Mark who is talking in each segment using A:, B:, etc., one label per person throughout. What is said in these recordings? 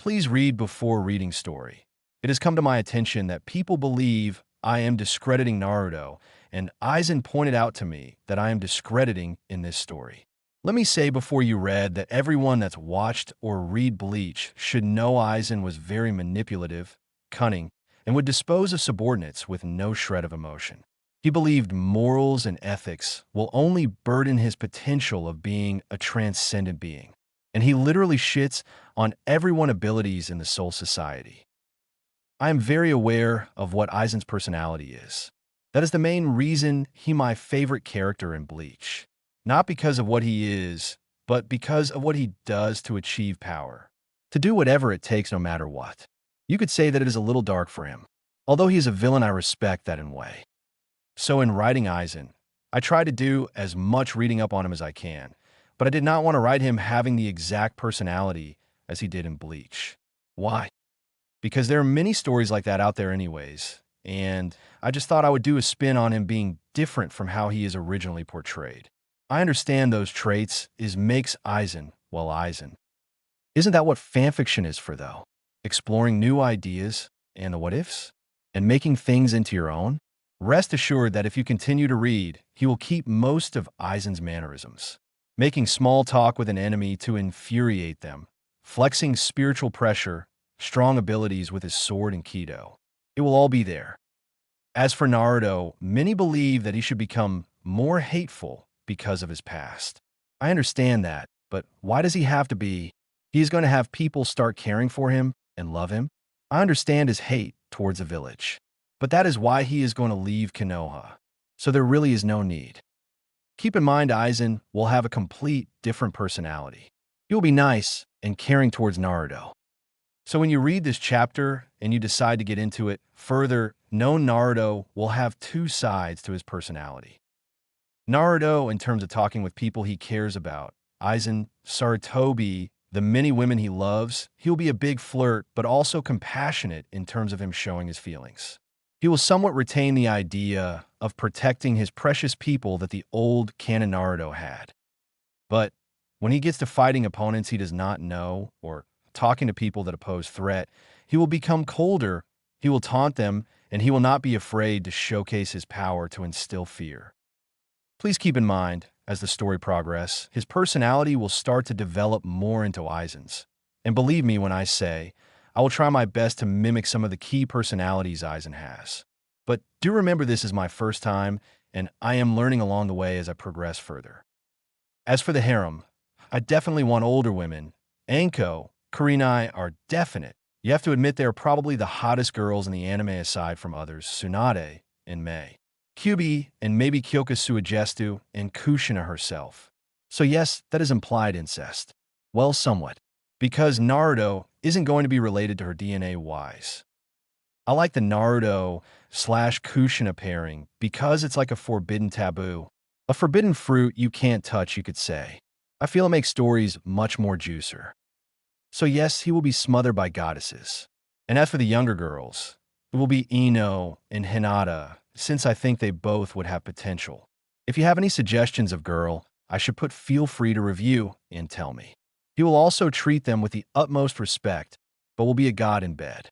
A: Please read before reading story. It has come to my attention that people believe I am discrediting Naruto, and Aizen pointed out to me that I am discrediting in this story. Let me say before you read that everyone that's watched or read Bleach should know Aizen was very manipulative, cunning, and would dispose of subordinates with no shred of emotion. He believed morals and ethics will only burden his potential of being a transcendent being, and he literally shits on everyone's abilities in the Soul Society. I am very aware of what Aizen's personality is. That is the main reason he's my favorite character in Bleach. Not because of what he is, but because of what he does to achieve power. To do whatever it takes no matter what. You could say that it is a little dark for him. Although he is a villain, I respect that in a way. So in writing Aizen, I try to do as much reading up on him as I can, but I did not want to write him having the exact personality as he did in Bleach. Why? Because there are many stories like that out there anyways, and I just thought I would do a spin on him being different from how he is originally portrayed. I understand those traits makes Aizen, well, Aizen. Isn't that what fanfiction is for, though? Exploring new ideas and the what-ifs? And making things into your own? Rest assured that if you continue to read, he will keep most of Aizen's mannerisms. Making small talk with an enemy to infuriate them, flexing spiritual pressure, strong abilities with his sword and Kido. It will all be there. As for Naruto, many believe that he should become more hateful because of his past. I understand that, but why does he have to be? He is going to have people start caring for him and love him. I understand his hate towards a village, but that is why he is going to leave Konoha. So there really is no need. Keep in mind Aizen will have a complete different personality. He will be nice and caring towards Naruto. So when you read this chapter and you decide to get into it further, know Naruto will have two sides to his personality. Naruto, in terms of talking with people he cares about, Aizen, Sarutobi, the many women he loves, he'll be a big flirt, but also compassionate in terms of him showing his feelings. He will somewhat retain the idea of protecting his precious people that the old canon Naruto had. But when he gets to fighting opponents he does not know, or talking to people that pose threat, he will become colder, he will taunt them, and he will not be afraid to showcase his power to instill fear. Please keep in mind, as the story progresses, his personality will start to develop more into Aizen's. And believe me when I say, I will try my best to mimic some of the key personalities Aizen has. But do remember this is my first time, and I am learning along the way as I progress further. As for the harem, I definitely want older women. Anko, Kurenai are definite. You have to admit they are probably the hottest girls in the anime aside from others, Tsunade and Mei. Kyubi and maybe Kyoka Suigestu and Kushina herself. So yes, that is implied incest. Well, somewhat. Because Naruto isn't going to be related to her DNA-wise. I like the Naruto/Kushina pairing because it's like a forbidden taboo. A forbidden fruit you can't touch, you could say. I feel it makes stories much more juicer. So yes, he will be smothered by goddesses. And as for the younger girls, it will be Ino and Hinata, since I think they both would have potential. If you have any suggestions of girl I should put, feel free to review and tell me. He will also treat them with the utmost respect, but will be a god in bed.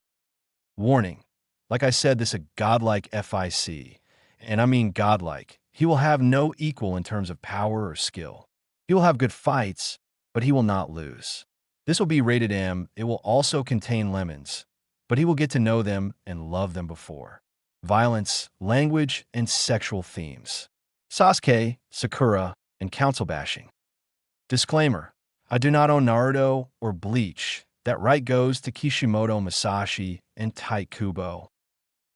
A: Warning, like I said, this is a godlike FIC, and I mean godlike. He will have no equal in terms of power or skill. He will have good fights, but he will not lose. This will be rated M. It will also contain lemons, but he will get to know them and love them before. Violence, language, and sexual themes. Sasuke, Sakura, and council bashing. Disclaimer, I do not own Naruto or Bleach. That right goes to Kishimoto Masashi and Tite Kubo.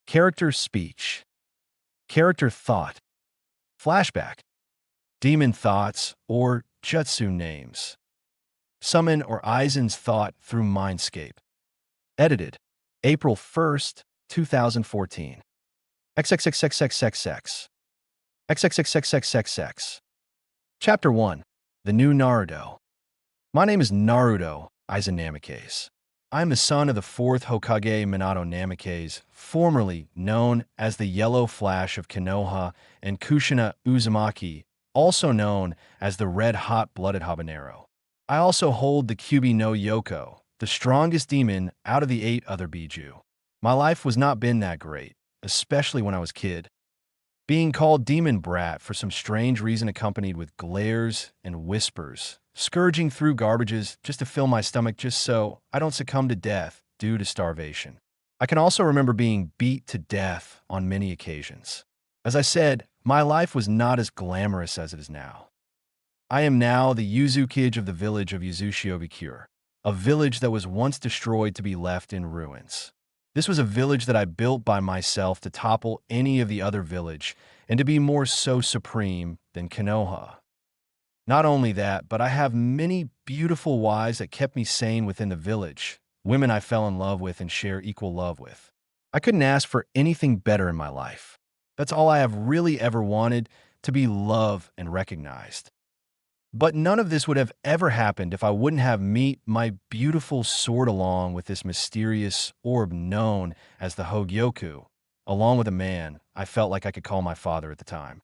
A: Character speech. Character thought. Flashback. Demon thoughts or jutsu names. Summon or Aizen's thought through Mindscape. Edited April 1st, 2014. XXXXXXX. XXXXXXX. Chapter 1. The New Naruto. My name is Naruto, Aizen Namikaze. I am the son of the 4th Hokage Minato Namikaze, formerly known as the Yellow Flash of Konoha, and Kushina Uzumaki, also known as the Red Hot Blooded Habanero. I also hold the Kyubi no Yoko, the strongest demon out of the 8 other Biju. My life was not been that great, especially when I was kid. Being called Demon Brat for some strange reason accompanied with glares and whispers, scourging through garbages just to fill my stomach just so I don't succumb to death due to starvation. I can also remember being beat to death on many occasions. As I said, my life was not as glamorous as it is now. I am now the Yuzu kid of the village of Yuzushio, a village that was once destroyed to be left in ruins. This was a village that I built by myself to topple any of the other village and to be more so supreme than Konoha. Not only that, but I have many beautiful wives that kept me sane within the village, women I fell in love with and share equal love with. I couldn't ask for anything better in my life. That's all I have really ever wanted, to be loved and recognized. But none of this would have ever happened if I wouldn't have met my beautiful sword along with this mysterious orb known as the Hogyoku, along with a man I felt like I could call my father at the time.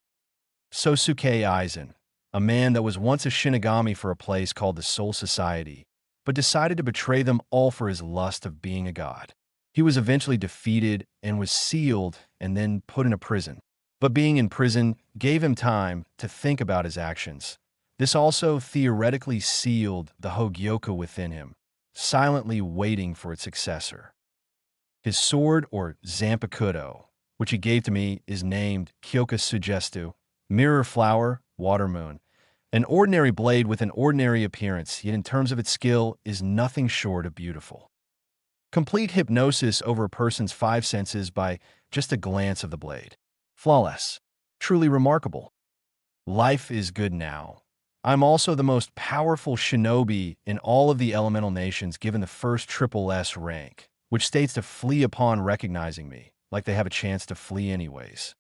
A: Sosuke Aizen, a man that was once a Shinigami for a place called the Soul Society, but decided to betray them all for his lust of being a god. He was eventually defeated and was sealed and then put in a prison. But being in prison gave him time to think about his actions. This also theoretically sealed the Hogyoku within him, silently waiting for its successor. His sword, or Zanpakuto, which he gave to me, is named Kyoka Sugestu, Mirror Flower, Water Moon. An ordinary blade with an ordinary appearance, yet in terms of its skill, is nothing short of beautiful. Complete hypnosis over a person's 5 senses by just a glance of the blade. Flawless. Truly remarkable. Life is good now. I'm also the most powerful shinobi in all of the elemental nations given the first triple S rank, which states to flee upon recognizing me, like they have a chance to flee anyways.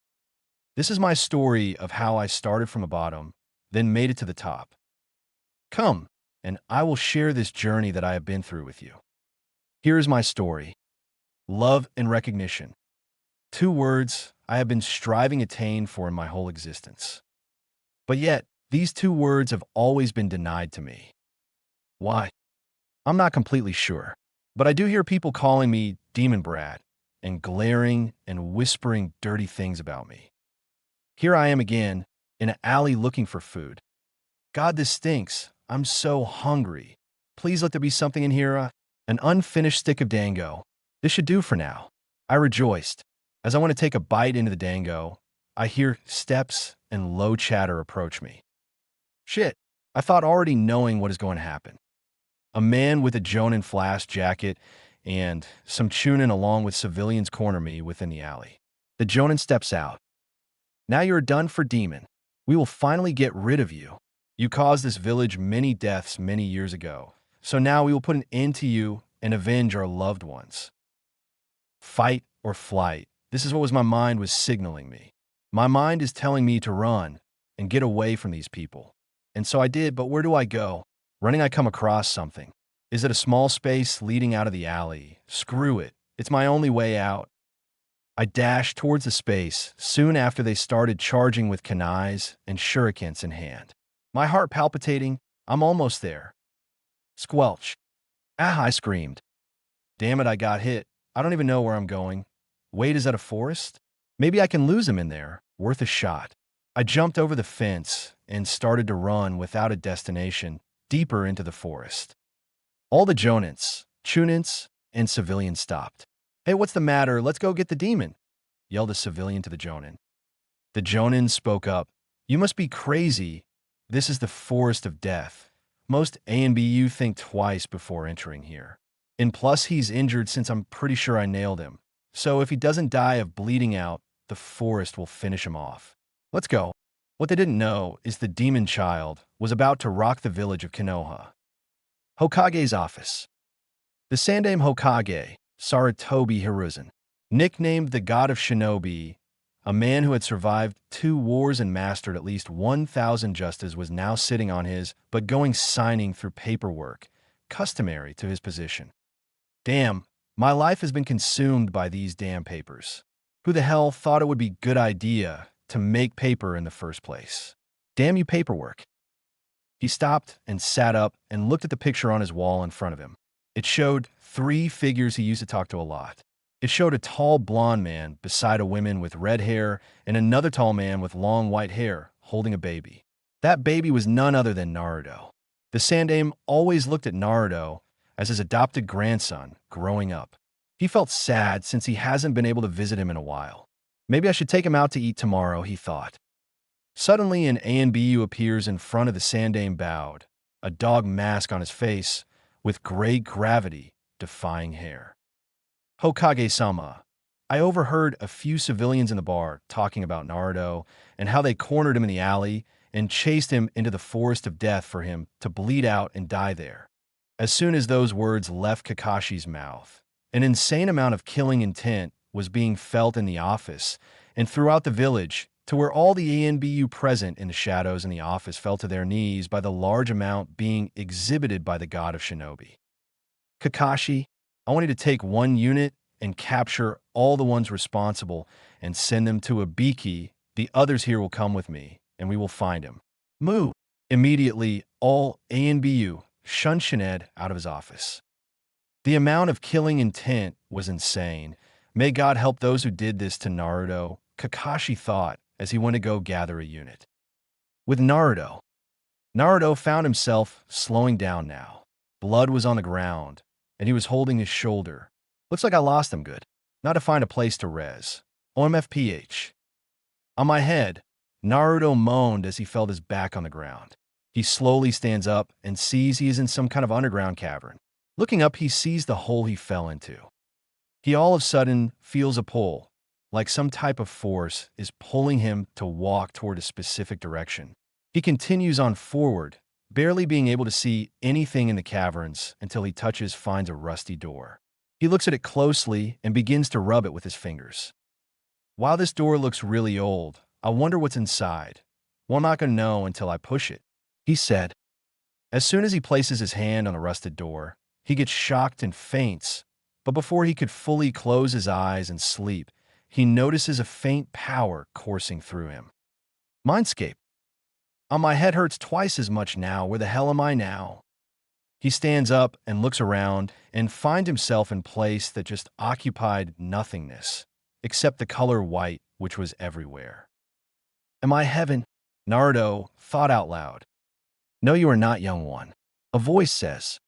A: This is my story of how I started from the bottom, then made it to the top. Come, and I will share this journey that I have been through with you. Here is my story. Love and recognition. 2 words I have been striving to attain for in my whole existence. But yet, these 2 words have always been denied to me. Why? I'm not completely sure, but I do hear people calling me Demon Brat and glaring and whispering dirty things about me. Here I am again, in an alley looking for food. God, this stinks. I'm so hungry. Please let there be something in here. An unfinished stick of dango. This should do for now. I rejoiced. As I want to take a bite into the dango, I hear steps and low chatter approach me. Shit, I thought already knowing what is going to happen. A man with a Jonin flash jacket and some chunin along with civilians corner me within the alley. The Jonin steps out. Now you're done for demon. We will finally get rid of you. You caused this village many deaths many years ago, so now we will put an end to you and avenge our loved ones. Fight or flight. This is what my mind was signaling me. My mind is telling me to run and get away from these people. And so I did, but where do I go? Running, I come across something. Is it a small space leading out of the alley? Screw it. It's my only way out. I dashed towards the space soon after they started charging with kunais and shurikens in hand. My heart palpitating, I'm almost there. Squelch. Ah, I screamed. Damn it, I got hit. I don't even know where I'm going. Wait, is that a forest? Maybe I can lose him in there. Worth a shot. I jumped over the fence and started to run without a destination deeper into the forest. All the Jonins, Chunins, and civilians stopped. Hey, what's the matter? Let's go get the demon, yelled a civilian to the Jonin. The Jonin spoke up. You must be crazy. This is the forest of death. Most ANBU think twice before entering here. And plus, he's injured since I'm pretty sure I nailed him. So if he doesn't die of bleeding out, the forest will finish him off. Let's go. What they didn't know is the demon child was about to rock the village of Konoha. Hokage's office. The Sandaime Hokage, Sarutobi Hiruzen, nicknamed the God of Shinobi, a man who had survived 2 wars and mastered at least 1,000 justas, was now sitting on his but going signing through paperwork, customary to his position. Damn, my life has been consumed by these damn papers. Who the hell thought it would be a good idea to make paper in the first place? Damn you, paperwork. He stopped and sat up and looked at the picture on his wall in front of him. It showed three figures he used to talk to a lot. It showed a tall blonde man beside a woman with red hair and another tall man with long white hair holding a baby. That baby was none other than Naruto. The Sandaime always looked at Naruto as his adopted grandson growing up. He felt sad since he hasn't been able to visit him in a while. Maybe I should take him out to eat tomorrow, he thought. Suddenly, an ANBU appears in front of the Sandaime bowed, a dog mask on his face, with gray gravity defying hair. Hokage-sama, I overheard a few civilians in the bar talking about Naruto and how they cornered him in the alley and chased him into the forest of death for him to bleed out and die there. As soon as those words left Kakashi's mouth, an insane amount of killing intent was being felt in the office and throughout the village, to where all the ANBU present in the shadows in the office fell to their knees by the large amount being exhibited by the god of shinobi. Kakashi, I want you to take one unit and capture all the ones responsible and send them to Ibiki. The others here will come with me, and we will find him. Move! Immediately, all ANBU shunned Shined out of his office. The amount of killing intent was insane. May God help those who did this to Naruto, Kakashi thought as he went to go gather a unit. With Naruto found himself slowing down now. Blood was on the ground, and he was holding his shoulder. Looks like I lost him good. Now to find a place to res. OMFPH. On my head, Naruto moaned as he felt his back on the ground. He slowly stands up and sees he is in some kind of underground cavern. Looking up, he sees the hole he fell into. He all of a sudden feels a pull, like some type of force is pulling him to walk toward a specific direction. He continues on forward, barely being able to see anything in the caverns until he finds a rusty door. He looks at it closely and begins to rub it with his fingers. While this door looks really old, I wonder what's inside. Well, I'm not going to know until I push it, he said. As soon as he places his hand on the rusted door, he gets shocked and faints, but before he could fully close his eyes and sleep, he notices a faint power coursing through him. Mindscape. My head hurts twice as much now. Where the hell am I now? He stands up and looks around and finds himself in a place that just occupied nothingness, except the color white, which was everywhere. Am I heaven? Naruto thought out loud. No, you are not, young one. A voice says.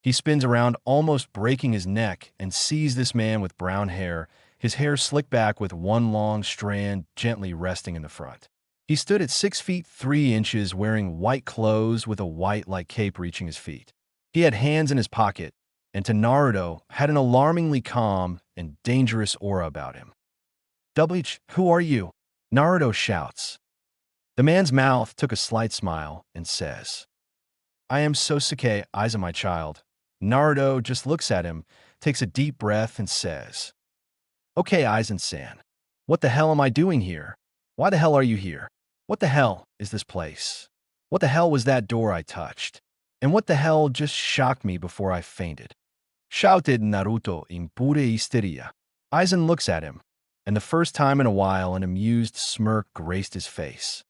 A: He spins around, almost breaking his neck, and sees this man with brown hair, his hair slicked back with one long strand gently resting in the front. He stood at 6 feet 3 inches, wearing white clothes with a white-like cape reaching his feet. He had hands in his pocket, and to Naruto had an alarmingly calm and dangerous aura about him. "WH, who are you?" Naruto shouts. The man's mouth took a slight smile and says, "I am Sosuke, Aizen, my child." Naruto just looks at him, takes a deep breath, and says, "Okay, Aizen-san, what the hell am I doing here? Why the hell are you here? What the hell is this place? What the hell was that door I touched? And what the hell just shocked me before I fainted?" shouted Naruto in pure hysteria. Aizen looks at him, and the first time in a while an amused smirk graced his face.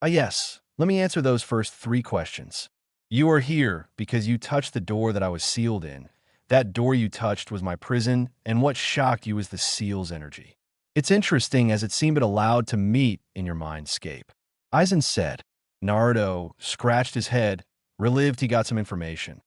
A: Yes, let me answer those first 3 questions. You are here because you touched the door that I was sealed in. That door you touched was my prison, and what shocked you was the seal's energy. It's interesting as it seemed it allowed to meet in your mindscape. Aizen said. Naruto scratched his head, relieved he got some information.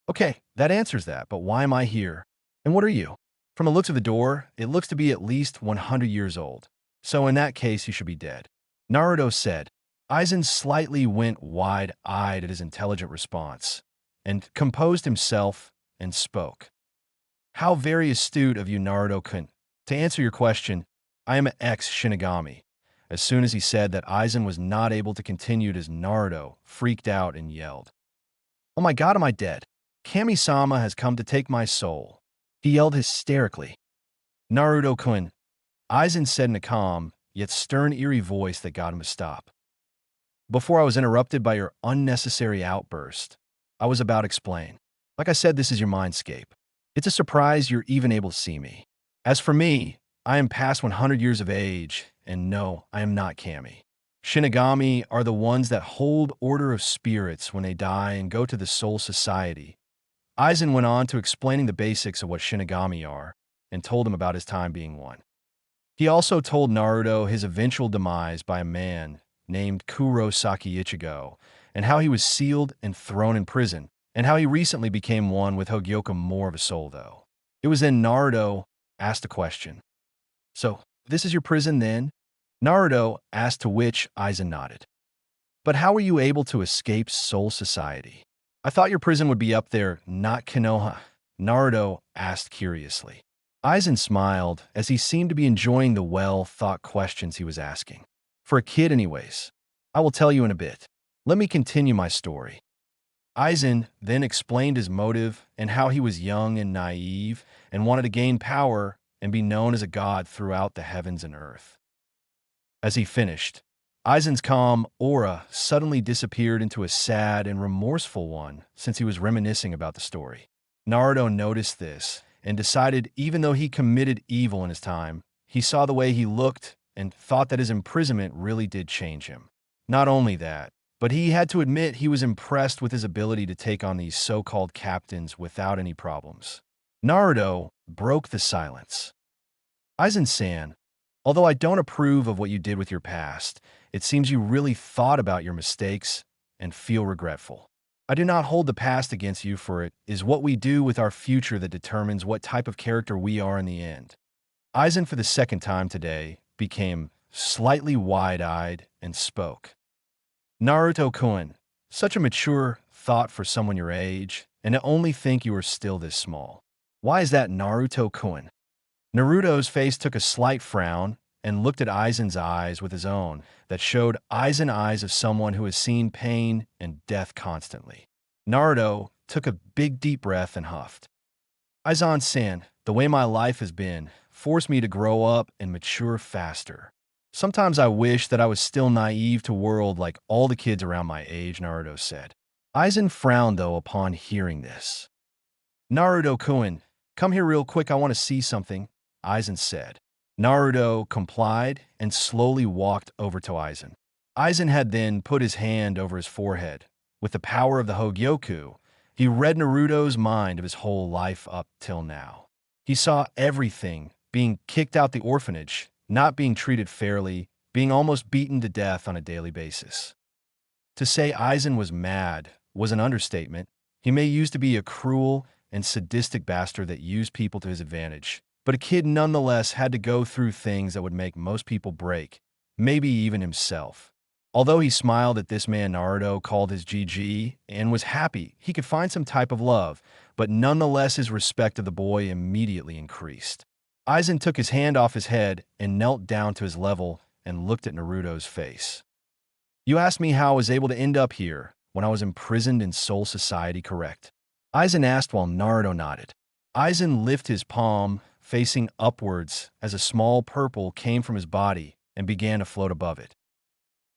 A: Okay, that answers that, but why am I here? And what are you? From the looks of the door, it looks to be at least 100 years old. So in that case, you should be dead. Naruto said. Aizen slightly went wide-eyed at his intelligent response, and composed himself and spoke. How very astute of you, Naruto-kun. To answer your question, I am an ex-Shinigami. As soon as he said that, Aizen was not able to continue as Naruto freaked out and yelled. Oh my god, am I dead? Kami-sama has come to take my soul. He yelled hysterically. Naruto-kun, Aizen said in a calm, yet stern, eerie voice that got him to stop. Before I was interrupted by your unnecessary outburst, I was about to explain. Like I said, this is your mindscape. It's a surprise you're even able to see me. As for me, I am past 100 years of age, and no, I am not Kami. Shinigami are the ones that hold order of spirits when they die and go to the soul society, Aizen went on to explaining the basics of what Shinigami are and told him about his time being one. He also told Naruto his eventual demise by a man named Kurosaki Ichigo, and how he was sealed and thrown in prison, and how he recently became one with Hogyoka more of a soul, though. It was then Naruto asked a question. "So, this is your prison then?" Naruto asked, to which Aizen nodded. "But how were you able to escape Soul Society? I thought your prison would be up there, not Konoha," Naruto asked curiously. Aizen smiled, as he seemed to be enjoying the well-thought questions he was asking. "For a kid anyways. I will tell you in a bit. Let me continue my story." Aizen then explained his motive and how he was young and naive and wanted to gain power and be known as a god throughout the heavens and earth. As he finished, Aizen's calm aura suddenly disappeared into a sad and remorseful one, since he was reminiscing about the story. Naruto noticed this and decided, even though he committed evil in his time, he saw the way he looked and thought that his imprisonment really did change him. Not only that, but he had to admit he was impressed with his ability to take on these so-called captains without any problems. Naruto broke the silence. "Aizen-san, although I don't approve of what you did with your past, it seems you really thought about your mistakes and feel regretful. I do not hold the past against you, for it is what we do with our future that determines what type of character we are in the end." Aizen, for the second time today, became slightly wide-eyed and spoke. "Naruto-kun, such a mature thought for someone your age, and to only think you are still this small. Why is that, Naruto-kun?" Naruto's face took a slight frown and looked at Aizen's eyes with his own that showed eyes of someone who has seen pain and death constantly. Naruto took a big deep breath and huffed. "Aizen-san, the way my life has been forced me to grow up and mature faster. Sometimes I wish that I was still naive to world like all the kids around my age," Naruto said. Aizen frowned, though, upon hearing this. "Naruto-kun, come here real quick, I want to see something," Aizen said. Naruto complied and slowly walked over to Aizen. Aizen had then put his hand over his forehead. With the power of the Hogyoku, he read Naruto's mind of his whole life up till now. He saw everything: being kicked out the orphanage, not being treated fairly, being almost beaten to death on a daily basis. To say Aizen was mad was an understatement. He may used to be a cruel and sadistic bastard that used people to his advantage, but a kid nonetheless had to go through things that would make most people break, maybe even himself. Although he smiled at this man Naruto called his GG and was happy he could find some type of love, but nonetheless his respect of the boy immediately increased. Aizen took his hand off his head and knelt down to his level and looked at Naruto's face. "You asked me how I was able to end up here when I was imprisoned in Soul Society, correct?" Aizen asked while Naruto nodded. Aizen lifted his palm, facing upwards, as a small purple came from his body and began to float above it.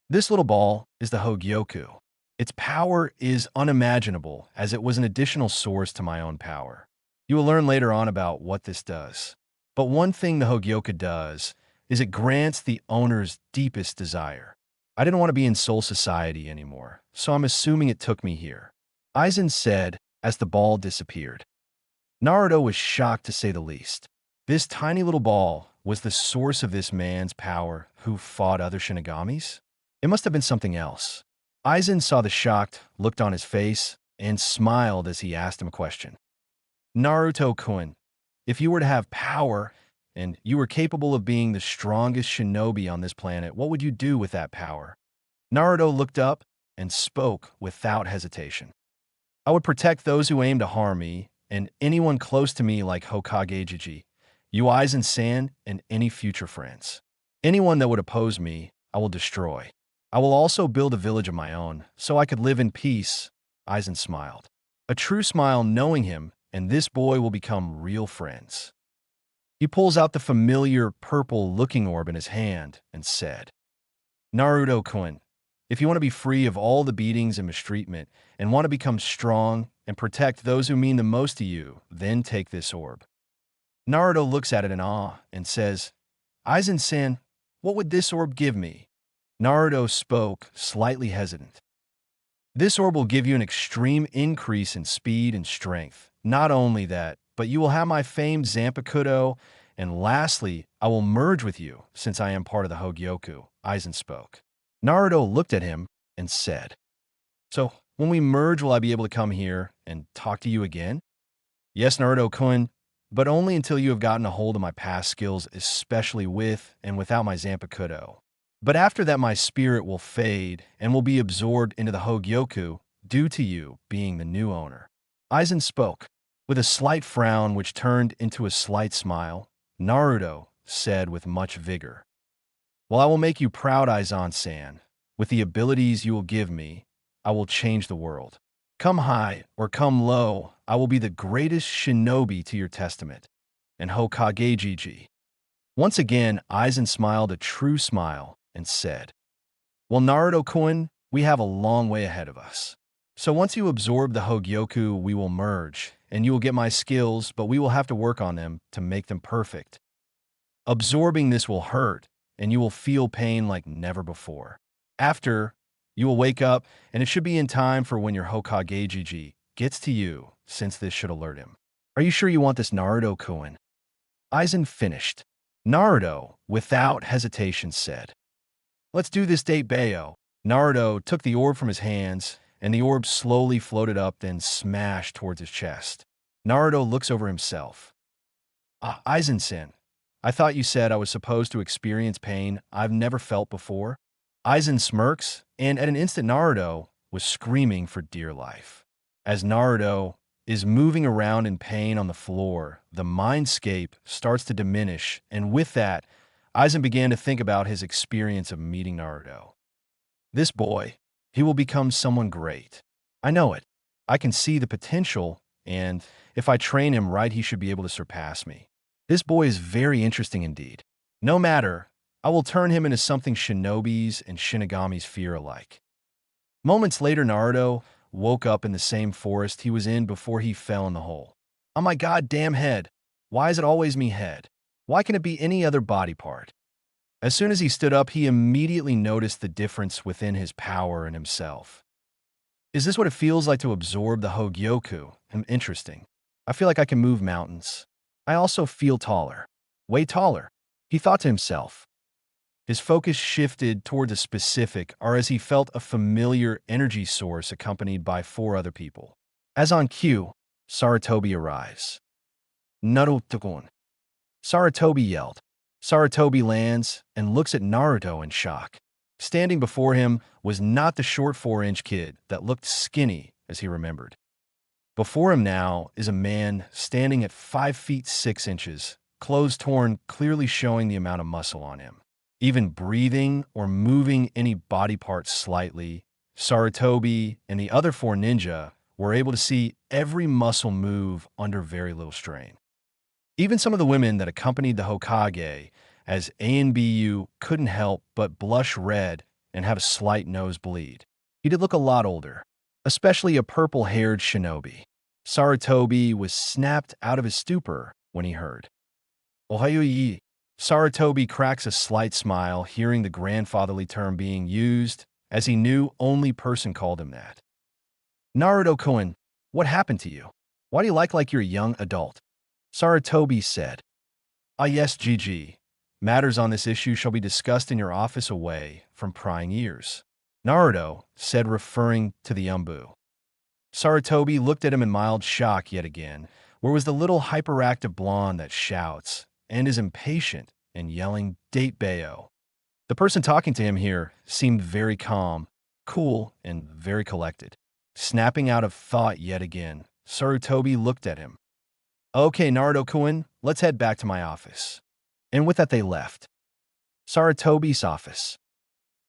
A: "This little ball is the Hogyoku. Its power is unimaginable, as it was an additional source to my own power. You will learn later on about what this does. But one thing the Hogyoku does is it grants the owner's deepest desire. I didn't want to be in Soul Society anymore, so I'm assuming it took me here," Aizen said as the ball disappeared. Naruto was shocked, to say the least. This tiny little ball was the source of this man's power who fought other Shinigamis? It must have been something else. Aizen saw the shocked look on his face and smiled as he asked him a question. "Naruto-kun, if you were to have power and you were capable of being the strongest shinobi on this planet, what would you do with that power?" Naruto looked up and spoke without hesitation. "I would protect those who aim to harm me and anyone close to me, like Hokage Jiji, you Aizen-san, and any future friends. Anyone that would oppose me, I will destroy. I will also build a village of my own, so I could live in peace." Aizen smiled. A true smile, knowing him, and this boy will become real friends. He pulls out the familiar purple-looking orb in his hand and said, "Naruto-kun, if you want to be free of all the beatings and mistreatment and want to become strong and protect those who mean the most to you, then take this orb." Naruto looks at it in awe and says, "Aizen-san, what would this orb give me?" Naruto spoke, slightly hesitant. This orb will give you an extreme increase in speed and strength. Not only that, but you will have my famed Zanpakuto, and lastly, I will merge with you since I am part of the Hogyoku, Aizen spoke. Naruto looked at him and said, "So, when we merge, will I be able to come here and talk to you again?" "Yes, Naruto-kun, but only until you have gotten a hold of my past skills, especially with and without my Zanpakuto. But after that, my spirit will fade and will be absorbed into the Hogyoku due to you being the new owner." Aizen spoke. With a slight frown which turned into a slight smile, Naruto said with much vigor, "Well, I will make you proud, Aizen-san. With the abilities you will give me, I will change the world. Come high or come low, I will be the greatest shinobi to your testament." And Hokage-Gigi. Once again, Aizen smiled a true smile and said, "Well, Naruto-kun, we have a long way ahead of us. So once you absorb the Hogyoku, we will merge, and you will get my skills, but we will have to work on them to make them perfect. Absorbing this will hurt, and you will feel pain like never before. After, you will wake up, and it should be in time for when your Hokage-Gigi gets to you, since this should alert him. Are you sure you want this, Naruto-kun?" Aizen finished. Naruto, without hesitation, said, "Let's do this, date Bayo." Naruto took the orb from his hands, and the orb slowly floated up, then smashed towards his chest. Naruto looks over himself. Aizen-san, I thought you said I was supposed to experience pain I've never felt before." Aizen smirks, and at an instant Naruto was screaming for dear life. As Naruto is moving around in pain on the floor, the mindscape starts to diminish, and with that, Aizen began to think about his experience of meeting Naruto. This boy, he will become someone great. I know it. I can see the potential, and if I train him right, he should be able to surpass me. This boy is very interesting indeed. No matter, I will turn him into something shinobis and shinigamis fear alike. Moments later, Naruto woke up in the same forest he was in before he fell in the hole. "Oh my goddamn head! Why is it always me head? Why can it be any other body part?" As soon as he stood up, he immediately noticed the difference within his power and himself. Is this what it feels like to absorb the Hogyoku? Interesting. I feel like I can move mountains. I also feel taller. Way taller, he thought to himself. His focus shifted toward a specific, or as he felt a familiar energy source accompanied by 4 other people. As on cue, Sarutobi arrives. "Naruto-kun." Sarutobi yelled. Sarutobi lands and looks at Naruto in shock. Standing before him was not the short 4-inch kid that looked skinny as he remembered. Before him now is a man standing at 5 feet 6 inches, clothes torn, clearly showing the amount of muscle on him. Even breathing or moving any body part slightly, Sarutobi and the other 4 ninja were able to see every muscle move under very little strain. Even some of the women that accompanied the Hokage, as A and BU, couldn't help but blush red and have a slight nosebleed. He did look a lot older, especially a purple-haired shinobi. Sarutobi was snapped out of his stupor when he heard. "Ohayo-yi." Sarutobi cracks a slight smile, hearing the grandfatherly term being used, as he knew only person called him that. "Naruto-kun, what happened to you? Why do you like you're a young adult?" Sarutobi said. "Ah yes, Gigi. Matters on this issue shall be discussed in your office away from prying ears," Naruto said, referring to the Umbu. Sarutobi looked at him in mild shock yet again. Where was the little hyperactive blonde that shouts and is impatient and yelling, "Date Bayo"? The person talking to him here seemed very calm, cool, and very collected. Snapping out of thought yet again, Sarutobi looked at him. "Okay, Naruto-kun, let's head back to my office." And with that, they left. Sarutobi's office.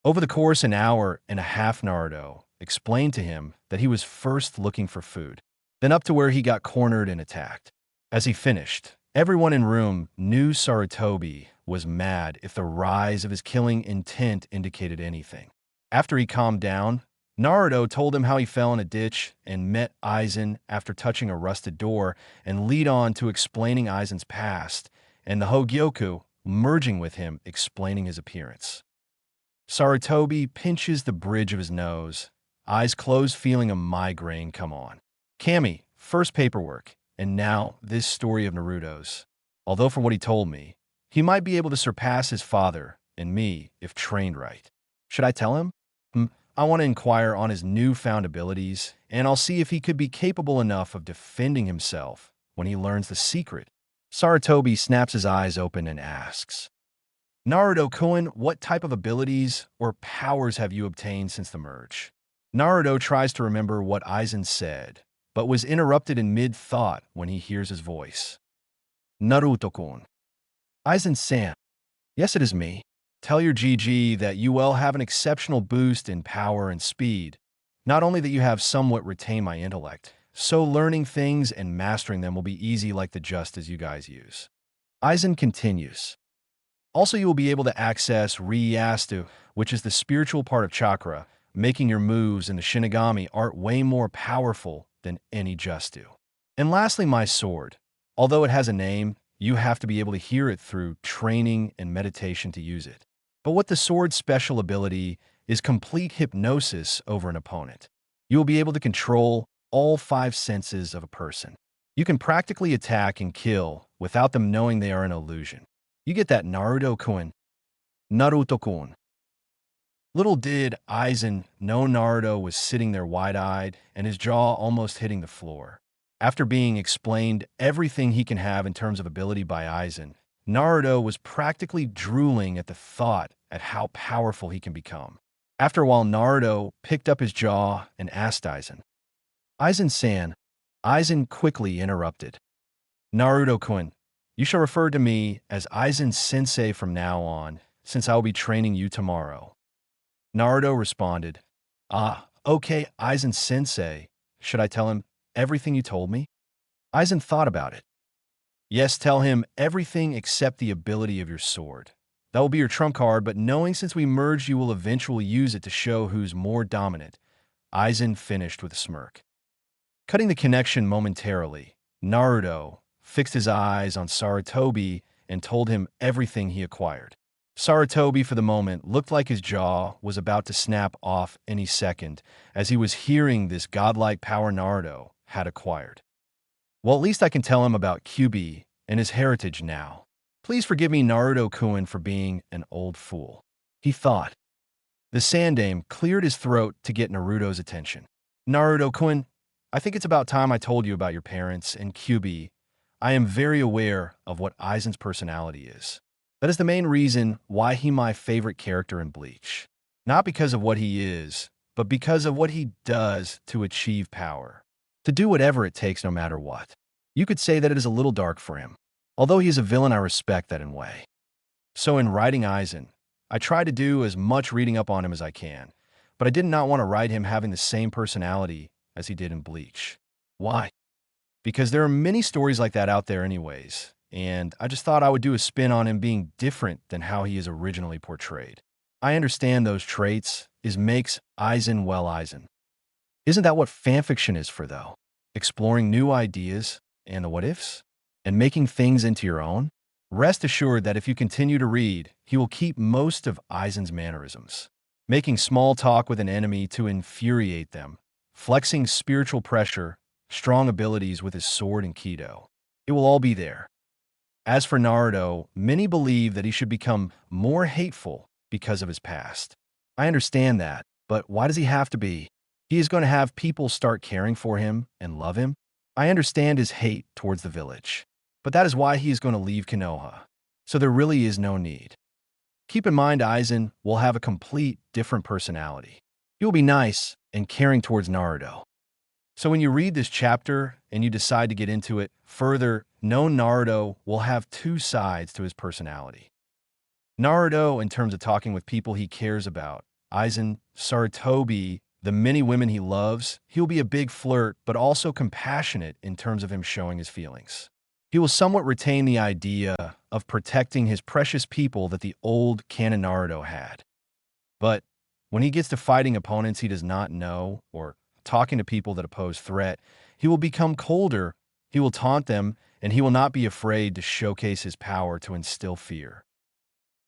A: Over the course an hour and a half, Naruto explained to him that he was first looking for food, then up to where he got cornered and attacked. As he finished, everyone in room knew Sarutobi was mad if the rise of his killing intent indicated anything. After he calmed down, Naruto told him how he fell in a ditch and met Aizen after touching a rusted door, and lead on to explaining Aizen's past, and the Hogyoku merging with him, explaining his appearance. Sarutobi pinches the bridge of his nose. eyes closed, feeling a migraine come on. Kami, first paperwork, and now this story of Naruto's. Although for what he told me, he might be able to surpass his father and me if trained right. Should I tell him? I want to inquire on his newfound abilities, and I'll see if he could be capable enough of defending himself when he learns the secret. Sarutobi snaps his eyes open and asks, Naruto-kun, what type of abilities or powers have you obtained since the merge? Naruto tries to remember what Aizen said, but was interrupted in mid-thought when he hears his voice. Naruto-kun. Aizen-san. Yes, it is me. Tell your GG that you will have an exceptional boost in power and speed. Not only that you have somewhat retained my intellect, so learning things and mastering them will be easy like the justice you guys use. Aizen continues. Also, you will be able to access Ryastu, which is the spiritual part of chakra, making your moves in the Shinigami art way more powerful than any Justu. And lastly, my sword. Although it has a name, you have to be able to hear it through training and meditation to use it. But what the sword's special ability is complete hypnosis over an opponent. You will be able to control all 5 senses of a person. You can practically attack and kill without them knowing they are an illusion. You get that, Naruto-kun? Naruto-kun. Little did Aizen know Naruto was sitting there wide-eyed and his jaw almost hitting the floor. After being explained everything he can have in terms of ability by Aizen, Naruto was practically drooling at the thought at how powerful he can become. After a while, Naruto picked up his jaw and asked Aizen. Aizen-san. Aizen quickly interrupted. Naruto-kun, you shall refer to me as Aizen-sensei from now on, since I will be training you tomorrow. Naruto responded, Okay, Aizen-sensei. Should I tell him everything you told me? Aizen thought about it. Yes, tell him everything except the ability of your sword. That will be your trump card, but knowing since we merged you will eventually use it to show who's more dominant. Aizen finished with a smirk. Cutting the connection momentarily, Naruto fixed his eyes on Sarutobi and told him everything he acquired. Sarutobi, for the moment, looked like his jaw was about to snap off any second as he was hearing this godlike power Naruto had acquired. Well, at least I can tell him about Kyuubi and his heritage now. Please forgive me, Naruto-kun, for being an old fool, he thought. The Sandaime cleared his throat to get Naruto's attention. Naruto-kun, I think it's about time I told you about your parents and Kyuubi. I am very aware of what Aizen's personality is. That is the main reason why he's my favorite character in Bleach. Not because of what he is, but because of what he does to achieve power. To do whatever it takes no matter what. You could say that it is a little dark for him. Although he is a villain, I respect that in a way. So in writing Aizen, I try to do as much reading up on him as I can, but I did not want to write him having the same personality as he did in Bleach. Why? Because there are many stories like that out there anyways, and I just thought I would do a spin on him being different than how he is originally portrayed. I understand those traits makes Aizen well Aizen. Isn't that what fanfiction is for, though? Exploring new ideas and the what-ifs? And making things into your own? Rest assured that if you continue to read, he will keep most of Aizen's mannerisms. Making small talk with an enemy to infuriate them, flexing spiritual pressure, strong abilities with his sword and Kido. It will all be there. As for Naruto, many believe that he should become more hateful because of his past. I understand that, but why does he have to be? He is going to have people start caring for him and love him. I understand his hate towards the village, but that is why he is going to leave Konoha. So there really is no need. Keep in mind Aizen will have a complete different personality. He will be nice and caring towards Naruto. So when you read this chapter and you decide to get into it further, know Naruto will have 2 sides to his personality. Naruto, in terms of talking with people he cares about, Aizen, Sarutobi, the many women he loves, he'll be a big flirt, but also compassionate in terms of him showing his feelings. He will somewhat retain the idea of protecting his precious people that the old canon Naruto had. But when he gets to fighting opponents he does not know, or talking to people that pose threat, he will become colder, he will taunt them, and he will not be afraid to showcase his power to instill fear.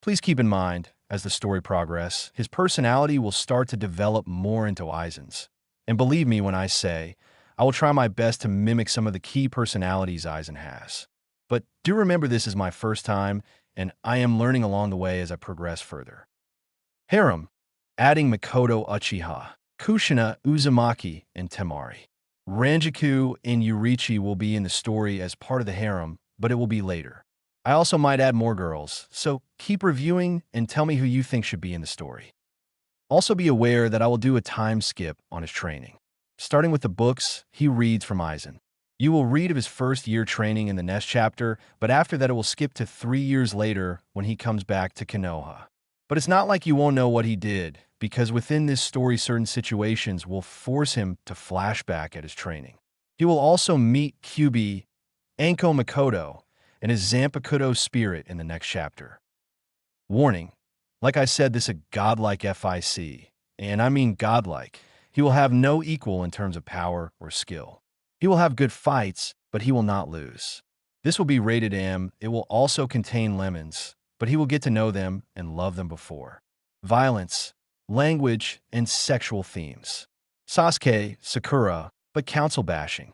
A: Please keep in mind, as the story progresses, his personality will start to develop more into Aizen's. And believe me when I say, I will try my best to mimic some of the key personalities Aizen has. But do remember this is my first time, and I am learning along the way as I progress further. Harem, adding Mikoto Uchiha, Kushina Uzumaki, and Temari. Ranjaku and Yurichi will be in the story as part of the harem, but it will be later. I also might add more girls, so keep reviewing and tell me who you think should be in the story. Also be aware that I will do a time skip on his training. Starting with the books he reads from Aizen. You will read of his first year training in the next chapter, but after that it will skip to 3 years later when he comes back to Konoha. But it's not like you won't know what he did, because within this story certain situations will force him to flashback at his training. He will also meet Kyubi, Anko Makoto, and his Zanpakuto spirit in the next chapter. Warning, like I said, this is a godlike FIC, and I mean godlike. He will have no equal in terms of power or skill. He will have good fights, but he will not lose. This will be rated M. It will also contain lemons, but he will get to know them and love them before. Violence, language, and sexual themes. Sasuke, Sakura, but council bashing.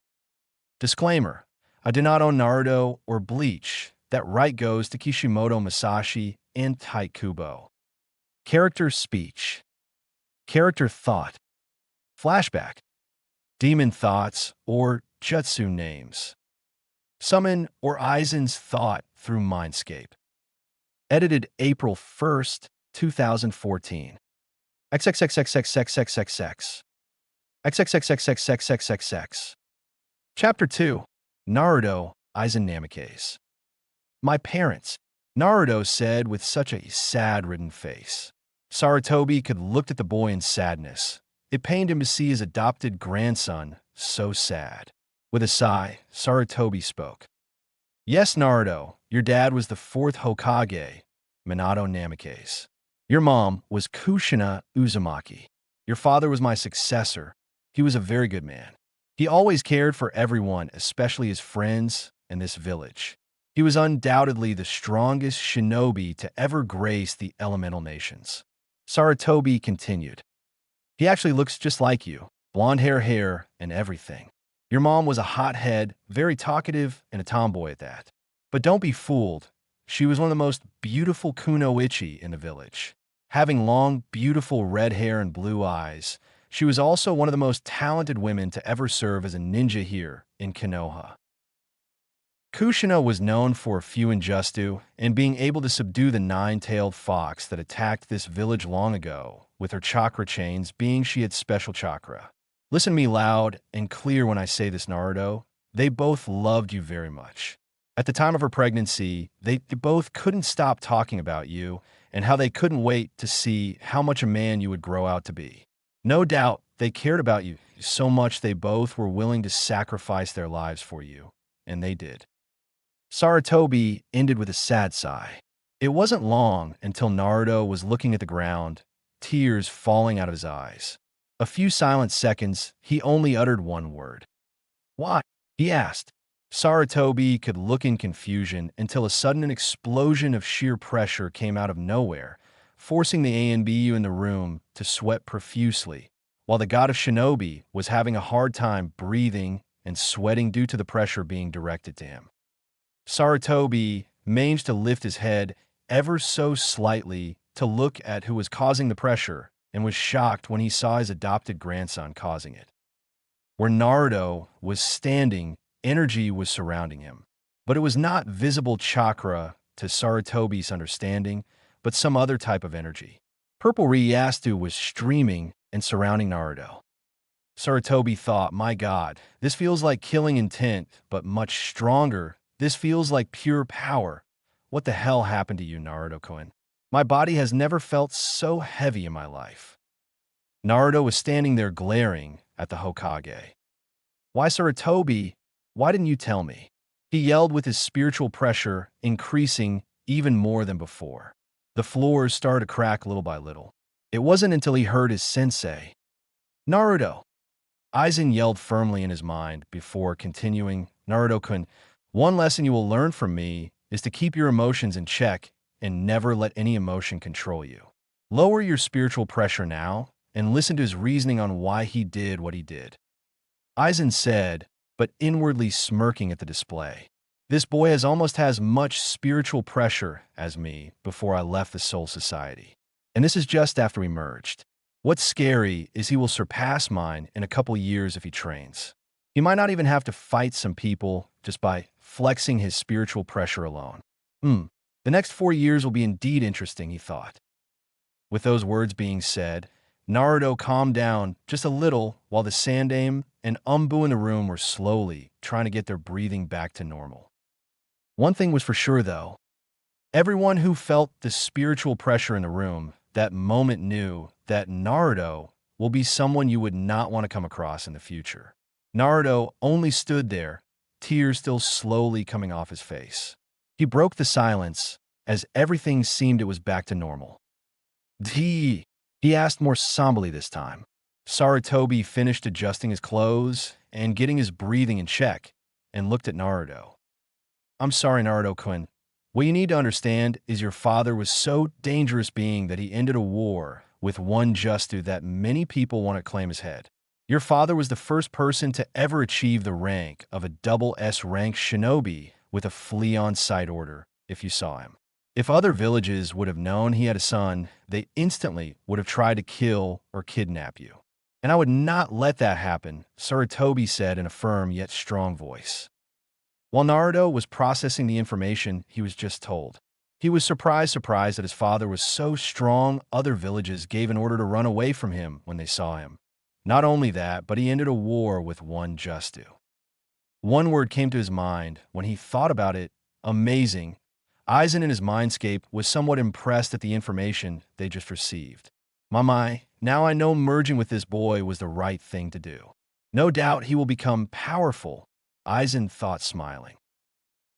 A: Disclaimer, I do not own Naruto or Bleach. That right goes to Kishimoto Masashi and Tite Kubo. Character speech. Character thought. Flashback. Demon thoughts or jutsu names. Summon or Aizen's thought through Mindscape. Edited April 1st, 2014. XXXXXXXXX. XXXXXXXXX. Chapter 2. Naruto, Aizen Namikaze. My parents, Naruto said with such a sad-ridden face. Sarutobi could look at the boy in sadness. It pained him to see his adopted grandson so sad. With a sigh, Sarutobi spoke. Yes, Naruto, your dad was the 4th Hokage, Minato Namikaze. Your mom was Kushina Uzumaki. Your father was my successor. He was a very good man. He always cared for everyone, especially his friends and this village. He was undoubtedly the strongest shinobi to ever grace the elemental nations. Sarutobi continued. He actually looks just like you, blonde hair, and everything. Your mom was a hothead, very talkative, and a tomboy at that. But don't be fooled. She was one of the most beautiful kunoichi in the village. Having long, beautiful red hair and blue eyes, she was also one of the most talented women to ever serve as a ninja here in Konoha. Kushina was known for a few injustu and being able to subdue the 9-tailed fox that attacked this village long ago, with her chakra chains being she had special chakra. Listen to me loud and clear when I say this, Naruto. They both loved you very much. At the time of her pregnancy, they both couldn't stop talking about you and how they couldn't wait to see how much a man you would grow out to be. No doubt, they cared about you so much they both were willing to sacrifice their lives for you, and they did. Sarutobi ended with a sad sigh. It wasn't long until Naruto was looking at the ground, tears falling out of his eyes. A few silent seconds, he only uttered one word. Why? He asked. Sarutobi could look in confusion until a sudden explosion of sheer pressure came out of nowhere, forcing the ANBU in the room to sweat profusely, while the god of shinobi was having a hard time breathing and sweating due to the pressure being directed to him. Sarutobi managed to lift his head ever so slightly to look at who was causing the pressure and was shocked when he saw his adopted grandson causing it. Where Naruto was standing, energy was surrounding him, but it was not visible chakra to Sarutobi's understanding, but some other type of energy. Purple Ryastu was streaming and surrounding Naruto. Sarutobi thought, my god, this feels like killing intent, but much stronger. This feels like pure power. What the hell happened to you, Naruto-kun? My body has never felt so heavy in my life. Naruto was standing there glaring at the Hokage. Why, Sarutobi? Why didn't you tell me? He yelled with his spiritual pressure increasing even more than before. The floors started to crack little by little. It wasn't until he heard his sensei. Naruto! Aizen yelled firmly in his mind before continuing, Naruto-kun, one lesson you will learn from me is to keep your emotions in check and never let any emotion control you. Lower your spiritual pressure now and listen to his reasoning on why he did what he did. Aizen said, but inwardly smirking at the display. This boy has almost as much spiritual pressure as me before I left the Soul Society. And this is just after we merged. What's scary is he will surpass mine in a couple years if he trains. He might not even have to fight some people just by flexing his spiritual pressure alone. The next 4 years will be indeed interesting, he thought. With those words being said, Naruto calmed down just a little while the Sandaime and Umbu in the room were slowly trying to get their breathing back to normal. One thing was for sure, though. Everyone who felt the spiritual pressure in the room that moment knew that Naruto will be someone you would not want to come across in the future. Naruto only stood there, tears still slowly coming off his face. He broke the silence as everything seemed it was back to normal. He asked more somberly this time. Sarutobi finished adjusting his clothes and getting his breathing in check and looked at Naruto. I'm sorry, Naruto-kun. What you need to understand is your father was so dangerous being that he ended a war with one Justu that many people want to claim his head. Your father was the first person to ever achieve the rank of a double S rank shinobi with a flee on sight order, if you saw him. If other villages would have known he had a son, they instantly would have tried to kill or kidnap you. And I would not let that happen, Sarutobi said in a firm yet strong voice. While Naruto was processing the information he was just told, he was surprised that his father was so strong other villages gave an order to run away from him when they saw him. Not only that, but he ended a war with one Justu. One word came to his mind when he thought about it: amazing. Aizen in his mindscape was somewhat impressed at the information they just received. My, now I know merging with this boy was the right thing to do. No doubt he will become powerful, Aizen thought, smiling.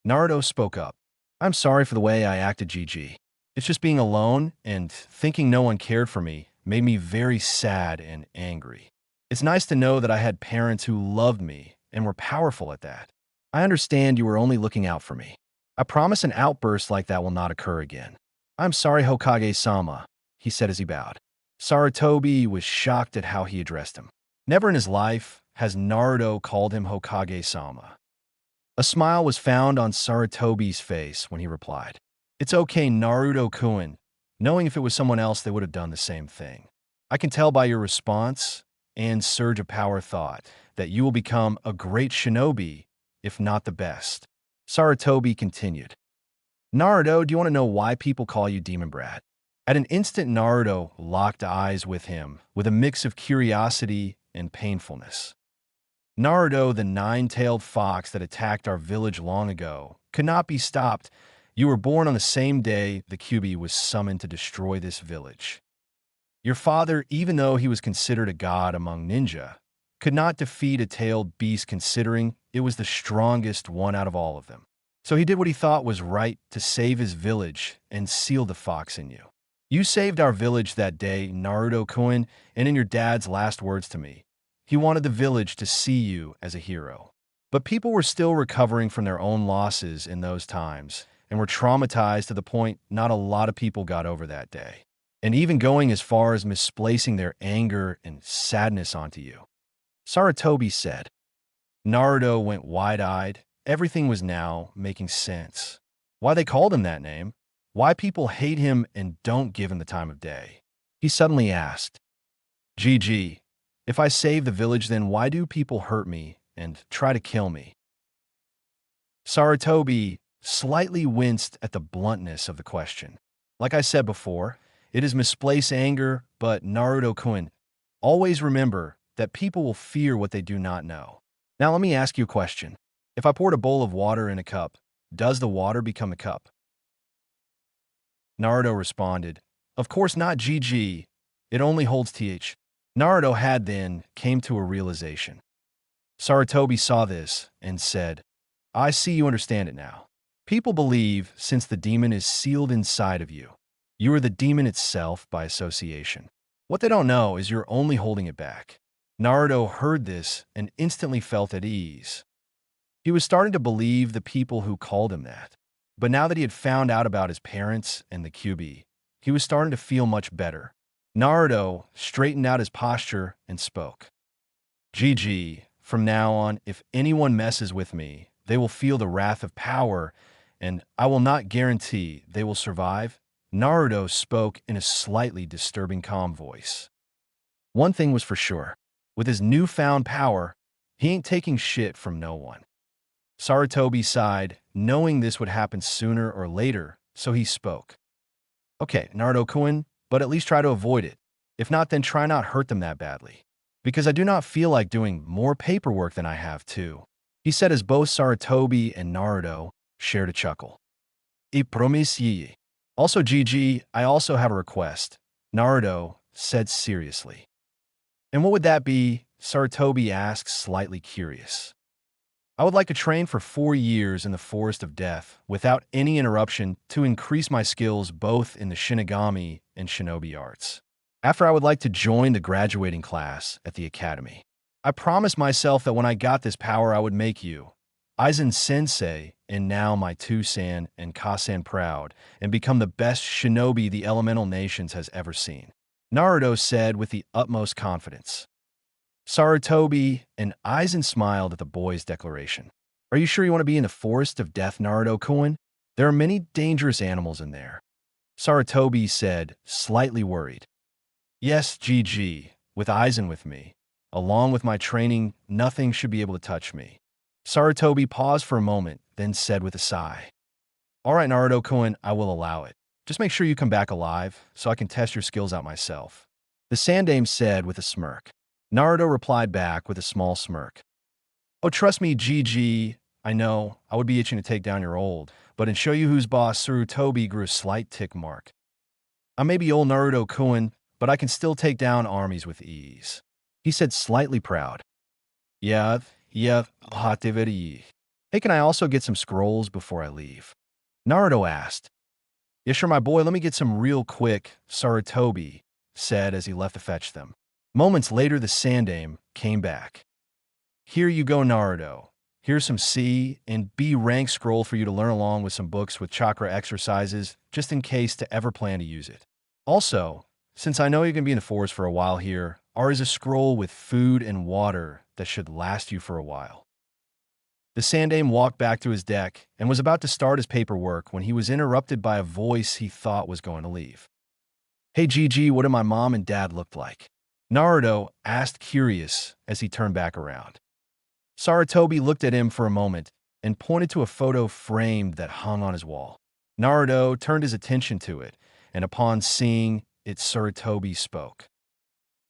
A: Naruto spoke up. I'm sorry for the way I acted, GG. It's just being alone and thinking no one cared for me made me very sad and angry. It's nice to know that I had parents who loved me and were powerful at that. I understand you were only looking out for me. I promise an outburst like that will not occur again. I'm sorry, Hokage-sama, he said as he bowed. Sarutobi was shocked at how he addressed him. Never in his life has Naruto called him Hokage-sama. A smile was found on Sarutobi's face when he replied, It's okay, Naruto-kun. Knowing if it was someone else, they would have done the same thing. I can tell by your response and surge of power thought that you will become a great shinobi, if not the best. Sarutobi continued. Naruto, do you want to know why people call you Demon Brat? At an instant, Naruto locked eyes with him with a mix of curiosity and painfulness. Naruto, the nine-tailed fox that attacked our village long ago, could not be stopped. You were born on the same day the Kyuubi was summoned to destroy this village. Your father, even though he was considered a god among ninja, could not defeat a tailed beast considering it was the strongest one out of all of them. So he did what he thought was right to save his village and seal the fox in you. You saved our village that day, Naruto-kun, and in your dad's last words to me, he wanted the village to see you as a hero. But people were still recovering from their own losses in those times and were traumatized to the point not a lot of people got over that day, and even going as far as misplacing their anger and sadness onto you. Sarutobi said. Naruto went wide-eyed. Everything was now making sense. Why they called him that name? Why people hate him and don't give him the time of day? He suddenly asked, GG, if I save the village, then why do people hurt me and try to kill me? Sarutobi slightly winced at the bluntness of the question. Like I said before, it is misplaced anger, but Naruto-kun, always remember that people will fear what they do not know. Now let me ask you a question. If I poured a bowl of water in a cup, does the water become a cup? Naruto responded, Of course not, GG. It only holds TH. Naruto had then came to a realization. Sarutobi saw this and said, I see you understand it now. People believe since the demon is sealed inside of you, you are the demon itself by association. What they don't know is you're only holding it back. Naruto heard this and instantly felt at ease. He was starting to believe the people who called him that. But now that he had found out about his parents and the QB, he was starting to feel much better. Naruto straightened out his posture and spoke. GG, from now on, if anyone messes with me, they will feel the wrath of power, and I will not guarantee they will survive. Naruto spoke in a slightly disturbing calm voice. One thing was for sure. With his newfound power, he ain't taking shit from no one. Sarutobi sighed, knowing this would happen sooner or later, so he spoke. Okay, Naruto-kun, but at least try to avoid it. If not, then try not hurt them that badly. Because I do not feel like doing more paperwork than I have to, he said as both Sarutobi and Naruto shared a chuckle. I promise ye. Also, GG, I also have a request, Naruto said seriously. And what would that be? Sarutobi asked, slightly curious. I would like to train for 4 years in the Forest of Death without any interruption to increase my skills both in the Shinigami and Shinobi arts. After, I would like to join the graduating class at the academy. I promised myself that when I got this power, I would make you, Aizen Sensei, and now my Two-san and Ka-san proud, and become the best shinobi the Elemental Nations has ever seen, Naruto said with the utmost confidence. Sarutobi and Aizen smiled at the boy's declaration. Are you sure you want to be in the Forest of Death, Naruto-kun? There are many dangerous animals in there, Sarutobi said, slightly worried. Yes, GG, with Aizen with me. Along with my training, nothing should be able to touch me. Sarutobi paused for a moment, then said with a sigh. All right, Naruto-kun, I will allow it. Just make sure you come back alive, so I can test your skills out myself, the Sandame said with a smirk. Naruto replied back with a small smirk. Oh, trust me, GG, I know, I would be itching to take down your old, but in Show You Who's Boss, Sarutobi grew a slight tick mark. I may be old Naruto-kun, but I can still take down armies with ease, he said, slightly proud. Yeah, hativeri. Hey, can I also get some scrolls before I leave? Naruto asked. Yeah, sure, my boy, let me get some real quick, Sarutobi said as he left to fetch them. Moments later, the Sandame came back. Here you go, Naruto. Here's some C and B rank scroll for you to learn along with some books with chakra exercises, just in case to ever plan to use it. Also, since I know you're going to be in the forest for a while here, is a scroll with food and water that should last you for a while. The Sandame walked back to his deck and was about to start his paperwork when he was interrupted by a voice he thought was going to leave. Hey, GG, what do my mom and dad look like? Naruto asked, curious, as he turned back around. Sarutobi looked at him for a moment and pointed to a photo framed that hung on his wall. Naruto turned his attention to it, and upon seeing it, Sarutobi spoke.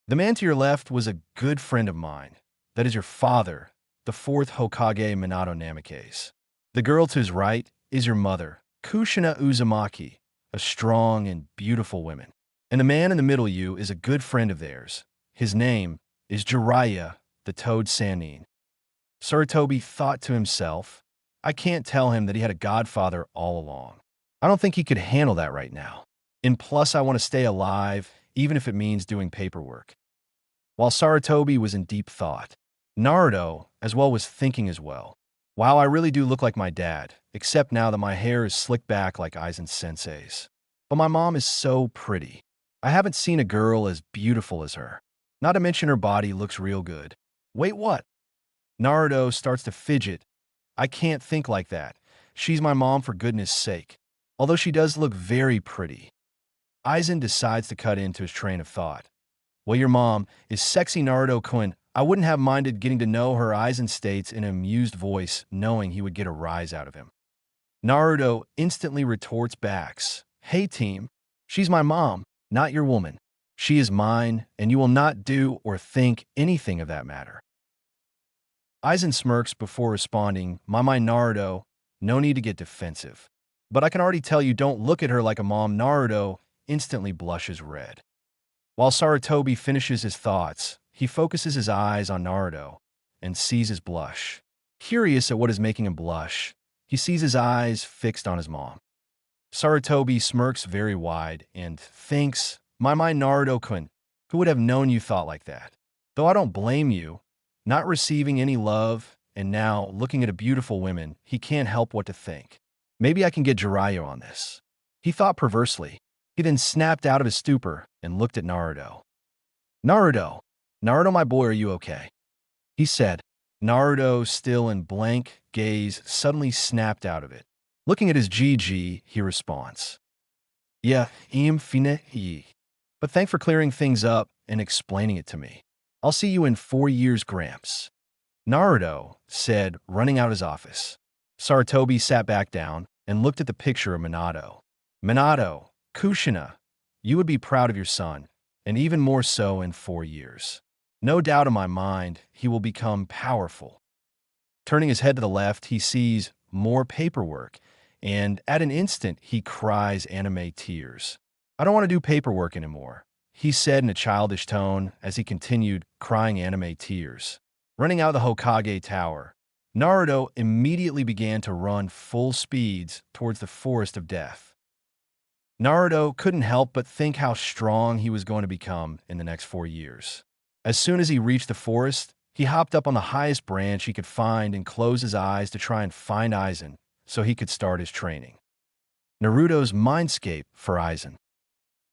A: The man to your left was a good friend of mine. That is your father, the 4th Hokage Minato Namikaze. The girl to his right is your mother, Kushina Uzumaki, a strong and beautiful woman. And the man in the middle of you is a good friend of theirs. His name is Jiraiya, the Toad Sannin. Sarutobi thought to himself, I can't tell him that he had a godfather all along. I don't think he could handle that right now. And plus, I want to stay alive, even if it means doing paperwork. While Sarutobi was in deep thought, Naruto, as well, was thinking as well. Wow, I really do look like my dad, except now that my hair is slicked back like Aizen Sensei's. But my mom is so pretty. I haven't seen a girl as beautiful as her. Not to mention her body looks real good. Wait, what? Naruto starts to fidget. I can't think like that. She's my mom, for goodness sake. Although she does look very pretty. Aizen decides to cut into his train of thought. Well, your mom is sexy, Naruto-kun. I wouldn't have minded getting to know her, Aizen states in an amused voice, knowing he would get a rise out of him. Naruto instantly retorts back. Hey team, she's my mom, not your woman. She is mine, and you will not do or think anything of that matter. Aizen smirks before responding, my Naruto, no need to get defensive. But I can already tell you don't look at her like a mom. Naruto instantly blushes red. While Sarutobi finishes his thoughts, he focuses his eyes on Naruto and sees his blush. Curious at what is making him blush, he sees his eyes fixed on his mom. Sarutobi smirks very wide and thinks, my Naruto-kun, who would have known you thought like that? Though I don't blame you, not receiving any love, and now looking at a beautiful woman, he can't help what to think. Maybe I can get Jiraiya on this. He thought perversely. He then snapped out of his stupor and looked at Naruto. Naruto! Naruto, my boy, are you okay? He said. Naruto, still in blank gaze, suddenly snapped out of it. Looking at his GG, he responds. Yeah, im fine ye. But thanks for clearing things up and explaining it to me. I'll see you in 4 years, Gramps. Naruto said, running out his office. Saratobi sat back down and looked at the picture of Minato. Minato, Kushina, you would be proud of your son, and even more so in 4 years. No doubt in my mind, he will become powerful. Turning his head to the left, he sees more paperwork, and at an instant, he cries anime tears. I don't want to do paperwork anymore, he said in a childish tone as he continued crying anime tears. Running out of the Hokage Tower, Naruto immediately began to run full speeds towards the Forest of Death. Naruto couldn't help but think how strong he was going to become in the next 4 years. As soon as he reached the forest, he hopped up on the highest branch he could find and closed his eyes to try and find Aizen so he could start his training. Naruto's mindscape for Aizen.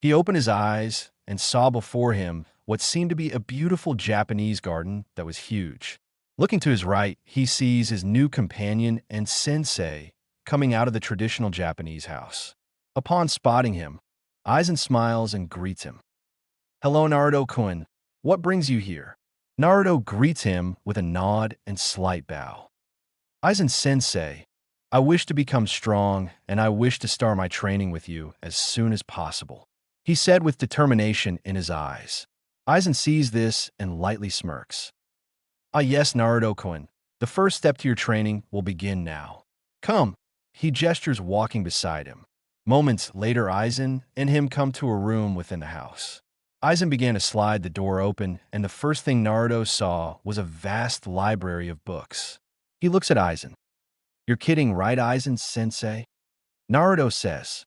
A: He opened his eyes and saw before him what seemed to be a beautiful Japanese garden that was huge. Looking to his right, he sees his new companion and sensei coming out of the traditional Japanese house. Upon spotting him, Aizen smiles and greets him. Hello, Naruto-kun. What brings you here? Naruto greets him with a nod and slight bow. Aizen-sensei, I wish to become strong, and I wish to start my training with you as soon as possible, he said with determination in his eyes. Aizen sees this and lightly smirks. Ah yes, Naruto-kun, the first step to your training will begin now. Come, he gestures walking beside him. Moments later, Aizen and him come to a room within the house. Aizen began to slide the door open, and the first thing Naruto saw was a vast library of books. He looks at Aizen. You're kidding, right, Aizen-sensei? Naruto says.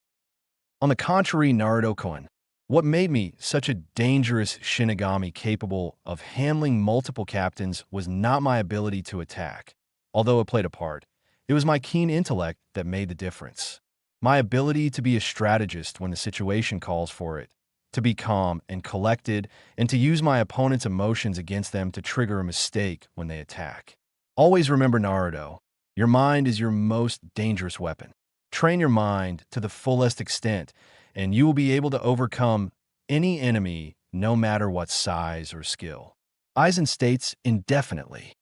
A: On the contrary, Naruto-kun, what made me such a dangerous Shinigami capable of handling multiple captains was not my ability to attack, although it played a part. It was my keen intellect that made the difference. My ability to be a strategist when the situation calls for it, to be calm and collected, and to use my opponent's emotions against them to trigger a mistake when they attack. Always remember, Naruto, your mind is your most dangerous weapon. Train your mind to the fullest extent, and you will be able to overcome any enemy, no matter what size or skill. Aizen states indefinitely.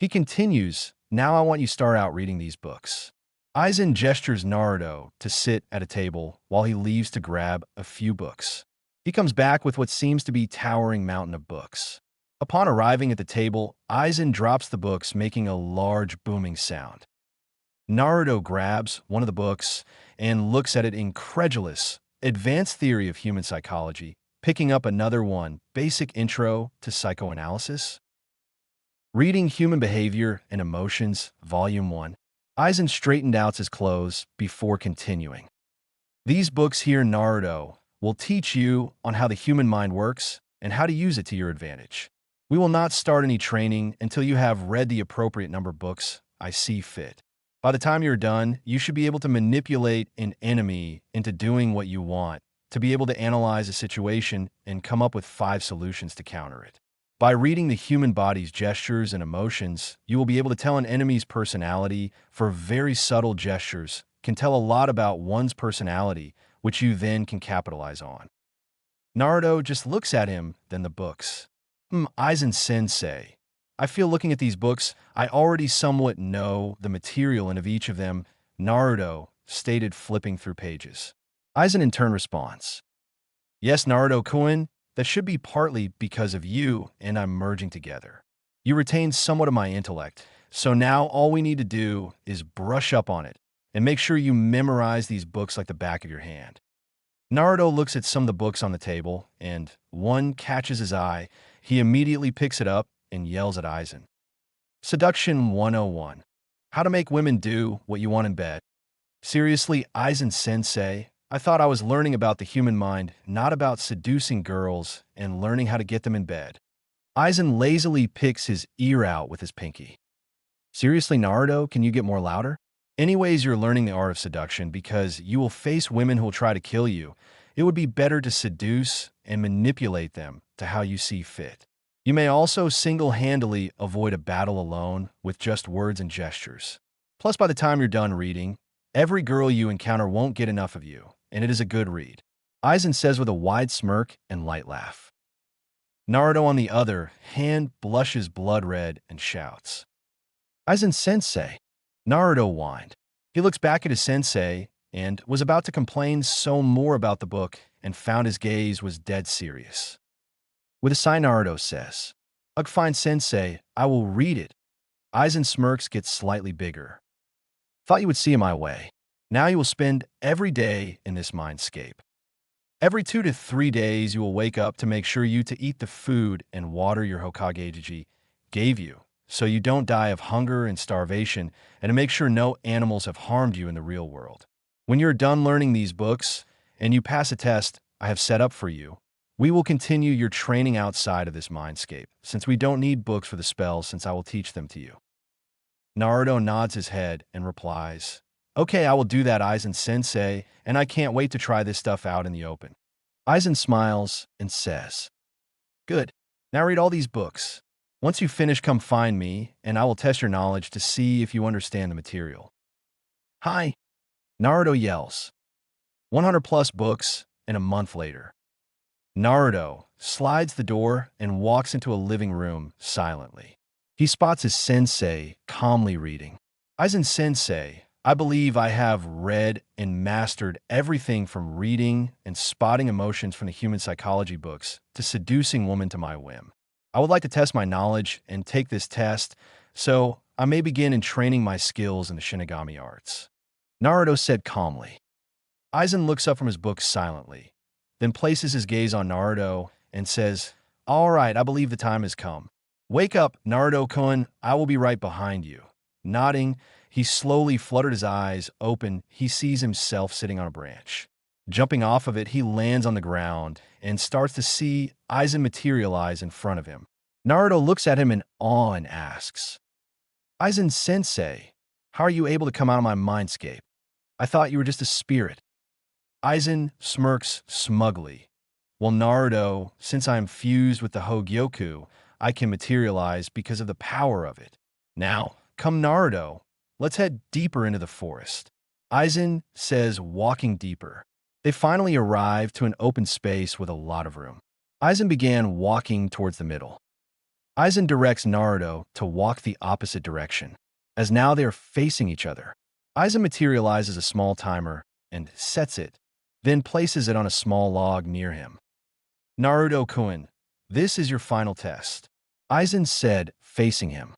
A: He continues, now I want you to start out reading these books. Aizen gestures Naruto to sit at a table while he leaves to grab a few books. He comes back with what seems to be a towering mountain of books. Upon arriving at the table, Aizen drops the books, making a large booming sound. Naruto grabs one of the books and looks at it incredulous. Advanced Theory of Human Psychology, picking up another one, Basic Intro to Psychoanalysis. Reading Human Behavior and Emotions, Volume 1. Aizen straightened out his clothes before continuing. These books here, Naruto, will teach you on how the human mind works and how to use it to your advantage. We will not start any training until you have read the appropriate number of books I see fit. By the time you're done, you should be able to manipulate an enemy into doing what you want, to be able to analyze a situation and come up with 5 solutions to counter it. By reading the human body's gestures and emotions, you will be able to tell an enemy's personality, for very subtle gestures can tell a lot about one's personality, which you then can capitalize on. Naruto just looks at him, then the books. Aizen-sensei. I feel looking at these books, I already somewhat know the material and of each of them, Naruto stated, flipping through pages. Aizen in turn responds. Yes, Naruto-kun, that should be partly because of you and I'm merging together. You retained somewhat of my intellect, so now all we need to do is brush up on it and make sure you memorize these books like the back of your hand. Naruto looks at some of the books on the table, and one catches his eye. He immediately picks it up and yells at Aizen. Seduction 101. How to make women do what you want in bed. Seriously, Aizen-sensei, I thought I was learning about the human mind, not about seducing girls and learning how to get them in bed. Aizen lazily picks his ear out with his pinky. Seriously, Naruto, can you get more louder? Anyways, you're learning the art of seduction because you will face women who will try to kill you. It would be better to seduce and manipulate them to how you see fit. You may also single-handedly avoid a battle alone with just words and gestures. Plus, by the time you're done reading, every girl you encounter won't get enough of you, and it is a good read. Aizen says with a wide smirk and light laugh. Naruto, on the other hand, blushes blood red and shouts, "Aizen-sensei!" Naruto whined. He looks back at his sensei and was about to complain some more about the book and found his gaze was dead serious. With a sigh, Naruto says, "Ugh, fine, sensei, I will read it." Aizen smirks gets slightly bigger. "Thought you would see my way. Now you will spend every day in this mindscape. Every 2 to 3 days you will wake up to make sure you to eat the food and water your Hokage gave you, so you don't die of hunger and starvation, and to make sure no animals have harmed you in the real world. When you're done learning these books and you pass a test I have set up for you, we will continue your training outside of this mindscape, since we don't need books for the spells since I will teach them to you." Naruto nods his head and replies, "Okay, I will do that, Aizen-sensei, and I can't wait to try this stuff out in the open." Aizen smiles and says, "Good. Now read all these books. Once you finish, come find me, and I will test your knowledge to see if you understand the material." "Hi!" Naruto yells. 100 plus books, and a month later. Naruto slides the door and walks into a living room silently. He spots his sensei calmly reading. "Aizen-sensei, I believe I have read and mastered everything from reading and spotting emotions from the human psychology books to seducing women to my whim. I would like to test my knowledge and take this test so I may begin in training my skills in the Shinigami arts," Naruto said calmly. Aizen looks up from his book silently, then places his gaze on Naruto and says, "All right, I believe the time has come. Wake up, Naruto-kun, I will be right behind you." Nodding, he slowly fluttered his eyes open. He sees himself sitting on a branch. Jumping off of it, he lands on the ground and starts to see Aizen materialize in front of him. Naruto looks at him in awe and asks, "Aizen-sensei, how are you able to come out of my mindscape? I thought you were just a spirit." Aizen smirks smugly. "Well, Naruto, since I am fused with the Hogyoku, I can materialize because of the power of it. Now, come Naruto, let's head deeper into the forest," Aizen says, walking deeper. They finally arrive to an open space with a lot of room. Aizen began walking towards the middle. Aizen directs Naruto to walk the opposite direction, as now they are facing each other. Aizen materializes a small timer and sets it, then places it on a small log near him. "Naruto-kun, this is your final test," Aizen said, facing him.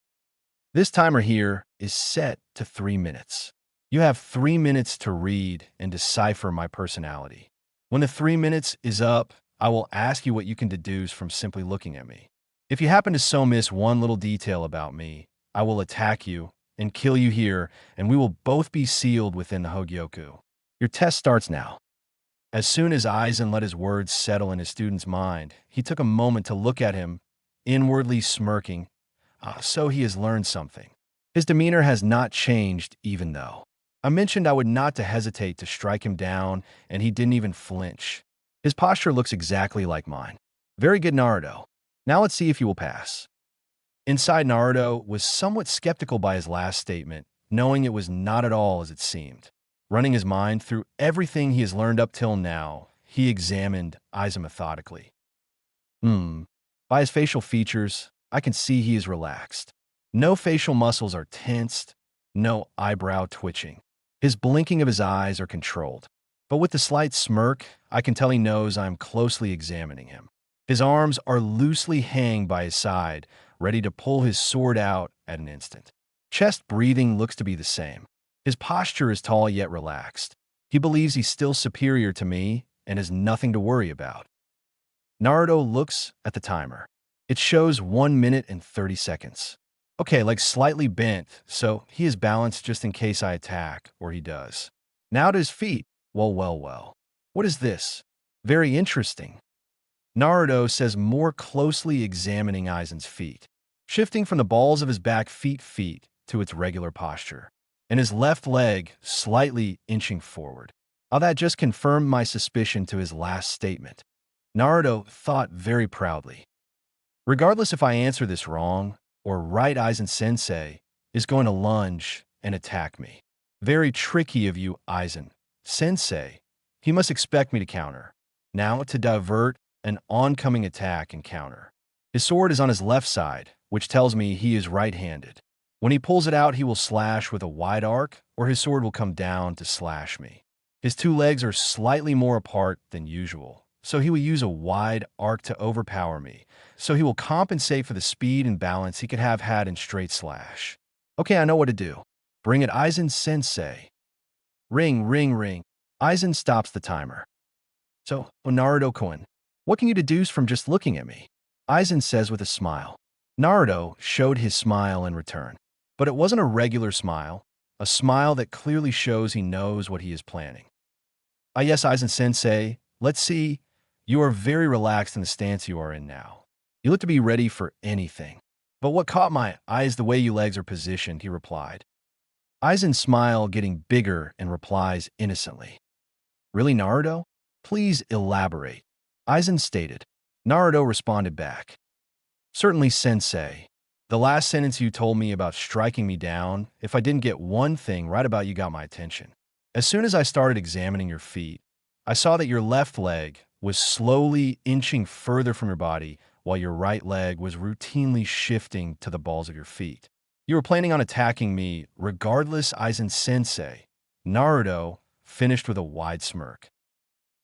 A: "This timer here is set to 3 minutes. You have 3 minutes to read and decipher my personality. When the 3 minutes is up, I will ask you what you can deduce from simply looking at me. If you happen to so miss one little detail about me, I will attack you and kill you here, and we will both be sealed within the Hogyoku. Your test starts now." As soon as Aizen let his words settle in his student's mind, he took a moment to look at him, inwardly smirking. So he has learned something. His demeanor has not changed even though I mentioned I would not to hesitate to strike him down, and he didn't even flinch. His posture looks exactly like mine. Very good, Naruto. Now let's see if you will pass. Inside, Naruto was somewhat skeptical by his last statement, knowing it was not at all as it seemed. Running his mind through everything he has learned up till now, he examined Aizen methodically. By his facial features, I can see he is relaxed. No facial muscles are tensed, no eyebrow twitching. His blinking of his eyes are controlled. But with the slight smirk, I can tell he knows I am closely examining him. His arms are loosely hanging by his side, ready to pull his sword out at an instant. Chest breathing looks to be the same. His posture is tall yet relaxed. He believes he's still superior to me and has nothing to worry about. Naruto looks at the timer. It shows 1 minute and 30 seconds. Okay, like slightly bent, so he is balanced just in case I attack, or he does. Now to his feet. Well. What is this? Very interesting. Naruto says, more closely examining Aizen's feet, shifting from the balls of his back feet to its regular posture. and his left leg slightly inching forward. How that just confirmed my suspicion to his last statement. Naruto thought very proudly. Regardless if I answer this wrong or right, Aizen Sensei is going to lunge and attack me. Very tricky of you, Aizen Sensei. He must expect me to counter. Now to divert an oncoming attack and counter. His sword is on his left side, which tells me he is right-handed. When he pulls it out, he will slash with a wide arc, or his sword will come down to slash me. His two legs are slightly more apart than usual, so he will use a wide arc to overpower me, so he will compensate for the speed and balance he could have had in straight slash. Okay, I know what to do. Bring it, Aizen Sensei. Ring, ring, ring. Aizen stops the timer. So, Naruto-kun, what can you deduce from just looking at me? Aizen says with a smile. Naruto showed his smile in return. But it wasn't a regular smile, a smile that clearly shows he knows what he is planning. Ah yes, Aizen Sensei, let's see. You are very relaxed in the stance you are in now. You look to be ready for anything. But what caught my eye is the way your legs are positioned, he replied. Aizen's smile getting bigger and replies innocently. Really, Naruto? Please elaborate. Aizen stated. Naruto responded back. Certainly, Sensei. The last sentence you told me about striking me down, if I didn't get one thing right about you, got my attention. As soon as I started examining your feet, I saw that your left leg was slowly inching further from your body while your right leg was routinely shifting to the balls of your feet. You were planning on attacking me regardless, Aizen Sensei. Naruto finished with a wide smirk.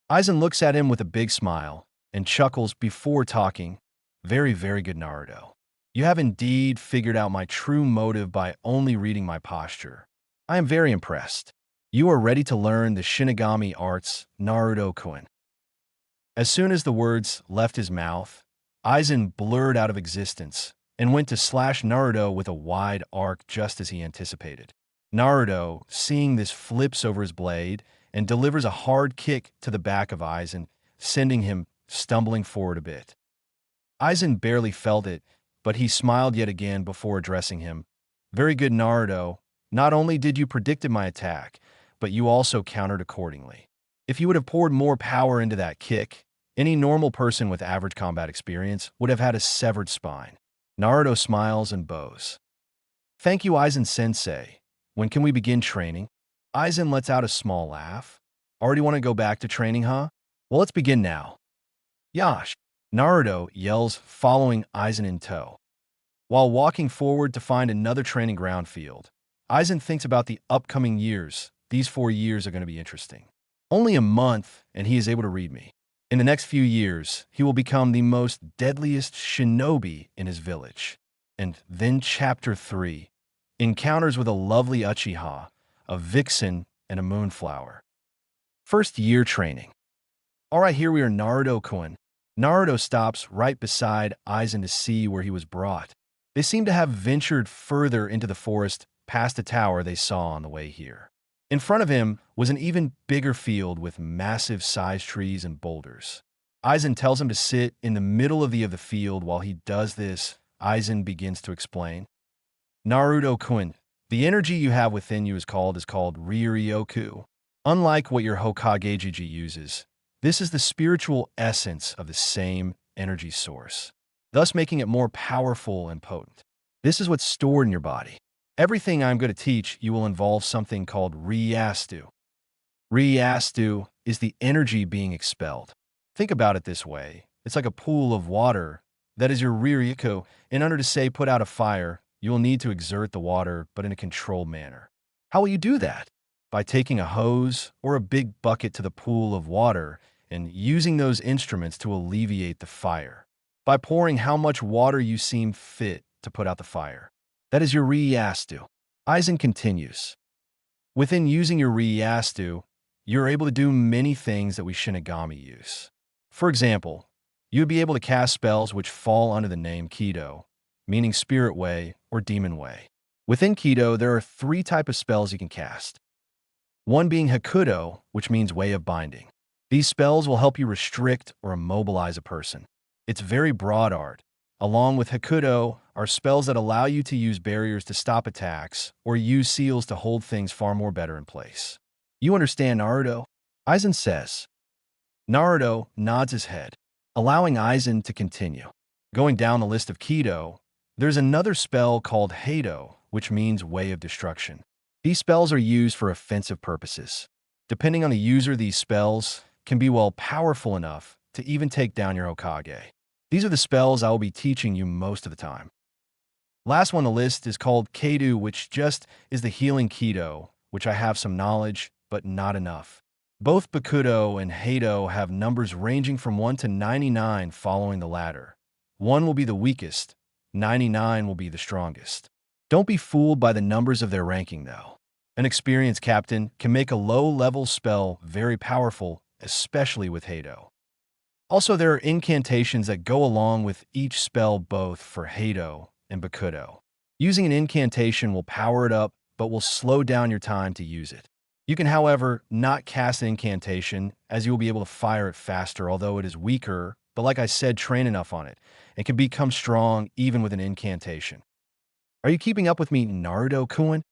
A: Aizen looks at him with a big smile and chuckles before talking. Very, very good, Naruto. You have indeed figured out my true motive by only reading my posture. I am very impressed. You are ready to learn the Shinigami arts, Naruto-kun. As soon as the words left his mouth, Aizen blurred out of existence and went to slash Naruto with a wide arc just as he anticipated. Naruto, seeing this, flips over his blade and delivers a hard kick to the back of Aizen, sending him stumbling forward a bit. Aizen barely felt it, but he smiled yet again before addressing him. Very good, Naruto. Not only did you predict my attack, but you also countered accordingly. If you would have poured more power into that kick, any normal person with average combat experience would have had a severed spine. Naruto smiles and bows. Thank you, Aizen Sensei. When can we begin training? Aizen lets out a small laugh. Already want to go back to training, huh? Well, let's begin now. Yash, Naruto yells, following Aizen in tow. While walking forward to find another training ground field, Aizen thinks about the upcoming years. These 4 years are going to be interesting. Only a month, and he is able to read me. In the next few years, he will become the most deadliest shinobi in his village. And then Chapter 3, encounters with a lovely Uchiha, a vixen, and a moonflower. First year training. Alright, here we are, Naruto-kun. Naruto stops right beside Aizen to see where he was brought. They seem to have ventured further into the forest past a tower they saw on the way here. In front of him was an even bigger field with massive sized trees and boulders. Aizen tells him to sit in the middle of the field. While he does this, Aizen begins to explain. Naruto-kun, the energy you have within you is called Riryoku. Unlike what your Hokage uses, this is the spiritual essence of the same energy source, thus making it more powerful and potent. This is what's stored in your body. Everything I'm going to teach you will involve something called Ryastu. Ryastu is the energy being expelled. Think about it this way. It's like a pool of water. That is your Riryoku. In order to say put out a fire, you will need to exert the water, but in a controlled manner. How will you do that? By taking a hose or a big bucket to the pool of water and using those instruments to alleviate the fire. By pouring how much water you seem fit to put out the fire. That is your Ryastu. Aizen continues. Within using your Ryastu, you're able to do many things that we Shinigami use. For example, you would be able to cast spells which fall under the name Kido, meaning Spirit Way or Demon Way. Within Kido, there are 3 types of spells you can cast. One being Hakudo, which means Way of Binding. These spells will help you restrict or immobilize a person. It's very broad art, along with Hakudo, are spells that allow you to use barriers to stop attacks or use seals to hold things far more better in place. You understand, Naruto? Aizen says. Naruto nods his head, allowing Aizen to continue. Going down the list of Kido, there's another spell called Heido, which means Way of Destruction. These spells are used for offensive purposes. Depending on the user, these spells can be powerful enough to even take down your Hokage. These are the spells I will be teaching you most of the time. Last one on the list is called Keidu, which just is the healing Kido, which I have some knowledge, but not enough. Both Bakudo and Heido have numbers ranging from 1 to 99 following the ladder. 1 will be the weakest, 99 will be the strongest. Don't be fooled by the numbers of their ranking, though. An experienced captain can make a low-level spell very powerful, especially with Heido. Also, there are incantations that go along with each spell, both for Heido and Bakudo. Using an incantation will power it up, but will slow down your time to use it. You can, however, not cast an incantation, as you will be able to fire it faster, although it is weaker, but like I said, train enough on it, and can become strong even with an incantation. Are you keeping up with me, Naruto-kun?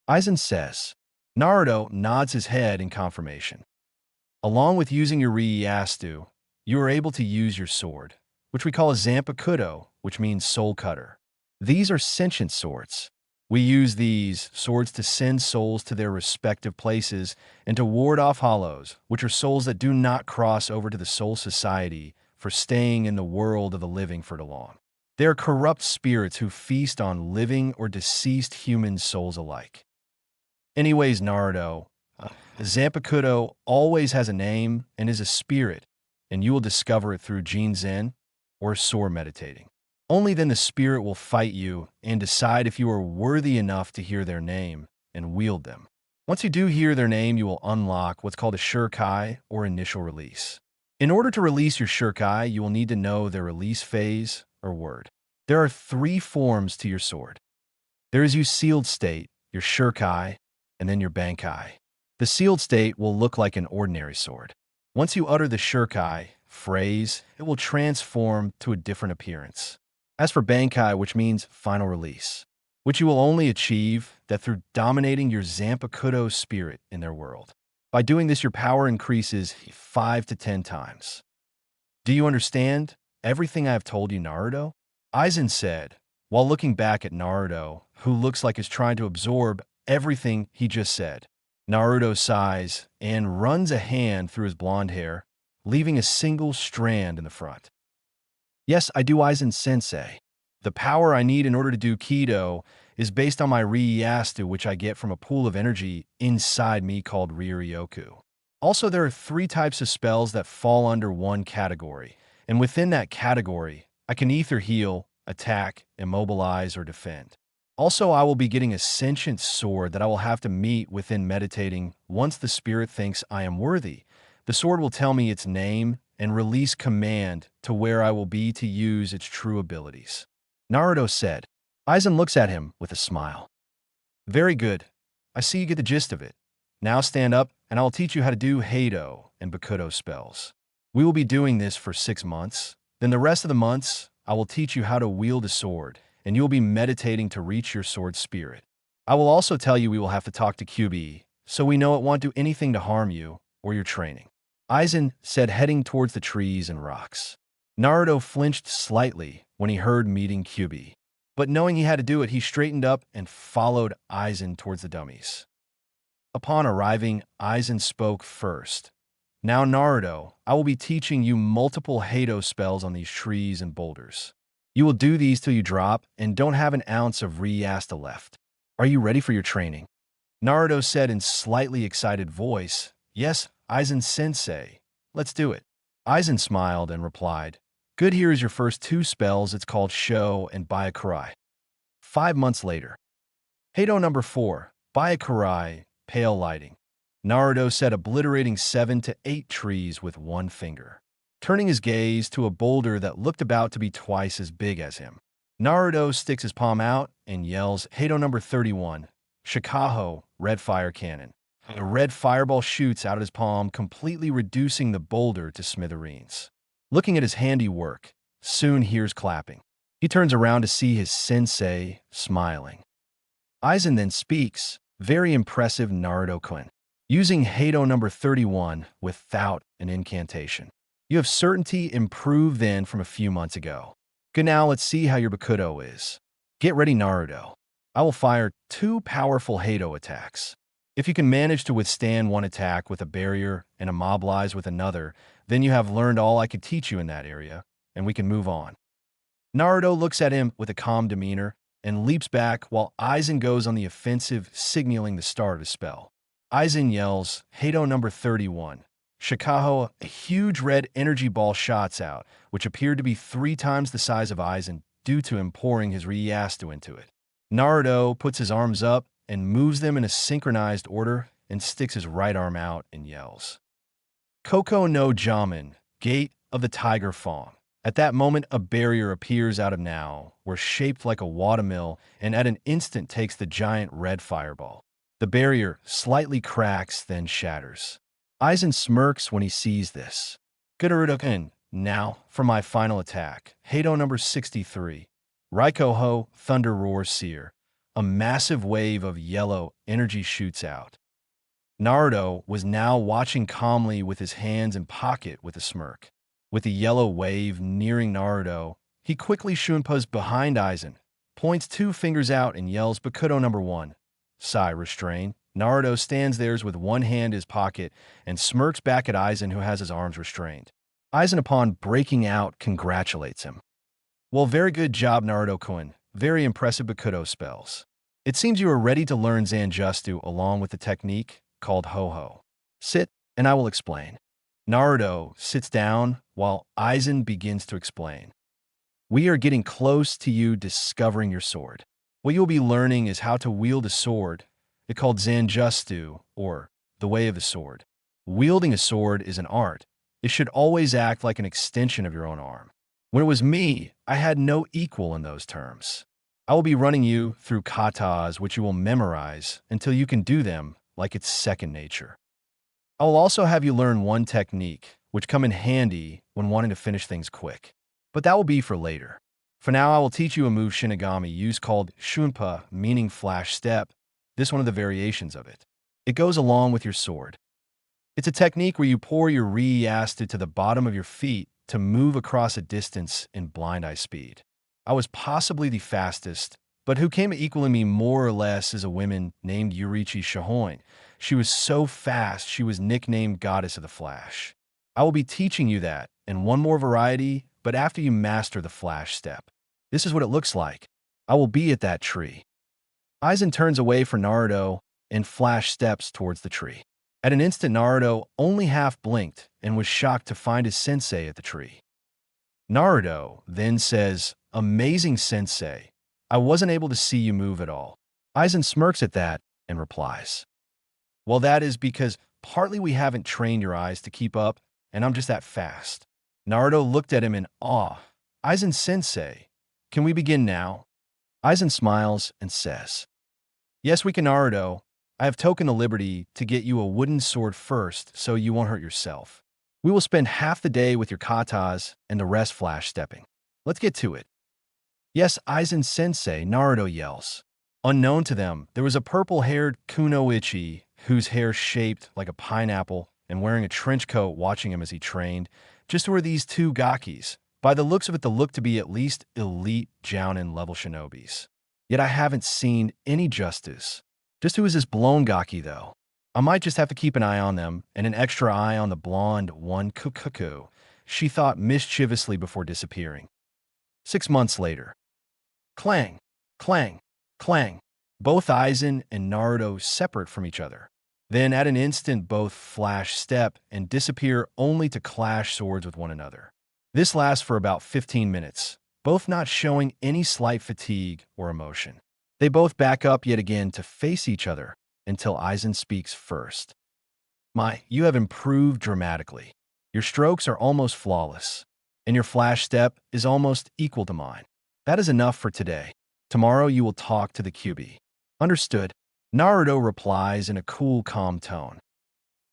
A: Aizen says. Naruto nods his head in confirmation. Along with using your Ieyasu, you are able to use your sword, which we call a Zanpakuto, which means soul cutter. These are sentient swords. We use these swords to send souls to their respective places and to ward off hollows, which are souls that do not cross over to the soul society for staying in the world of the living for too long. They are corrupt spirits who feast on living or deceased human souls alike. Anyways, Naruto, Zanpakuto always has a name and is a spirit, and you will discover it through Jinzen or sword meditating. Only then the spirit will fight you and decide if you are worthy enough to hear their name and wield them. Once you do hear their name, you will unlock what's called a Shurikai or initial release. In order to release your Shurikai, you will need to know their release phase or word. There are 3 forms to your sword. There is your sealed state, your Shurikai, and then your Bankai. The sealed state will look like an ordinary sword. Once you utter the Shurikai phrase, it will transform to a different appearance. As for Bankai, which means final release, which you will only achieve that through dominating your Zanpakuto spirit in their world. By doing this, your power increases 5 to 10 times. Do you understand everything I have told you, Naruto? Aizen said, while looking back at Naruto, who looks like he's trying to absorb everything he just said. Naruto sighs and runs a hand through his blonde hair, leaving a single strand in the front. Yes, I do, Aizen-sensei. The power I need in order to do Kido is based on my Ieyasu, which I get from a pool of energy inside me called Ryoryoku. Also, there are 3 types of spells that fall under one category, and within that category, I can either heal, attack, immobilize, or defend. Also, I will be getting a sentient sword that I will have to meet within meditating. Once the spirit thinks I am worthy, the sword will tell me its name and release command to where I will be to use its true abilities. Naruto said. Aizen looks at him with a smile. Very good. I see you get the gist of it. Now stand up, and I will teach you how to do Heido and Bakudo spells. We will be doing this for 6 months. Then the rest of the months, I will teach you how to wield a sword, and you will be meditating to reach your sword spirit. I will also tell you we will have to talk to QB, so we know it won't do anything to harm you or your training. Aizen said, heading towards the trees and rocks. Naruto flinched slightly when he heard meeting QB, but knowing he had to do it, he straightened up and followed Aizen towards the dummies. Upon arriving, Aizen spoke first. Now, Naruto, I will be teaching you multiple Heido spells on these trees and boulders. You will do these till you drop and don't have an ounce of Ieyasu left. Are you ready for your training? Naruto said in slightly excited voice, Yes, Aizen-sensei, let's do it. Aizen smiled and replied, Good, here is your first 2 spells. It's called Sho and Byakurai. 5 months later. Heido number 4, Byakurai, Pale Lighting. Naruto said, obliterating 7 to 8 trees with 1 finger, turning his gaze to a boulder that looked about to be twice as big as him. Naruto sticks his palm out and yells, Heido number 31, Shikaho, Red Fire Cannon. A red fireball shoots out of his palm, completely reducing the boulder to smithereens. Looking at his handiwork, soon hears clapping. He turns around to see his sensei smiling. Aizen then speaks, very impressive Naruto-kun, using Hado number 31 without an incantation. You have certainty improved then from a few months ago. Good, now let's see how your Bakudo is. Get ready, Naruto. I will fire 2 powerful Hado attacks. If you can manage to withstand one attack with a barrier and immobilize with another, then you have learned all I could teach you in that area, and we can move on. Naruto looks at him with a calm demeanor and leaps back while Aizen goes on the offensive, signaling the start of his spell. Aizen yells, Hado number 31. Shikaho, a huge red energy ball shots out, which appeared to be 3 times the size of Aizen due to him pouring his Ryastu into it. Naruto puts his arms up and moves them in a synchronized order and sticks his right arm out and yells, Koko no Jamin, Gate of the Tiger Fawn. At that moment, a barrier appears out of now, where shaped like a watermill, and at an instant takes the giant red fireball. The barrier slightly cracks, then shatters. Aizen smirks when he sees this. Good, Naruto-kun. Now, for my final attack. Hado number 63. Raikoho, Thunder Roar Seer. A massive wave of yellow energy shoots out. Naruto was now watching calmly with his hands in pocket with a smirk. With the yellow wave nearing Naruto, he quickly shunpas behind Aizen, points 2 fingers out and yells Bakudo number 1. Sai, restrain. Naruto stands there with one hand in his pocket and smirks back at Aizen, who has his arms restrained. Aizen, upon breaking out, congratulates him. Well, very good job, Naruto-kun. Very impressive Bakudo spells. It seems you are ready to learn Zanjutsu along with the technique called Ho-Ho. Sit, and I will explain. Naruto sits down while Aizen begins to explain. We are getting close to you discovering your sword. What you'll be learning is how to wield a sword. It's called Zanjutsu, or the way of the sword. Wielding a sword is an art. It should always act like an extension of your own arm. When it was me, I had no equal in those terms. I will be running you through katas, which you will memorize until you can do them like it's second nature. I will also have you learn one technique, which come in handy when wanting to finish things quick. But that will be for later. For now, I will teach you a move Shinigami use called Shunpa, meaning flash step. This is one of the variations of it. It goes along with your sword. It's a technique where you pour your Ryastu to the bottom of your feet to move across a distance in blind eye speed. I was possibly the fastest, but who came equaling me more or less is a woman named Yurichi Shihoin. She was so fast, she was nicknamed Goddess of the Flash. I will be teaching you that, and one more variety, but after you master the flash step. This is what it looks like. I will be at that tree. Aizen turns away from Naruto and flash steps towards the tree. At an instant, Naruto only half blinked and was shocked to find his sensei at the tree. Naruto then says, Amazing sensei. I wasn't able to see you move at all. Aizen smirks at that and replies, Well, that is because partly we haven't trained your eyes to keep up, and I'm just that fast. Naruto looked at him in awe. Aizen sensei, can we begin now? Aizen smiles and says, Yes, we can, Naruto. I have taken the liberty to get you a wooden sword first so you won't hurt yourself. We will spend half the day with your katas and the rest flash stepping. Let's get to it. Yes, Aizen sensei, Naruto yells. Unknown to them, there was a purple-haired kunoichi whose hair shaped like a pineapple and wearing a trench coat watching him as he trained. Just who are these 2 gakis? By the looks of it, they look to be at least elite Jounin-level shinobis. Yet I haven't seen any justice. Just who is this blonde gaki, though? I might just have to keep an eye on them, and an extra eye on the blonde one Kukuku, she thought mischievously before disappearing. 6 months later. Clang, clang, clang. Both Aizen and Naruto separate from each other. Then at an instant both flash step and disappear only to clash swords with one another. This lasts for about 15 minutes, both not showing any slight fatigue or emotion. They both back up yet again to face each other until Aizen speaks first. You have improved dramatically. Your strokes are almost flawless, and your flash step is almost equal to mine. That is enough for today. Tomorrow you will talk to the QB. Understood. Naruto replies in a cool, calm tone.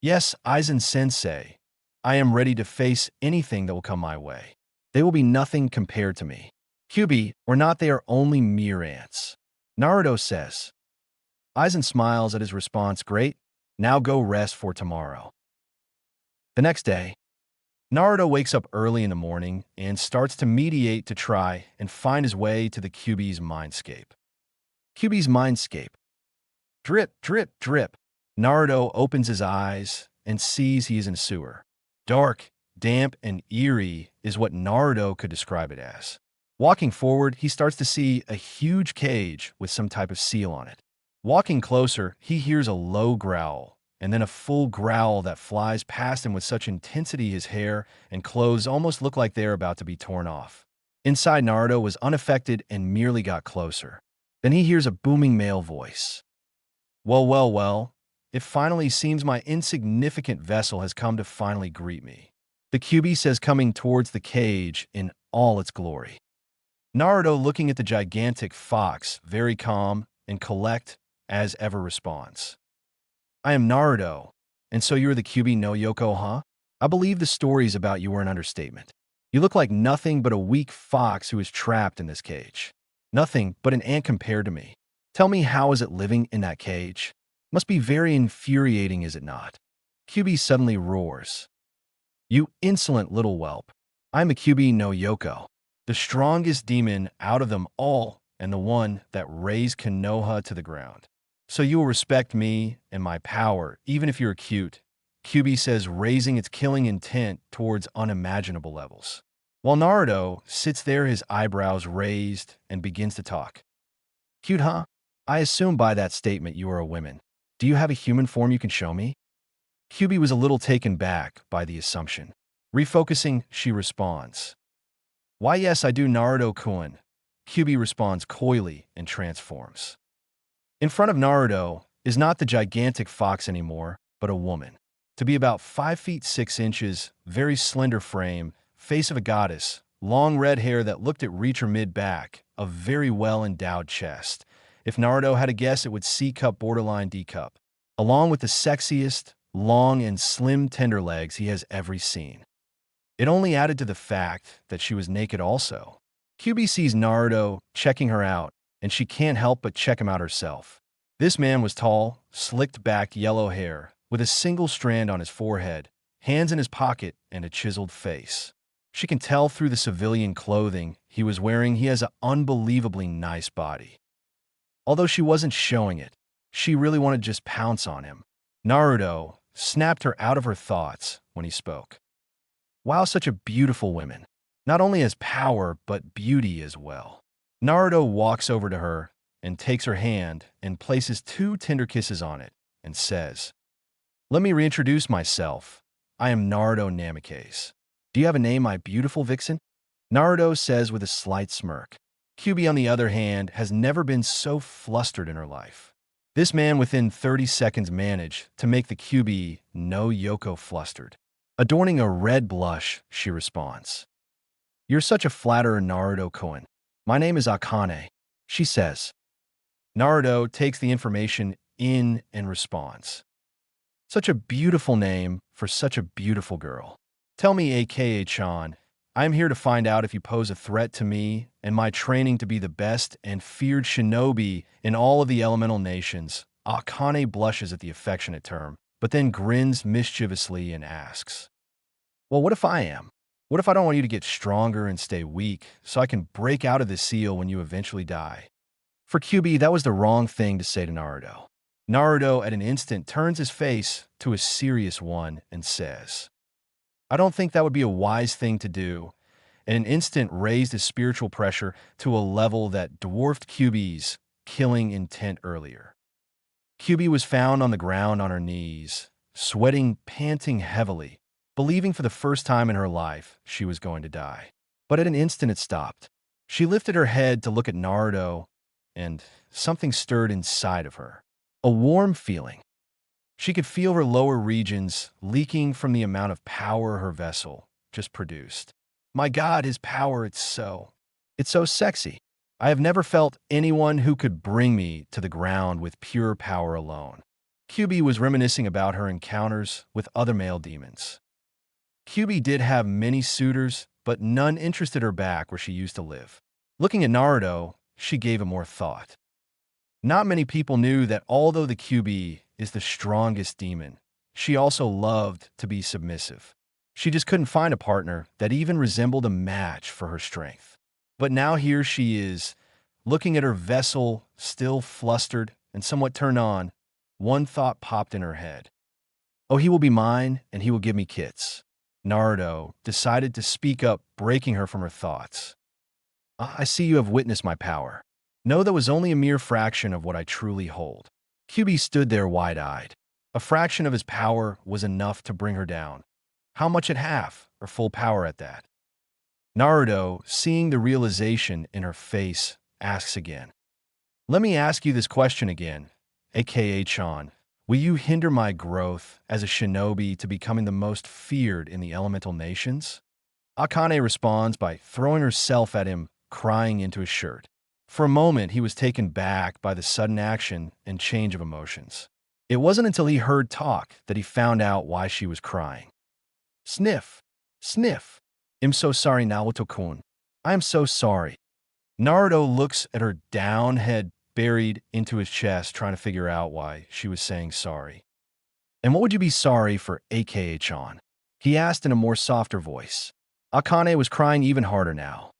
A: Yes, Aizen sensei. I am ready to face anything that will come my way. They will be nothing compared to me. Kyuubi, or not, they are only mere ants. Naruto says. Aizen smiles at his response. Great, now go rest for tomorrow. The next day, Naruto wakes up early in the morning and starts to meditate to try and find his way to the Kyuubi's mindscape. Kyuubi's mindscape. Drip, drip, drip. Naruto opens his eyes and sees he is in a sewer. Dark, damp, and eerie is what Naruto could describe it as. Walking forward, he starts to see a huge cage with some type of seal on it. Walking closer, he hears a low growl, and then a full growl that flies past him with such intensity his hair and clothes almost look like they are about to be torn off. Inside, Naruto was unaffected and merely got closer. Then he hears a booming male voice. Well, well, well, it finally seems my insignificant vessel has come to finally greet me. The Kyuubi says, coming towards the cage in all its glory. Naruto, looking at the gigantic fox, very calm and collect as ever, responds. I am Naruto, and so you're the Kyuubi no Yoko, huh? I believe the stories about you were an understatement. You look like nothing but a weak fox who is trapped in this cage. Nothing but an ant compared to me. Tell me, how is it living in that cage? Must be very infuriating, is it not? Kyuubi suddenly roars. You insolent little whelp. I'm a Kyuubi no Yoko, the strongest demon out of them all and the one that raised Konoha to the ground. So you will respect me and my power, even if you're cute, Kyuubi says, raising its killing intent towards unimaginable levels. While Naruto sits there, his eyebrows raised, and begins to talk. Cute, huh? I assume by that statement you are a woman. Do you have a human form you can show me? Kyuubi was a little taken back by the assumption. Refocusing, she responds. Why, yes, I do, Naruto-kun. Kyuubi responds coyly and transforms. In front of Naruto is not the gigantic fox anymore, but a woman. To be about 5 feet 6 inches, very slender frame, face of a goddess, long red hair that looked at reach or mid-back, a very well-endowed chest. If Naruto had to guess, it would C-cup, borderline D-cup, along with the sexiest, long and slim tender legs he has ever seen. It only added to the fact that she was naked also. Kyuubi sees Naruto checking her out, and she can't help but check him out herself. This man was tall, slicked back yellow hair, with a single strand on his forehead, hands in his pocket, and a chiseled face. She can tell through the civilian clothing he was wearing he has an unbelievably nice body. Although she wasn't showing it, she really wanted to just pounce on him. Naruto snapped her out of her thoughts when he spoke. Wow, such a beautiful woman. Not only has power, but beauty as well. Naruto walks over to her and takes her hand and places 2 tender kisses on it and says, Let me reintroduce myself. I am Naruto Namikaze. Do you have a name, my beautiful vixen? Naruto says with a slight smirk. Kyuubi, on the other hand, has never been so flustered in her life. This man within 30 seconds managed to make the Kyuubi no Yoko flustered. Adorning a red blush, she responds. You're such a flatterer, Naruto-kun. My name is Akane, she says. Naruto takes the information in and responds. Such a beautiful name for such a beautiful girl. Tell me, aka-chan, I am here to find out if you pose a threat to me and my training to be the best and feared shinobi in all of the elemental nations. Akane blushes at the affectionate term, but then grins mischievously and asks, Well, what if I am? What if I don't want you to get stronger and stay weak so I can break out of the seal when you eventually die? For Kyuubi, that was the wrong thing to say to Naruto. Naruto, at an instant, turns his face to a serious one and says, I don't think that would be a wise thing to do, and an instant raised his spiritual pressure to a level that dwarfed Kyuubi's killing intent earlier. Kyuubi was found on the ground on her knees, sweating, panting heavily, believing for the first time in her life she was going to die. But at an instant it stopped. She lifted her head to look at Naruto, and something stirred inside of her. A warm feeling. She could feel her lower regions leaking from the amount of power her vessel just produced. My God, his power, it's so sexy. I have never felt anyone who could bring me to the ground with pure power alone. Kyuubi was reminiscing about her encounters with other male demons. Kyuubi did have many suitors, but none interested her back where she used to live. Looking at Naruto, she gave it more thought. Not many people knew that although the QB is the strongest demon, she also loved to be submissive. She just couldn't find a partner that even resembled a match for her strength. But now here she is, looking at her vessel, still flustered and somewhat turned on. One thought popped in her head. Oh, he will be mine, and he will give me kits. Naruto decided to speak up, breaking her from her thoughts. I see you have witnessed my power. Know that was only a mere fraction of what I truly hold. QB stood there wide-eyed. A fraction of his power was enough to bring her down. How much at half, or full power at that? Naruto, seeing the realization in her face, asks again. Let me ask you this question again, aka Chan. Will you hinder my growth as a shinobi to becoming the most feared in the elemental nations? Akane responds by throwing herself at him, crying into his shirt. For a moment, he was taken back by the sudden action and change of emotions. It wasn't until he heard talk that he found out why she was crying. Sniff, sniff. I'm so sorry, Naruto-kun. I am so sorry. Naruto looks at her down, head buried into his chest, trying to figure out why she was saying sorry. And what would you be sorry for, aka Chan? He asked in a more softer voice. Akane was crying even harder now.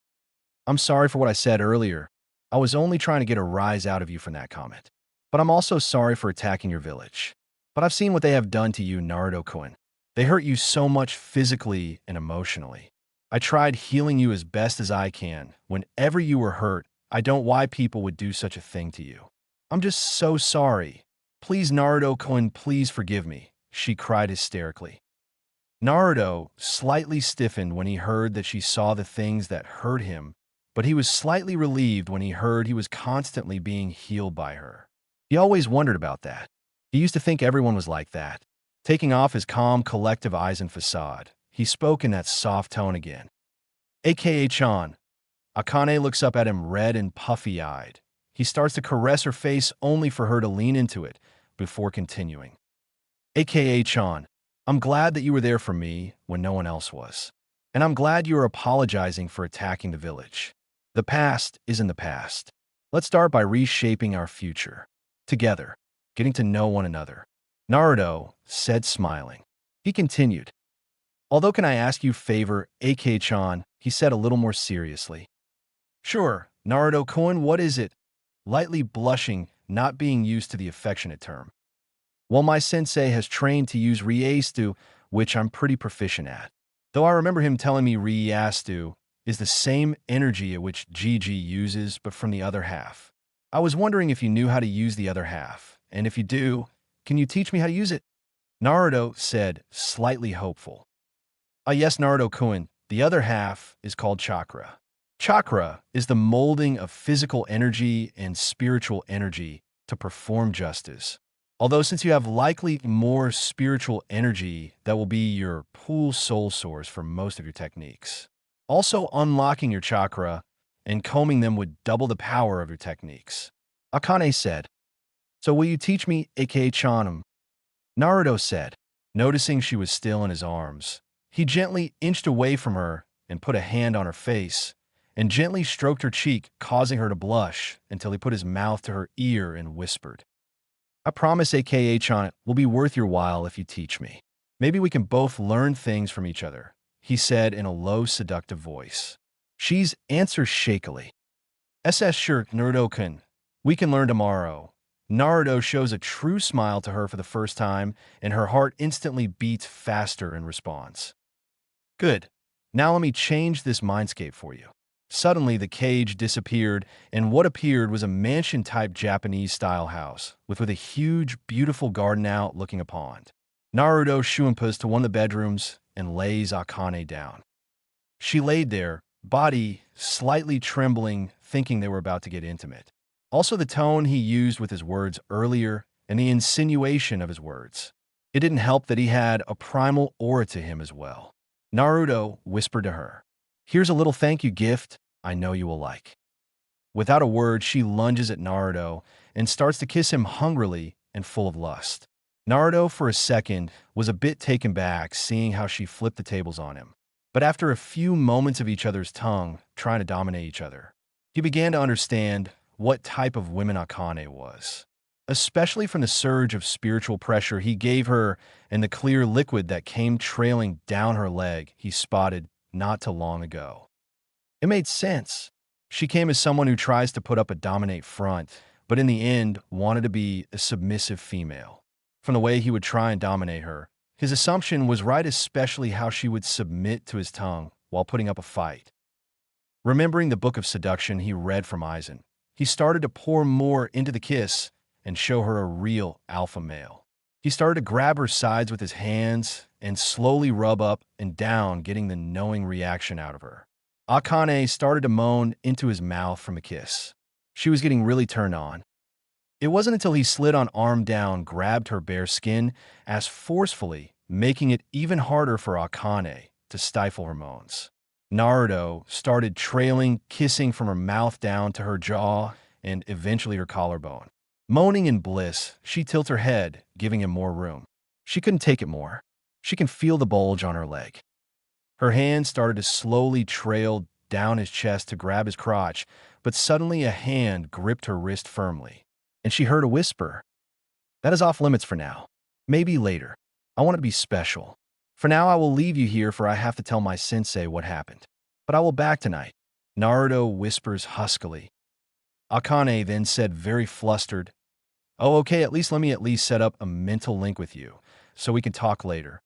A: I'm sorry for what I said earlier. I was only trying to get a rise out of you from that comment. But I'm also sorry for attacking your village. But I've seen what they have done to you, Naruto-kun. They hurt you so much physically and emotionally. I tried healing you as best as I can. Whenever you were hurt, I don't know why people would do such a thing to you. I'm just so sorry. Please, Naruto-kun, please forgive me, she cried hysterically. Naruto slightly stiffened when he heard that she saw the things that hurt him, but he was slightly relieved when he heard he was constantly being healed by her. He always wondered about that. He used to think everyone was like that. Taking off his calm, collective Aizen facade, he spoke in that soft tone again. AKA Chan. Akane looks up at him red and puffy-eyed. He starts to caress her face only for her to lean into it before continuing. AKA Chan, I'm glad that you were there for me when no one else was. And I'm glad you are apologizing for attacking the village. The past is in the past. Let's start by reshaping our future. Together, getting to know one another. Naruto said, smiling. He continued. Although can I ask you a favor, AKA-chan, he said a little more seriously. Sure, Naruto-kun, what is it? Lightly blushing, not being used to the affectionate term. Well, my sensei has trained to use Rieastu, which I'm pretty proficient at. Though I remember him telling me Rieastu is the same energy at which Gigi uses, but from the other half. I was wondering if you knew how to use the other half, and if you do, can you teach me how to use it? Naruto said, slightly hopeful. Yes, Naruto-kun, the other half is called chakra. Chakra is the molding of physical energy and spiritual energy to perform justice. Although since you have likely more spiritual energy, that will be your pool soul source for most of your techniques. Also, unlocking your chakra and combing them would double the power of your techniques. Akane said. So will you teach me, aka Chanum? Naruto said, noticing she was still in his arms. He gently inched away from her and put a hand on her face, and gently stroked her cheek, causing her to blush until he put his mouth to her ear and whispered. I promise, aka Chan, will be worth your while if you teach me. Maybe we can both learn things from each other, he said in a low, seductive voice. She's answered shakily. SS sure, Naruto-kun. We can learn tomorrow. Naruto shows a true smile to her for the first time, and her heart instantly beats faster in response. Good. Now let me change this mindscape for you. Suddenly, the cage disappeared, and what appeared was a mansion-type Japanese-style house, with a huge, beautiful garden out looking a pond. Naruto shuimpas to one of the bedrooms and lays Akane down. She laid there, body slightly trembling, thinking they were about to get intimate. Also the tone he used with his words earlier and the insinuation of his words. It didn't help that he had a primal aura to him as well. Naruto whispered to her, Here's a little thank you gift I know you will like. Without a word, she lunges at Naruto and starts to kiss him hungrily and full of lust. Naruto, for a second, was a bit taken back seeing how she flipped the tables on him. But after a few moments of each other's tongue, trying to dominate each other, He began to understand what type of woman Akane was, especially from the surge of spiritual pressure he gave her and the clear liquid that came trailing down her leg he spotted not too long ago. It made sense. She came as someone who tries to put up a dominate front, but in the end wanted to be a submissive female. From the way he would try and dominate her, his assumption was right, especially how she would submit to his tongue while putting up a fight. Remembering the book of seduction he read from Aizen, he started to pour more into the kiss and show her a real alpha male. He started to grab her sides with his hands and slowly rub up and down, getting the knowing reaction out of her. Akane started to moan into his mouth from a kiss. She was getting really turned on. It wasn't until he slid on arm down, grabbed her bare skin as forcefully, making it even harder for Akane to stifle her moans. Naruto started trailing, kissing from her mouth down to her jaw and eventually her collarbone. Moaning in bliss, she tilted her head, giving him more room. She couldn't take it more. She can feel the bulge on her leg. Her hand started to slowly trail down his chest to grab his crotch, but suddenly a hand gripped her wrist firmly, and she heard a whisper. "That is off limits for now. Maybe later. I want it to be special. For now, I will leave you here, for I have to tell my sensei what happened. But I will back tonight." Naruto whispers huskily. Akane then said, very flustered, "Oh, okay, at least let me set up a mental link with you, so we can talk later."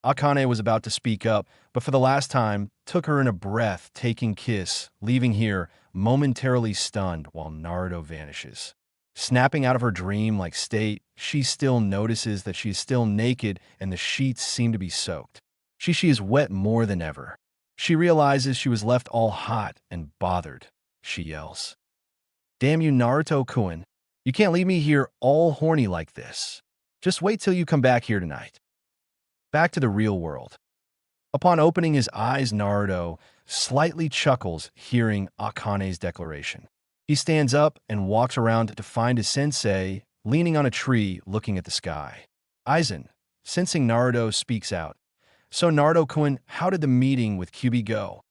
A: Akane was about to speak up, but for the last time, took her in a breath-taking kiss, leaving here momentarily stunned while Naruto vanishes. Snapping out of her dream-like state, she still notices that she is still naked and the sheets seem to be soaked. She is wet more than ever. She realizes she was left all hot and bothered. She yells, "Damn you, Naruto-kun. You can't leave me here all horny like this. Just wait till you come back here tonight." Back to the real world. Upon opening his eyes, Naruto slightly chuckles hearing Akane's declaration. He stands up and walks around to find his sensei leaning on a tree looking at the sky. Aizen, sensing Naruto, speaks out. "So Naruto-kun, how did the meeting with Kyuubi go?"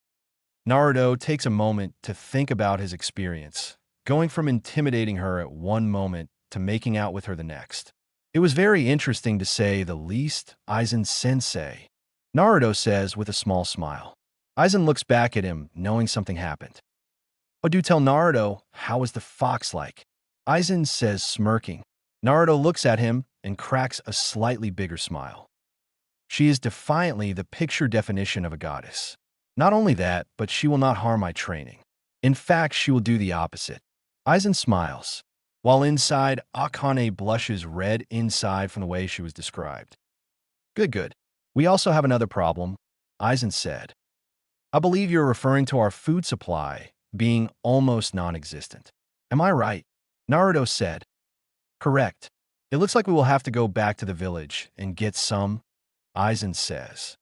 A: Naruto takes a moment to think about his experience, going from intimidating her at one moment to making out with her the next. "It was very interesting to say the least, Aizen-sensei," Naruto says with a small smile. Aizen looks back at him, knowing something happened. "Oh, do tell Naruto, how was the fox like?" Aizen says, smirking. Naruto looks at him and cracks a slightly bigger smile. "She is defiantly the picture definition of a goddess. Not only that, but she will not harm my training. In fact, she will do the opposite." Aizen smiles. While inside, Akane blushes red inside from the way she was described. Good. We also have another problem," Aizen said. "I believe you're referring to our food supply being almost non-existent. Am I right?" Naruto said. "Correct. It looks like we will have to go back to the village and get some," Aizen says.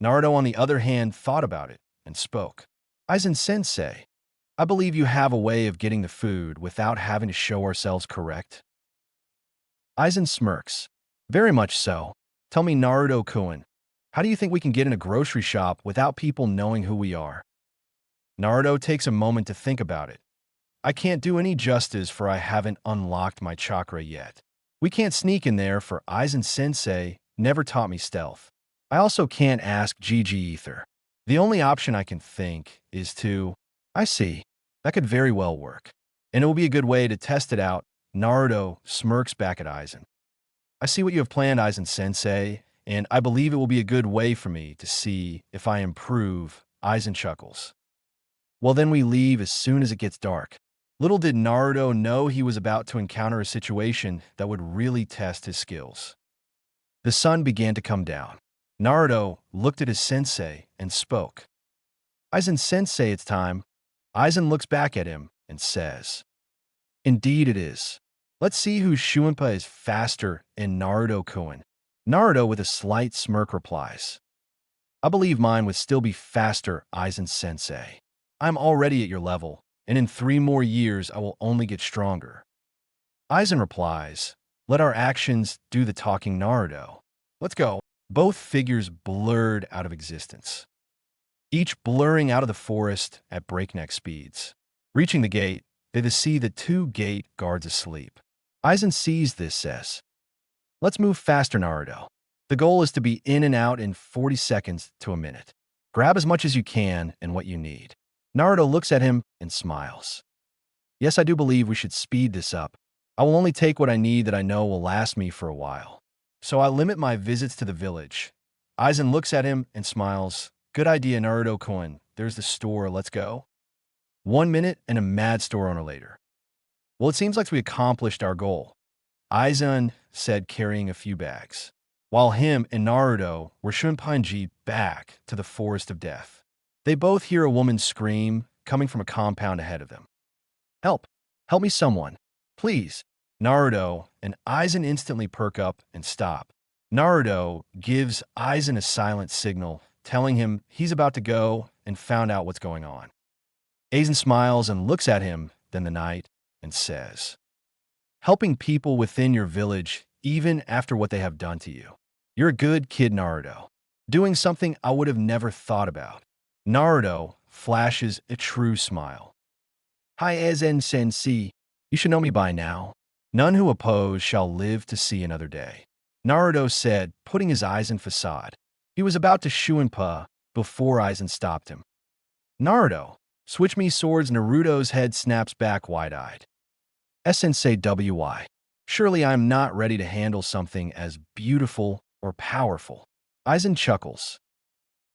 A: Naruto, on the other hand, thought about it and spoke. "Aizen-sensei, I believe you have a way of getting the food without having to show ourselves, correct?" Aizen smirks. "Very much so. Tell me, Naruto-kun, how do you think we can get in a grocery shop without people knowing who we are?" Naruto takes a moment to think about it. "I can't do any justice, for I haven't unlocked my chakra yet. We can't sneak in there, for Aizen-sensei never taught me stealth. I also can't ask GG Ether. The only option I can think is to—" "I see. That could very well work. And it will be a good way to test it out." Naruto smirks back at Aizen. "I see what you have planned, Aizen-sensei, and I believe it will be a good way for me to see if I improve." Aizen chuckles. "Well, then we leave as soon as it gets dark." Little did Naruto know he was about to encounter a situation that would really test his skills. The sun began to come down. Naruto looked at his sensei and spoke. "Aizen-sensei, it's time." Aizen looks back at him and says, "Indeed it is. Let's see whose Shuinpa is faster in Naruto-kun." Naruto, with a slight smirk, replies, "I believe mine would still be faster, Aizen-sensei. I'm already at your level, and in 3 more years I will only get stronger." Aizen replies, "Let our actions do the talking, Naruto. Let's go." Both figures blurred out of existence, each blurring out of the forest at breakneck speeds. Reaching the gate, they see the two gate guards asleep. Aizen sees this, says, "Let's move faster, Naruto. The goal is to be in and out in 40 seconds to a minute. Grab as much as you can and what you need." Naruto looks at him and smiles. "Yes, I do believe we should speed this up. I will only take what I need that I know will last me for a while. So I limit my visits to the village." Aizen looks at him and smiles. "Good idea, Naruto-kun. There's the store. Let's go." 1 minute and a mad store owner later. "Well, it seems like we accomplished our goal," Aizen said, carrying a few bags, while him and Naruto were Shunpanji back to the forest of death. They both hear a woman scream coming from a compound ahead of them. "Help! Help me, someone! Please!" Naruto and Aizen instantly perk up and stop. Naruto gives Aizen a silent signal, telling him he's about to go and found out what's going on. Aizen smiles and looks at him, then the knight, and says, "Helping people within your village, even after what they have done to you. You're a good kid, Naruto. Doing something I would have never thought about." Naruto flashes a true smile. "Hi, Aizen sensei. You should know me by now. None who oppose shall live to see another day," Naruto said, putting his eyes in facade. He was about to Shuinpa before Aizen stopped him. "Naruto, switch me swords." Naruto's head snaps back wide-eyed. "Sensei WY. Surely I am not ready to handle something as beautiful or powerful." Aizen chuckles.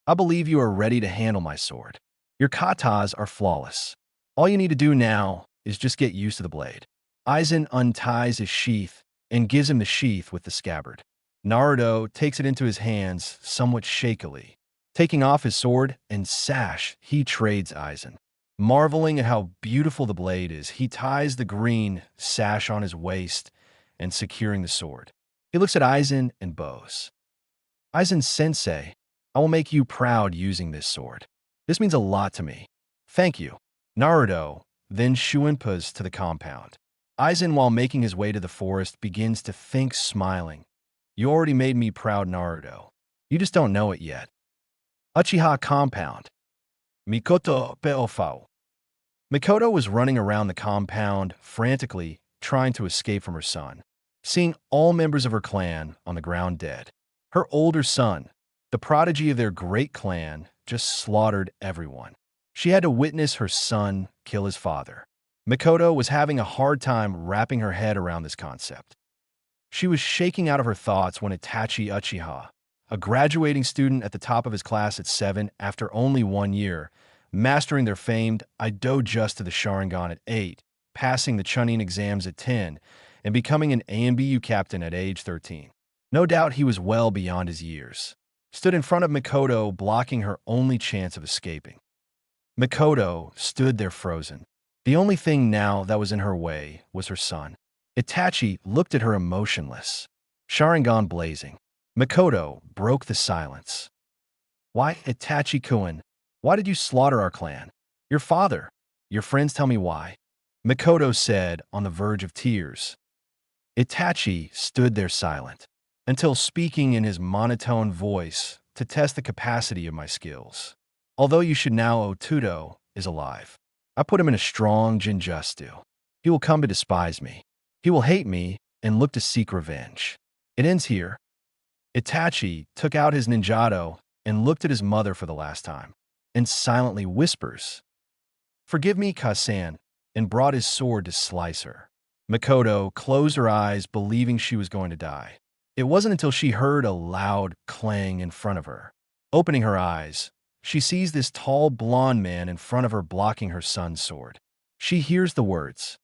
A: "I believe you are ready to handle my sword. Your katas are flawless. All you need to do now is just get used to the blade." Aizen unties his sheath and gives him the sheath with the scabbard. Naruto takes it into his hands somewhat shakily. Taking off his sword and sash, he trades Aizen. Marveling at how beautiful the blade is, he ties the green sash on his waist and securing the sword. He looks at Aizen and bows. "Aizen sensei, I will make you proud using this sword. This means a lot to me. Thank you." Naruto then Shuinpas to the compound. Aizen, while making his way to the forest, begins to think, smiling. "You already made me proud, Naruto. You just don't know it yet." Uchiha compound. Mikoto Peofao. Mikoto was running around the compound frantically, trying to escape from her son, seeing all members of her clan on the ground dead. Her older son, the prodigy of their great clan, just slaughtered everyone. She had to witness her son kill his father. Mikoto was having a hard time wrapping her head around this concept. She was shaking out of her thoughts when Itachi Uchiha, a graduating student at the top of his class at 7 after only 1 year, mastering their famed Ido just to the Sharingan at 8, passing the Chunin exams at 10, and becoming an AMBU captain at age 13. No doubt he was well beyond his years. Stood in front of Mikoto, blocking her only chance of escaping. Mikoto stood there frozen. The only thing now that was in her way was her son. Itachi looked at her emotionless, Sharingan blazing. Mikoto broke the silence. "Why, Itachi-kun, why did you slaughter our clan? Your father, your friends, tell me why," Mikoto said on the verge of tears. Itachi stood there silent, until speaking in his monotone voice to test the capacity of my skills. "Although you should now Otudo is alive. I put him in a strong Jinjutsu. He will come to despise me. He will hate me and look to seek revenge. It ends here." Itachi took out his ninjato and looked at his mother for the last time, and silently whispers, "Forgive me, Kasan," and brought his sword to slice her. Mikoto closed her eyes, believing she was going to die. It wasn't until she heard a loud clang in front of her. Opening her eyes, she sees this tall, blonde man in front of her blocking her son's sword. She hears the words,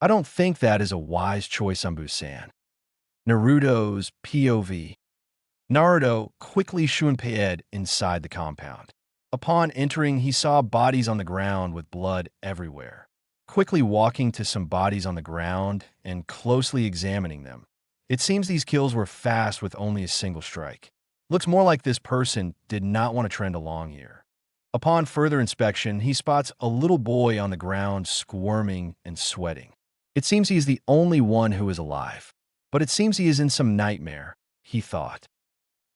A: "I don't think that is a wise choice, Anbu-san." Naruto's POV. Naruto quickly Shunpaed inside the compound. Upon entering, he saw bodies on the ground with blood everywhere. Quickly walking to some bodies on the ground and closely examining them. It seems these kills were fast with only a single strike. Looks more like this person did not want to trend along here. Upon further inspection, he spots a little boy on the ground squirming and sweating. It seems he is the only one who is alive. But it seems he is in some nightmare, he thought.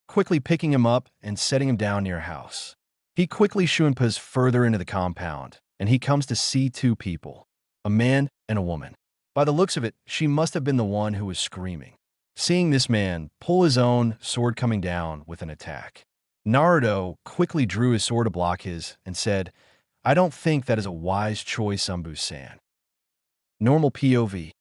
A: Quickly picking him up and setting him down near a house. He quickly Shunpas further into the compound and he comes to see two people, a man and a woman. By the looks of it, she must have been the one who was screaming. Seeing this man pull his own sword coming down with an attack, Naruto quickly drew his sword to block his and said, "I don't think that is a wise choice, Anbu-san." Normal POV.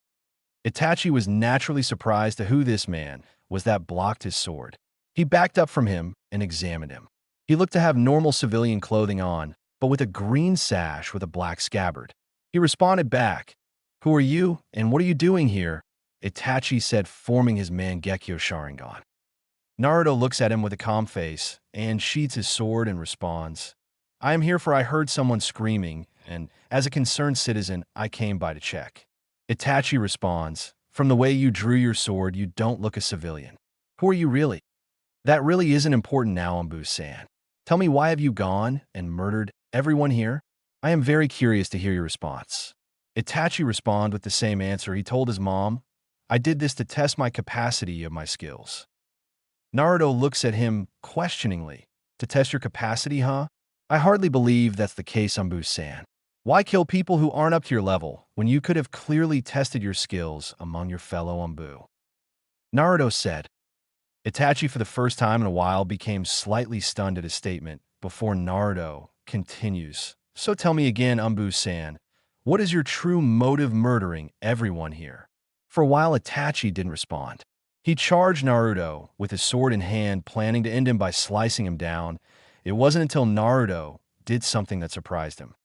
A: Itachi was naturally surprised to who this man was that blocked his sword. He backed up from him and examined him. He looked to have normal civilian clothing on, but with a green sash with a black scabbard. He responded back, "Who are you, and what are you doing here?" Itachi said, forming his Mangekyo Sharingan. Naruto looks at him with a calm face and sheathes his sword and responds, "I am here for I heard someone screaming, and as a concerned citizen, I came by to check." Itachi responds, "From the way you drew your sword, you don't look a civilian. Who are you really?" "That really isn't important now, Anbu-san. Tell me, why have you gone and murdered everyone here? I am very curious to hear your response." Itachi responded with the same answer he told his mom, "I did this to test my capacity of my skills." Naruto looks at him questioningly. "To test your capacity, huh? I hardly believe that's the case, Anbu-san. Why kill people who aren't up to your level when you could have clearly tested your skills among your fellow Anbu?" Naruto said. Itachi, for the first time in a while, became slightly stunned at his statement before Naruto continues. "So tell me again, Anbu-san, what is your true motive murdering everyone here?" For a while, Itachi didn't respond. He charged Naruto with his sword in hand, planning to end him by slicing him down. It wasn't until Naruto did something that surprised him.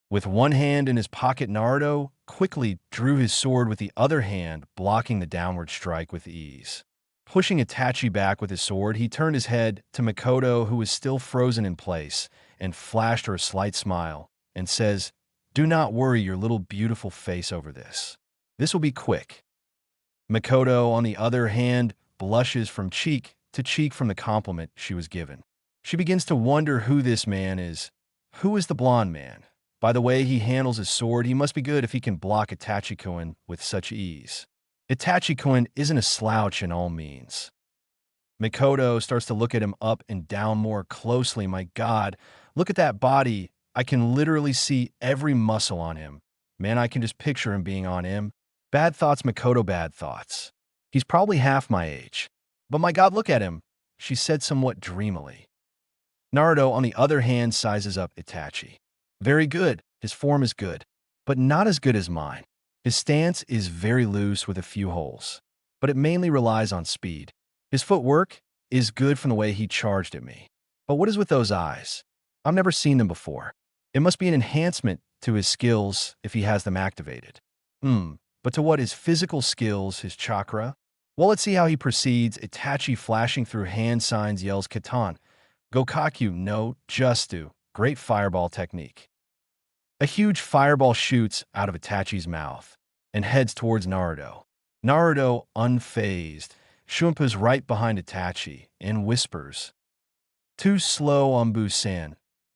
A: With one hand in his pocket, Naruto quickly drew his sword with the other hand, blocking the downward strike with ease. Pushing Itachi back with his sword, he turned his head to Mikoto, who was still frozen in place, and flashed her a slight smile, and says, "Do not worry your little beautiful face over this. This will be quick." Mikoto, on the other hand, blushes from cheek to cheek from the compliment she was given. She begins to wonder who this man is. Who is the blonde man? By the way he handles his sword, he must be good if he can block Itachi-kun with such ease. Itachi-kun isn't a slouch in all means. Mikoto starts to look at him up and down more closely. "My God, look at that body. I can literally see every muscle on him. Man, I can just picture him being on him." Bad thoughts, Mikoto, bad thoughts. "He's probably half my age. But my God, look at him," she said somewhat dreamily. Naruto, on the other hand, sizes up Itachi. "Very good. His form is good, but not as good as mine. His stance is very loose with a few holes, but it mainly relies on speed. His footwork is good from the way he charged at me. But what is with those eyes? I've never seen them before. It must be an enhancement to his skills if he has them activated. But to what his physical skills, his chakra? Well, let's see how he proceeds." Itachi, flashing through hand signs, yells, "Katan, Gokaku no Justu." Great fireball technique. A huge fireball shoots out of Itachi's mouth and heads towards Naruto. Naruto, unfazed, shumpas right behind Itachi and whispers, "Too slow, Anbu-san."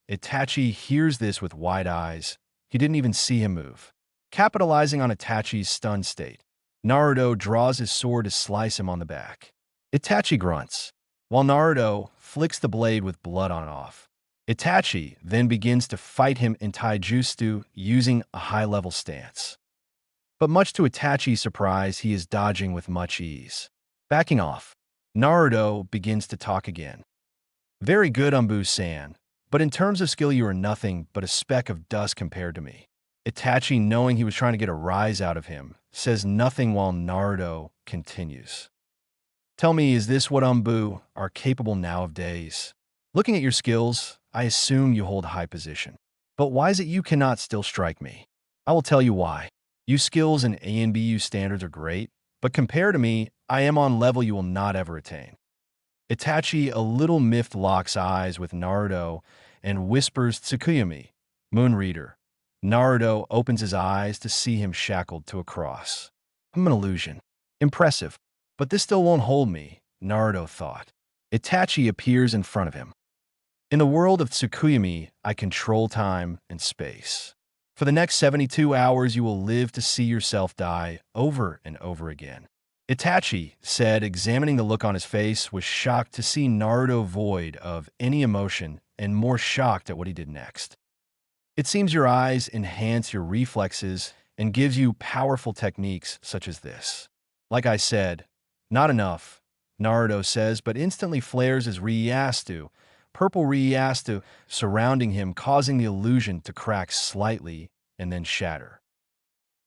A: Itachi hears this with wide eyes. He didn't even see him move. Capitalizing on Itachi's stunned state, Naruto draws his sword to slice him on the back. Itachi grunts, while Naruto flicks the blade with blood on and off. Itachi then begins to fight him in taijutsu using a high-level stance. But much to Itachi's surprise, he is dodging with much ease. Backing off, Naruto begins to talk again. "Very good, Anbu-san, but in terms of skill you are nothing but a speck of dust compared to me." Itachi, knowing he was trying to get a rise out of him, says nothing while Naruto continues. "Tell me, is this what Anbu are capable nowadays? Looking at your skills, I assume you hold a high position. But why is it you cannot still strike me? I will tell you why. You skills and ANBU standards are great, but compared to me, I am on level you will not ever attain." Itachi, a little miffed, locks eyes with Naruto and whispers, "Tsukuyami, Moon Reader." Naruto opens his eyes to see him shackled to a cross. "I'm an illusion. Impressive. But this still won't hold me," Naruto thought. Itachi appears in front of him. "In the world of Tsukuyami, I control time and space. For the next 72 hours, you will live to see yourself die over and over again." Itachi said, examining the look on his face, was shocked to see Naruto void of any emotion and more shocked at what he did next. It seems your eyes enhance your reflexes and gives you powerful techniques such as this. Like I said, not enough, Naruto says, but instantly flares his Ryastu, purple Ryastu surrounding him, causing the illusion to crack slightly and then shatter.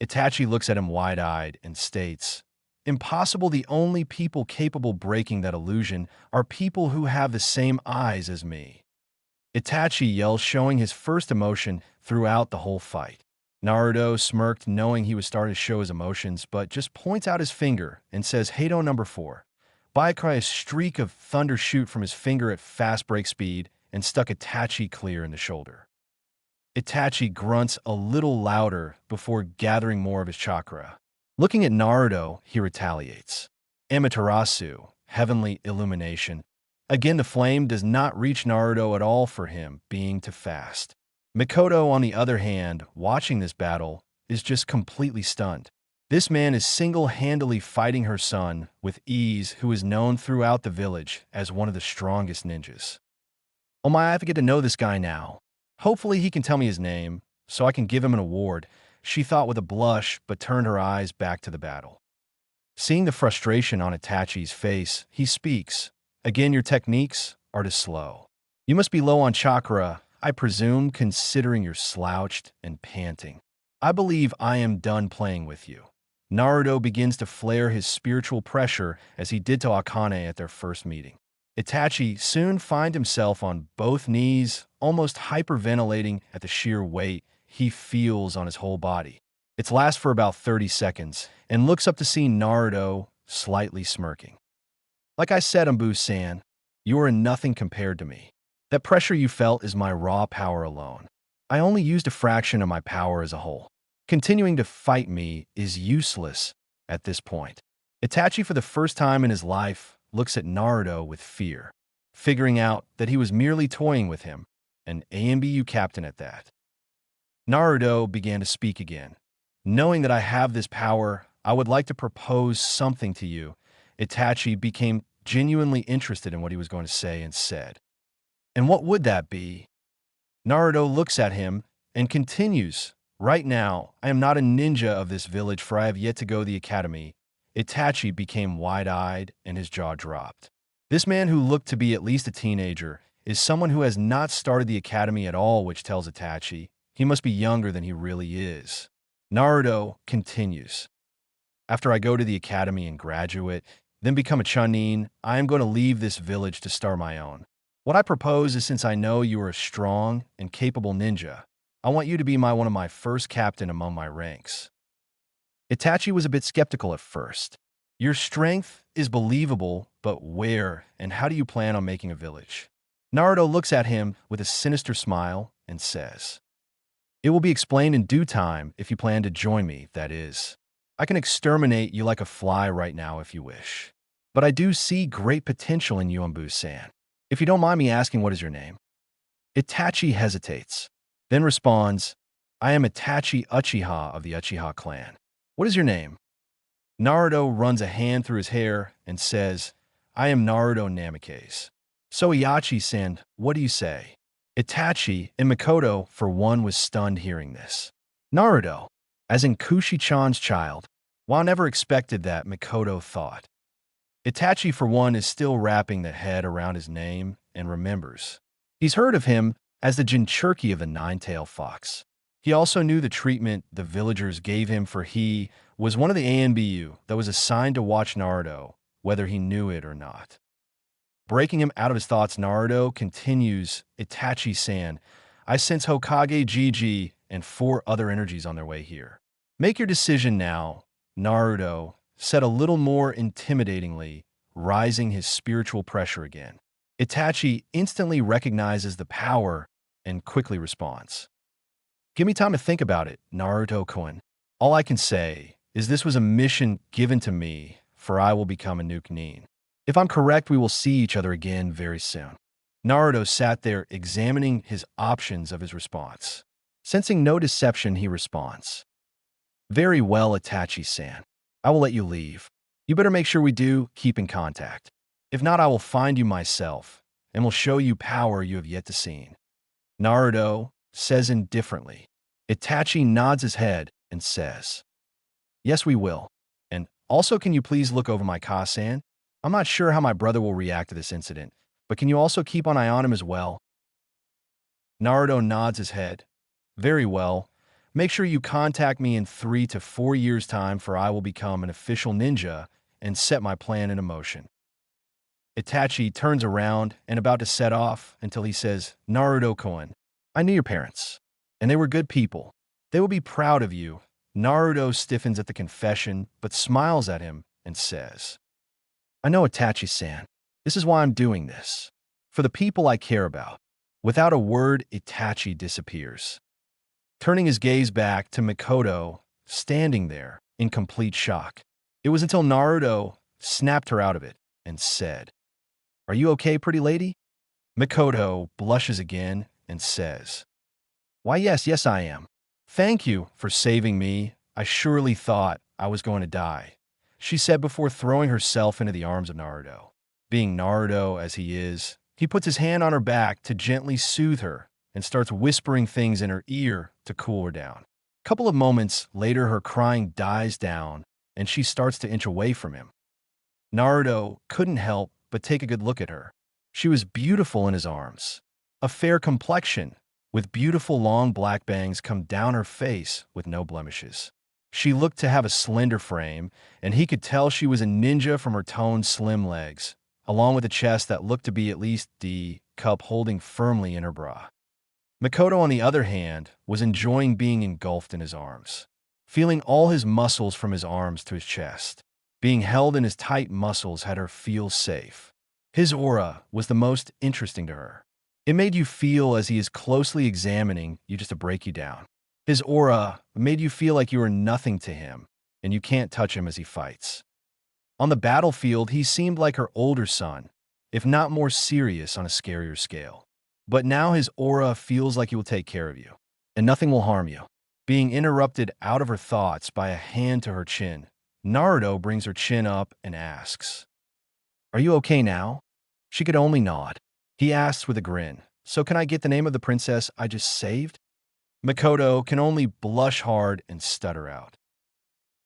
A: Itachi looks at him wide-eyed and states, "Impossible. The only people capable breaking that illusion are people who have the same eyes as me." Itachi yells, showing his first emotion throughout the whole fight. Naruto smirked, knowing he was starting to show his emotions, but just points out his finger and says, "Hado number 4. Byakurai, a streak of thunder shoot from his finger at fast break speed and stuck Itachi clear in the shoulder. Itachi grunts a little louder before gathering more of his chakra. Looking at Naruto, he retaliates. Amaterasu, heavenly illumination. Again, the flame does not reach Naruto at all for him, being too fast. Mikoto, on the other hand, watching this battle, is just completely stunned. This man is single-handedly fighting her son with ease, who is known throughout the village as one of the strongest ninjas. Oh my, I have to get to know this guy now. Hopefully he can tell me his name, so I can give him an award, she thought with a blush, but turned her eyes back to the battle. Seeing the frustration on Itachi's face, he speaks. Again, your techniques are too slow. You must be low on chakra, I presume, considering you're slouched and panting. I believe I am done playing with you. Naruto begins to flare his spiritual pressure as he did to Akane at their first meeting. Itachi soon finds himself on both knees, almost hyperventilating at the sheer weight he feels on his whole body. It lasts for about 30 seconds, and looks up to see Naruto slightly smirking. Like I said, Anbu-san, you are nothing compared to me. That pressure you felt is my raw power alone. I only used a fraction of my power as a whole. Continuing to fight me is useless at this point. Itachi, for the first time in his life, looks at Naruto with fear, figuring out that he was merely toying with him, an AMBU captain at that. Naruto began to speak again. Knowing that I have this power, I would like to propose something to you. Itachi became genuinely interested in what he was going to say and said, "And what would that be?" Naruto looks at him and continues, "Right now, I am not a ninja of this village, for I have yet to go to the academy." Itachi became wide-eyed and his jaw dropped. This man, who looked to be at least a teenager, is someone who has not started the academy at all, which tells Itachi he must be younger than he really is. Naruto continues, "After I go to the academy and graduate, then become a chunin, I am going to leave this village to start my own. What I propose is, since I know you are a strong and capable ninja, I want you to be one of my first captain among my ranks." Itachi was a bit skeptical at first. Your strength is believable, but where and how do you plan on making a village? Naruto looks at him with a sinister smile and says, "It will be explained in due time if you plan to join me, that is. I can exterminate you like a fly right now if you wish. But I do see great potential in you, Anbu-san. If you don't mind me asking, what is your name?" Itachi hesitates, then responds, "I am Itachi Uchiha of the Uchiha clan. What is your name?" Naruto runs a hand through his hair and says, "I am Naruto Namikaze." "So Itachi-san, what do you say?" Itachi and Mikoto, for one, was stunned hearing this. Naruto, as in Kushi-chan's child, while never expected that, Mikoto thought. Itachi, for one, is still wrapping the head around his name and remembers. He's heard of him as the Jinchuriki of the Nine-Tailed Fox. He also knew the treatment the villagers gave him, for he was one of the ANBU that was assigned to watch Naruto, whether he knew it or not. Breaking him out of his thoughts, Naruto continues, "Itachi-san, I sense Hokage Gigi and 4 other energies on their way here. Make your decision now," Naruto said a little more intimidatingly, rising his spiritual pressure again. Itachi instantly recognizes the power and quickly responds, "Give me time to think about it, Naruto-kun. All I can say is this was a mission given to me, for I will become a Nuke-nin. If I'm correct, we will see each other again very soon." Naruto sat there examining his options of his response. Sensing no deception, he responds, "Very well, Itachi-san. I will let you leave. You better make sure we do keep in contact. If not, I will find you myself, and will show you power you have yet to see." Naruto says indifferently. Itachi nods his head and says, "Yes, we will. And also, can you please look over my Kasan? I'm not sure how my brother will react to this incident, but can you also keep an eye on him as well?" Naruto nods his head. "Very well. Make sure you contact me in 3 to 4 years' time, for I will become an official ninja and set my plan into motion." Itachi turns around and about to set off until he says, "Naruto-kun, I knew your parents, and they were good people. They will be proud of you." Naruto stiffens at the confession, but smiles at him and says, "I know, Itachi-san. This is why I'm doing this. For the people I care about." Without a word, Itachi disappears, turning his gaze back to Mikoto, standing there in complete shock. It was until Naruto snapped her out of it and said, "Are you okay, pretty lady?" Mikoto blushes again and says, "Why, yes, I am. Thank you for saving me. I surely thought I was going to die," she said before throwing herself into the arms of Naruto. Being Naruto as he is, he puts his hand on her back to gently soothe her and starts whispering things in her ear to cool her down. A couple of moments later, her crying dies down and she starts to inch away from him. Naruto couldn't help but take a good look at her. She was beautiful in his arms. A fair complexion, with beautiful long black bangs come down her face with no blemishes. She looked to have a slender frame, and he could tell she was a ninja from her toned, slim legs, along with a chest that looked to be at least the cup holding firmly in her bra. Mikoto, on the other hand, was enjoying being engulfed in his arms, feeling all his muscles from his arms to his chest. Being held in his tight muscles had her feel safe. His aura was the most interesting to her. It made you feel as he is closely examining you just to break you down. His aura made you feel like you are nothing to him, and you can't touch him as he fights. On the battlefield, he seemed like her older son, if not more serious on a scarier scale. But now his aura feels like he will take care of you, and nothing will harm you. Being interrupted out of her thoughts by a hand to her chin, Naruto brings her chin up and asks, "Are you okay now?" She could only nod. He asks with a grin, "So can I get the name of the princess I just saved?" Mikoto can only blush hard and stutter out,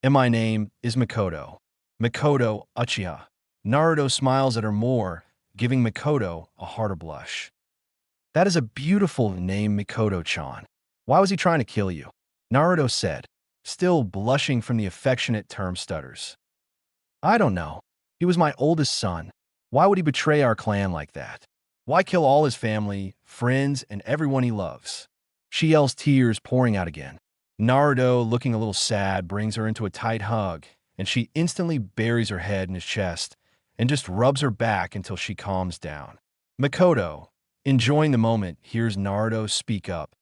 A: "And my name is Mikoto. Mikoto Uchiha." Naruto smiles at her more, giving Mikoto a harder blush. "That is a beautiful name, Mikoto-chan. Why was he trying to kill you?" Naruto said, still blushing from the affectionate term stutters. "I don't know. He was my oldest son. Why would he betray our clan like that? Why kill all his family, friends, and everyone he loves?" She yells, tears pouring out again. Naruto, looking a little sad, brings her into a tight hug, and she instantly buries her head in his chest and just rubs her back until she calms down. Mikoto, enjoying the moment, hears Naruto speak up.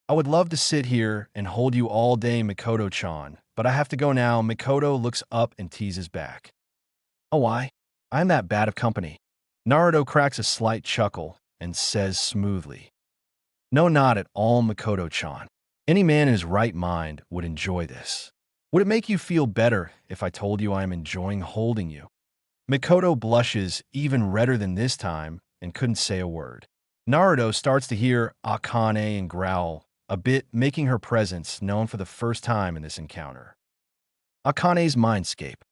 A: "I would love to sit here and hold you all day, Mikoto-chan, but I have to go now." Mikoto looks up and teases back. "Oh, why? I'm that bad of company." Naruto cracks a slight chuckle and says smoothly, "No, not at all, Mikoto-chan. Any man in his right mind would enjoy this. Would it make you feel better if I told you I am enjoying holding you?" Mikoto blushes even redder than this time and couldn't say a word. Naruto starts to hear Akane and growl a bit, making her presence known for the first time in this encounter. Akane's mindscape.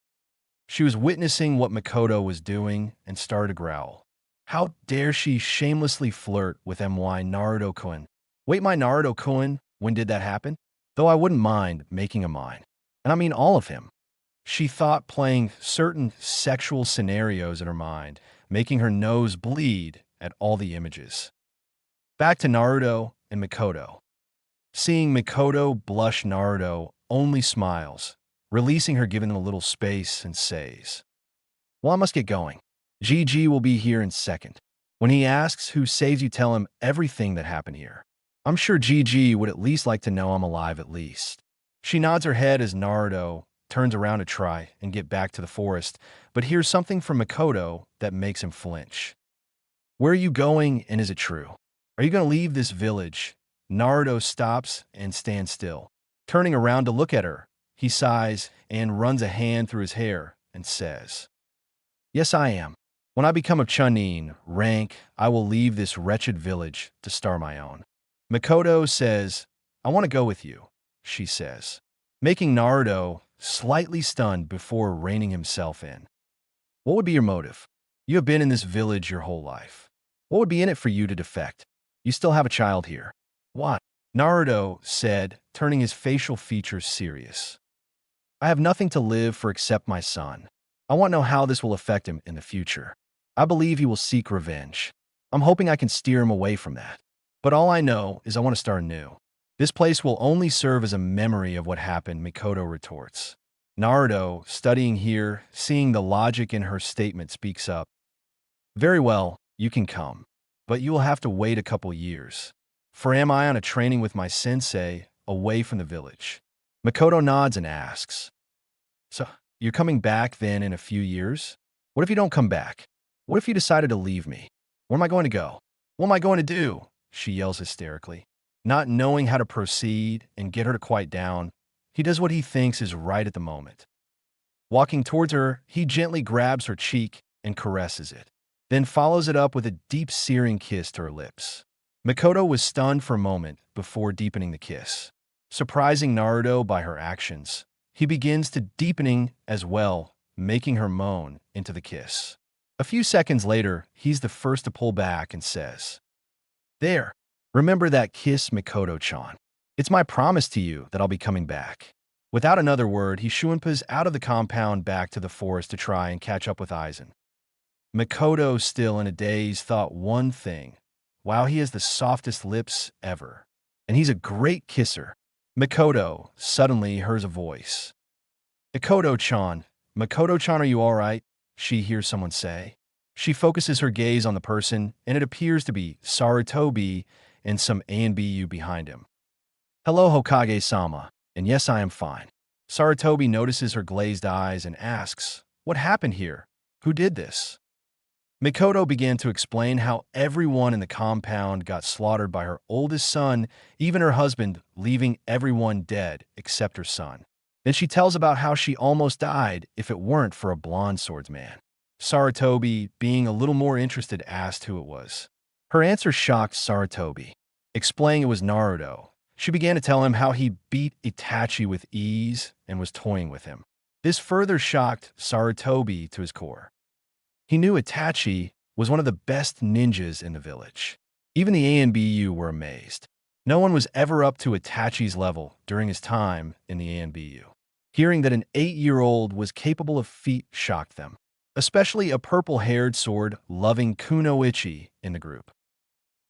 A: She was witnessing what Mikoto was doing and started to growl. How dare she shamelessly flirt with MY Naruto-kun? Wait, my Naruto-kun, when did that happen? Though I wouldn't mind making a mine. And I mean all of him. She thought, playing certain sexual scenarios in her mind, making her nose bleed at all the images. Back to Naruto and Mikoto. Seeing Mikoto blush, Naruto only smiles, releasing her, giving him a little space, and says, "Well, I must get going. GG will be here in a second. When he asks who saves you, tell him everything that happened here. I'm sure GG would at least like to know I'm alive at least." She nods her head as Naruto turns around to try and get back to the forest, but hears something from Mikoto that makes him flinch. "Where are you going, and is it true? Are you going to leave this village?" Naruto stops and stands still. Turning around to look at her, he sighs and runs a hand through his hair and says, "Yes, I am. When I become a Chunin rank, I will leave this wretched village to start my own." Makoto says, I want to go with you, she says, making Naruto slightly stunned before reining himself in. What would be your motive? You have been in this village your whole life. What would be in it for you to defect? You still have a child here. Why? Naruto said, turning his facial features serious. I have nothing to live for except my son. I want to know how this will affect him in the future. I believe he will seek revenge. I'm hoping I can steer him away from that. But all I know is I want to start anew. This place will only serve as a memory of what happened, Mikoto retorts. Naruto, studying here, seeing the logic in her statement, speaks up. Very well, you can come. But you will have to wait a couple years. For am I on a training with my sensei, away from the village? Mikoto nods and asks. So, you're coming back then in a few years? What if you don't come back? What if you decided to leave me? Where am I going to go? What am I going to do? She yells hysterically. Not knowing how to proceed and get her to quiet down, he does what he thinks is right at the moment. Walking towards her, he gently grabs her cheek and caresses it, then follows it up with a deep searing kiss to her lips. Mikoto was stunned for a moment before deepening the kiss. Surprising Naruto by her actions, he begins to deepening as well, making her moan into the kiss. A few seconds later, he's the first to pull back and says, There, remember that kiss, Mikoto-chan. It's my promise to you that I'll be coming back. Without another word, he shunpas out of the compound back to the forest to try and catch up with Aizen. Mikoto, still in a daze, thought one thing. Wow, he has the softest lips ever. And he's a great kisser. Mikoto suddenly hears a voice. Mikoto-chan, Mikoto-chan, are you all right? She hears someone say. She focuses her gaze on the person, and it appears to be Sarutobi and some ANBU behind him. Hello, Hokage-sama, and yes, I am fine. Sarutobi notices her glazed eyes and asks, What happened here? Who did this? Mikoto began to explain how everyone in the compound got slaughtered by her oldest son, even her husband, leaving everyone dead except her son. Then she tells about how she almost died if it weren't for a blonde swordsman. Sarutobi, being a little more interested, asked who it was. Her answer shocked Sarutobi. Explaining it was Naruto, she began to tell him how he beat Itachi with ease and was toying with him. This further shocked Sarutobi to his core. He knew Itachi was one of the best ninjas in the village. Even the ANBU were amazed. No one was ever up to Itachi's level during his time in the ANBU. Hearing that an 8-year-old was capable of feat shocked them, especially a purple-haired sword-loving Kunoichi in the group.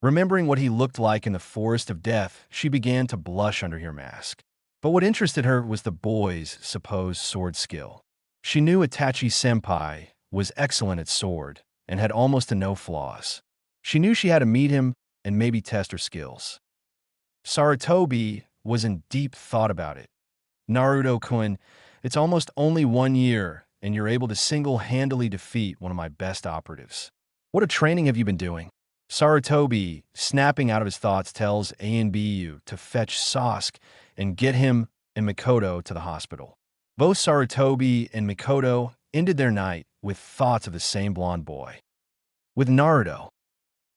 A: Remembering what he looked like in the Forest of Death, she began to blush under her mask. But what interested her was the boy's supposed sword skill. She knew Itachi-senpai was excellent at sword and had almost no flaws. She knew she had to meet him and maybe test her skills. Sarutobi was in deep thought about it. Naruto-kun, it's almost only 1 year, and you're able to single-handedly defeat one of my best operatives. What a training have you been doing? Sarutobi, snapping out of his thoughts, tells ANBU to fetch Sasuke and get him and Mikoto to the hospital. Both Sarutobi and Mikoto ended their night with thoughts of the same blonde boy. With Naruto.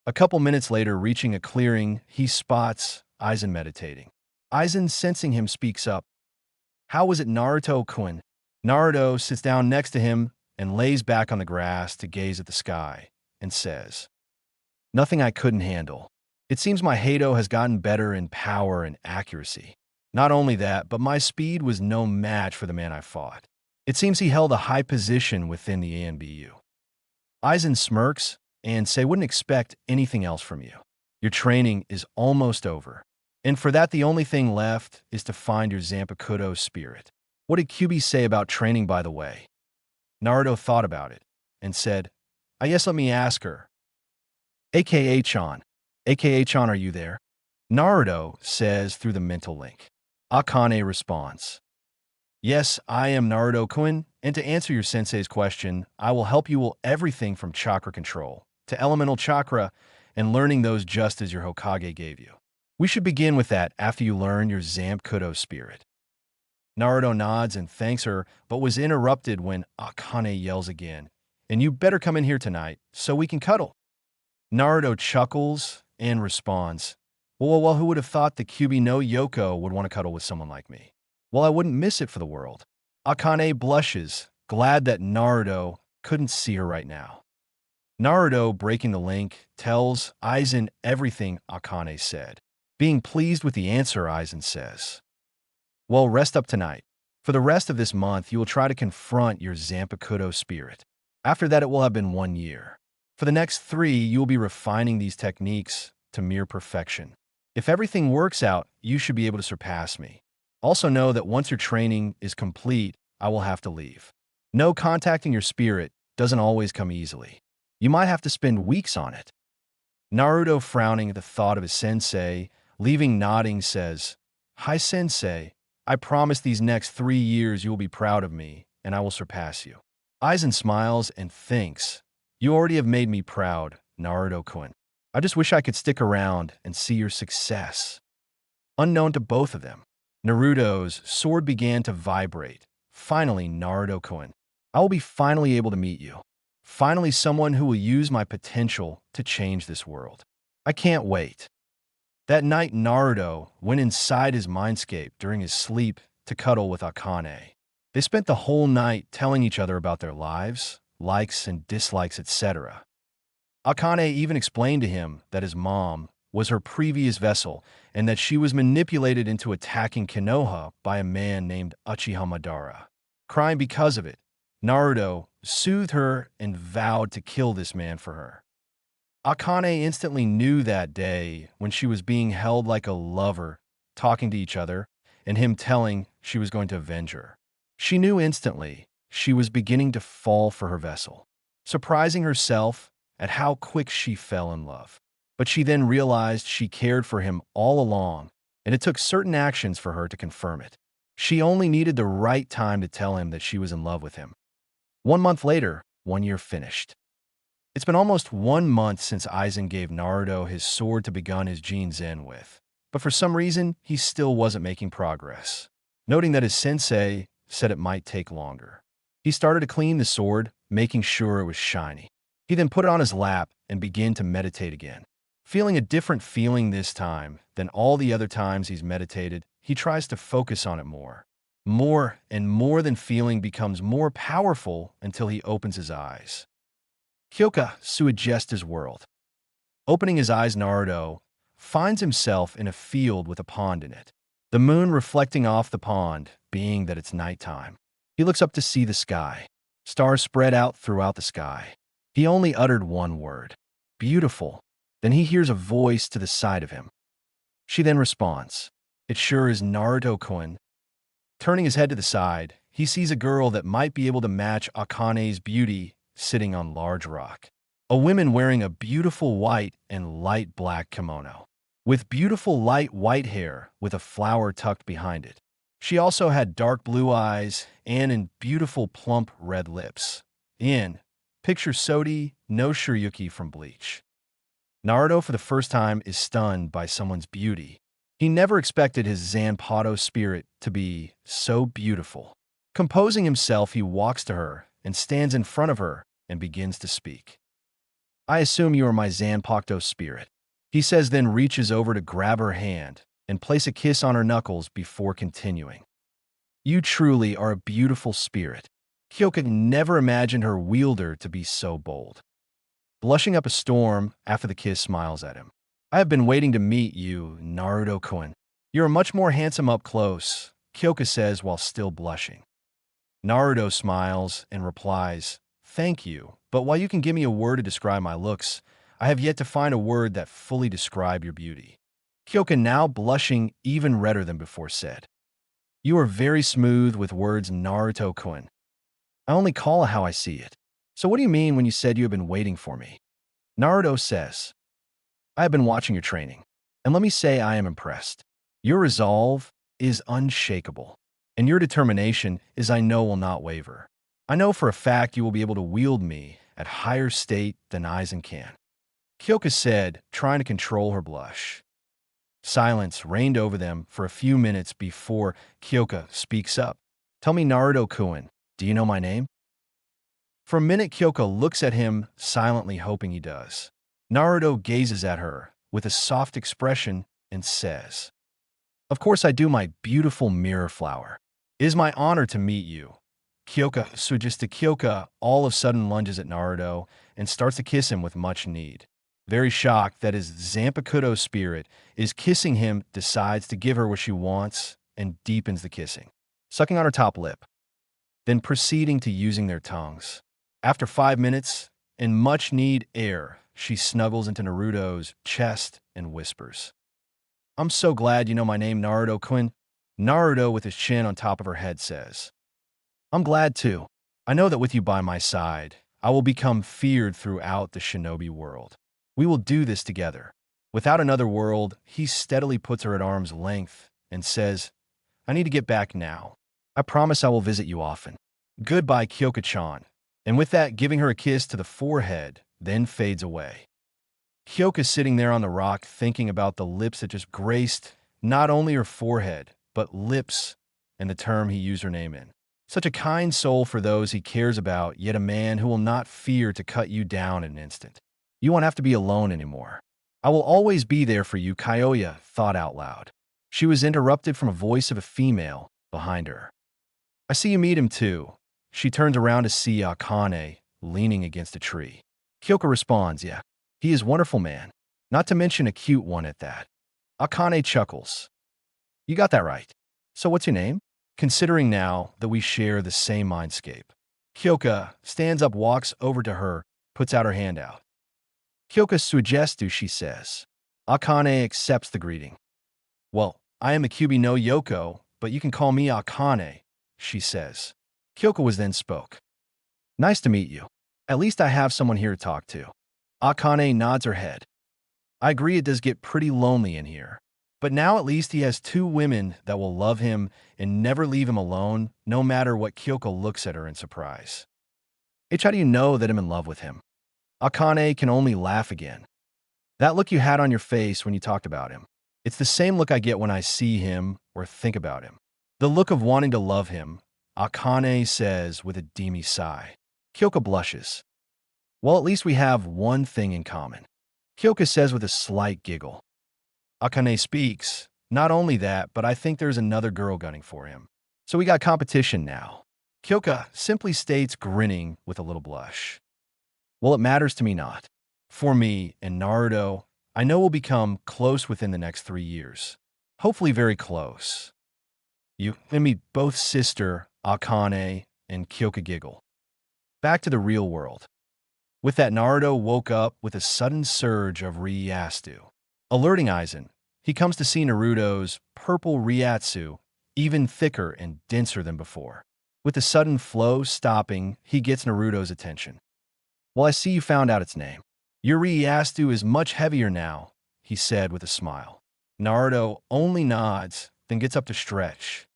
A: A couple minutes later, reaching a clearing, he spots Aizen meditating. Aizen, sensing him, speaks up. How was it, Naruto-kun? Naruto sits down next to him and lays back on the grass to gaze at the sky and says, Nothing I couldn't handle. It seems my Hado has gotten better in power and accuracy. Not only that, but my speed was no match for the man I fought. It seems he held a high position within the ANBU. Aizen smirks and say, Wouldn't expect anything else from you. Your training is almost over. And for that, the only thing left is to find your Zanpakuto spirit. What did Kyuubi say about training, by the way? Naruto thought about it and said, I guess let me ask her. AKA-chan. AKA-chan, are you there? Naruto says through the mental link. Akane responds. Yes, I am Naruto-kun, and to answer your sensei's question, I will help you with everything from chakra control to elemental chakra and learning those just as your Hokage gave you. We should begin with that after you learn your Zanpakuto spirit. Naruto nods and thanks her, but was interrupted when Akane yells again, And you better come in here tonight so we can cuddle. Naruto chuckles and responds, Well, who would have thought that QB no Yoko would want to cuddle with someone like me? Well, I wouldn't miss it for the world. Akane blushes, glad that Naruto couldn't see her right now. Naruto, breaking the link, tells Aizen everything Akane said. Being pleased with the answer, Aizen says, well, rest up tonight. For the rest of this month, you will try to confront your Zanpakuto spirit. After that, it will have been 1 year. For the next 3, you will be refining these techniques to mere perfection. If everything works out, you should be able to surpass me. Also know that once your training is complete, I will have to leave. No, contacting your spirit doesn't always come easily. You might have to spend weeks on it. Naruto, frowning at the thought of his sensei, leaving nodding, says, Hi sensei, I promise these next 3 years you will be proud of me, and I will surpass you. Aizen smiles and thinks, you already have made me proud, Naruto-kun. I just wish I could stick around and see your success. Unknown to both of them, Naruto's sword began to vibrate. Finally, Naruto-kun, I will be finally able to meet you. Finally, someone who will use my potential to change this world. I can't wait. That night, Naruto went inside his mindscape during his sleep to cuddle with Akane. They spent the whole night telling each other about their lives, likes and dislikes, etc. Akane even explained to him that his mom was her previous vessel and that she was manipulated into attacking Konoha by a man named Uchiha Madara. Crying because of it, Naruto soothed her and vowed to kill this man for her. Akane instantly knew that day when she was being held like a lover, talking to each other, and him telling she was going to avenge her. She knew instantly she was beginning to fall for her vessel, surprising herself at how quick she fell in love. But she then realized she cared for him all along, and it took certain actions for her to confirm it. She only needed the right time to tell him that she was in love with him. 1 month later, 1 year finished. It's been almost 1 month since Aizen gave Naruto his sword to begin his Jinzen with, but for some reason, he still wasn't making progress. Noting that his sensei said it might take longer, he started to clean the sword, making sure it was shiny. He then put it on his lap and began to meditate again. Feeling a different feeling this time than all the other times he's meditated, he tries to focus on it more. More and more than feeling becomes more powerful until he opens his eyes. Kyoka suggests his world. Opening his eyes, Naruto finds himself in a field with a pond in it. The moon reflecting off the pond, being that it's nighttime. He looks up to see the sky. Stars spread out throughout the sky. He only uttered one word, beautiful. Then he hears a voice to the side of him. She then responds, it sure is Naruto-kun. Turning his head to the side, he sees a girl that might be able to match Akane's beauty sitting on large rock. A woman wearing a beautiful white and light black kimono, with beautiful light white hair with a flower tucked behind it. She also had dark blue eyes and beautiful plump red lips. Picture Sodi no Shiryuki from Bleach. Naruto for the first time is stunned by someone's beauty. He never expected his Zanpakuto spirit to be so beautiful. Composing himself, he walks to her and stands in front of her and begins to speak. I assume you are my Zanpakuto spirit, he says, then reaches over to grab her hand and place a kiss on her knuckles before continuing. You truly are a beautiful spirit. Kyoka never imagined her wielder to be so bold. Blushing up a storm after the kiss, smiles at him. I have been waiting to meet you, Naruto-kun. You're much more handsome up close, Kyoka says while still blushing. Naruto smiles and replies, thank you, but while you can give me a word to describe my looks, I have yet to find a word that fully describe your beauty. Kyoka, now blushing even redder than before, said, you are very smooth with words, Naruto-kun. I only call it how I see it. So what do you mean when you said you have been waiting for me? Naruto says, I have been watching your training, and let me say I am impressed. Your resolve is unshakable, and your determination is I know will not waver. I know for a fact you will be able to wield me at higher state than Aizen can. Kyoka said, trying to control her blush. Silence reigned over them for a few minutes before Kyoka speaks up. Tell me, Naruto-kun, do you know my name? For a minute, Kyoka looks at him, silently hoping he does. Naruto gazes at her with a soft expression and says, "Of course I do, my beautiful mirror flower. It is my honor to meet you." Kyoka switches to Kyoka, all of a sudden lunges at Naruto and starts to kiss him with much need. Very shocked that his Zanpakuto spirit is kissing him, decides to give her what she wants and deepens the kissing, sucking on her top lip, then proceeding to using their tongues. After 5 minutes, in much need air, she snuggles into Naruto's chest and whispers, "I'm so glad you know my name, Naruto-kun." Naruto, with his chin on top of her head, says, "I'm glad too. I know that with you by my side, I will become feared throughout the shinobi world. We will do this together." Without another word, he steadily puts her at arm's length and says, "I need to get back now. I promise I will visit you often. Goodbye, Kyoka-chan." And with that, giving her a kiss to the forehead, then fades away. Kyoka's sitting there on the rock thinking about the lips that just graced not only her forehead, but lips and the term he used her name in. Such a kind soul for those he cares about, yet a man who will not fear to cut you down in an instant. You won't have to be alone anymore. I will always be there for you, Kyoya thought out loud. She was interrupted from a voice of a female behind her. "I see you meet him too." She turns around to see Akane leaning against a tree. Kyoka responds, "Yeah, he is a wonderful man, not to mention a cute one at that." Akane chuckles. "You got that right. So what's your name?" Considering now that we share the same mindscape. Kyoka stands up, walks over to her, puts out her hand out. "Kyoka Suigestu," she says. Akane accepts the greeting. "Well, I am Akubi no Yoko, but you can call me Akane," she says. Kyoka was then spoke. "Nice to meet you. At least I have someone here to talk to." Akane nods her head. "I agree, it does get pretty lonely in here. But now at least he has two women that will love him and never leave him alone, no matter what." Kyoka looks at her in surprise. "How do you know that I'm in love with him?" Akane can only laugh again. "That look you had on your face when you talked about him. It's the same look I get when I see him or think about him. The look of wanting to love him," Akane says with a dreamy sigh. Kyoka blushes. "Well, at least we have one thing in common," Kyoka says with a slight giggle. Akane speaks, "Not only that, but I think there's another girl gunning for him. So we got competition now." Kyoka simply states, grinning with a little blush. "Well, it matters to me not. For me and Naruto, I know we'll become close within the next 3 years. Hopefully very close. You and me both." Sister Akane and Kyoka giggle. Back to the real world. With that, Naruto woke up with a sudden surge of Ryatsu. Alerting Aizen, he comes to see Naruto's purple Ryatsu, even thicker and denser than before. With the sudden flow stopping, he gets Naruto's attention. "Well, I see you found out its name. Your Ryatsu is much heavier now," he said with a smile. Naruto only nods, then gets up to stretch.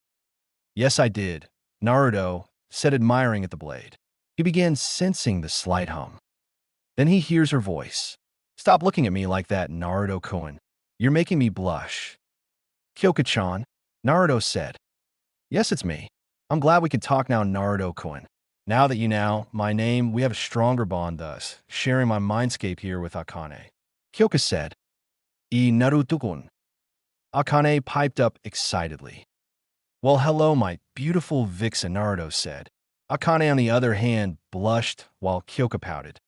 A: "Yes, I did," Naruto said, admiring at the blade. He began sensing the slight hum. Then he hears her voice. "Stop looking at me like that, Naruto-kun. You're making me blush." "Kyoka-chan," Naruto said. "Yes, it's me. I'm glad we could talk now, Naruto-kun. Now that you know my name, we have a stronger bond, thus sharing my mindscape here with Akane." Kyoka said, Naruto-kun." Akane piped up excitedly. "Well, hello, my beautiful vixen," Naruto said. Akane, on the other hand, blushed while Kyoka pouted.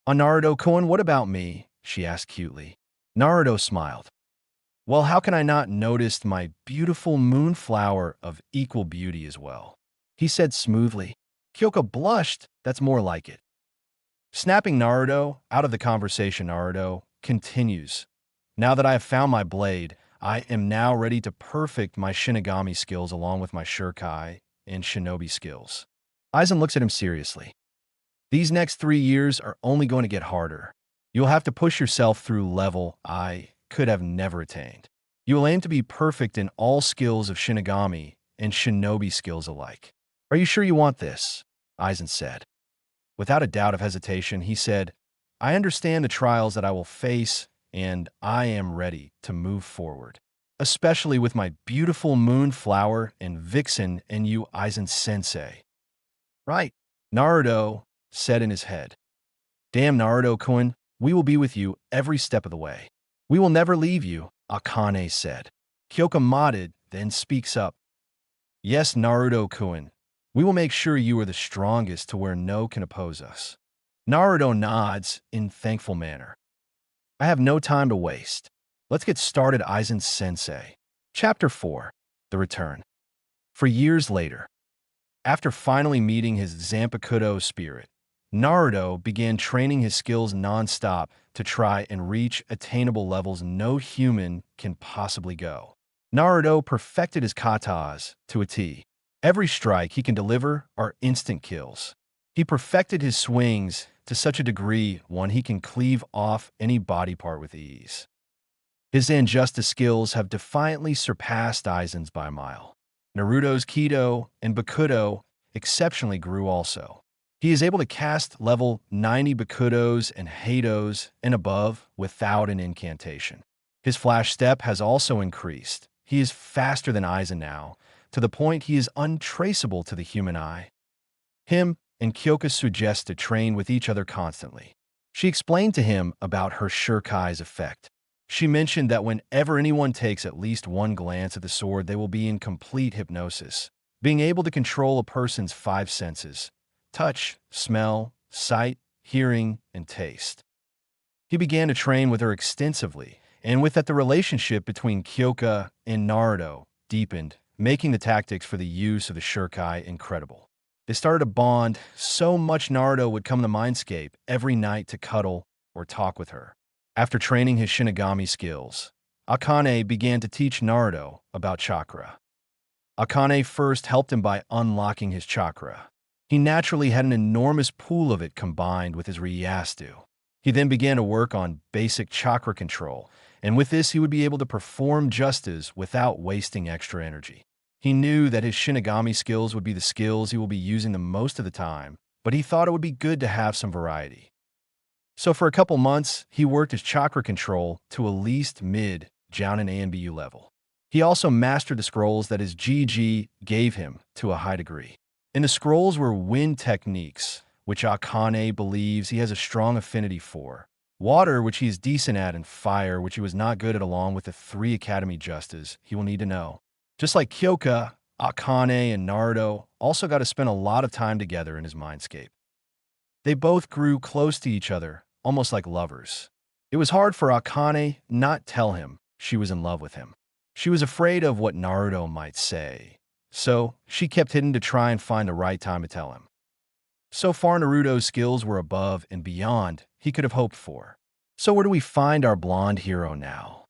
A: "Naruto-kun, what about me?" she asked cutely. Naruto smiled. "Well, how can I not notice my beautiful moonflower of equal beauty as well?" he said smoothly. Kyoka blushed. "That's more like it." Snapping Naruto out of the conversation, Naruto continues. "Now that I have found my blade, I am now ready to perfect my Shinigami skills along with my Shurikai and Shinobi skills." Aizen looks at him seriously. "These next 3 years are only going to get harder. You'll have to push yourself through level I could have never attained. You will aim to be perfect in all skills of Shinigami and Shinobi skills alike. Are you sure you want this?" Aizen said. Without a doubt of hesitation, he said, "I understand the trials that I will face, and I am ready to move forward. Especially with my beautiful moonflower and vixen and you, Aizen-sensei." "Right," Naruto said in his head. "Damn, Naruto-kun, we will be with you every step of the way." We will never leave you, Akane said. Kyoka nodded, then speaks up. Yes, Naruto-kun. We will make sure you are the strongest to where no can oppose us. Naruto nods in thankful manner. I have no time to waste. Let's get started, Aizen-sensei. Chapter 4. The Return. For years later, after finally meeting his Zanpakuto spirit, Naruto began training his skills non-stop to try and reach attainable levels no human can possibly go. Naruto perfected his katas to a T. Every strike he can deliver are instant kills. He perfected his swings to such a degree one he can cleave off any body part with ease. His Zanjusta skills have defiantly surpassed Aizen's by a mile. Naruto's Kido and Bakudo exceptionally grew also. He is able to cast level 90 Bakudos and Hados and above without an incantation. His flash step has also increased. He is faster than Aizen now, to the point he is untraceable to the human eye. Him and Kyoka suggest to train with each other constantly. She explained to him about her Shurikai's effect. She mentioned that whenever anyone takes at least one glance at the sword, they will be in complete hypnosis, being able to control a person's 5 senses: touch, smell, sight, hearing, and taste. He began to train with her extensively, and with that the relationship between Kyoka and Naruto deepened, making the tactics for the use of the Shurikai incredible. They started a bond so much Naruto would come to Mindscape every night to cuddle or talk with her. After training his Shinigami skills, Akane began to teach Naruto about chakra. Akane first helped him by unlocking his chakra. He naturally had an enormous pool of it combined with his Ryastu. He then began to work on basic chakra control, and with this he would be able to perform justice without wasting extra energy. He knew that his Shinigami skills would be the skills he will be using the most of the time, but he thought it would be good to have some variety. So for a couple months, he worked his chakra control to a least mid Jounin ANBU level. He also mastered the scrolls that his GG gave him to a high degree. In the scrolls were wind techniques, which Akane believes he has a strong affinity for, water, which he is decent at, and fire, which he was not good at, along with the 3 Academy Justas he will need to know. Just like Kyoka, Akane and Naruto also got to spend a lot of time together in his mindscape. They both grew close to each other, almost like lovers. It was hard for Akane not tell him she was in love with him. She was afraid of what Naruto might say, so she kept hidden to try and find the right time to tell him. So far, Naruto's skills were above and beyond he could have hoped for. So where do we find our blonde hero now?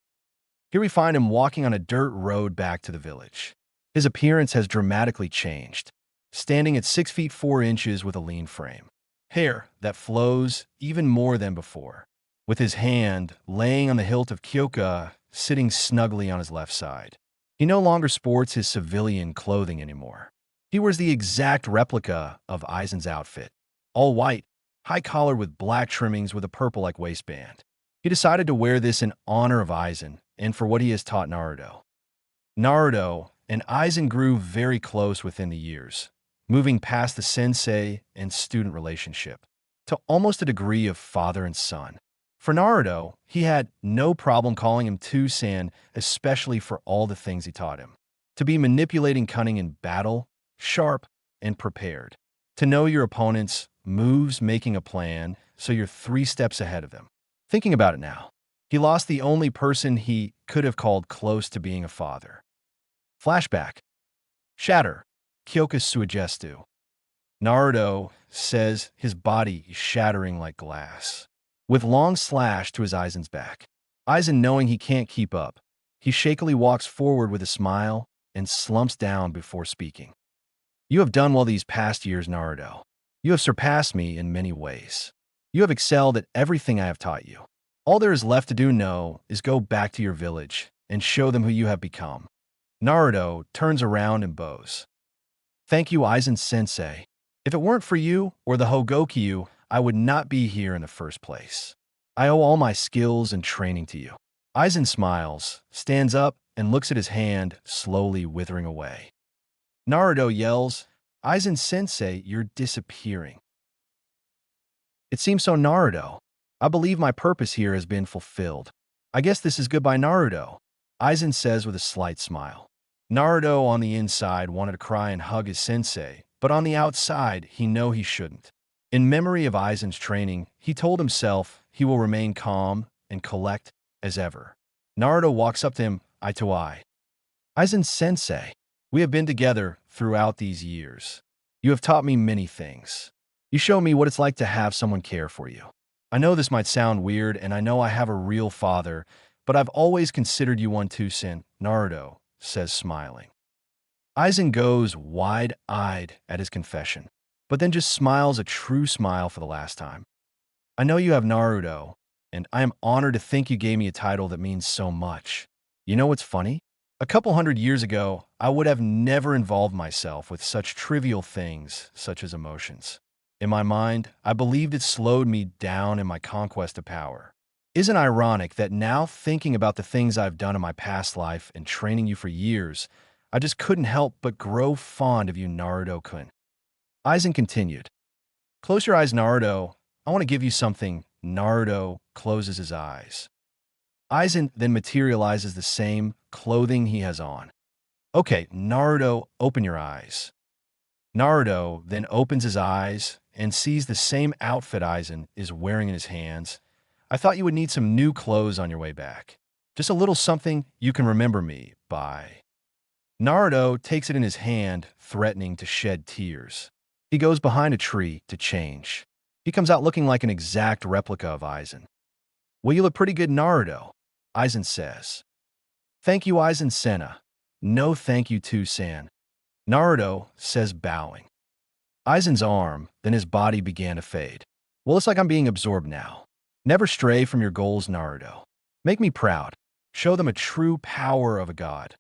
A: Here we find him walking on a dirt road back to the village. His appearance has dramatically changed, standing at 6 feet 4 inches with a lean frame. Hair that flows even more than before, with his hand laying on the hilt of Kyoka sitting snugly on his left side. He no longer sports his civilian clothing anymore. He wears the exact replica of Aizen's outfit, all white, high-collared with black trimmings with a purple-like waistband. He decided to wear this in honor of Aizen and for what he has taught Naruto. Naruto and Aizen grew very close within the years, moving past the sensei and student relationship to almost a degree of father and son. For Naruto, he had no problem calling him Tu-san, especially for all the things he taught him. To be manipulating, cunning in battle, sharp, and prepared. To know your opponent's moves, making a plan, so you're 3 steps ahead of them. Thinking about it now, he lost the only person he could have called close to being a father. Flashback. Shatter. Kyoka Suigestu. Naruto says his body is shattering like glass, with long slash to his Aizen's back. Aizen, knowing he can't keep up, he shakily walks forward with a smile and slumps down before speaking. You have done well these past years, Naruto. You have surpassed me in many ways. You have excelled at everything I have taught you. All there is left to do now is go back to your village and show them who you have become. Naruto turns around and bows. Thank you, Aizen-sensei. If it weren't for you or the Hogokyu, I would not be here in the first place. I owe all my skills and training to you. Aizen smiles, stands up, and looks at his hand, slowly withering away. Naruto yells, Aizen-sensei, you're disappearing. It seems so, Naruto. I believe my purpose here has been fulfilled. I guess this is goodbye, Naruto, Aizen says with a slight smile. Naruto on the inside wanted to cry and hug his sensei, but on the outside, he shouldn't. In memory of Aizen's training, he told himself he will remain calm and collect as ever. Naruto walks up to him, eye to eye. Aizen sensei, we have been together throughout these years. You have taught me many things. You show me what it's like to have someone care for you. I know this might sound weird, and I know I have a real father, but I've always considered you one too, Sin, Naruto says, smiling. Aizen goes wide-eyed at his confession, but then just smiles a true smile for the last time. I know you have Naruto, and I am honored to think you gave me a title that means so much. You know what's funny? A couple hundred years ago, I would have never involved myself with such trivial things such as emotions. In my mind, I believed it slowed me down in my conquest of power. Isn't it ironic that now thinking about the things I've done in my past life and training you for years, I just couldn't help but grow fond of you, Naruto-kun. Aizen continued. Close your eyes, Naruto. I want to give you something. Naruto closes his eyes. Aizen then materializes the same clothing he has on. Okay, Naruto, open your eyes. Naruto then opens his eyes and sees the same outfit Aizen is wearing in his hands. I thought you would need some new clothes on your way back. Just a little something you can remember me by. Naruto takes it in his hand, threatening to shed tears. He goes behind a tree to change. He comes out looking like an exact replica of Aizen. Well, you look pretty good, Naruto, Aizen says. Thank you, Aizen Senna. No thank you too, San. Naruto says, bowing. Aizen's arm, then his body began to fade. Well, it's like I'm being absorbed now. Never stray from your goals, Naruto. Make me proud. Show them a true power of a god.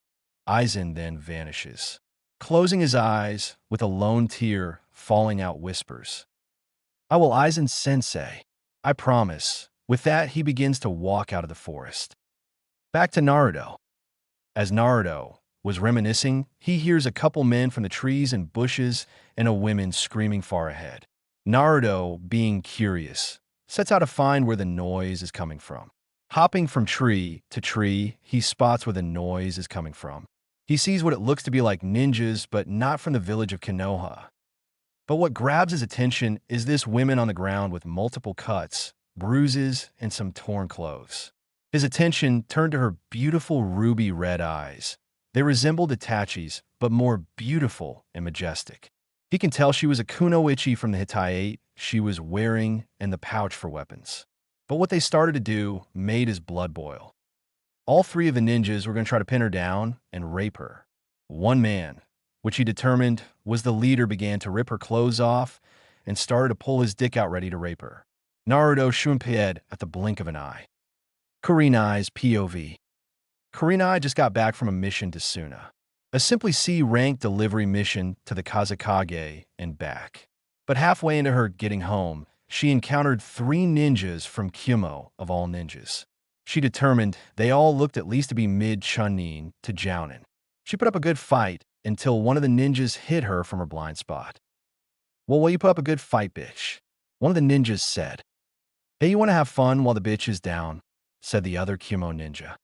A: Aizen then vanishes. Closing his eyes, with a lone tear falling out, whispers, I will, Aizen sensei. I promise. With that, he begins to walk out of the forest. Back to Naruto. As Naruto was reminiscing, he hears a couple men from the trees and bushes and a woman screaming far ahead. Naruto, being curious, sets out to find where the noise is coming from. Hopping from tree to tree, he spots where the noise is coming from. He sees what it looks to be like ninjas, but not from the village of Konoha. But what grabs his attention is this woman on the ground with multiple cuts, bruises, and some torn clothes. His attention turned to her beautiful ruby red eyes. They resembled Itachi's, but more beautiful and majestic. He can tell she was a kunoichi from the Hittite she was wearing and the pouch for weapons. But what they started to do made his blood boil. All three of the ninjas were going to try to pin her down and rape her. One man, which he determined was the leader, began to rip her clothes off and started to pull his dick out ready to rape her. Naruto shunpied at the blink of an eye. Kurenai's POV. Kurenai just got back from a mission to Suna, a simply C-rank delivery mission to the Kazekage and back. But halfway into her getting home, she encountered 3 ninjas from Kyumo of all ninjas. She determined they all looked at least to be mid-chunin to jounin. She put up a good fight until one of the ninjas hit her from her blind spot. Well, you put up a good fight, bitch. One of the ninjas said. Hey, you want to have fun while the bitch is down, said the other Kyumo ninja.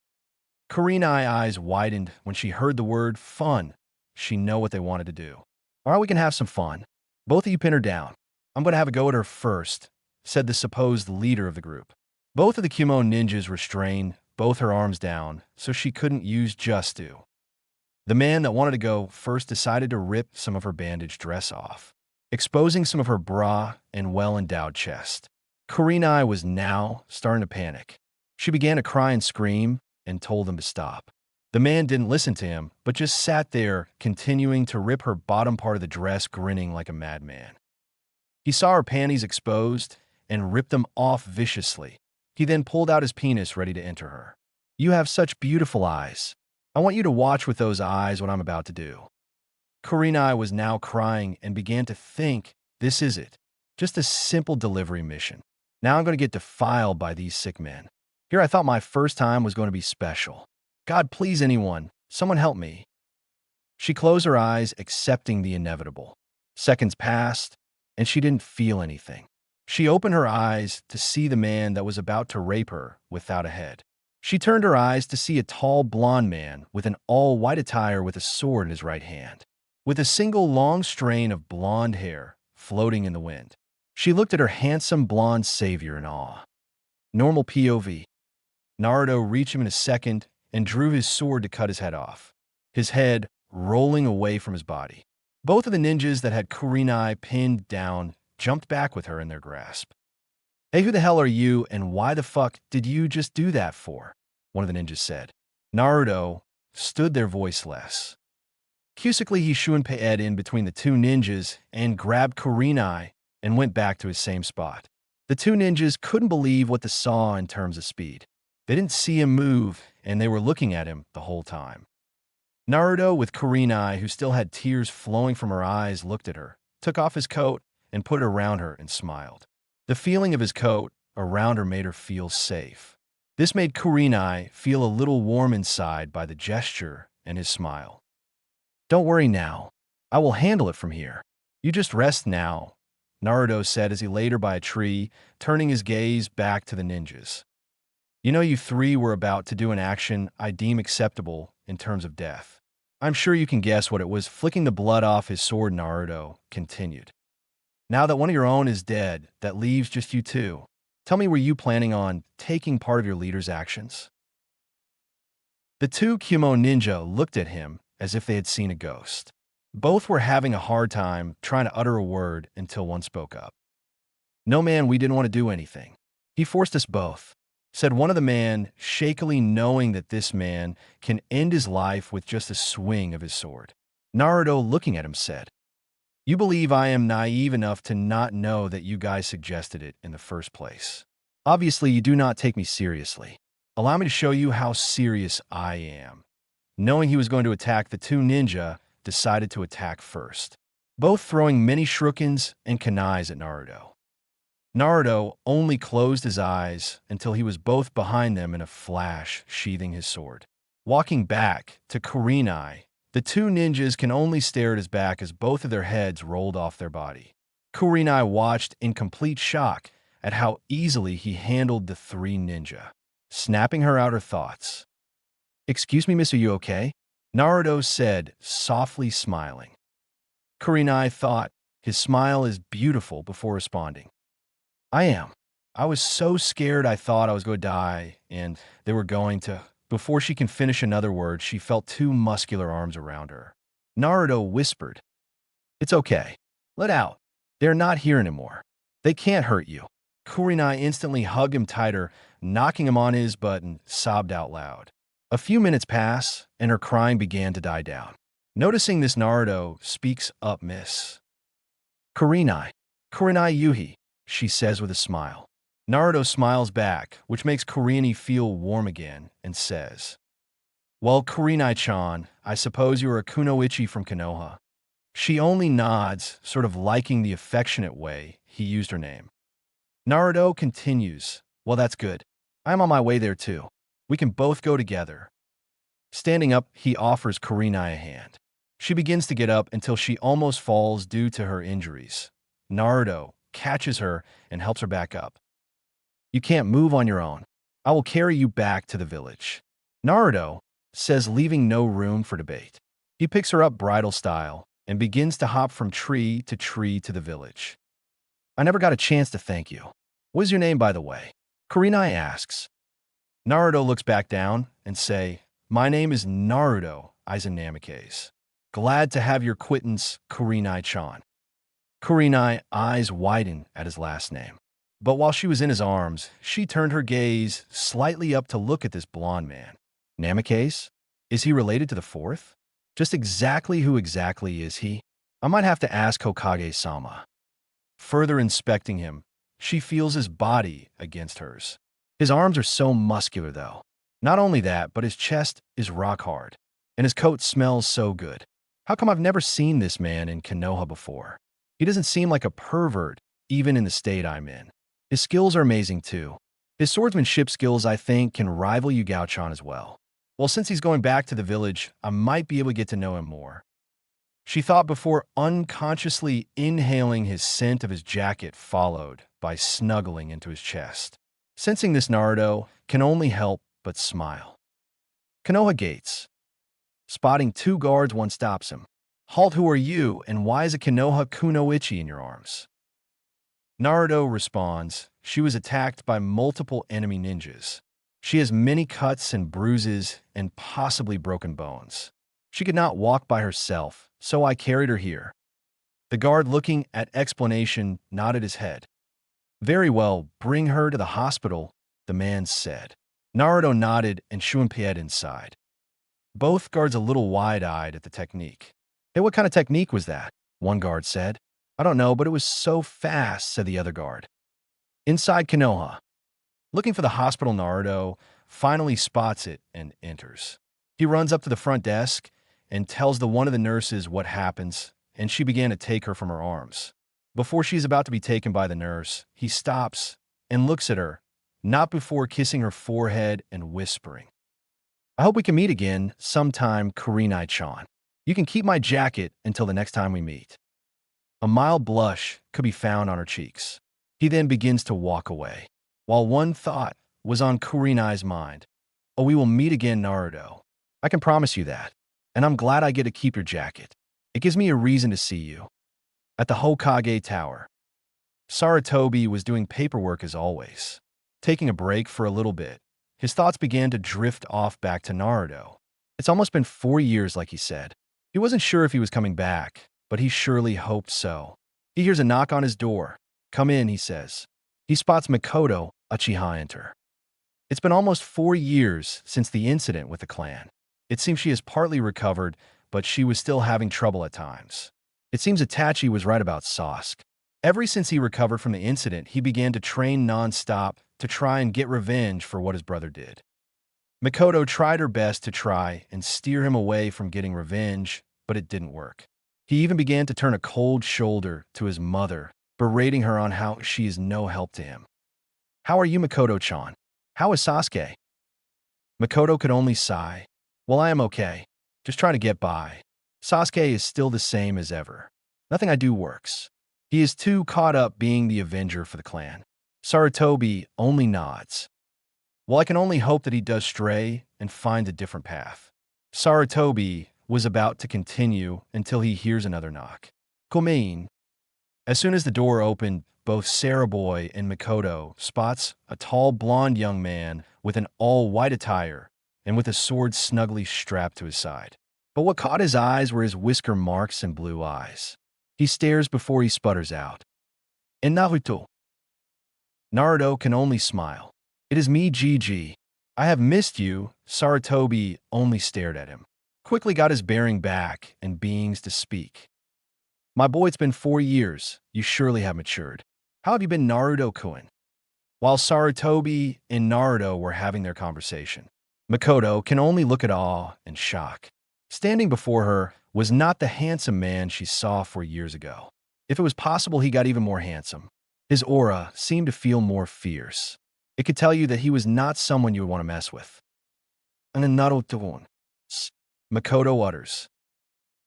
A: Kurenai's eyes widened when she heard the word fun. She knew what they wanted to do. All right, we can have some fun. Both of you pin her down. I'm going to have a go at her first, said the supposed leader of the group. Both of the Kyumo ninjas restrained both her arms down so she couldn't use just do. The man that wanted to go first decided to rip some of her bandaged dress off, exposing some of her bra and well-endowed chest. Kurenai was now starting to panic. She began to cry and scream and told them to stop. The man didn't listen to him, but just sat there, continuing to rip her bottom part of the dress, grinning like a madman. He saw her panties exposed and ripped them off viciously. He then pulled out his penis, ready to enter her. You have such beautiful eyes. I want you to watch with those eyes what I'm about to do. Kurenai was now crying and began to think, this is it. Just a simple delivery mission. Now I'm going to get defiled by these sick men. Here I thought my first time was going to be special. God, please, anyone, someone help me. She closed her eyes, accepting the inevitable. Seconds passed, and she didn't feel anything. She opened her eyes to see the man that was about to rape her without a head. She turned her eyes to see a tall blonde man with an all-white attire with a sword in his right hand, with a single long strain of blonde hair floating in the wind. She looked at her handsome blonde savior in awe. Normal POV. Naruto reached him in a second and drew his sword to cut his head off, his head rolling away from his body. Both of the ninjas that had Kurenai pinned down jumped back with her in their grasp. "Hey, who the hell are you, and why the fuck did you just do that for?" one of the ninjas said. Naruto stood there voiceless. Quickly, he shunpei'd in between the two ninjas and grabbed Kurenai and went back to his same spot. The two ninjas couldn't believe what they saw in terms of speed. They didn't see him move, and they were looking at him the whole time. Naruto, with Kurenai, who still had tears flowing from her eyes, looked at her, took off his coat, and put it around her and smiled. The feeling of his coat around her made her feel safe. This made Kurenai feel a little warm inside by the gesture and his smile. "Don't worry now. I will handle it from here. You just rest now," Naruto said as he laid her by a tree, turning his gaze back to the ninjas. "You know, you three were about to do an action I deem acceptable in terms of death. I'm sure you can guess what it was." Flicking the blood off his sword, Naruto continued. "Now that one of your own is dead, that leaves just you two. Tell me, were you planning on taking part of your leader's actions?" The two Kumo ninja looked at him as if they had seen a ghost. Both were having a hard time trying to utter a word until one spoke up. "No, man, we didn't want to do anything. He forced us both," said one of the men, shakily, knowing that this man can end his life with just a swing of his sword. Naruto, looking at him, said, "You believe I am naive enough to not know that you guys suggested it in the first place. Obviously, you do not take me seriously. Allow me to show you how serious I am." Knowing he was going to attack, the two ninja decided to attack first, both throwing many shurikens and kunais at Naruto. Naruto only closed his eyes until he was both behind them in a flash, sheathing his sword. Walking back to Kurenai, the two ninjas can only stare at his back as both of their heads rolled off their body. Kurenai watched in complete shock at how easily he handled the three ninja, snapping her out her thoughts. "Excuse me, miss, are you okay?" Naruto said, softly smiling. Kurenai thought his smile is beautiful before responding. "I am. I was so scared I thought I was going to die, and they were going to..." Before she can finish another word, she felt two muscular arms around her. Naruto whispered, "It's okay. Let out. They're not here anymore. They can't hurt you." Kurenai instantly hugged him tighter, knocking him on his butt, and sobbed out loud. A few minutes pass, and her crying began to die down. Noticing this, Naruto speaks up, "Miss Kurenai. Kurenai Yuhi," she says with a smile. Naruto smiles back, which makes Kurenai feel warm again, and says, "Well, Kurenai-chan, I suppose you are a kunoichi from Konoha." She only nods, sort of liking the affectionate way he used her name. Naruto continues, "Well, that's good. I'm on my way there too. We can both go together." Standing up, he offers Kurenai a hand. She begins to get up until she almost falls due to her injuries. Naruto catches her and helps her back up. "You can't move on your own. I will carry you back to the village," Naruto says, leaving no room for debate. He picks her up bridal style and begins to hop from tree to the village. "I never got a chance to thank you. What is your name, by the way?" Kurenai asks. Naruto looks back down and say, "My name is Naruto Aizen Namikaze. Glad to have your acquaintance, Kurenai-chan." Kurenai eyes widen at his last name. But while she was in his arms, she turned her gaze slightly up to look at this blonde man. Namikaze? Is he related to the fourth? Just exactly who exactly is he? I might have to ask Hokage-sama. Further inspecting him, she feels his body against hers. His arms are so muscular, though. Not only that, but his chest is rock hard, and his coat smells so good. How come I've never seen this man in Konoha before? He doesn't seem like a pervert, even in the state I'm in. His skills are amazing, too. His swordsmanship skills, I think, can rival Yugao-chan as well. Well, since he's going back to the village, I might be able to get to know him more. She thought before unconsciously inhaling his scent of his jacket, followed by snuggling into his chest. Sensing this, Naruto can only help but smile. Konoha gates. Spotting two guards, one stops him. Halt, who are you, and why is a Konoha kunoichi in your arms? Naruto responds, she was attacked by multiple enemy ninjas. She has many cuts and bruises and possibly broken bones. She could not walk by herself, so I carried her here. The guard, looking at explanation, nodded his head. Very well, bring her to the hospital, the man said. Naruto nodded and Shunpei inside. Both guards a little wide-eyed at the technique. Hey, what kind of technique was that? One guard said. I don't know, but it was so fast, said the other guard. Inside Konoha. Looking for the hospital, Naruto finally spots it and enters. He runs up to the front desk and tells one of the nurses what happens, and she began to take her from her arms. Before she's about to be taken by the nurse, he stops and looks at her, not before kissing her forehead and whispering, I hope we can meet again sometime, Kurenai-chan. You can keep my jacket until the next time we meet. A mild blush could be found on her cheeks. He then begins to walk away, while one thought was on Kurenai's mind. Oh, we will meet again, Naruto. I can promise you that, and I'm glad I get to keep your jacket. It gives me a reason to see you. At the Hokage Tower, Sarutobi was doing paperwork as always. Taking a break for a little bit, his thoughts began to drift off back to Naruto. It's almost been 4 years, like he said. He wasn't sure if he was coming back, but he surely hoped so. He hears a knock on his door. Come in, he says. He spots Mikoto Uchiha enter. It's been almost 4 years since the incident with the clan. It seems she has partly recovered, but she was still having trouble at times. It seems Itachi was right about Sasuke. Ever since he recovered from the incident, he began to train non-stop to try and get revenge for what his brother did. Mikoto tried her best to try and steer him away from getting revenge, but it didn't work. He even began to turn a cold shoulder to his mother, berating her on how she is no help to him. How are you, Mikoto-chan? How is Sasuke? Mikoto could only sigh. Well, I am okay. Just trying to get by. Sasuke is still the same as ever. Nothing I do works. He is too caught up being the avenger for the clan. Sarutobi only nods. Well, I can only hope that he does stray and find a different path. Sarutobi was about to continue until he hears another knock. Komein. As soon as the door opened, both Saraboy and Mikoto spots a tall blonde young man with an all-white attire and with a sword snugly strapped to his side. But what caught his eyes were his whisker marks and blue eyes. He stares before he sputters out. And Naruto. Naruto can only smile. It is me, Gigi. I have missed you. Sarutobi only stared at him. Quickly got his bearing back and beings to speak. My boy, it's been 4 years. You surely have matured. How have you been, Naruto-kun? While Sarutobi and Naruto were having their conversation, Mikoto can only look at awe and shock. Standing before her was not the handsome man she saw 4 years ago. If it was possible, he got even more handsome. His aura seemed to feel more fierce. It could tell you that he was not someone you would want to mess with. And Naruto, Mikoto utters.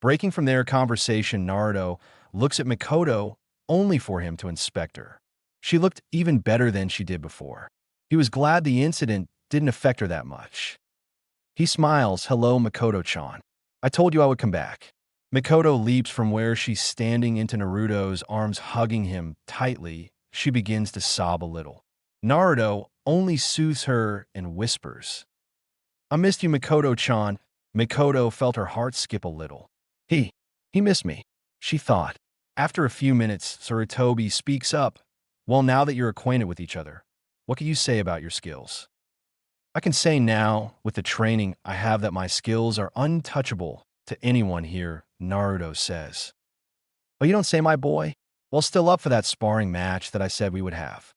A: Breaking from their conversation, Naruto looks at Mikoto only for him to inspect her. She looked even better than she did before. He was glad the incident didn't affect her that much. He smiles, hello, Mikoto-chan. I told you I would come back. Mikoto leaps from where she's standing into Naruto's arms, hugging him tightly. She begins to sob a little. Naruto only soothes her and whispers, I missed you, Mikoto-chan. Mikoto felt her heart skip a little. He missed me, she thought. After a few minutes, Sarutobi speaks up. Well, now that you're acquainted with each other, what can you say about your skills? I can say now, with the training I have, that my skills are untouchable to anyone here, Naruto says. Oh, you don't say, my boy? Well, still up for that sparring match that I said we would have.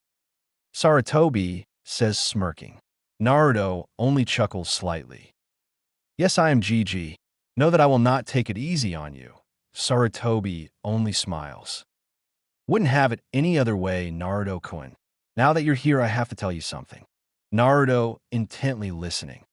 A: Sarutobi says, smirking. Naruto only chuckles slightly. Yes, I am Gigi. Know that I will not take it easy on you. Sarutobi only smiles. Wouldn't have it any other way, Naruto-kun. Now that you're here, I have to tell you something. Naruto, intently listening.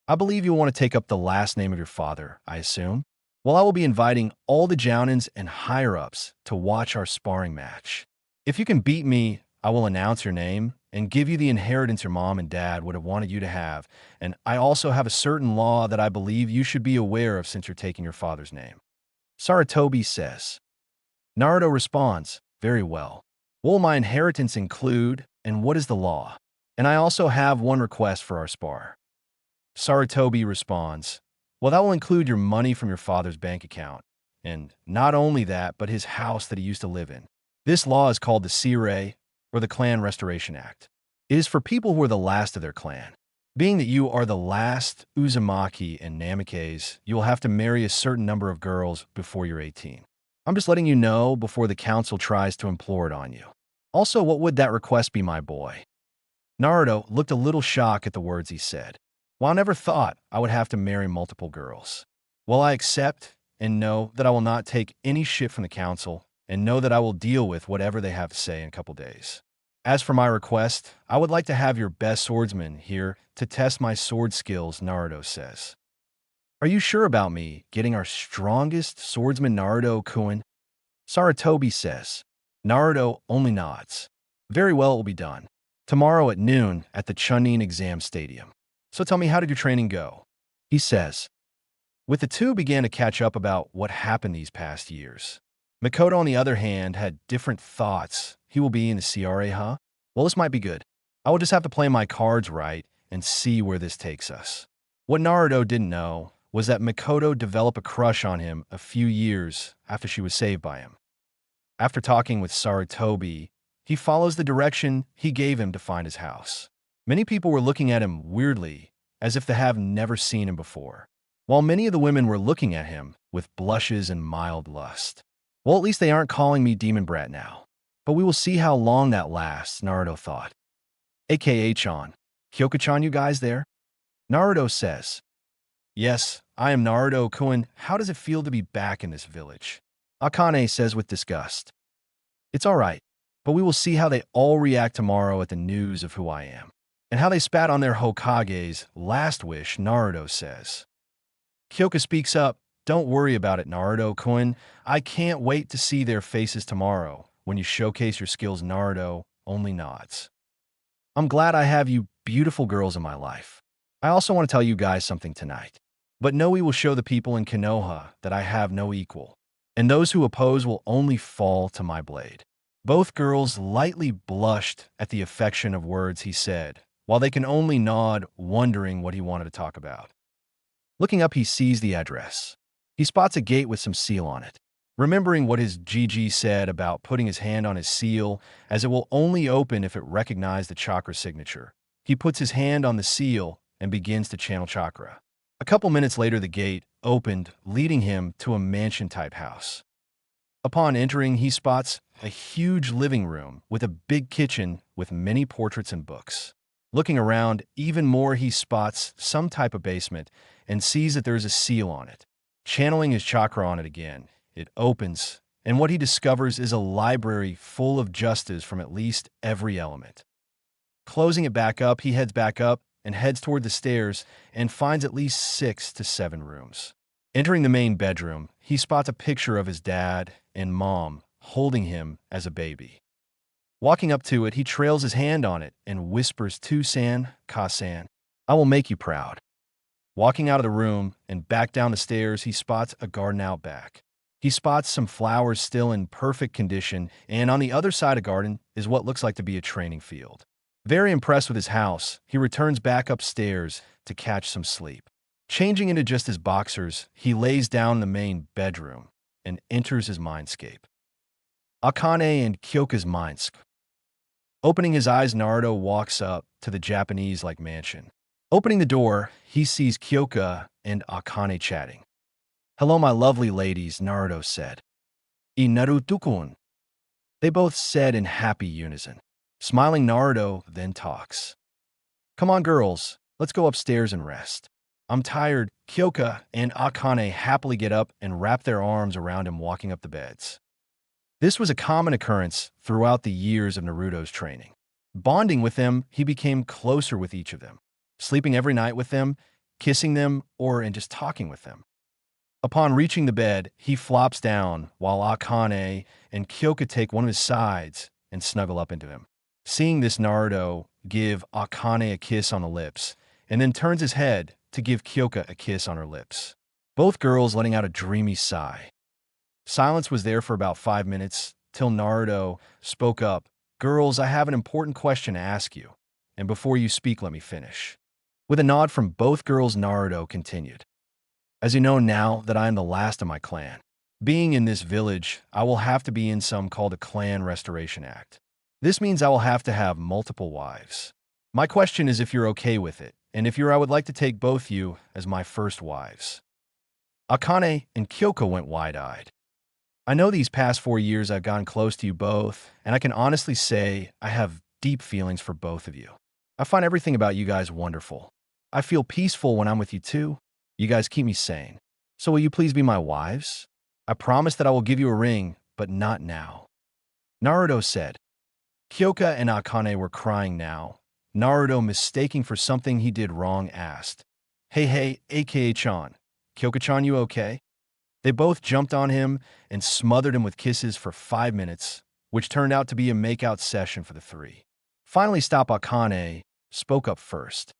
A: I believe you'll want to take up the last name of your father, I assume? Well, I will be inviting all the Jounins and higher-ups to watch our sparring match. If you can beat me, I will announce your name and give you the inheritance your mom and dad would have wanted you to have, and I also have a certain law that I believe you should be aware of since you're taking your father's name. Saratobi says. Naruto responds, very well. What will my inheritance include, and what is the law? And I also have one request for our spar. Saratobi responds, well, that will include your money from your father's bank account, and not only that, but his house that he used to live in. This law is called the Sirei, or the Clan Restoration Act. It is for people who are the last of their clan. Being that you are the last Uzumaki and Namikaze, you will have to marry a certain number of girls before you're 18. I'm just letting you know before the council tries to implore it on you. Also, what would that request be, my boy? Naruto looked a little shocked at the words he said. Well, I never thought I would have to marry multiple girls. Well, I accept and know that I will not take any shit from the council and know that I will deal with whatever they have to say in a couple days. As for my request, I would like to have your best swordsman here to test my sword skills, Naruto says. Are you sure about me getting our strongest swordsman, Naruto-kun? Saratobi says. Naruto only nods. Very well, it will be done. Tomorrow at noon at the Chunin exam stadium. So tell me, how did your training go? He says. With the two began to catch up about what happened these past years. Makoto, on the other hand, had different thoughts. He will be in the CRA, huh? Well, this might be good. I will just have to play my cards right and see where this takes us. What Naruto didn't know was that Makoto developed a crush on him a few years after she was saved by him. After talking with Saratobi, he follows the direction he gave him to find his house. Many people were looking at him weirdly, as if they have never seen him before, while many of the women were looking at him with blushes and mild lust. Well, at least they aren't calling me Demon Brat now. But we will see how long that lasts, Naruto thought. AKA-chan. Kyoka-chan, you guys there? Naruto says. Yes, I am Naruto-kun. How does it feel to be back in this village? Akane says with disgust. It's all right, but we will see how they all react tomorrow at the news of who I am. And how they spat on their Hokage's last wish, Naruto says. Kyoka speaks up. Don't worry about it, Naruto-kun. I can't wait to see their faces tomorrow when you showcase your skills. Naruto only nods. I'm glad I have you beautiful girls in my life. I also want to tell you guys something tonight. But Noe will show the people in Konoha that I have no equal, and those who oppose will only fall to my blade. Both girls lightly blushed at the affection of words he said, while they can only nod, wondering what he wanted to talk about. Looking up, he sees the address. He spots a gate with some seal on it. Remembering what his GG said about putting his hand on his seal, as it will only open if it recognized the chakra signature, he puts his hand on the seal and begins to channel chakra. A couple minutes later, the gate opened, leading him to a mansion-type house. Upon entering, he spots a huge living room with a big kitchen with many portraits and books. Looking around even more, he spots some type of basement and sees that there is a seal on it. Channeling his chakra on it again, it opens, and what he discovers is a library full of justas from at least every element. Closing it back up, he heads back up and heads toward the stairs and finds at least 6 to 7 rooms. Entering the main bedroom, he spots a picture of his dad and mom holding him as a baby. Walking up to it, he trails his hand on it and whispers to San, Ka-san, I will make you proud. Walking out of the room and back down the stairs, he spots a garden out back. He spots some flowers still in perfect condition, and on the other side of the garden is what looks like to be a training field. Very impressed with his house, he returns back upstairs to catch some sleep. Changing into just his boxers, he lays down in the main bedroom and enters his mindscape. Akane and Kyoka's mindscape. Opening his eyes, Naruto walks up to the Japanese-like mansion. Opening the door, he sees Kyoka and Akane chatting. Hello, my lovely ladies, Naruto said. Naruto-kun. They both said in happy unison. Smiling, Naruto then talks. Come on, girls, let's go upstairs and rest. I'm tired. Kyoka and Akane happily get up and wrap their arms around him, walking up the beds. This was a common occurrence throughout the years of Naruto's training. Bonding with them, he became closer with each of them, sleeping every night with them, kissing them, and just talking with them. Upon reaching the bed, he flops down while Akane and Kyoka take one of his sides and snuggle up into him. Seeing this, Naruto give Akane a kiss on the lips, and then turns his head to give Kyoka a kiss on her lips. Both girls letting out a dreamy sigh. Silence was there for about 5 minutes, till Naruto spoke up. Girls, I have an important question to ask you, and before you speak, let me finish. With a nod from both girls, Naruto continued. As you know now that I am the last of my clan, being in this village, I will have to be in some called a Clan Restoration Act. This means I will have to have multiple wives. My question is if you're okay with it, and if you're, I would like to take both you as my first wives. Akane and Kyoko went wide-eyed. I know these past 4 years I've gotten close to you both, and I can honestly say I have deep feelings for both of you. I find everything about you guys wonderful. I feel peaceful when I'm with you too. You guys keep me sane. So will you please be my wives? I promise that I will give you a ring, but not now. Naruto said. Kyoka and Akane were crying now. Naruto, mistaking for something he did wrong, asked, Hey, aka-chan, Kyoka-chan, you okay? They both jumped on him and smothered him with kisses for 5 minutes, which turned out to be a makeout session for the three. Finally, Akane spoke up first.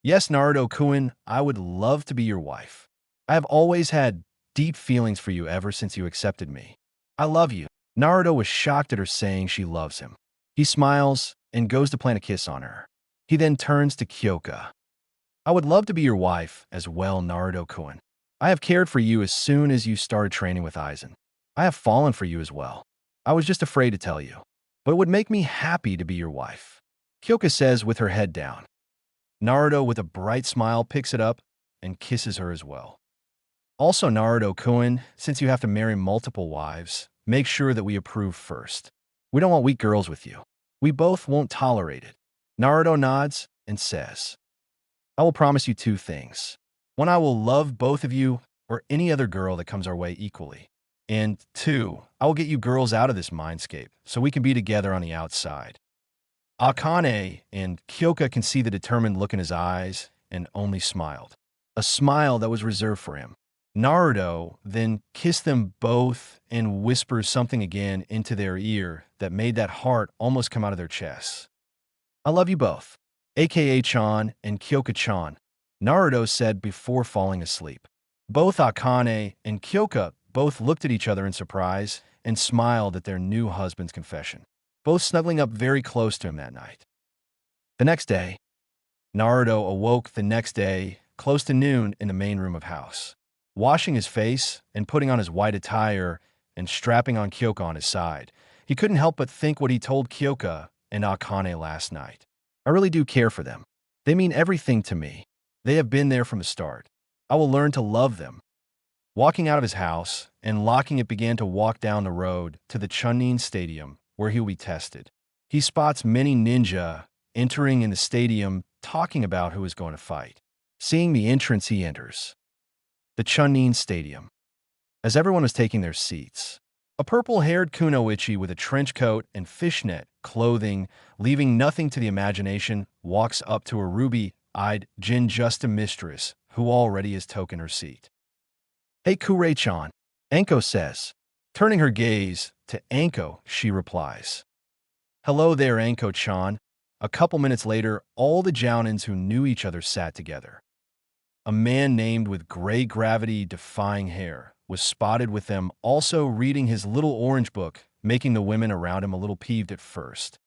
A: Yes, Naruto-kun, I would love to be your wife. I have always had deep feelings for you ever since you accepted me. I love you. Naruto was shocked at her saying she loves him. He smiles and goes to plant a kiss on her. He then turns to Kyoka. I would love to be your wife as well, Naruto-kun. I have cared for you as soon as you started training with Aizen. I have fallen for you as well. I was just afraid to tell you, but it would make me happy to be your wife. Kyoka says with her head down. Naruto, with a bright smile, picks it up and kisses her as well. Also, Naruto-kun, since you have to marry multiple wives, make sure that we approve first. We don't want weak girls with you. We both won't tolerate it. Naruto nods and says, I will promise you 2 things. 1, I will love both of you or any other girl that comes our way equally. And 2, I will get you girls out of this mindscape so we can be together on the outside. Akane and Kyoka can see the determined look in his eyes and only smiled. A smile that was reserved for him. Naruto then kissed them both and whispers something again into their ear that made that heart almost come out of their chests. I love you both, aka-chan and Kyoka-chan, Naruto said before falling asleep. Both Akane and Kyoka both looked at each other in surprise and smiled at their new husband's confession, both snuggling up very close to him that night. The next day, Naruto awoke close to noon in the main room of house. Washing his face and putting on his white attire and strapping on Kyoka on his side, he couldn't help but think what he told Kyoka and Akane last night. I really do care for them. They mean everything to me. They have been there from the start. I will learn to love them. Walking out of his house and locking it, began to walk down the road to the Chunin Stadium where he will be tested. He spots many ninja entering in the stadium, talking about who is going to fight. Seeing the entrance, he enters the Chunin Stadium. As everyone was taking their seats, a purple-haired kunoichi with a trench coat and fishnet clothing, leaving nothing to the imagination, walks up to a ruby-eyed Jinjusta mistress who already has taken her seat. Hey, Kure-chan, Anko says. Turning her gaze to Anko, she replies. Hello there, Anko-chan. A couple minutes later, all the Jounins who knew each other sat together. A man named with gray gravity-defying hair was spotted with them, also reading his little orange book, making the women around him a little peeved at first.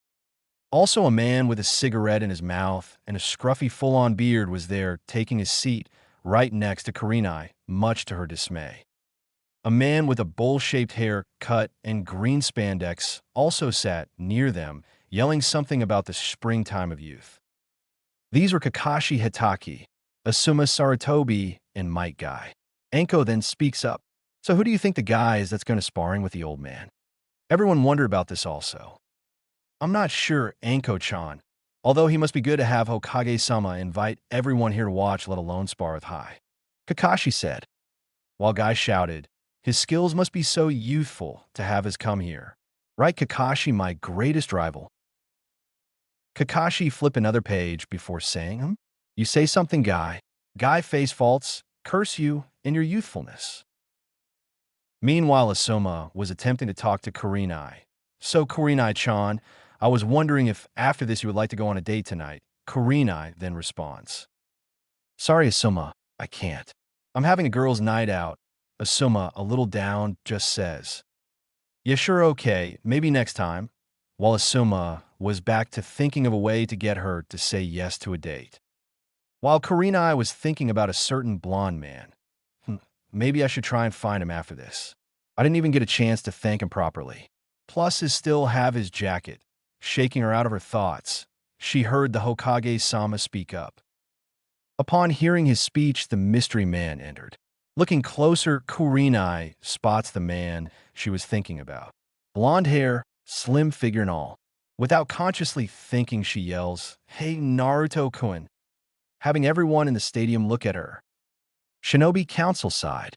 A: Also, a man with a cigarette in his mouth and a scruffy full-on beard was there, taking his seat right next to Kurenai, much to her dismay. A man with a bowl-shaped haircut and green spandex also sat near them, yelling something about the springtime of youth. These were Kakashi Hitaki, Asuma Sarutobi, and Might Guy. Anko then speaks up. So who do you think the guy is that's going to sparring with the old man? Everyone wondered about this also. I'm not sure, Anko-chan, although he must be good to have Hokage-sama invite everyone here to watch, let alone spar with Hai. Kakashi said, while Guy shouted, his skills must be so youthful to have us come here. Right, Kakashi, my greatest rival. Kakashi flipped another page before saying, You say something, Guy. Guy face faults, curse you in your youthfulness. Meanwhile, Asuma was attempting to talk to Kurenai. So, Kurenai-chan, I was wondering if after this you would like to go on a date tonight. Kurenai then responds. Sorry, Asuma, I can't. I'm having a girls' night out. Asuma, a little down, just says. Yeah, sure, okay, maybe next time. While Asuma was back to thinking of a way to get her to say yes to a date. While Kurenai was thinking about a certain blonde man. Maybe I should try and find him after this. I didn't even get a chance to thank him properly. Plus, he still have his jacket. Shaking her out of her thoughts, she heard the Hokage-sama speak up. Upon hearing his speech, the mystery man entered. Looking closer, Kurenai spots the man she was thinking about. Blonde hair, slim figure and all. Without consciously thinking, she yells, "Hey, Naruto-kun!" Having everyone in the stadium look at her. Shinobi Council side.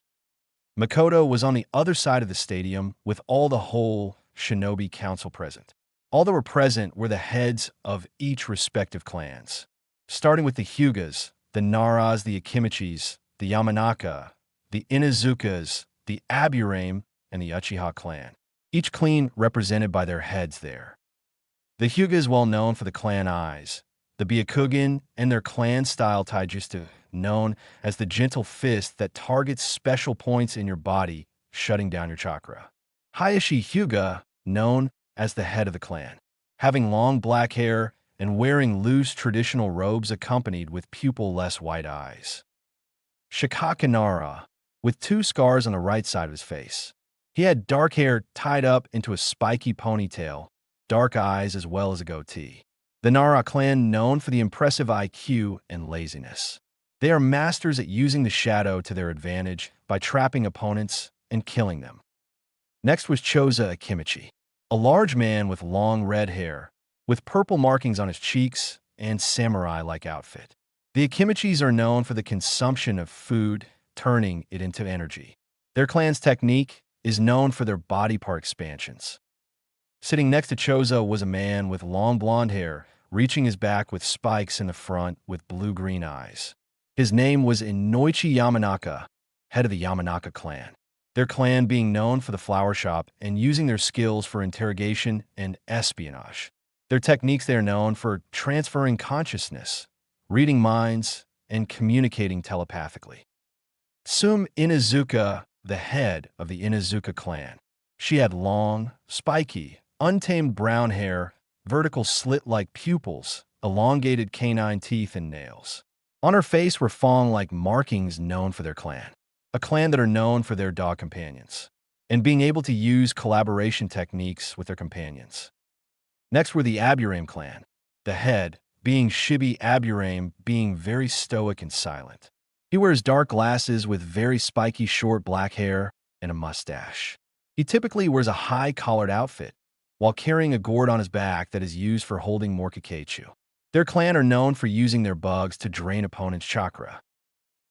A: Makoto was on the other side of the stadium with all the whole Shinobi Council present. All that were present were the heads of each respective clans. Starting with the Hyugas, the Naras, the Akimichis, the Yamanaka, the Inuzukas, the Aburame, and the Uchiha clan. Each clan represented by their heads there. The Hyugas well known for the clan eyes, the Byakugan and their clan-style taijutsu, known as the gentle fist that targets special points in your body, shutting down your chakra. Hayashi Hyuga, known as the head of the clan, having long black hair and wearing loose traditional robes accompanied with pupil-less white eyes. Shikakanara, with 2 scars on the right side of his face. He had dark hair tied up into a spiky ponytail, dark eyes as well as a goatee. The Nara clan known for the impressive IQ and laziness. They are masters at using the shadow to their advantage by trapping opponents and killing them. Next was Choza Akimichi, a large man with long red hair, with purple markings on his cheeks and samurai-like outfit. The Akimichis are known for the consumption of food, turning it into energy. Their clan's technique is known for their body part expansions. Sitting next to Choza was a man with long blonde hair, reaching his back with spikes in the front with blue-green eyes. His name was Inoichi Yamanaka, head of the Yamanaka clan. Their clan being known for the flower shop and using their skills for interrogation and espionage. Their techniques they are known for transferring consciousness, reading minds, and communicating telepathically. Tsum Inuzuka, the head of the Inuzuka clan. She had long, spiky, untamed brown hair, vertical slit-like pupils, elongated canine teeth and nails. On her face were fawn-like markings known for their clan, a clan that are known for their dog companions, and being able to use collaboration techniques with their companions. Next were the Aburame clan, the head, being Shibi Aburame, being very stoic and silent. He wears dark glasses with very spiky short black hair and a mustache. He typically wears a high-collared outfit, while carrying a gourd on his back that is used for holding Morikakechu. Their clan are known for using their bugs to drain opponents' chakra.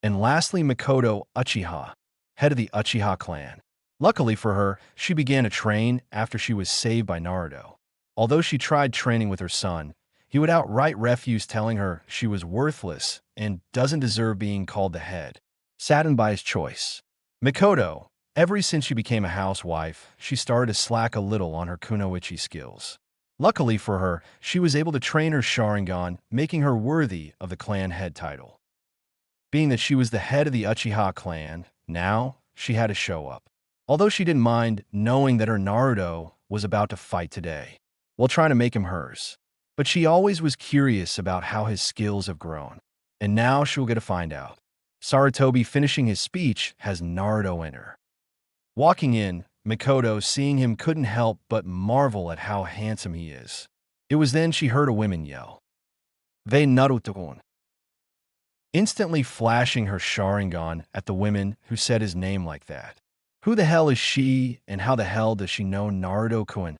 A: And lastly, Makoto Uchiha, head of the Uchiha clan. Luckily for her, she began to train after she was saved by Naruto. Although she tried training with her son, he would outright refuse, telling her she was worthless and doesn't deserve being called the head. Saddened by his choice, Makoto, ever since she became a housewife, she started to slack a little on her kunoichi skills. Luckily for her, she was able to train her Sharingan, making her worthy of the clan head title. Being that she was the head of the Uchiha clan, now she had to show up. Although she didn't mind knowing that her Naruto was about to fight today, while trying to make him hers. But she always was curious about how his skills have grown. And now she'll get to find out. Sarutobi, finishing his speech, has Naruto enter. Walking in, Makoto, seeing him, couldn't help but marvel at how handsome he is. It was then she heard a woman yell, "They Naruto-kun," instantly flashing her Sharingan at the women who said his name like that. Who the hell is she, and how the hell does she know Naruto-kun?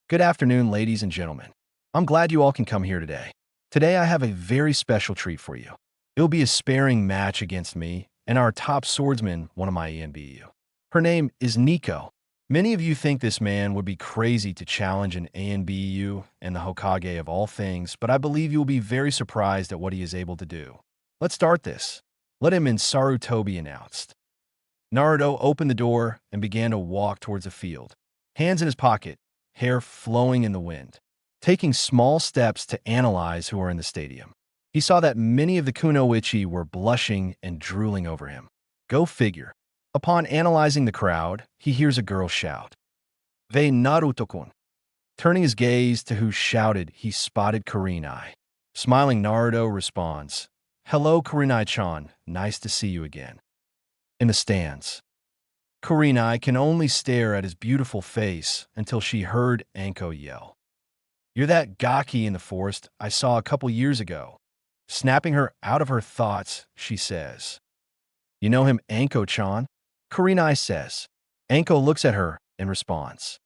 A: Good afternoon, ladies and gentlemen. I'm glad you all can come here today. Today I have a very special treat for you. It'll be a sparring match against me and our top swordsman, one of my ANBU. Her name is Nico. Many of you think this man would be crazy to challenge an ANBU and the Hokage of all things, but I believe you will be very surprised at what he is able to do. Let's start this. Let him in, Sarutobi announced. Naruto opened the door and began to walk towards the field. Hands in his pocket, hair flowing in the wind, taking small steps to analyze who are in the stadium. He saw that many of the kunoichi were blushing and drooling over him. Go figure. Upon analyzing the crowd, he hears a girl shout, "Ve Naruto-kun." Turning his gaze to who shouted, he spotted Kurenai. Smiling, Naruto responds, "Hello, Kurenai-chan. Nice to see you again." In the stands, Kurenai can only stare at his beautiful face until she heard Anko yell, "You're that gaki in the forest I saw a couple years ago." Snapping her out of her thoughts, she says, "You know him, Anko-chan?" Kurenai says. Anko looks at her and responds,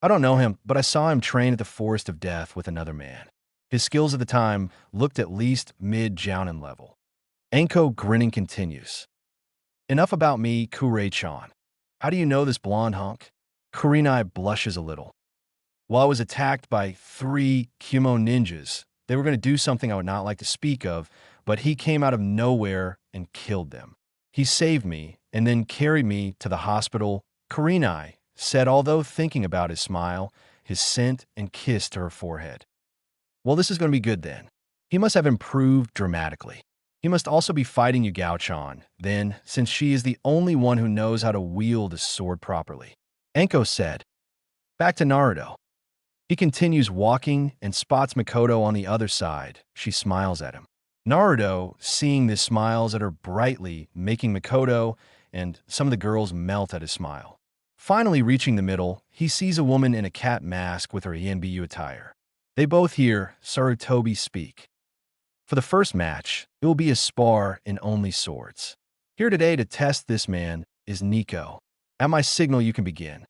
A: "I don't know him, but I saw him train at the Forest of Death with another man. His skills at the time looked at least mid-jounin level." Anko, grinning, continues, "Enough about me, Kure-chan. How do you know this blonde hunk?" Kurenai blushes a little. "Well, I was attacked by 3 Kumo ninjas. They were going to do something I would not like to speak of, but he came out of nowhere and killed them. He saved me and then carried me to the hospital." Kurenai said, although thinking about his smile, his scent, and kiss to her forehead. "Well, this is going to be good then. He must have improved dramatically. He must also be fighting Yugao-chan, then, since she is the only one who knows how to wield a sword properly." Anko said. Back to Naruto. He continues walking and spots Mikoto on the other side. She smiles at him. Naruto, seeing this, smiles at her brightly, making Mikoto and some of the girls melt at his smile. Finally reaching the middle, he sees a woman in a cat mask with her ENBU attire. They both hear Sarutobi speak. For the first match, it will be a spar in only swords. Here today to test this man is Nico. At my signal, you can begin.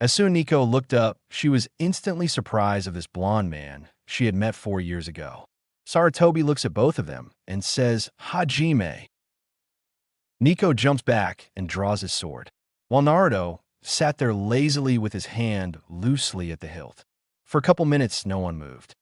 A: As soon Nico looked up, she was instantly surprised of this blonde man she had met 4 years ago. Sarutobi looks at both of them and says, "Hajime." Nico jumps back and draws his sword, while Naruto sat there lazily with his hand loosely at the hilt. For a couple minutes, no one moved.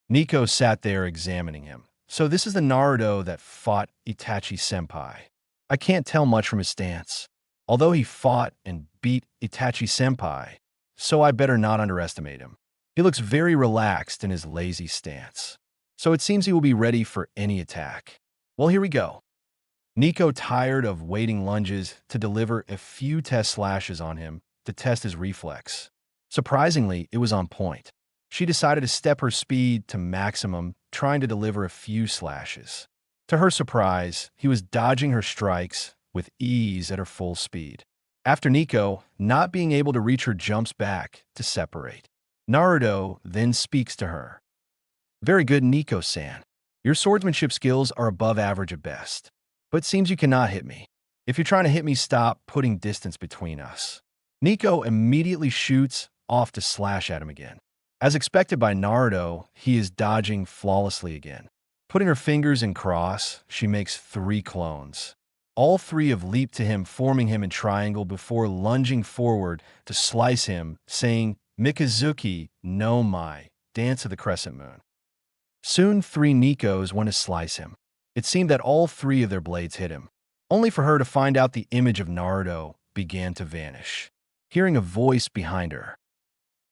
A: Nico sat there examining him. So this is the Naruto that fought Itachi-senpai. I can't tell much from his stance. Although he fought and beat Itachi-senpai, so I better not underestimate him. He looks very relaxed in his lazy stance. So it seems he will be ready for any attack. Well, here we go. Nico, tired of waiting lunges, to deliver a few test slashes on him to test his reflex. Surprisingly, it was on point. She decided to step her speed to maximum, trying to deliver a few slashes. To her surprise, he was dodging her strikes with ease at her full speed. After Nico, not being able to reach her, jumps back to separate. Naruto then speaks to her. "Very good, Nico-san. Your swordsmanship skills are above average at best. But it seems you cannot hit me. If you're trying to hit me, stop putting distance between us." Nico immediately shoots off to slash at him again. As expected by Naruto, he is dodging flawlessly again. Putting her fingers in cross, she makes 3 clones. All 3 have leaped to him, forming him in triangle before lunging forward to slice him, saying, "Mikazuki no Mai, Dance of the Crescent Moon." Soon 3 Nikos went to slice him. It seemed that all 3 of their blades hit him, only for her to find out the image of Naruto began to vanish. Hearing a voice behind her.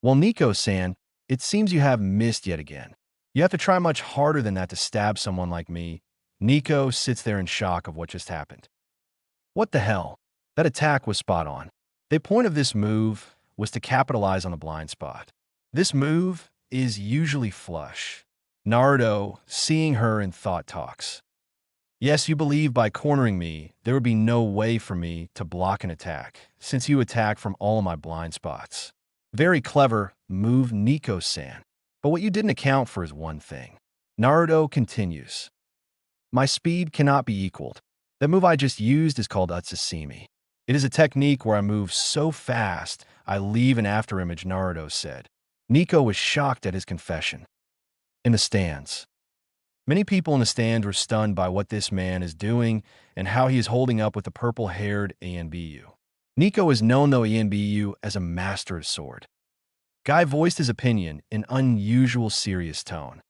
A: "Well, Nico-san, it seems you have missed yet again. You have to try much harder than that to stab someone like me." Nico sits there in shock of what just happened. What the hell? That attack was spot on. The point of this move was to capitalize on the blind spot. This move is usually flush. Naruto, seeing her in thought, talks. "Yes, you believe by cornering me, there would be no way for me to block an attack, since you attack from all my blind spots. Very clever move, Nico-san. But what you didn't account for is one thing." Naruto continues. "My speed cannot be equaled. That move I just used is called Utsusimi. It is a technique where I move so fast, I leave an afterimage," Naruto said. Nico was shocked at his confession. In the stands. Many people in the stands were stunned by what this man is doing and how he is holding up with the purple-haired ANBU. Nico is known, though, ANBU as a master of sword. Guy voiced his opinion in unusual serious tone.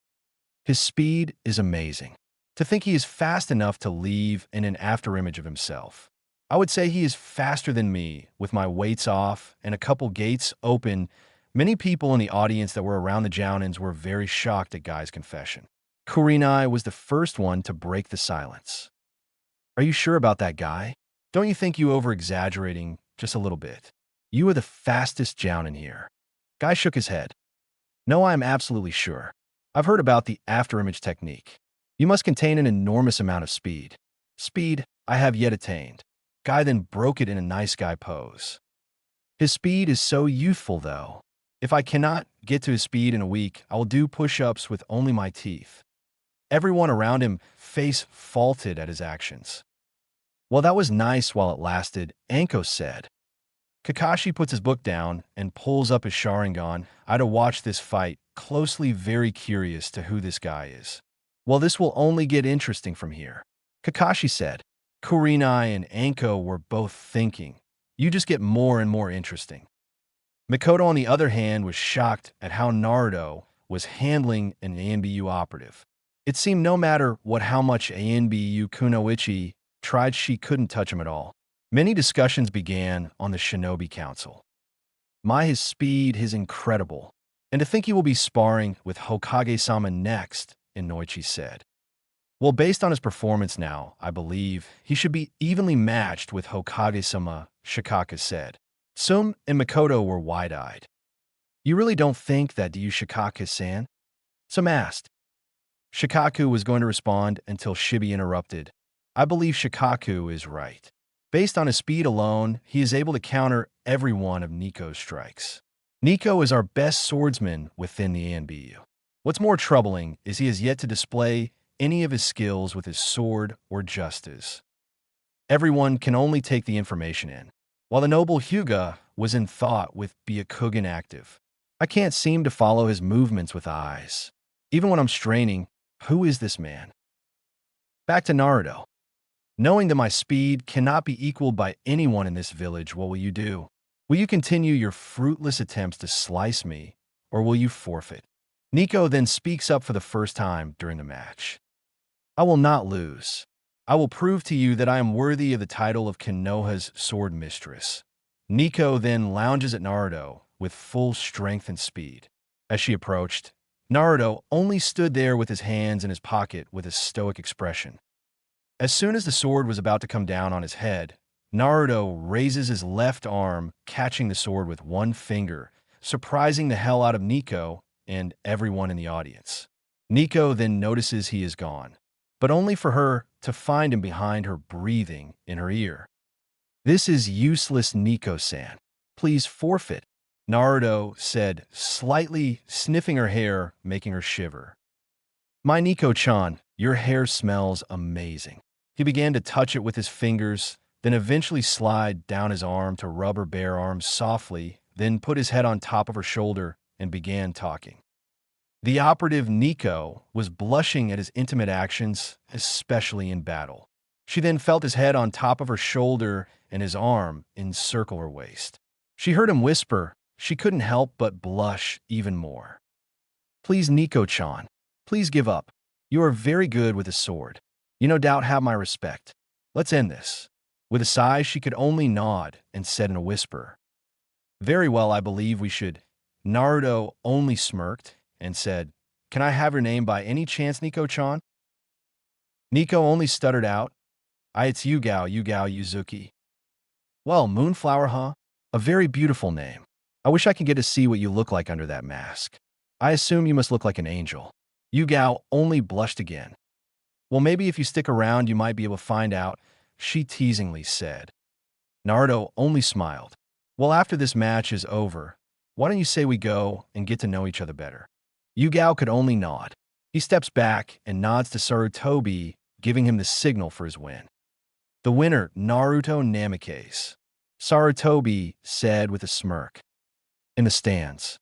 A: His speed is amazing. To think he is fast enough to leave in an afterimage of himself. I would say he is faster than me, with my weights off and a couple gates open Many people in the audience that were around the Jounins were very shocked at Guy's confession. Kurenai was the first one to break the silence. Are you sure about that, Guy? Don't you think you over-exaggerating just a little bit? You are the fastest Jounin here. Guy shook his head. No, I am absolutely sure. I've heard about the afterimage technique. You must contain an enormous amount of speed. Speed I have yet attained. Guy then broke it in a nice guy pose. His speed is so youthful, though. If I cannot get to his speed in a week, I will do push-ups with only my teeth. Everyone around him face faulted at his actions. Well, that was nice while it lasted, Anko said. Kakashi puts his book down and pulls up his Sharingan. I had to watch this fight closely, very curious to who this guy is. Well, this will only get interesting from here, Kakashi said. Kurenai and Anko were both thinking. You just get more and more interesting. Mikoto, on the other hand, was shocked at how Naruto was handling an ANBU operative. It seemed no matter how much ANBU Kunoichi tried, she couldn't touch him at all. Many discussions began on the Shinobi Council. His speed is incredible. And to think he will be sparring with Hokage-sama next, Inoichi said. Well, based on his performance now, I believe he should be evenly matched with Hokage-sama, Shikaka said. Sum and Mikoto were wide-eyed. You really don't think that, do you, Shikaka-san? Sum asked. Shikaku was going to respond until Shibi interrupted. I believe Shikaku is right. Based on his speed alone, he is able to counter every one of Nico's strikes. Nico is our best swordsman within the ANBU. What's more troubling is he has yet to display any of his skills with his sword or justice. Everyone can only take the information in. While the noble Hyuga was in thought with Byakugan active, I can't seem to follow his movements with eyes. Even when I'm straining, who is this man? Back to Naruto. Knowing that my speed cannot be equaled by anyone in this village, what will you do? Will you continue your fruitless attempts to slice me, or will you forfeit? Nico then speaks up for the first time during the match. I will not lose. I will prove to you that I am worthy of the title of Konoha's sword mistress. Nico then lounges at Naruto with full strength and speed. As she approached, Naruto only stood there with his hands in his pocket with a stoic expression. As soon as the sword was about to come down on his head, Naruto raises his left arm, catching the sword with one finger, surprising the hell out of Nico and everyone in the audience. Nico then notices he is gone, but only for her to find him behind her, breathing in her ear. This is useless, Nico-san. Please forfeit, Naruto said, slightly sniffing her hair, making her shiver. My Nico-chan, your hair smells amazing. He began to touch it with his fingers, then eventually slide down his arm to rub her bare arms softly, then put his head on top of her shoulder and began talking. The operative Nico was blushing at his intimate actions, especially in battle. She then felt his head on top of her shoulder and his arm encircle her waist. She heard him whisper. She couldn't help but blush even more. Please, Nico-chan, please give up. You are very good with a sword. You no doubt have my respect. Let's end this. With a sigh, she could only nod and said in a whisper, Very well, I believe we should. Naruto only smirked and said, Can I have your name by any chance, Nico-chan? Nico only stuttered out, It's Yugao Yuzuki. Well, Moonflower, huh? A very beautiful name. I wish I could get to see what you look like under that mask. I assume you must look like an angel. Yugao only blushed again. Well, maybe if you stick around, you might be able to find out, she teasingly said. Naruto only smiled. Well, after this match is over, why don't you say we go and get to know each other better? Yugao could only nod. He steps back and nods to Sarutobi, giving him the signal for his win. The winner, Naruto Namikaze, Sarutobi said with a smirk. In the stands.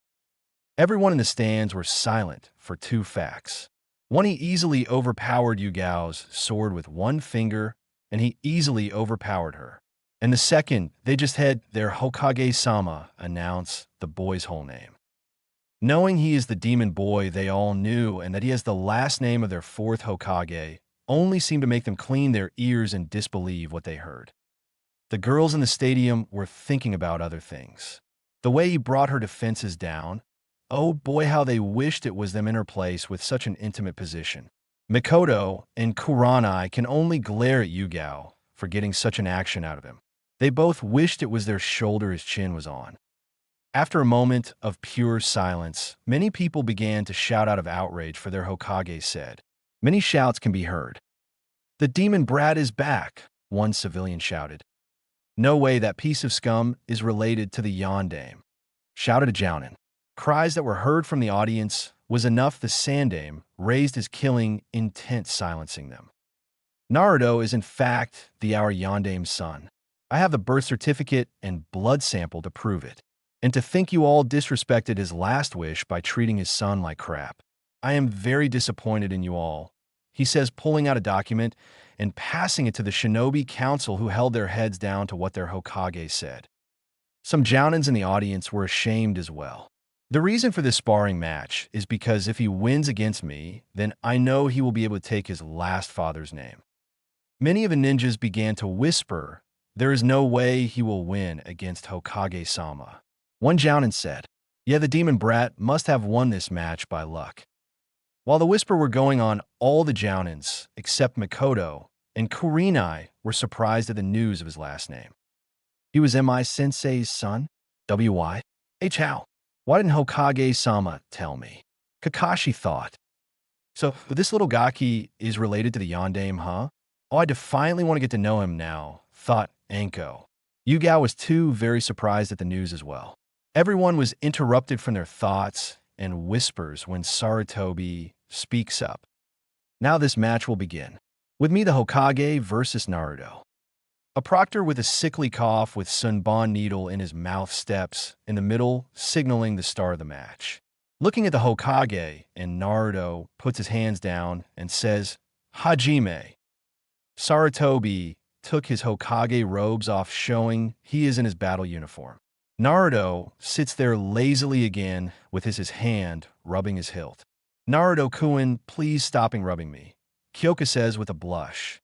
A: Everyone in the stands were silent for two facts. One, he easily overpowered Yugao's sword with one finger, and he easily overpowered her. And the second, they just had their Hokage-sama announce the boy's whole name. Knowing he is the demon boy they all knew and that he has the last name of their fourth Hokage only seemed to make them clean their ears and disbelieve what they heard. The girls in the stadium were thinking about other things. The way he brought her defenses down, oh boy, how they wished it was them in her place with such an intimate position. Mikoto and Kuranai can only glare at Yugao for getting such an action out of him. They both wished it was their shoulder his chin was on. After a moment of pure silence, many people began to shout out of outrage for their Hokage said. Many shouts can be heard. The demon brat is back, one civilian shouted. No way that piece of scum is related to the Yondaime, shouted a Jounin. Cries that were heard from the audience was enough the Sandaime raised his killing intent silencing them. Naruto is in fact our Yondaime's son. I have the birth certificate and blood sample to prove it. And to think you all disrespected his last wish by treating his son like crap. I am very disappointed in you all, he says, pulling out a document and passing it to the shinobi council who held their heads down to what their Hokage said. Some Jounins in the audience were ashamed as well. The reason for this sparring match is because if he wins against me, then I know he will be able to take his last father's name. Many of the ninjas began to whisper, there is no way he will win against Hokage-sama. One Jounin said, yeah, the demon brat must have won this match by luck. While the whisper were going on, all the Jounins, except Mikoto and Kurenai, were surprised at the news of his last name. He was Mi Sensei's son? W.Y. H. How? Why didn't Hokage-sama tell me? Kakashi thought. So, this little Gaki is related to the Yondaime, huh? Oh, I defiantly want to get to know him now, thought Anko. Yugao was too very surprised at the news as well. Everyone was interrupted from their thoughts and whispers when Sarutobi speaks up. Now this match will begin. With me, the Hokage versus Naruto. A proctor with a sickly cough with Sunbon needle in his mouth steps in the middle, signaling the start of the match. Looking at the Hokage, and Naruto puts his hands down and says, Hajime. Sarutobi took his Hokage robes off, showing he is in his battle uniform. Naruto sits there lazily again with his hand rubbing his hilt. Naruto-kun, please stopping rubbing me, Kyoka says with a blush.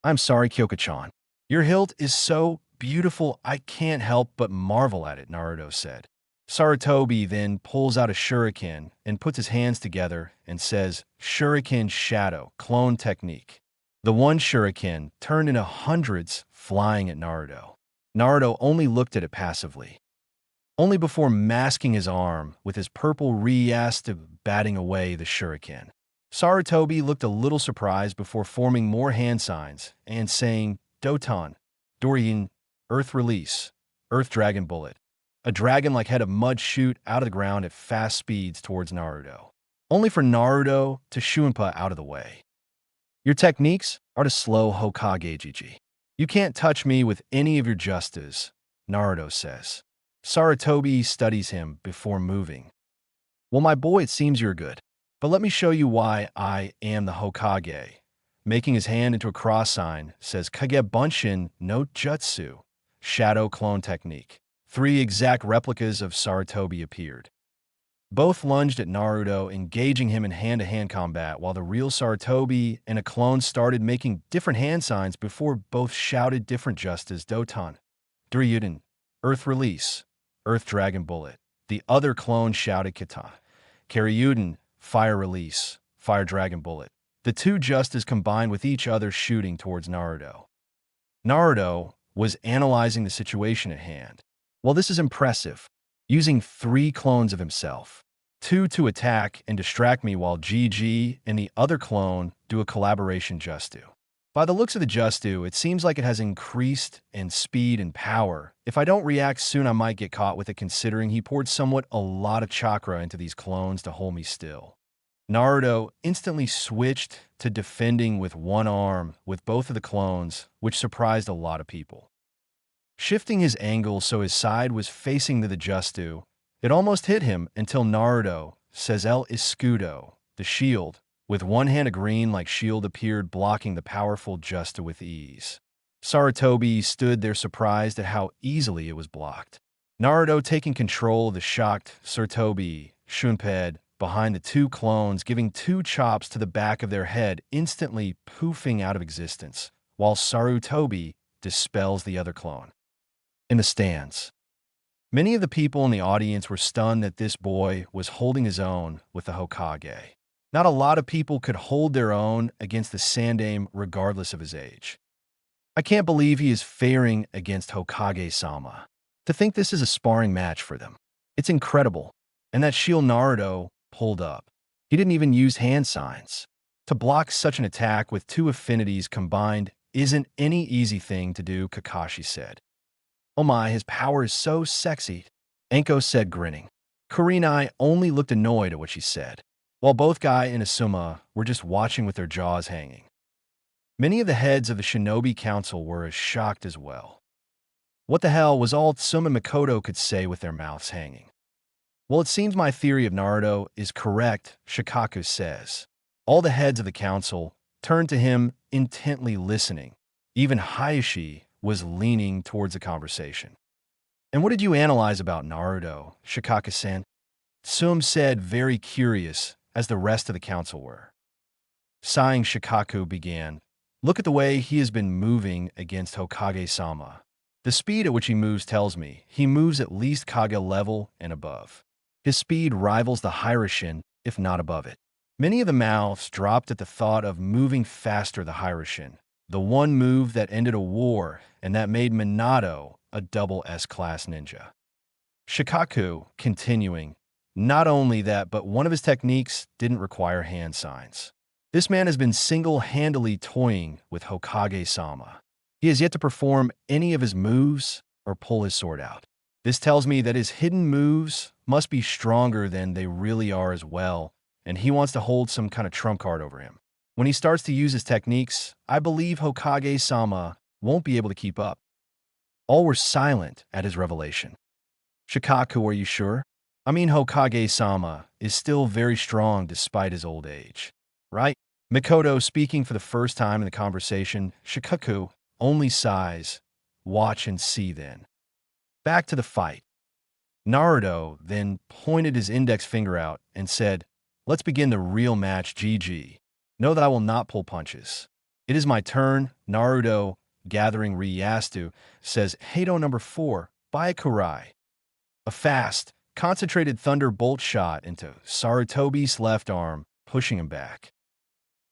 A: I'm sorry, Kyoka-chan. Your hilt is so beautiful I can't help but marvel at it, Naruto said. Sarutobi then pulls out a shuriken and puts his hands together and says, Shuriken Shadow, clone technique. The one shuriken turned into hundreds flying at Naruto. Naruto only looked at it passively. Only before masking his arm with his purple Ryasta batting away the shuriken. Sarutobi looked a little surprised before forming more hand signs and saying, Doton, Dorian, Earth Release, Earth Dragon Bullet. A dragon-like head of mud shoot out of the ground at fast speeds towards Naruto. Only for Naruto to Shunpa out of the way. Your techniques are to slow Hokage Gigi. You can't touch me with any of your justas, Naruto says. Sarutobi studies him before moving. Well, my boy, it seems you're good. But let me show you why I am the Hokage. Making his hand into a cross sign, says Kage Bunshin no Jutsu, shadow clone technique. 3 exact replicas of Sarutobi appeared. Both lunged at Naruto, engaging him in hand-to-hand combat, while the real Sarutobi and a clone started making different hand signs before both shouted different justas Doton, Duryuden, Earth Release, Earth Dragon Bullet. The other clone shouted Kata, Karyuden, Fire Release, Fire Dragon Bullet. The 2 justas combined with each other shooting towards Naruto. Naruto was analyzing the situation at hand. Well, this is impressive. Using 3 clones of himself. 2 to attack and distract me while GG and the other clone do a collaboration Justu. By the looks of the Justu, it seems like it has increased in speed and power. If I don't react soon, I might get caught with it, considering he poured somewhat a lot of chakra into these clones to hold me still. Naruto instantly switched to defending with one arm with both of the clones, which surprised a lot of people. Shifting his angle so his side was facing to the Justu, it almost hit him until Naruto says El Escudo, the shield, with one hand a green-like shield appeared blocking the powerful Justu with ease. Sarutobi stood there surprised at how easily it was blocked. Naruto taking control of the shocked Sarutobi, Shunpei, behind the 2 clones, giving 2 chops to the back of their head, instantly poofing out of existence, while Sarutobi dispels the other clone. In the stands, Many of the people in the audience were stunned that this boy was holding his own with the Hokage. Not a lot of people could hold their own against the Sandaime regardless of his age. I can't believe he is faring against Hokage-sama. To think this is a sparring match for them. It's incredible. And that shield Naruto pulled up. He didn't even use hand signs. To block such an attack with two affinities combined isn't any easy thing to do, Kakashi said. Oh my, his power is so sexy, Anko said, grinning. Kurenai only looked annoyed at what she said, while both Guy and Asuma were just watching with their jaws hanging. Many of the heads of the Shinobi Council were as shocked as well. What the hell was all Tsum and Mikoto could say with their mouths hanging? Well, it seems my theory of Naruto is correct, Shikaku says. All the heads of the council turned to him, intently listening. Even Hayashi was leaning towards the conversation. And what did you analyze about Naruto, Shikaku-san? Tsum said, very curious, as the rest of the council were. Sighing, Shikaku began. Look at the way he has been moving against Hokage-sama. The speed at which he moves tells me he moves at least Kage level and above. His speed rivals the Hiraishin, if not above it. Many of the mouths dropped at the thought of moving faster the Hiraishin, the one move that ended a war and that made Minato a double S-class ninja. Shikaku, continuing, not only that, but one of his techniques didn't require hand signs. This man has been single-handedly toying with Hokage-sama. He has yet to perform any of his moves or pull his sword out. This tells me that his hidden moves must be stronger than they really are as well, and he wants to hold some kind of trump card over him. When he starts to use his techniques, I believe Hokage-sama won't be able to keep up. All were silent at his revelation. Shikaku, are you sure? I mean, Hokage-sama is still very strong despite his old age, right? Mikoto, speaking for the first time in the conversation, Shikaku only sighs. Watch and see then. Back to the fight. Naruto then pointed his index finger out and said, let's begin the real match, GG. Know that I will not pull punches. It is my turn. Naruto, gathering Ryastu, says, Heido number 4, Byakurai. A fast, concentrated thunderbolt shot into Sarutobi's left arm, pushing him back.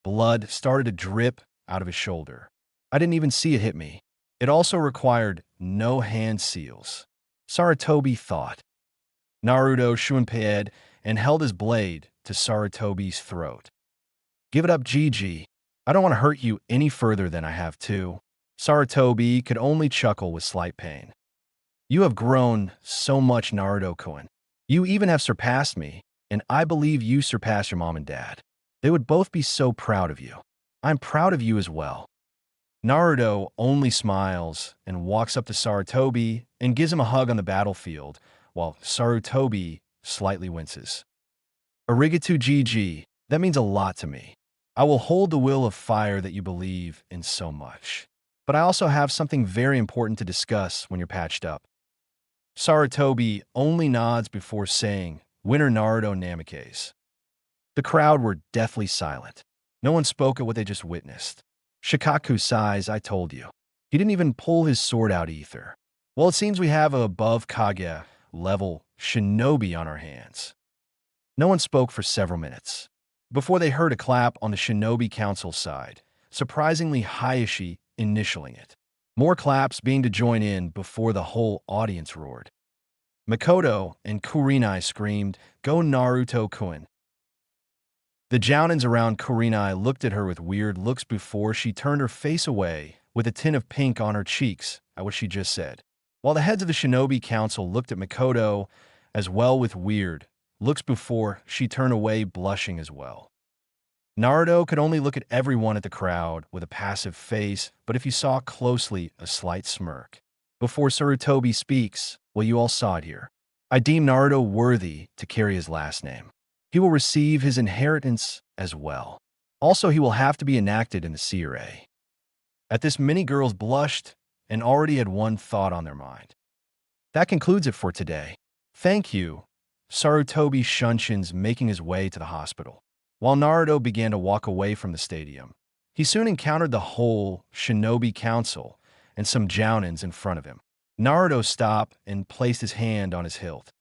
A: Blood started to drip out of his shoulder. I didn't even see it hit me. It also required no hand seals. Sarutobi thought. Naruto shunpeied and held his blade to Sarutobi's throat. Give it up, GG. I don't want to hurt you any further than I have to. Sarutobi could only chuckle with slight pain. You have grown so much, Naruto-kun. You even have surpassed me, and I believe you surpassed your mom and dad. They would both be so proud of you. I'm proud of you as well. Naruto only smiles and walks up to Sarutobi and gives him a hug on the battlefield, while Sarutobi slightly winces. Arigato, GG. That means a lot to me. I will hold the will of fire that you believe in so much. But I also have something very important to discuss when you're patched up. Sarutobi only nods before saying, winner Naruto Namikaze. The crowd were deathly silent. No one spoke at what they just witnessed. Shikaku sighs, I told you. He didn't even pull his sword out either. Well, it seems we have a above Kage level shinobi on our hands. No one spoke for several minutes, before they heard a clap on the Shinobi Council side, surprisingly Hayashi initialing it. More claps being to join in before the whole audience roared. Mikoto and Kurenai screamed, Go Naruto-kun. The Jounins around Kurenai looked at her with weird looks before she turned her face away with a tint of pink on her cheeks at what she just said. While the heads of the Shinobi Council looked at Mikoto as well with weird looks before she turned away blushing as well. Naruto could only look at everyone at the crowd with a passive face, but if you saw closely, a slight smirk. Before Sarutobi speaks, well, you all saw it here. I deem Naruto worthy to carry his last name. He will receive his inheritance as well. Also, he will have to be enacted in the Seirei. At this, many girls blushed and already had one thought on their mind. That concludes it for today. Thank you. Sarutobi Shunshin's making his way to the hospital. While Naruto began to walk away from the stadium, he soon encountered the whole Shinobi Council and some Jounins in front of him. Naruto stopped and placed his hand on his hilt.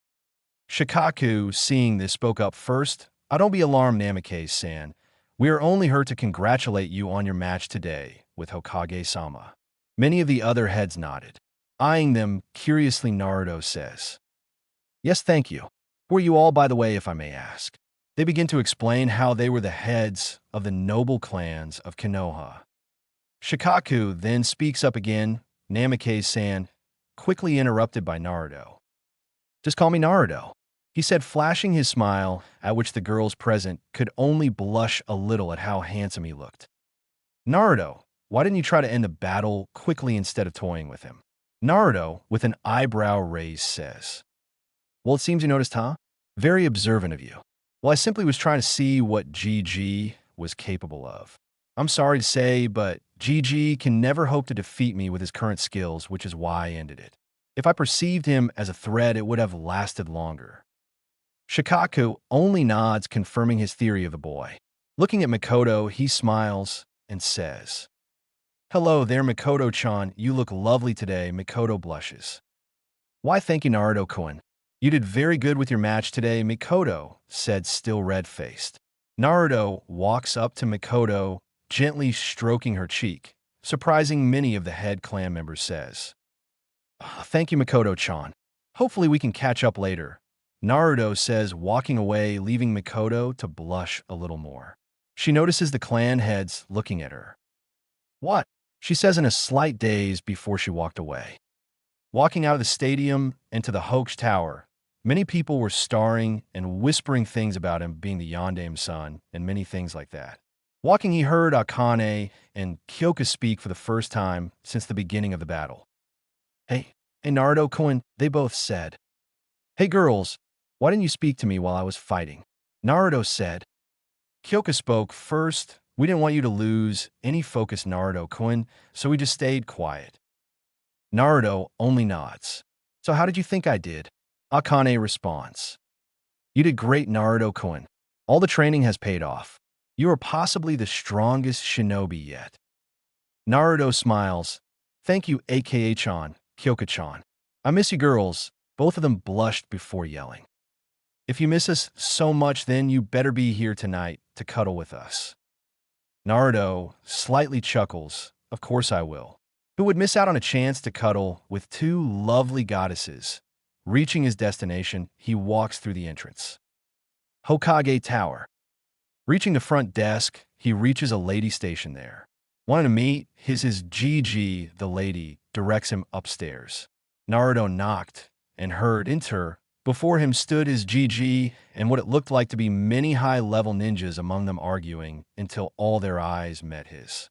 A: Shikaku, seeing this, spoke up first. Don't be alarmed, Namikaze-san. We are only here to congratulate you on your match today with Hokage-sama. Many of the other heads nodded. Eyeing them curiously, Naruto says, Yes, thank you. Who are you all, by the way, if I may ask? They begin to explain how they were the heads of the noble clans of Konoha. Shikaku then speaks up again, Namikaze-san, quickly interrupted by Naruto. Just call me Naruto, he said, flashing his smile, at which the girls present could only blush a little at how handsome he looked. Naruto, why didn't you try to end the battle quickly instead of toying with him? Naruto, with an eyebrow raised, says, Well, it seems you noticed, huh? Very observant of you. Well, I simply was trying to see what GG was capable of. I'm sorry to say, but GG can never hope to defeat me with his current skills, which is why I ended it. If I perceived him as a threat, it would have lasted longer. Shikaku only nods, confirming his theory of the boy. Looking at Mikoto, he smiles and says, Hello there, Mikoto-chan. You look lovely today. Mikoto blushes. Why, thank you, Naruto-kun. You did very good with your match today, Mikoto said, still red-faced. Naruto walks up to Mikoto, gently stroking her cheek, surprising many of the head clan members, says, Thank you, Mikoto-chan. Hopefully we can catch up later, Naruto says, walking away, leaving Mikoto to blush a little more. She notices the clan heads looking at her. What? She says in a slight daze before she walked away. Walking out of the stadium and to the Hoke Tower, many people were staring and whispering things about him being the Yondame's son and many things like that. Walking, he heard Akane and Kyoka speak for the first time since the beginning of the battle. Hey, Naruto-kun, they both said. Hey girls, why didn't you speak to me while I was fighting? Naruto said. Kyoka spoke first. We didn't want you to lose any focus, Naruto-kun, so we just stayed quiet. Naruto only nods. So how did you think I did? Akane responds. You did great, Naruto-kun. All the training has paid off. You are possibly the strongest shinobi yet. Naruto smiles. Thank you, aka-chan, Kyoka-chan. I miss you girls. Both of them blushed before yelling. If you miss us so much, then you better be here tonight to cuddle with us. Naruto slightly chuckles. Of course I will. Who would miss out on a chance to cuddle with two lovely goddesses? Reaching his destination, he walks through the entrance. Hokage Tower. Reaching the front desk, he reaches a lady stationed there. Wanting to meet, his Gigi, the lady, directs him upstairs. Naruto knocked and heard enter. Before him stood his Gigi and what it looked like to be many high-level ninjas, among them arguing until all their eyes met his.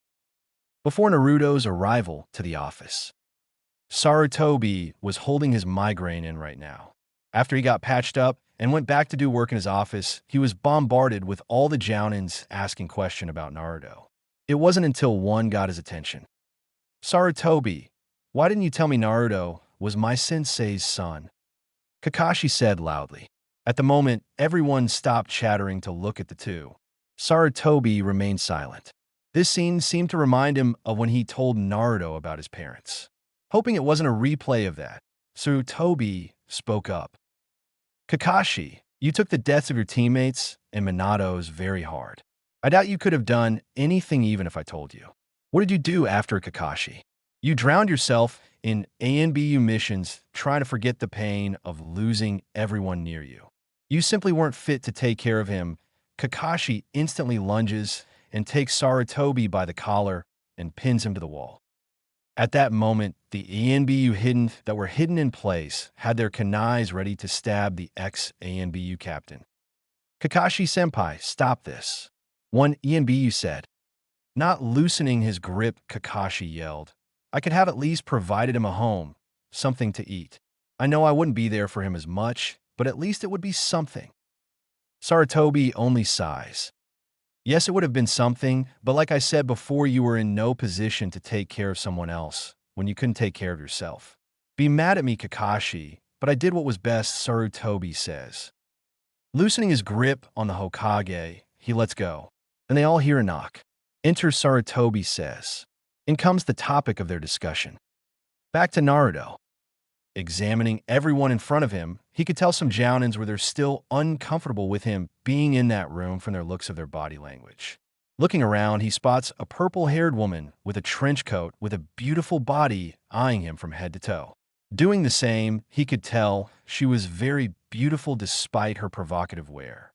A: Before Naruto's arrival to the office, Sarutobi was holding his migraine in right now. After he got patched up and went back to do work in his office, he was bombarded with all the jounins asking questions about Naruto. It wasn't until one got his attention. Sarutobi, why didn't you tell me Naruto was my sensei's son? Kakashi said loudly. At the moment, everyone stopped chattering to look at the two. Sarutobi remained silent. This scene seemed to remind him of when he told Naruto about his parents. Hoping it wasn't a replay of that, Sarutobi spoke up. Kakashi, you took the deaths of your teammates and Minato's very hard. I doubt you could have done anything even if I told you. What did you do after, Kakashi? You drowned yourself in ANBU missions trying to forget the pain of losing everyone near you. You simply weren't fit to take care of him. Kakashi instantly lunges and takes Sarutobi by the collar and pins him to the wall. At that moment, the ANBU that were hidden in place had their kunais ready to stab the ex-ANBU captain. Kakashi-senpai, stop this. One ANBU said. Not loosening his grip, Kakashi yelled. I could have at least provided him a home, something to eat. I know I wouldn't be there for him as much, but at least it would be something. Sarutobi only sighs. Yes, it would have been something, but like I said before, you were in no position to take care of someone else when you couldn't take care of yourself. Be mad at me, Kakashi, but I did what was best, Sarutobi says. Loosening his grip on the Hokage, he lets go, and they all hear a knock. Enter Sarutobi says. In comes the topic of their discussion. Back to Naruto. Examining everyone in front of him, he could tell some Jounins were still uncomfortable with him being in that room from their looks of their body language. Looking around, he spots a purple-haired woman with a trench coat with a beautiful body eyeing him from head to toe. Doing the same, he could tell she was very beautiful despite her provocative wear.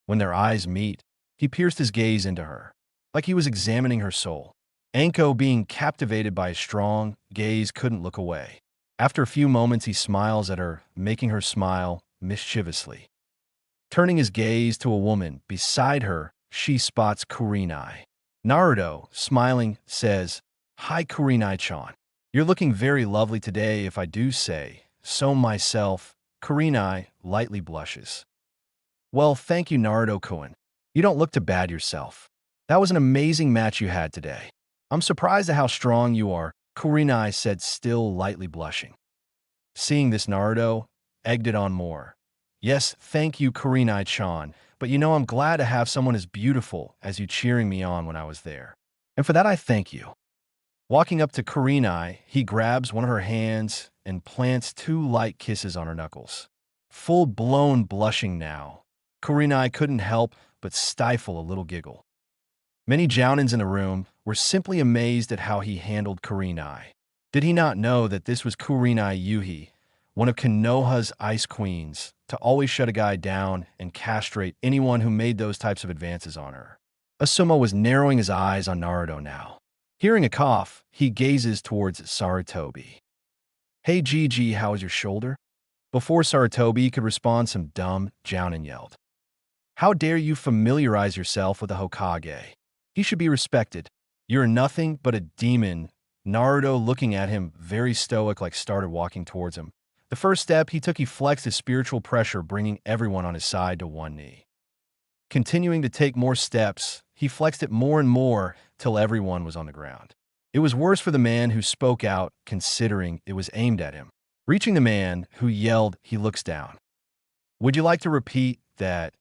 A: When their eyes meet, he pierced his gaze into her, like he was examining her soul. Anko, being captivated by his strong gaze, couldn't look away. After a few moments, he smiles at her, making her smile mischievously. Turning his gaze to a woman beside her, she spots Kurenai. Naruto, smiling, says, "Hi, Kurenai-chan. You're looking very lovely today, if I do say so myself." Kurenai lightly blushes. "Well, thank you, Naruto-kun. You don't look too bad yourself. That was an amazing match you had today. I'm surprised at how strong you are," Kurenai said, still lightly blushing. Seeing this, Naruto egged it on more. "Yes, thank you, Kurenai-chan, but I'm glad to have someone as beautiful as you cheering me on when I was there. And for that, I thank you." Walking up to Kurenai, he grabs one of her hands and plants 2 light kisses on her knuckles. Full-blown blushing now, Kurenai couldn't help but stifle a little giggle. Many Jounins in the room were simply amazed at how he handled Kurenai. Did he not know that this was Kurenai Yuhi, one of Konoha's ice queens, to always shut a guy down and castrate anyone who made those types of advances on her? Asuma was narrowing his eyes on Naruto now. Hearing a cough, he gazes towards Sarutobi. "Hey Gigi, how is your shoulder?" Before Sarutobi could respond, some dumb Jounin yelled. "How dare you familiarize yourself with the Hokage? He should be respected. You're nothing but a demon." Naruto, looking at him very stoic, started walking towards him. The first step he took, he flexed his spiritual pressure, bringing everyone on his side to one knee. Continuing to take more steps, he flexed it more and more till everyone was on the ground. It was worse for the man who spoke out, considering it was aimed at him. Reaching the man who yelled, he looks down. "Would you like to repeat that?"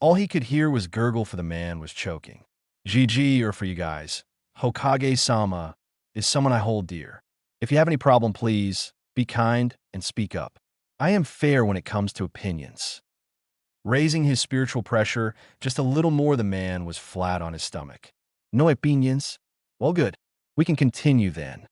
A: All he could hear was gurgle, for the man was choking. "GG, or for you guys, Hokage-sama is someone I hold dear. If you have any problem, please be kind and speak up. I am fair when it comes to opinions." Raising his spiritual pressure just a little more, the man was flat on his stomach. "No opinions? Well, good. We can continue then."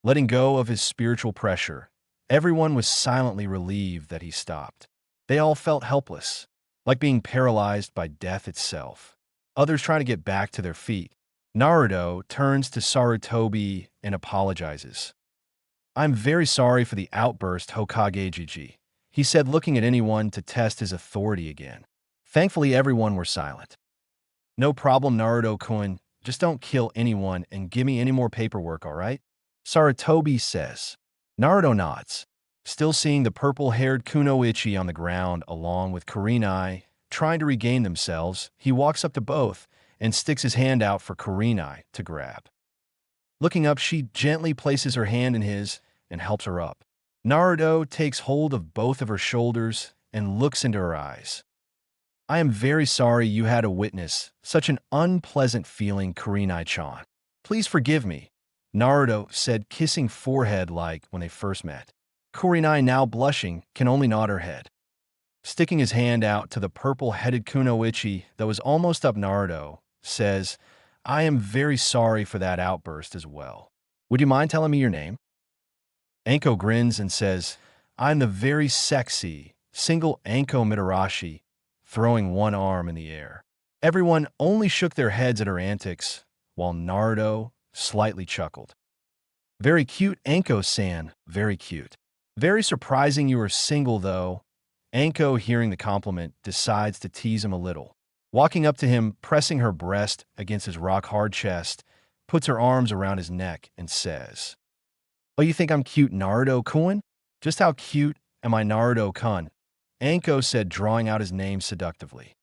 A: Letting go of his spiritual pressure, everyone was silently relieved that he stopped. They all felt helpless, like being paralyzed by death itself. Others trying to get back to their feet. Naruto turns to Sarutobi and apologizes. "I'm very sorry for the outburst, Hokage Gigi," he said, looking at anyone to test his authority again. Thankfully, everyone were silent. "No problem, Naruto-kun. Just don't kill anyone and give me any more paperwork, all right?" Sarutobi says. Naruto nods, still seeing the purple-haired Kunoichi on the ground along with Kurenai. Trying to regain themselves, he walks up to both and sticks his hand out for Kurenai to grab. Looking up, she gently places her hand in his and helps her up. Naruto takes hold of both of her shoulders and looks into her eyes. "I am very sorry you had to witness such an unpleasant feeling, Kurenai-chan. Please forgive me," Naruto said, kissing forehead like when they first met. Kurenai, now blushing, can only nod her head. Sticking his hand out to the purple-headed Kunoichi that was almost up, Naruto says, "I am very sorry for that outburst as well. Would you mind telling me your name?" Anko grins and says, "I'm the very sexy, single Anko Mitarashi," throwing one arm in the air. Everyone only shook their heads at her antics, while Naruto slightly chuckled. "Very cute, Anko-san, very cute. Very surprising you are single, though." Anko, hearing the compliment, decides to tease him a little. Walking up to him, pressing her breast against his rock-hard chest, puts her arms around his neck and says, "Oh, you think I'm cute, Naruto-kun? Just how cute am I, Naruto-kun?" Anko said, drawing out his name seductively.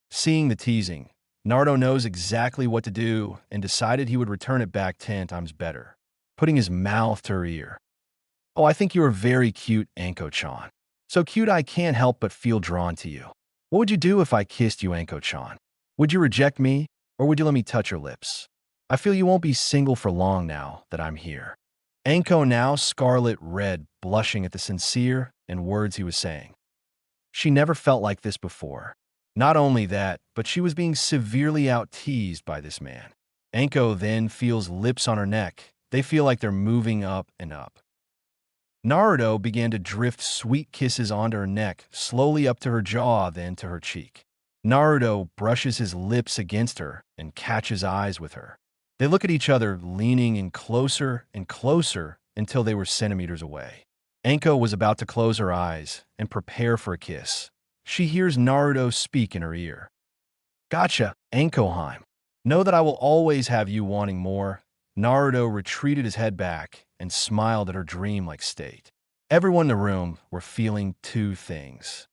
A: Seeing the teasing, Naruto knows exactly what to do and decided he would return it back 10 times better, putting his mouth to her ear. "Oh, I think you are very cute, Anko-chan. So cute I can't help but feel drawn to you. What would you do if I kissed you, Anko-chan? Would you reject me, or would you let me touch your lips? I feel you won't be single for long now that I'm here." Anko now scarlet red, blushing at the sincere and words he was saying. She never felt like this before. Not only that, but she was being severely out-teased by this man. Anko then feels lips on her neck. They feel like they're moving up and up. Naruto began to drift sweet kisses onto her neck, slowly up to her jaw, then to her cheek. Naruto brushes his lips against her and catches eyes with her. They look at each other, leaning in closer and closer until they were centimeters away. Anko was about to close her eyes and prepare for a kiss. She hears Naruto speak in her ear. Gotcha, Ankoheim. Know that I will always have you wanting more. Naruto retreated his head back and smiled at her dreamlike state. Everyone in the room were feeling two things: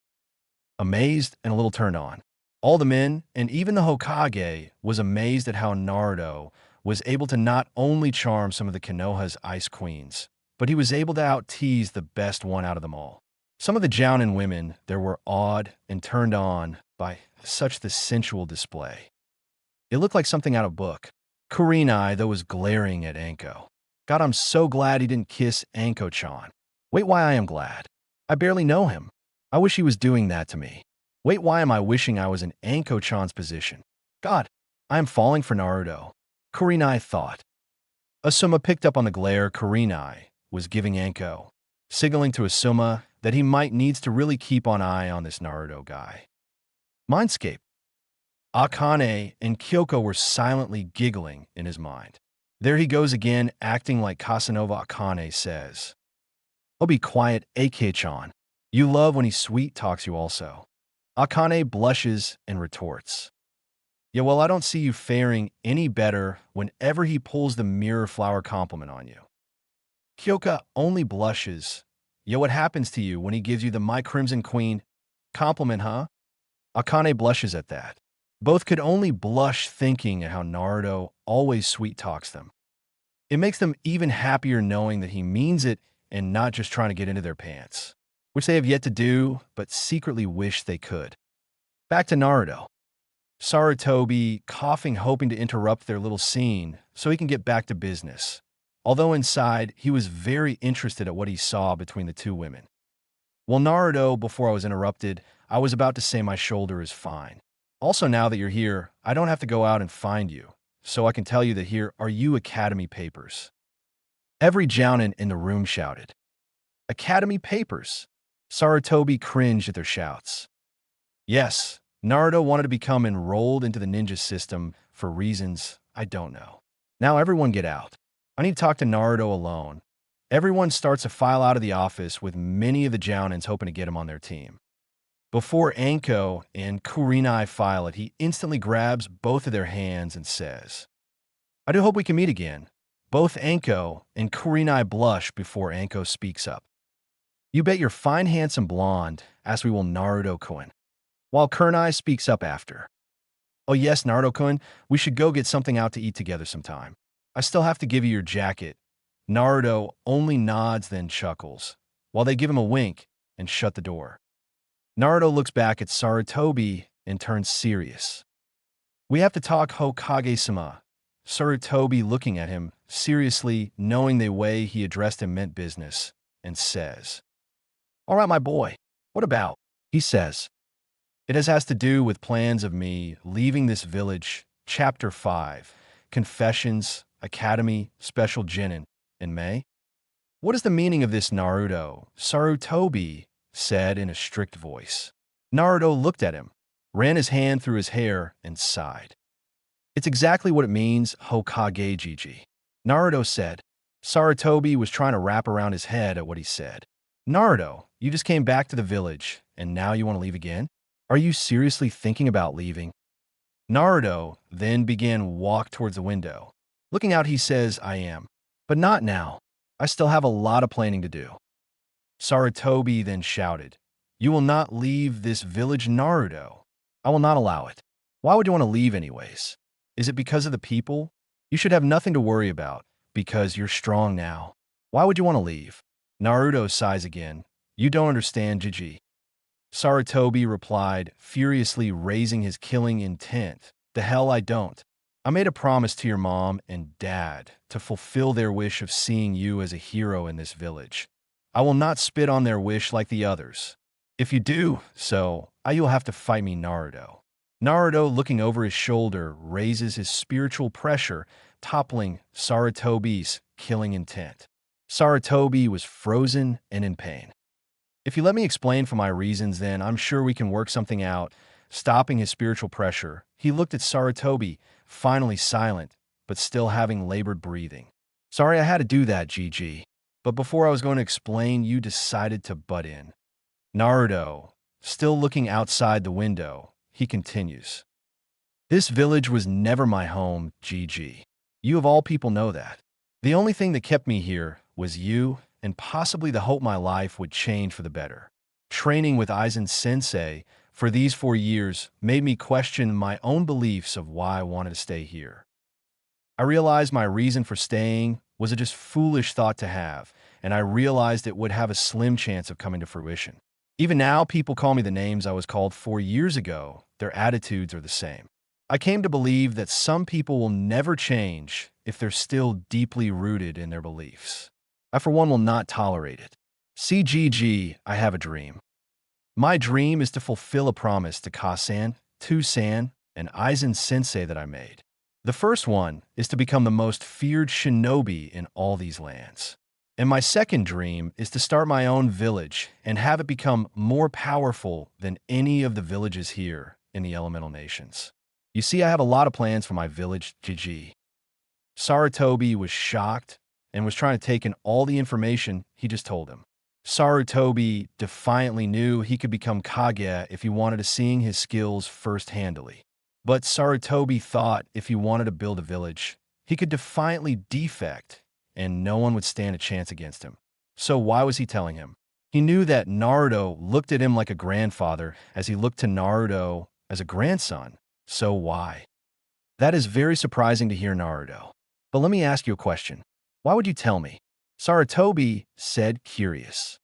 A: amazed and a little turned on. All the men, and even the Hokage, was amazed at how Naruto was able to not only charm some of the Konoha's ice queens, but he was able to out-tease the best one out of them all. Some of the Jounin women there were awed and turned on by such the sensual display. It looked like something out of a book. Kurenai, though, was glaring at Anko. God, I'm so glad he didn't kiss Anko-chan. Wait, why I am glad. I barely know him. I wish he was doing that to me. Wait, why am I wishing I was in Anko-chan's position? God, I am falling for Naruto. Kurenai thought. Asuma picked up on the glare Kurenai was giving Anko, signaling to Asuma that he might needs to really keep an eye on this Naruto guy. Mindscape. Akane and Kyoko were silently giggling in his mind. There he goes again, acting like Casanova. Akane says, "Oh, be quiet, Ake-chan. You love when he sweet talks you also." Akane blushes and retorts, "Yeah, well, I don't see you faring any better whenever he pulls the mirror flower compliment on you." Kyoko only blushes. "Yeah, what happens to you when he gives you the My Crimson Queen compliment, huh?" Akane blushes at that. Both could only blush thinking at how Naruto always sweet-talks them. It makes them even happier knowing that he means it and not just trying to get into their pants, which they have yet to do, but secretly wish they could. Back to Naruto. Sarutobi coughing, hoping to interrupt their little scene so he can get back to business. Although inside, he was very interested at what he saw between the two women. Well, Naruto, before I was interrupted, I was about to say my shoulder is fine. Also, now that you're here, I don't have to go out and find you, so I can tell you that here are you Academy papers. Every Jounin in the room shouted. Academy papers? Sarutobi cringed at their shouts. Yes, Naruto wanted to become enrolled into the ninja system for reasons I don't know. Now everyone get out. I need to talk to Naruto alone. Everyone starts to file out of the office with many of the Jounins hoping to get him on their team. Before Anko and Kurenai file it, he instantly grabs both of their hands and says, "I do hope we can meet again." Both Anko and Kurenai blush before Anko speaks up. "You bet your fine handsome blonde, as we will Naruto-kun." While Kurenai speaks up after. "Oh yes, Naruto-kun, we should go get something out to eat together sometime. I still have to give you your jacket." Naruto only nods then chuckles, while they give him a wink and shut the door. Naruto looks back at Sarutobi and turns serious. "We have to talk, Hokage-sama." Sarutobi looking at him, seriously, knowing the way he addressed him meant business, and says, "All right, my boy, what about?" He says, "It has to do with plans of me leaving this village." Chapter 5, Confessions, Academy, Special Genin, in May. "What is the meaning of this, Naruto?" Sarutobi said in a strict voice. Naruto looked at him, ran his hand through his hair, and sighed. "It's exactly what it means, Hokage Gigi." Naruto said. Sarutobi was trying to wrap around his head at what he said. "Naruto, you just came back to the village, and now you want to leave again? Are you seriously thinking about leaving?" Naruto then began walk towards the window. Looking out, he says, "I am. But not now. I still have a lot of planning to do." Sarutobi then shouted, "You will not leave this village, Naruto. I will not allow it. Why would you want to leave anyways? Is it because of the people? You should have nothing to worry about, because you're strong now. Why would you want to leave?" Naruto sighs again. "You don't understand, Gigi." Sarutobi replied, furiously raising his killing intent. "The hell I don't. I made a promise to your mom and dad to fulfill their wish of seeing you as a hero in this village. I will not spit on their wish like the others. If you do so, you'll have to fight me, Naruto. Naruto, looking over his shoulder, raises his spiritual pressure, toppling Sarutobi's killing intent. Sarutobi was frozen and in pain. If you let me explain for my reasons, then I'm sure we can work something out. Stopping his spiritual pressure, he looked at Sarutobi, finally silent, but still having labored breathing. Sorry I had to do that, GG. But before I was going to explain, you decided to butt in. Naruto, still looking outside the window, he continues. This village was never my home, GG. You of all people know that. The only thing that kept me here was you and possibly the hope my life would change for the better. Training with Aizen Sensei for these 4 years made me question my own beliefs of why I wanted to stay here. I realized my reason for staying was a just foolish thought to have, and I realized it would have a slim chance of coming to fruition. Even now, people call me the names I was called 4 years ago. Their attitudes are the same. I came to believe that some people will never change if they're still deeply rooted in their beliefs. I, for one, will not tolerate it. CGG, I have a dream. My dream is to fulfill a promise to Kasan, Tusan, and Aizen Sensei that I made. The first one is to become the most feared shinobi in all these lands. And my second dream is to start my own village and have it become more powerful than any of the villages here in the elemental nations. You see, I have a lot of plans for my village, GG. Sarutobi was shocked and was trying to take in all the information he just told him. Sarutobi defiantly knew he could become Kage if he wanted to see his skills first-handedly. But Sarutobi thought if he wanted to build a village, he could defiantly defect and no one would stand a chance against him. So why was he telling him? He knew that Naruto looked at him like a grandfather as he looked to Naruto as a grandson. So why? That is very surprising to hear, Naruto. But let me ask you a question. Why would you tell me? Sarutobi said, curious.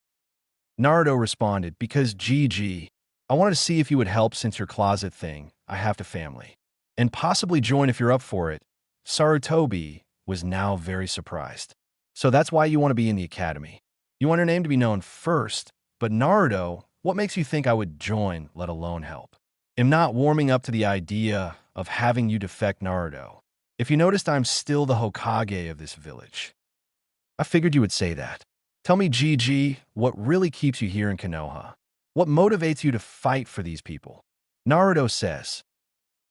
A: Naruto responded, because GG, I wanted to see if you would help since your closet thing, I have to family. And possibly join if you're up for it. Sarutobi was now very surprised. So that's why you want to be in the academy. You want your name to be known first, but Naruto, what makes you think I would join, let alone help? I'm not warming up to the idea of having you defect, Naruto. If you noticed, I'm still the Hokage of this village. I figured you would say that. Tell me, GG, what really keeps you here in Konoha? What motivates you to fight for these people? Naruto says.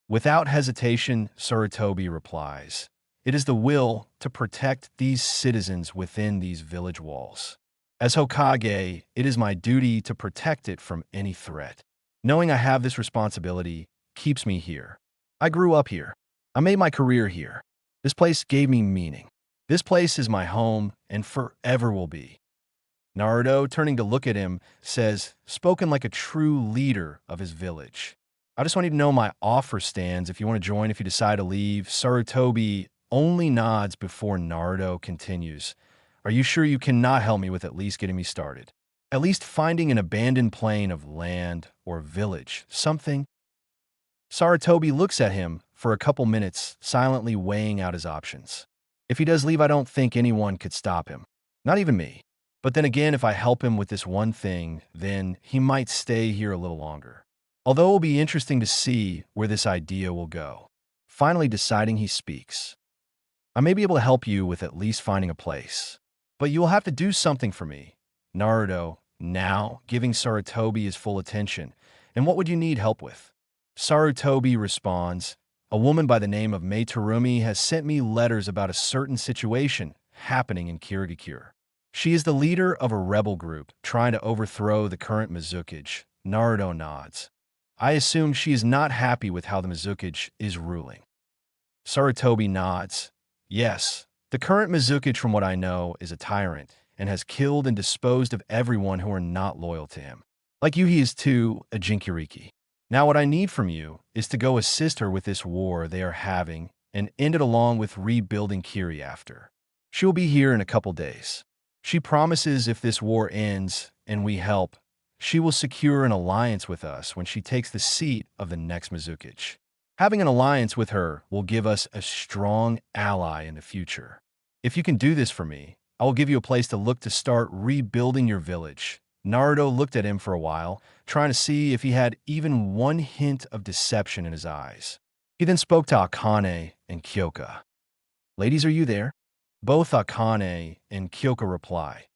A: Without hesitation, Sarutobi replies, it is the will to protect these citizens within these village walls. As Hokage, it is my duty to protect it from any threat. Knowing I have this responsibility keeps me here. I grew up here. I made my career here. This place gave me meaning. This place is my home and forever will be. Naruto, turning to look at him, says, spoken like a true leader of his village. I just want you to know my offer stands if you want to join, if you decide to leave. Sarutobi only nods before Naruto continues. Are you sure you cannot help me with at least getting me started? At least finding an abandoned plane of land or village, something? Sarutobi looks at him for a couple minutes, silently weighing out his options. If he does leave, I don't think anyone could stop him. Not even me. But then again, if I help him with this one thing, then he might stay here a little longer. Although it will be interesting to see where this idea will go. Finally deciding, he speaks. I may be able to help you with at least finding a place. But you will have to do something for me. Naruto, now giving Sarutobi his full attention. And what would you need help with? Sarutobi responds, a woman by the name of Mei Terumi has sent me letters about a certain situation happening in Kirigakure. She is the leader of a rebel group trying to overthrow the current Mizukage. Naruto nods. I assume she is not happy with how the Mizukage is ruling. Sarutobi nods. Yes, the current Mizukage, from what I know, is a tyrant and has killed and disposed of everyone who are not loyal to him. Like you, he is too a Jinchuriki. Now what I need from you is to go assist her with this war they are having and end it along with rebuilding Kiri after. She will be here in a couple days. She promises if this war ends and we help, she will secure an alliance with us when she takes the seat of the next Mizukage. Having an alliance with her will give us a strong ally in the future. If you can do this for me, I will give you a place to look to start rebuilding your village." Naruto looked at him for a while, trying to see if he had even one hint of deception in his eyes. He then spoke to Akane and Kyoka. "Ladies, are you there?" Both Akane and Kyoka reply,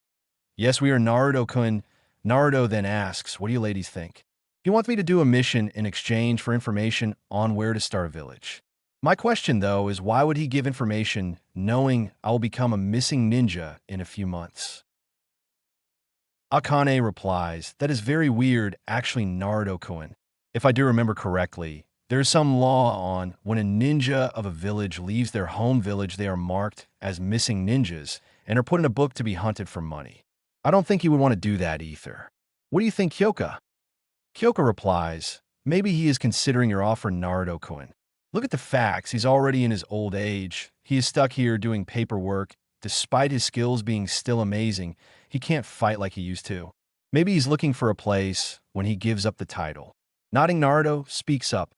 A: "Yes, we are Naruto-kun." Naruto then asks, "What do you ladies think?" "He wants me to do a mission in exchange for information on where to start a village. My question, though, is why would he give information knowing I will become a missing ninja in a few months?" Akane replies, "That is very weird, actually, Naruto-kun. If I do remember correctly, there is some law on when a ninja of a village leaves their home village, they are marked as missing ninjas and are put in a book to be hunted for money. I don't think he would want to do that either. What do you think, Kyoka?" Kyoka replies, "Maybe he is considering your offer, Naruto-kun. Look at the facts. He's already in his old age. He is stuck here doing paperwork. Despite his skills being still amazing, he can't fight like he used to. Maybe he's looking for a place when he gives up the title." Nodding, Naruto speaks up.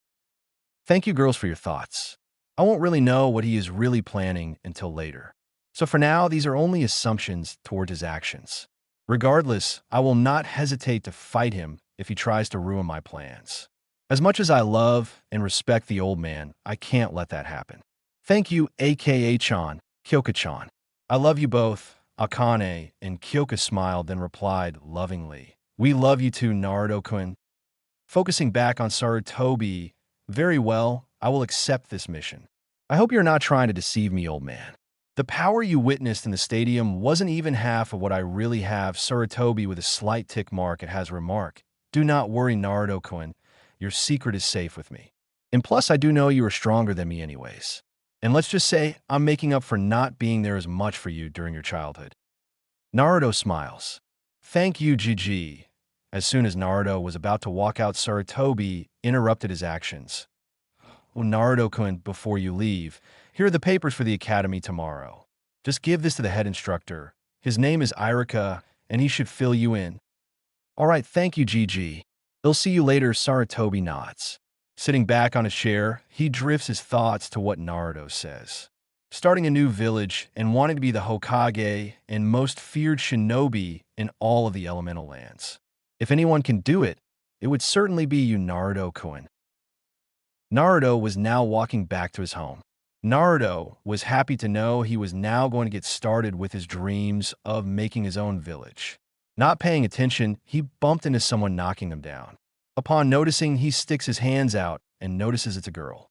A: "Thank you, girls, for your thoughts. I won't really know what he is really planning until later. So for now, these are only assumptions toward his actions. Regardless, I will not hesitate to fight him if he tries to ruin my plans. As much as I love and respect the old man, I can't let that happen. Thank you, aka-chan, Kyoka-chan. I love you both." Akane and Kyoka smiled, then replied lovingly, "We love you too, Naruto-kun." Focusing back on Sarutobi, "Very well, I will accept this mission. I hope you're not trying to deceive me, old man. The power you witnessed in the stadium wasn't even half of what I really have." Sarutobi, with a slight tick mark, it has remark, "Do not worry, Naruto-kun. Your secret is safe with me. And plus, I do know you are stronger than me anyways. And let's just say I'm making up for not being there as much for you during your childhood." Naruto smiles. "Thank you, GG." As soon as Naruto was about to walk out, Sarutobi interrupted his actions. "Oh, Naruto-kun, before you leave, here are the papers for the academy tomorrow. Just give this to the head instructor. His name is Irika, and he should fill you in." "All right, thank you, GG. He'll see you later." Sarutobi nods. Sitting back on his chair, he drifts his thoughts to what Naruto says. Starting a new village and wanting to be the Hokage and most feared shinobi in all of the elemental lands. If anyone can do it, it would certainly be you, Naruto-kun. Naruto was now walking back to his home. Naruto was happy to know he was now going to get started with his dreams of making his own village. Not paying attention, he bumped into someone knocking him down. Upon noticing, he sticks his hands out and notices it's a girl.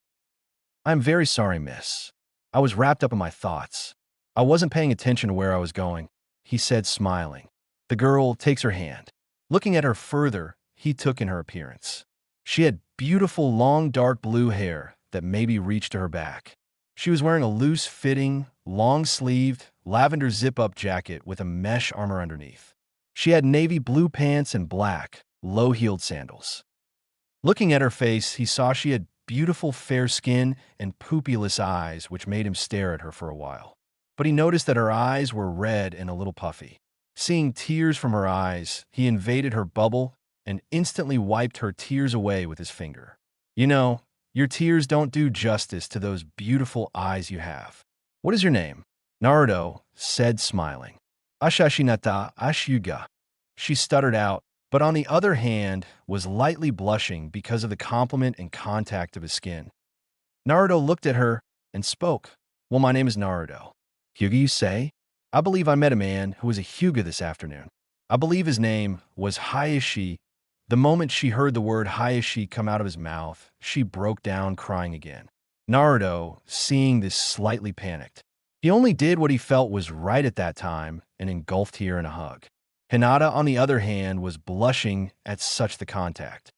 A: "I'm very sorry, miss. I was wrapped up in my thoughts. I wasn't paying attention to where I was going," he said, smiling. The girl takes her hand. Looking at her further, he took in her appearance. She had beautiful, long, dark blue hair that maybe reached to her back. She was wearing a loose-fitting, long-sleeved, lavender zip-up jacket with a mesh armor underneath. She had navy blue pants and black, low-heeled sandals. Looking at her face, he saw she had beautiful fair skin and pupilless eyes, which made him stare at her for a while. But he noticed that her eyes were red and a little puffy. Seeing tears from her eyes, he invaded her bubble and instantly wiped her tears away with his finger. "You know, your tears don't do justice to those beautiful eyes you have. What is your name?" Naruto said, smiling. "Ashashinata Ashyuga." She stuttered out, but on the other hand was lightly blushing because of the compliment and contact of his skin. Naruto looked at her and spoke. "Well, my name is Naruto." "Hyuga, you say? I believe I met a man who was a Hyuga this afternoon. I believe his name was Hayashi." The moment she heard the word Hayashi come out of his mouth, she broke down crying again. Naruto, seeing this, slightly panicked. He only did what he felt was right at that time and engulfed her in a hug. Hinata, on the other hand, was blushing at such the contact.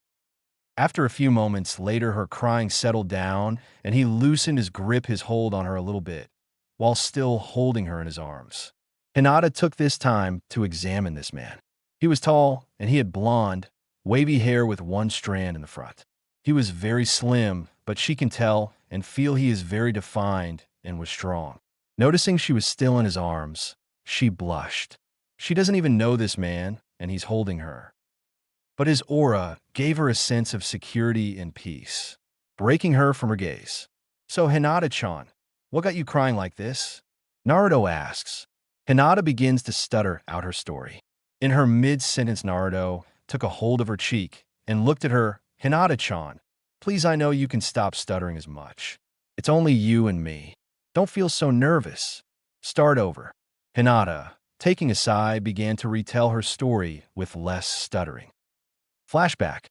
A: After a few moments later, her crying settled down, and he loosened his grip, his hold on her a little bit, while still holding her in his arms. Hinata took this time to examine this man. He was tall, and he had blonde, wavy hair with one strand in the front. He was very slim, but she can tell and feel he is very defined and was strong. Noticing she was still in his arms, she blushed. She doesn't even know this man, and he's holding her. But his aura gave her a sense of security and peace. breaking her from her gaze. So Hinata-chan, what got you crying like this? Naruto asks. Hinata begins to stutter out her story. In her mid-sentence, Naruto took a hold of her cheek and looked at her. Hinata-chan, please, I know you can stop stuttering as much. It's only you and me. Don't feel so nervous. Start over. Hinata, taking a sigh, began to retell her story with less stuttering. Flashback.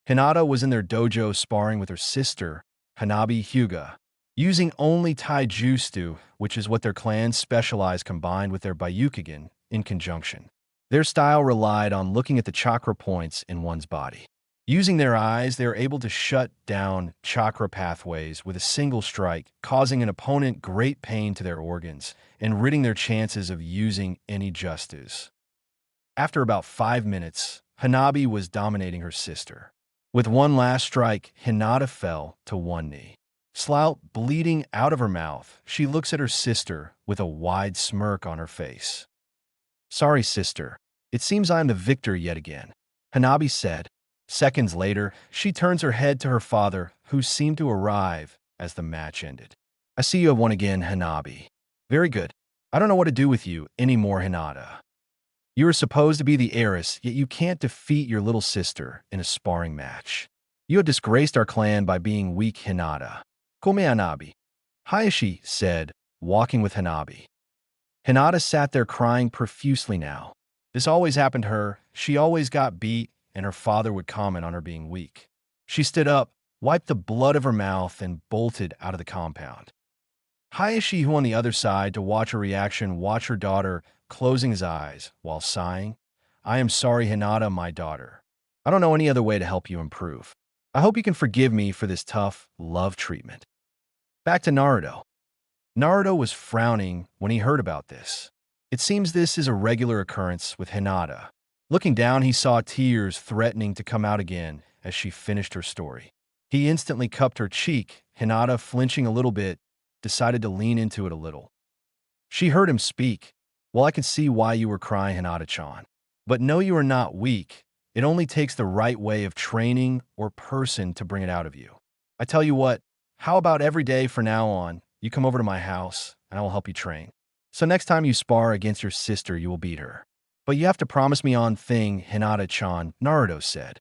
A: Hinata was in their dojo sparring with her sister, Hanabi Hyuga, using only taijutsu, which is what their clans specialize, combined with their Byukigen in conjunction. Their style relied on looking at the chakra points in one's body. Using their eyes, they are able to shut down chakra pathways with a single strike, causing an opponent great pain to their organs and ridding their chances of using any jutsus. After about 5 minutes, Hanabi was dominating her sister. With one last strike, Hinata fell to one knee. Slout bleeding out of her mouth, she looks at her sister with a wide smirk on her face. Sorry, sister. It seems I am the victor yet again, Hanabi said. Seconds later, she turns her head to her father, who seemed to arrive as the match ended. I see you have won again, Hanabi. Very good. I don't know what to do with you anymore, Hinata. You are supposed to be the heiress, yet you can't defeat your little sister in a sparring match. You have disgraced our clan by being weak, Hinata. Come, Hanabi, Hayashi said, walking with Hanabi. Hinata sat there crying profusely now. This always happened to her. She always got beat, and her father would comment on her being weak. She stood up, wiped the blood of her mouth, and bolted out of the compound. Hayashi, who on the other side to watch her reaction, watched her daughter closing his eyes while sighing. I am sorry, Hinata, my daughter. I don't know any other way to help you improve. I hope you can forgive me for this tough love treatment. Back to Naruto. Naruto was frowning when he heard about this. It seems this is a regular occurrence with Hinata. Looking down, he saw tears threatening to come out again as she finished her story. He instantly cupped her cheek. Hinata, flinching a little bit, decided to lean into it a little. She heard him speak. Well, I can see why you were crying, Hinata-chan. But no, you are not weak. It only takes the right way of training or person to bring it out of you. I tell you what, how about every day from now on, you come over to my house and I will help you train. So next time you spar against your sister, you will beat her. But you have to promise me on thing, Hinata-chan, Naruto said.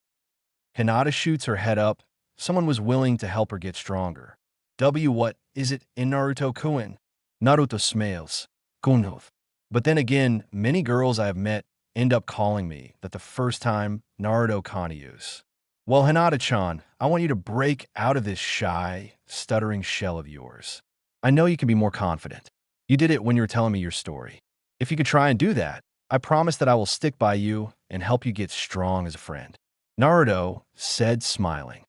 A: Hinata shoots her head up. Someone was willing to help her get stronger. What is it in Naruto-kun? Naruto smiles. Kunov. But then again, many girls I have met end up calling me that the first time Naruto-kan use. Well, Hinata-chan, I want you to break out of this shy, stuttering shell of yours. I know you can be more confident. You did it when you were telling me your story. If you could try and do that, I promise that I will stick by you and help you get strong as a friend. Naruto said, smiling.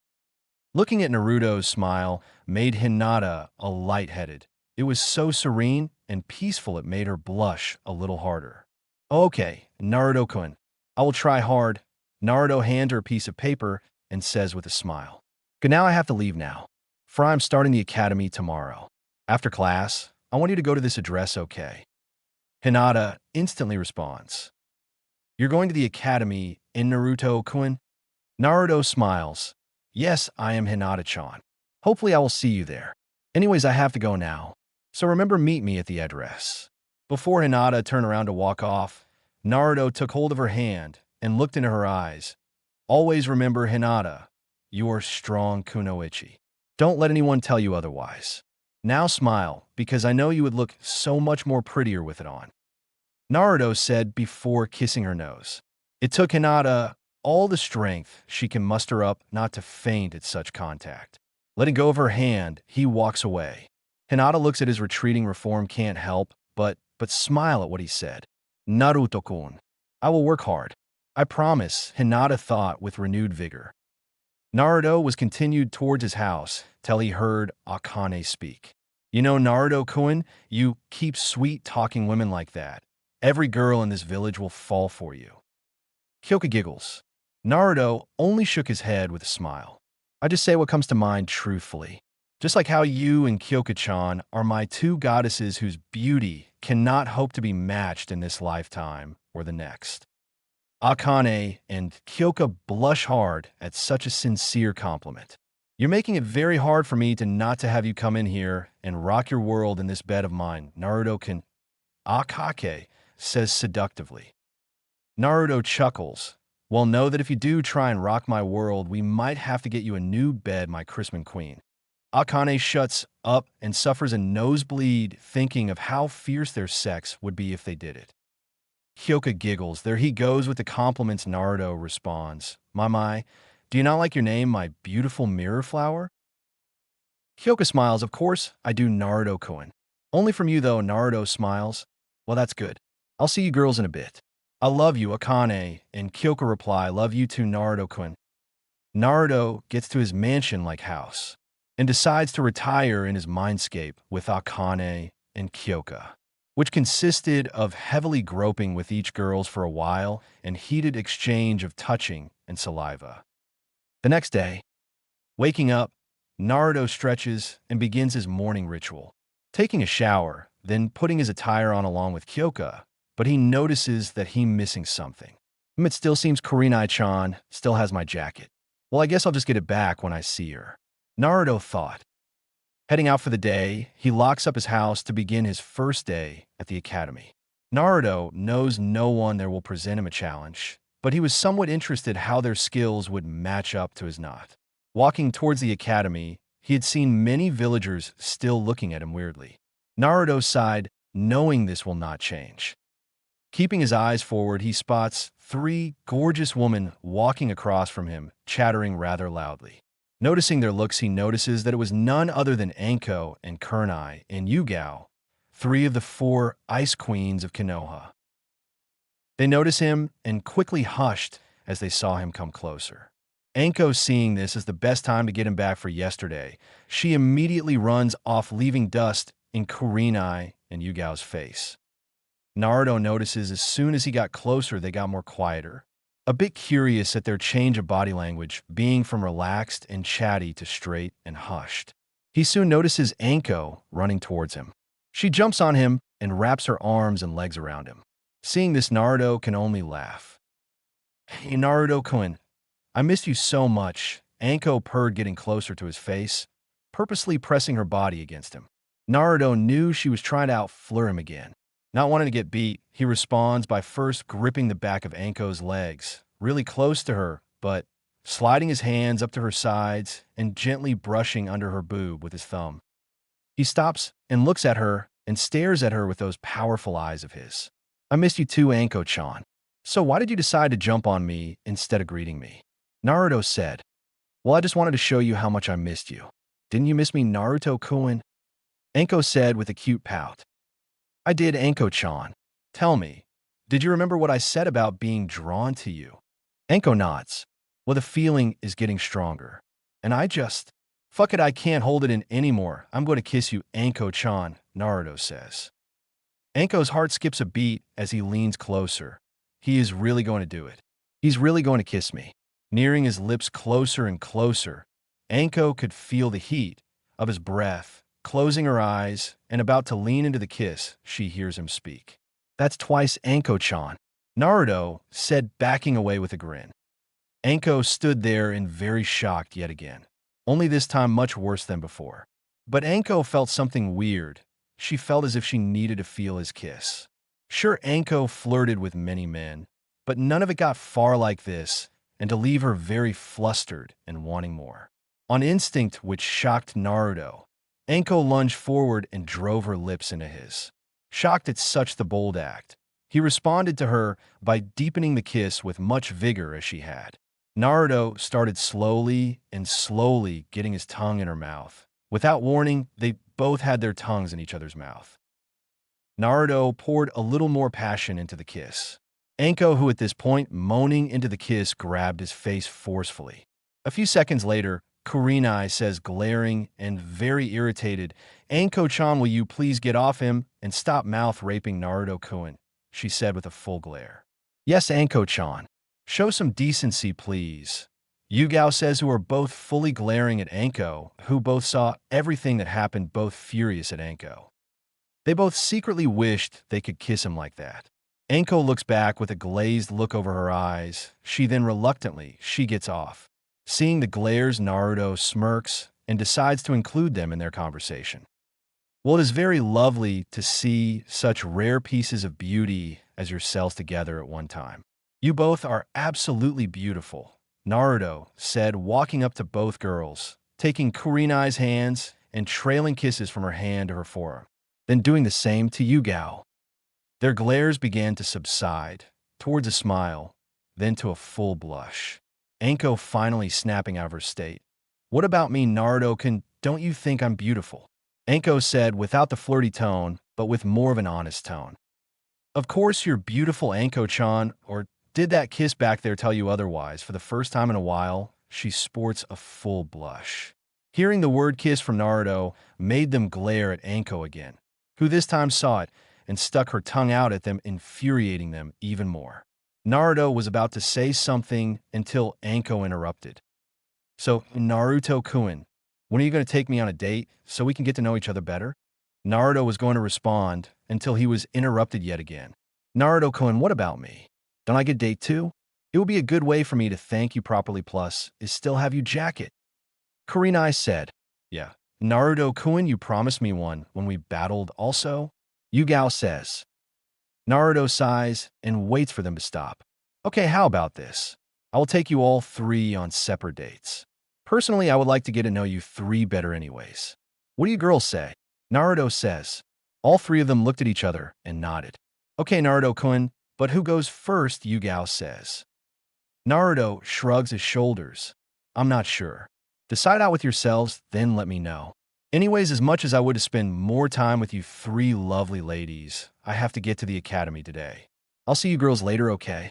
A: Looking at Naruto's smile made Hinata a lightheaded. It was so serene and peaceful it made her blush a little harder. Okay, Naruto-kun, I will try hard. Naruto hands her a piece of paper and says with a smile. Good, now I have to leave now, for I'm starting the academy tomorrow. After class, I want you to go to this address, okay? Hinata instantly responds. You're going to the academy in Naruto-kun? Naruto smiles. Yes, I am Hinata-chan. Hopefully I will see you there. Anyways, I have to go now. So remember, meet me at the address. Before Hinata turned around to walk off, Naruto took hold of her hand and looked into her eyes. Always remember, Hinata, you are strong, kunoichi. Don't let anyone tell you otherwise. Now smile, because I know you would look so much more prettier with it on. Naruto said before kissing her nose. It took Hinata all the strength she can muster up not to faint at such contact. Letting go of her hand, he walks away. Hinata looks at his retreating reform, can't help but smile at what he said. Naruto-kun, I will work hard. I promise, Hinata thought with renewed vigor. Naruto was continued towards his house till he heard Akane speak. You know, Naruto-kun, you keep sweet-talking women like that. Every girl in this village will fall for you. Kyoka giggles. Naruto only shook his head with a smile. I just say what comes to mind truthfully. Just like how you and Kyoka-chan are my two goddesses whose beauty cannot hope to be matched in this lifetime or the next. Akane and Kyoka blush hard at such a sincere compliment. You're making it very hard for me to not to have you come in here and rock your world in this bed of mine, Naruto Akake says seductively. Naruto chuckles. Well, know that if you do try and rock my world, we might have to get you a new bed, my Christmas queen. Akane shuts up and suffers a nosebleed thinking of how fierce their sex would be if they did it. Hyoka giggles. There he goes with the compliments. Naruto responds. My, do you not like your name, my beautiful mirror flower? Hyoka smiles. Of course, I do, Naruto-kun. Only from you, though. Naruto smiles. Well, that's good. I'll see you girls in a bit. I love you, Akane, and Kyoka reply, love you too, Naruto-kun. Naruto gets to his mansion-like house and decides to retire in his mindscape with Akane and Kyoka, which consisted of heavily groping with each girls for a while and heated exchange of touching and saliva. The next day, waking up, Naruto stretches and begins his morning ritual, taking a shower, then putting his attire on along with Kyoka, but he notices that he's missing something. It still seems Kurenai-chan still has my jacket. Well, I guess I'll just get it back when I see her, Naruto thought. Heading out for the day, he locks up his house to begin his first day at the academy. Naruto knows no one there will present him a challenge, but he was somewhat interested how their skills would match up to his not. Walking towards the academy, he had seen many villagers still looking at him weirdly. Naruto sighed, knowing this will not change. Keeping his eyes forward, he spots 3 gorgeous women walking across from him, chattering rather loudly. Noticing their looks, he notices that it was none other than Anko and Kurenai and Yugao, 3 of the 4 ice queens of Konoha. They notice him and quickly hushed as they saw him come closer. Anko, seeing this as the best time to get him back for yesterday, she immediately runs off, leaving dust in Kurenai and Yugao's face. Naruto notices as soon as he got closer, they got more quieter, a bit curious at their change of body language, being from relaxed and chatty to straight and hushed. He soon notices Anko running towards him. She jumps on him and wraps her arms and legs around him. Seeing this, Naruto can only laugh. Hey, Naruto-kun, I missed you so much, Anko purred, getting closer to his face, purposely pressing her body against him. Naruto knew she was trying to outflirt him again. Not wanting to get beat, he responds by first gripping the back of Anko's legs, really close to her, but sliding his hands up to her sides and gently brushing under her boob with his thumb. He stops and looks at her and stares at her with those powerful eyes of his. I missed you too, Anko-chan. So why did you decide to jump on me instead of greeting me? Naruto said. Well, I just wanted to show you how much I missed you. Didn't you miss me, Naruto-kun? Anko said with a cute pout. I did, Anko-chan. Tell me, did you remember what I said about being drawn to you? Anko nods. Well, the feeling is getting stronger. And fuck it, I can't hold it in anymore. I'm going to kiss you, Anko-chan, Naruto says. Anko's heart skips a beat as he leans closer. He is really going to do it. He's really going to kiss me. Nearing his lips closer and closer, Anko could feel the heat of his breath. Closing her eyes and about to lean into the kiss, she hears him speak. That's twice, Anko-chan, Naruto said, backing away with a grin. Anko stood there in very shocked yet again, only this time much worse than before. But Anko felt something weird. She felt as if she needed to feel his kiss. Sure, Anko flirted with many men, but none of it got far like this, and to leave her very flustered and wanting more. On instinct, which shocked Naruto, Anko lunged forward and drove her lips into his. Shocked at such the bold act, he responded to her by deepening the kiss with much vigor as she had. Naruto started slowly getting his tongue in her mouth. Without warning, they both had their tongues in each other's mouth. Naruto poured a little more passion into the kiss. Anko, who at this point, moaning into the kiss, grabbed his face forcefully. A few seconds later, Kurenai says, glaring and very irritated, Anko-chan, will you please get off him and stop mouth-raping Naruto-kun, she said with a full glare. Yes, Anko-chan. Show some decency, please. Yugao says, who are both fully glaring at Anko, who both saw everything that happened, both furious at Anko. They both secretly wished they could kiss him like that. Anko looks back with a glazed look over her eyes. She then reluctantly, she gets off. Seeing the glares, Naruto smirks and decides to include them in their conversation. Well, it is very lovely to see such rare pieces of beauty as yourselves together at one time. You both are absolutely beautiful, Naruto said, walking up to both girls, taking Kurenai's hands and trailing kisses from her hand to her forearm, then doing the same to Yugao. Their glares began to subside, towards a smile, then to a full blush. Anko finally snapping out of her state. What about me, Naruto-kun? Don't you think I'm beautiful? Anko said without the flirty tone, but with more of an honest tone. Of course you're beautiful, Anko-chan, or did that kiss back there tell you otherwise? For the first time in a while, she sports a full blush. Hearing the word kiss from Naruto made them glare at Anko again, who this time saw it and stuck her tongue out at them, infuriating them even more. Naruto was about to say something until Anko interrupted. So, Naruto-kun, when are you going to take me on a date so we can get to know each other better? Naruto was going to respond until he was interrupted yet again. Naruto-kun, what about me? Don't I get date too? It would be a good way for me to thank you properly, plus is still have you jacket. Kurenai said, yeah. Naruto-kun, you promised me one when we battled also? Yugao says. Naruto sighs and waits for them to stop. Okay, how about this? I will take you all three on separate dates. Personally, I would like to get to know you three better anyways. What do you girls say? Naruto says. All three of them looked at each other and nodded. Okay, Naruto-kun, but who goes first? Yugao says. Naruto shrugs his shoulders. I'm not sure. Decide out with yourselves, then let me know. Anyways, as much as I would to spend more time with you three lovely ladies, I have to get to the academy today. I'll see you girls later, okay?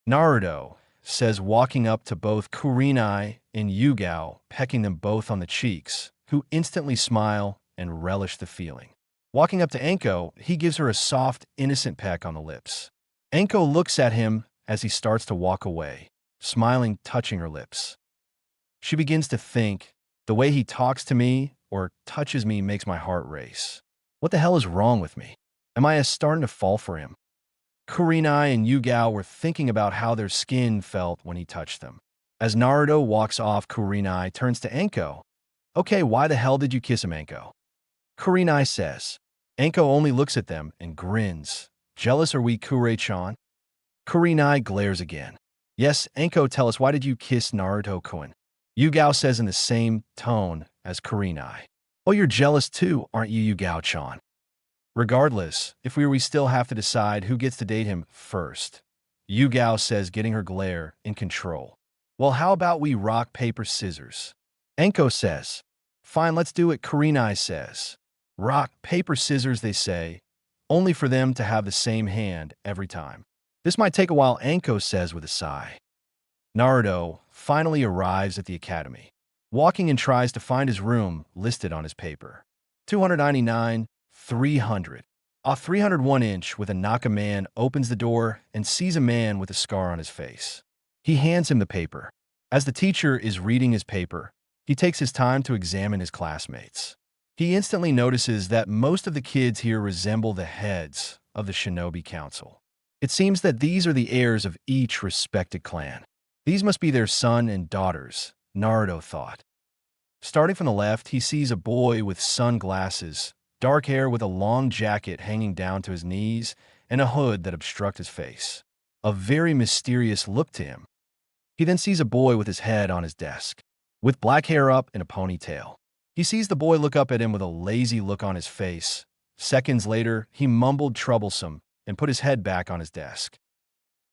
A: Naruto says, walking up to both Kurenai and Yugao, pecking them both on the cheeks, who instantly smile and relish the feeling. Walking up to Anko, he gives her a soft, innocent peck on the lips. Anko looks at him as he starts to walk away, smiling, touching her lips. She begins to think, the way he talks to me or touches me makes my heart race. What the hell is wrong with me? Am I starting to fall for him? Kurenai and Yugao were thinking about how their skin felt when he touched them. As Naruto walks off, Kurenai turns to Anko. Okay, why the hell did you kiss him, Anko? Kurenai says. Anko only looks at them and grins. Jealous are we, Kure-chan? Kurenai glares again. Yes, Anko, tell us, why did you kiss Naruto-kun? Yugao says in the same tone as Kurenai. Oh, you're jealous too, aren't you, Yugao-chan? Regardless, if we still have to decide who gets to date him first. Yugao says, getting her glare in control. Well, how about we rock, paper, scissors? Anko says. Fine, let's do it, Kurenai says. Rock, paper, scissors, they say, only for them to have the same hand every time. This might take a while, Anko says with a sigh. Naruto finally arrives at the academy, walking and tries to find his room listed on his paper. 299, 300. A 301-inch with a Naka man opens the door and sees a man with a scar on his face. He hands him the paper. As the teacher is reading his paper, he takes his time to examine his classmates. He instantly notices that most of the kids here resemble the heads of the Shinobi Council. It seems that these are the heirs of each respected clan. These must be their son and daughters, Naruto thought. Starting from the left, he sees a boy with sunglasses, dark hair with a long jacket hanging down to his knees, and a hood that obstructs his face. A very mysterious look to him. He then sees a boy with his head on his desk, with black hair up and a ponytail. He sees the boy look up at him with a lazy look on his face. Seconds later, he mumbled troublesome and put his head back on his desk.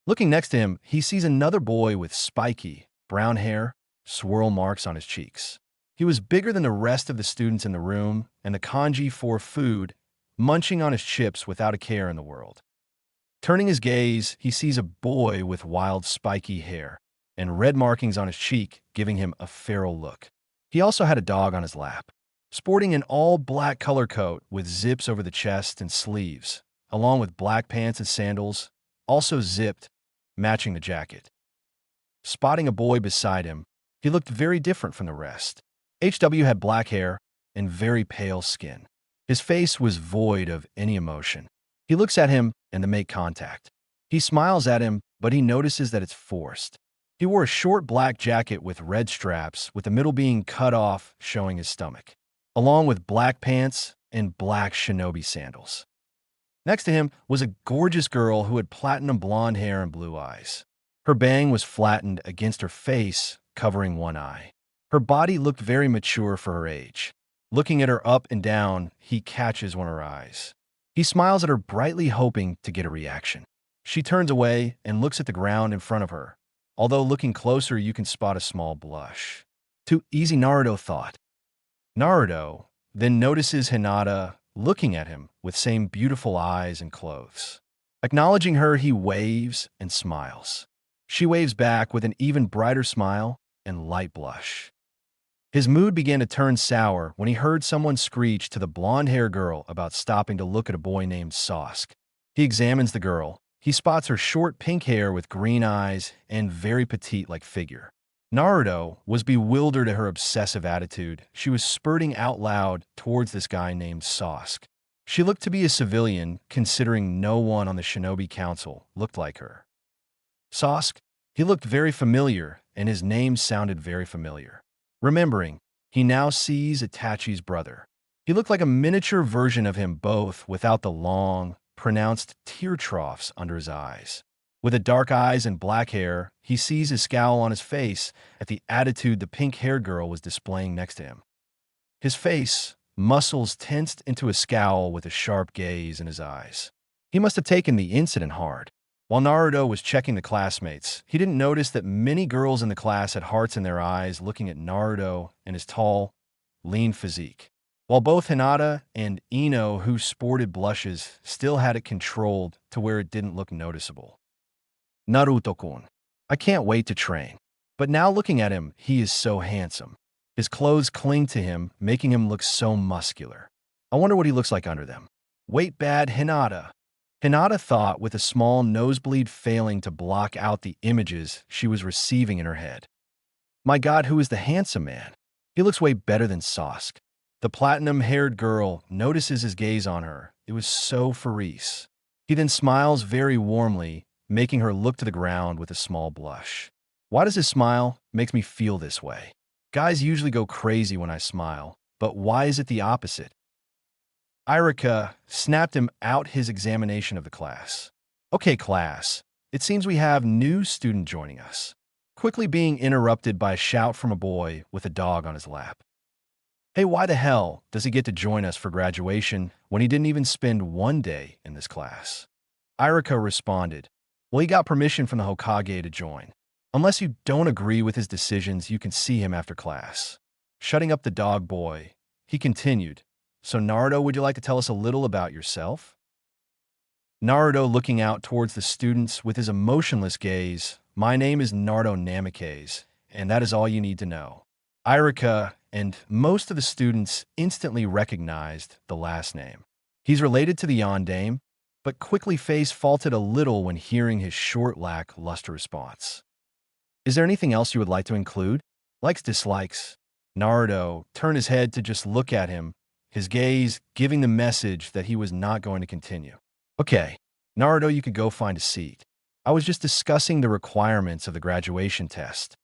A: Looking next to him, he sees another boy with spiky, brown hair, swirl marks on his cheeks. He was bigger than the rest of the students in the room, and the kanji for food, munching on his chips without a care in the world. Turning his gaze, he sees a boy with wild spiky hair and red markings on his cheek, giving him a feral look. He also had a dog on his lap, sporting an all-black color coat with zips over the chest and sleeves, along with black pants and sandals, also zipped, matching the jacket. Spotting a boy beside him, he looked very different from the rest. HW had black hair and very pale skin. His face was void of any emotion. He looks at him and they make contact. He smiles at him, but he notices that it's forced. He wore a short black jacket with red straps, with the middle being cut off, showing his stomach, along with black pants and black shinobi sandals. Next to him was a gorgeous girl who had platinum blonde hair and blue eyes. Her bang was flattened against her face, covering one eye. Her body looked very mature for her age. Looking at her up and down, he catches one of her eyes. He smiles at her brightly, hoping to get a reaction. She turns away and looks at the ground in front of her. Although looking closer, you can spot a small blush. Too easy, Naruto thought. Naruto then notices Hinata looking at him with same beautiful eyes and clothes. Acknowledging her, he waves and smiles. She waves back with an even brighter smile and light blush. His mood began to turn sour when he heard someone screech to the blonde-haired girl about stopping to look at a boy named Sasuke. He examines the girl. He spots her short pink hair with green eyes and very petite-like figure. Naruto was bewildered at her obsessive attitude. She was spurting out loud towards this guy named Sasuke. She looked to be a civilian, considering no one on the Shinobi Council looked like her. Sasuke, he looked very familiar, and his name sounded very familiar. Remembering, he now sees Itachi's brother. He looked like a miniature version of him, both without the long, pronounced tear troughs under his eyes. With the dark eyes and black hair, he sees his scowl on his face at the attitude the pink-haired girl was displaying next to him. His face, muscles tensed into a scowl with a sharp gaze in his eyes. He must have taken the incident hard. While Naruto was checking the classmates, he didn't notice that many girls in the class had hearts in their eyes looking at Naruto and his tall, lean physique. While both Hinata and Ino, who sported blushes, still had it controlled to where it didn't look noticeable. Naruto-kun. I can't wait to train. But now looking at him, he is so handsome. His clothes cling to him, making him look so muscular. I wonder what he looks like under them. Wait, bad Hinata. Hinata thought, with a small nosebleed failing to block out the images she was receiving in her head. My God, who is the handsome man? He looks way better than Sasuke. The platinum-haired girl notices his gaze on her. It was so furious. He then smiles very warmly, making her look to the ground with a small blush. Why does his smile make me feel this way? Guys usually go crazy when I smile, but why is it the opposite? Irika snapped him out his examination of the class. Okay, class, it seems we have new student joining us. Quickly being interrupted by a shout from a boy with a dog on his lap. Hey, why the hell does he get to join us for graduation when he didn't even spend one day in this class? Irika responded, well, he got permission from the Hokage to join. Unless you don't agree with his decisions, you can see him after class. Shutting up the dog boy, he continued, so Naruto, would you like to tell us a little about yourself? Naruto looking out towards the students with his emotionless gaze. My name is Naruto Namikaze, and that is all you need to know. Irika and most of the students instantly recognized the last name. He's related to the Yondaime, but quickly face faulted a little when hearing his short, lackluster response. Is there anything else you would like to include? Likes, dislikes. Naruto turned his head to just look at him, his gaze giving the message that he was not going to continue. Okay, Naruto, you could go find a seat. I was just discussing the requirements of the graduation test.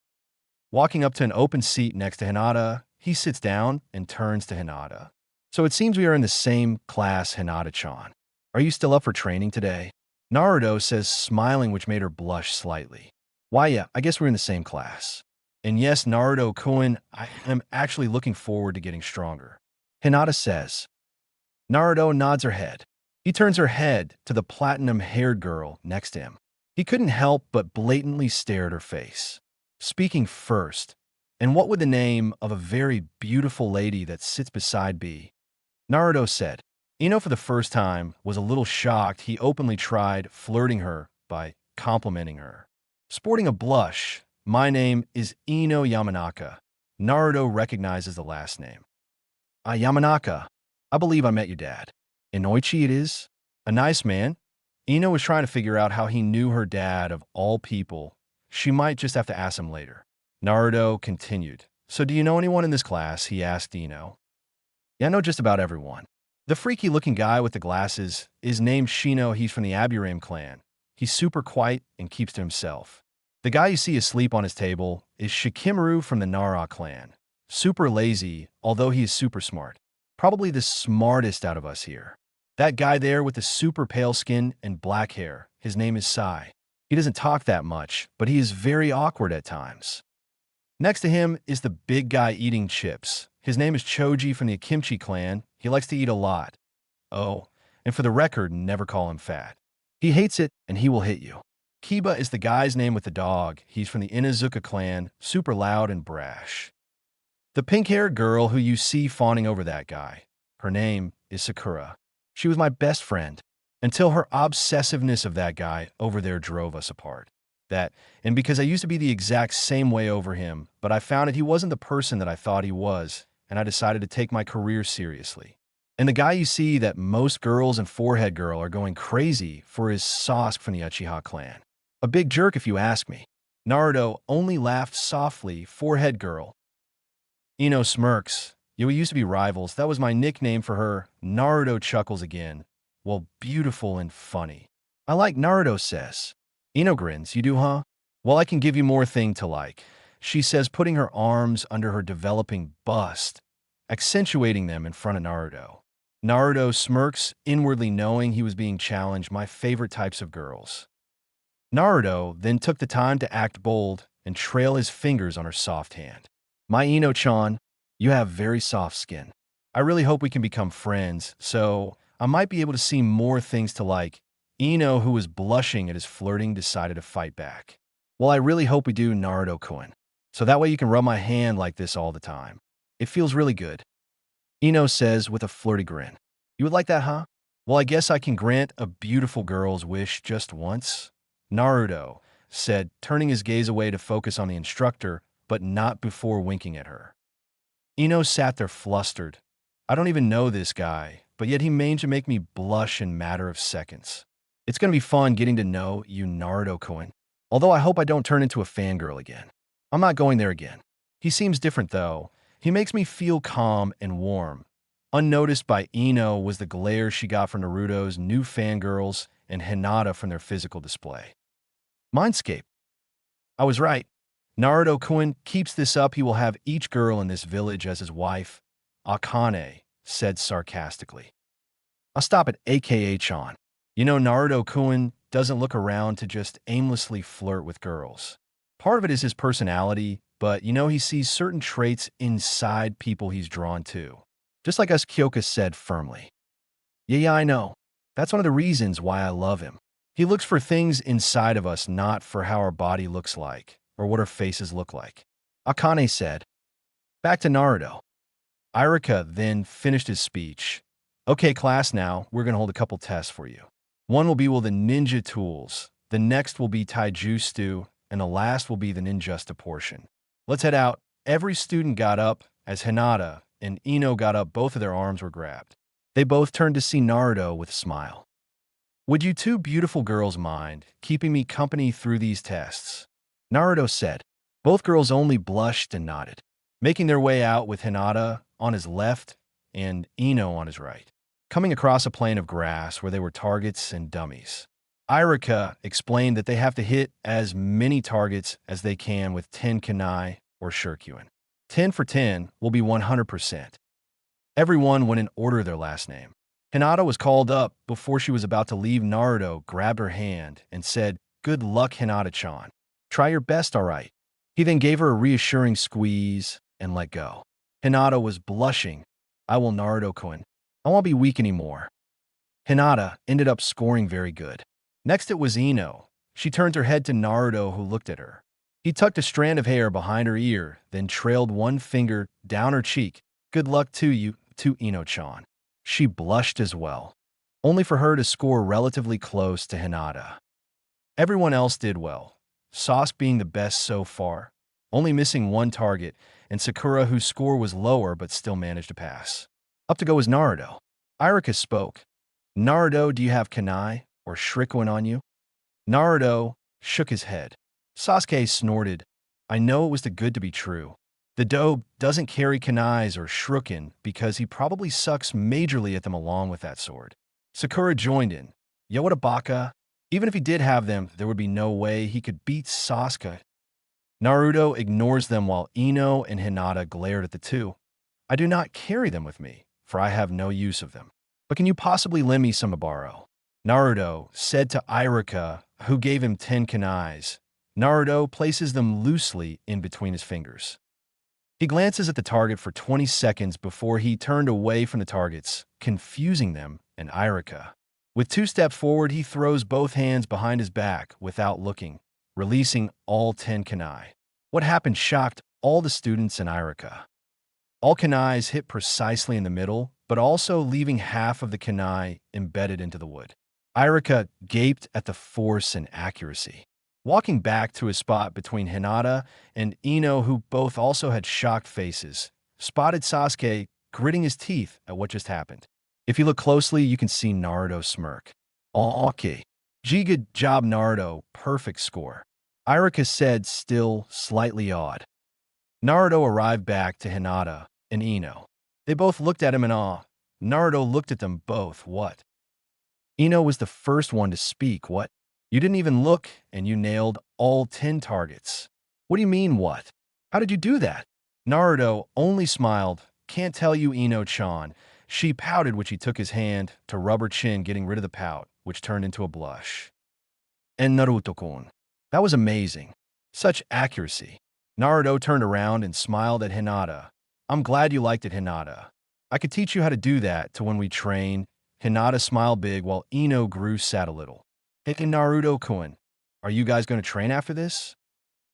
A: Walking up to an open seat next to Hinata, he sits down and turns to Hinata. So it seems we are in the same class, Hinata-chan. Are you still up for training today? Naruto says, smiling, which made her blush slightly. Why, yeah, I guess we're in the same class. And yes, Naruto-kun, I am actually looking forward to getting stronger. Hinata says. Naruto nods her head. He turns her head to the platinum-haired girl next to him. He couldn't help but blatantly stare at her face. Speaking first, and what would the name of a very beautiful lady that sits beside be? Naruto said. Ino, for the first time, was a little shocked. He openly tried flirting her by complimenting her. Sporting a blush, my name is Ino Yamanaka. Naruto recognizes the last name. Yamanaka, I believe I met your dad. Inoichi it is? A nice man. Ino was trying to figure out how he knew her dad of all people. She might just have to ask him later. Naruto continued. So do you know anyone in this class? He asked Ino. Yeah, I know just about everyone. The freaky-looking guy with the glasses is named Shino. He's from the Aburame clan. He's super quiet and keeps to himself. The guy you see asleep on his table is Shikamaru from the Nara clan. Super lazy, although he is super smart. Probably the smartest out of us here. That guy there with the super pale skin and black hair, his name is Sai. He doesn't talk that much, but he is very awkward at times. Next to him is the big guy eating chips. His name is Choji from the Kimchi clan. He likes to eat a lot. Oh, and for the record, never call him fat. He hates it, and he will hit you. Kiba is the guy's name with the dog. He's from the Inazuka clan, super loud and brash. The pink-haired girl who you see fawning over that guy, her name is Sakura. She was my best friend, until her obsessiveness of that guy over there drove us apart. And because I used to be the exact same way over him, but I found that he wasn't the person that I thought he was, and I decided to take my career seriously. And the guy you see that most girls and Forehead Girl are going crazy for is Sasuke from the Uchiha clan. A big jerk if you ask me. Naruto only laughed softly, Forehead Girl. Ino smirks. Yeah, we used to be rivals. That was my nickname for her. Naruto chuckles again. Well, beautiful and funny. I like Naruto says. Ino grins. You do, huh? Well, I can give you more thing to like. She says, putting her arms under her developing bust, accentuating them in front of Naruto. Naruto smirks, inwardly knowing he was being challenged my favorite types of girls. Naruto then took the time to act bold and trail his fingers on her soft hand. My Ino-chan, you have very soft skin. I really hope we can become friends, so I might be able to see more things to like. Ino, who was blushing at his flirting, decided to fight back. Well, I really hope we do, Naruto-kun. So that way you can rub my hand like this all the time. It feels really good. Ino says with a flirty grin. You would like that, huh? Well, I guess I can grant a beautiful girl's wish just once. Naruto said, turning his gaze away to focus on the instructor, but not before winking at her. Ino sat there flustered. I don't even know this guy, but yet he managed to make me blush in a matter of seconds. It's going to be fun getting to know you, Naruto-kun. Although I hope I don't turn into a fangirl again. I'm not going there again. He seems different, though. He makes me feel calm and warm. Unnoticed by Ino was the glare she got from Naruto's new fangirls and Hinata from their physical display. Mindscape. I was right. Naruto-kun keeps this up, he will have each girl in this village as his wife, Akane said sarcastically. I'll stop at aka-chan. You know, Naruto-kun doesn't look around to just aimlessly flirt with girls. Part of it is his personality, but he sees certain traits inside people he's drawn to. Just like us, Kyoka said firmly. Yeah, I know. That's one of the reasons why I love him. He looks for things inside of us, not for how our body looks like, or what our faces look like. Akane said. Back to Naruto. Irika then finished his speech. Okay, class, now we're going to hold a couple tests for you. One will be the ninja tools, the next will be taijutsu, and the last will be the ninjusta portion. Let's head out. Every student got up as Hinata and Ino got up. Both of their arms were grabbed. They both turned to see Naruto with a smile. Would you two beautiful girls mind keeping me company through these tests? Naruto said. Both girls only blushed and nodded, making their way out with Hinata on his left and Ino on his right, coming across a plain of grass where they were targets and dummies. Irika explained that they have to hit as many targets as they can with 10 kunai or shuriken. 10 for 10 will be 100%. Everyone went in order of their last name. Hinata was called up before she was about to leave. Naruto grabbed her hand and said, Good luck, Hinata-chan. Try your best, all right. He then gave her a reassuring squeeze and let go. Hinata was blushing. I will, Naruto-kun. I won't be weak anymore. Hinata ended up scoring very good. Next it was Ino. She turned her head to Naruto, who looked at her. He tucked a strand of hair behind her ear, then trailed one finger down her cheek. Good luck to you, to Ino-chan. She blushed as well, only for her to score relatively close to Hinata. Everyone else did well, Sasuke being the best so far, only missing one target, and Sakura, whose score was lower but still managed to pass. Up to go was Naruto. Irika spoke. Naruto, do you have kunai or shuriken on you? Naruto shook his head. Sasuke snorted. I know it was too good to be true. The dobe doesn't carry kunais or shuriken because he probably sucks majorly at them along with that sword. Sakura joined in. Yo, what a baka. Even if he did have them, there would be no way he could beat Sasuke. Naruto ignores them while Ino and Hinata glared at the two. I do not carry them with me, for I have no use of them. But can you possibly lend me some to borrow? Naruto said to Iruka, who gave him 10 kunais. Naruto places them loosely in between his fingers. He glances at the target for 20 seconds before he turned away from the targets, confusing them and Iruka. With 2 steps forward, he throws both hands behind his back without looking, releasing all 10 kunai. What happened shocked all the students and Iruka. All kunais hit precisely in the middle, but also leaving half of the kunai embedded into the wood. Iruka gaped at the force and accuracy. Walking back to his spot between Hinata and Ino, who both also had shocked faces, spotted Sasuke gritting his teeth at what just happened. If you look closely, you can see Naruto smirk. Oh, okay. Good job, Naruto. Perfect score. Iruka said, still slightly awed. Naruto arrived back to Hinata and Ino. They both looked at him in awe. Naruto looked at them both. What? Ino was the first one to speak. What? You didn't even look, and you nailed all 10 targets. What do you mean, what? How did you do that? Naruto only smiled. Can't tell you, Ino-chan. She pouted, which he took his hand to rub her chin, getting rid of the pout, which turned into a blush. And Naruto-kun. That was amazing. Such accuracy. Naruto turned around and smiled at Hinata. I'm glad you liked it, Hinata. I could teach you how to do that to when we train. Hinata smiled big while Ino grew sad a little. Hey, Naruto-kun, are you guys going to train after this?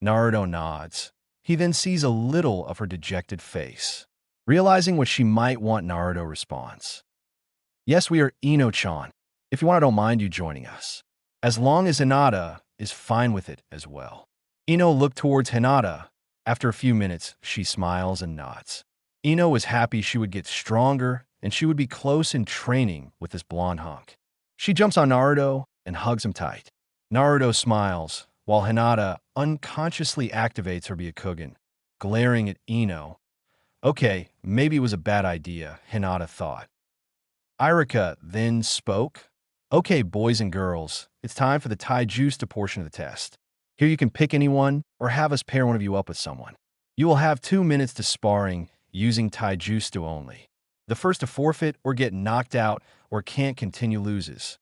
A: Naruto nods. He then sees a little of her dejected face. Realizing what she might want, Naruto responds. Yes, we are, Ino-chan. If you want, I don't mind you joining us. As long as Hinata is fine with it as well. Ino looked towards Hinata. After a few minutes, she smiles and nods. Ino was happy she would get stronger and she would be close in training with this blonde hunk. She jumps on Naruto and hugs him tight. Naruto smiles, while Hinata unconsciously activates her Byakugan, glaring at Ino. Okay, maybe it was a bad idea, Hinata thought. Iruka then spoke. Okay, boys and girls, it's time for the taijutsu portion of the test. Here you can pick anyone or have us pair one of you up with someone. You will have 2 minutes to sparring using taijutsu only. The first to forfeit or get knocked out or can't continue loses.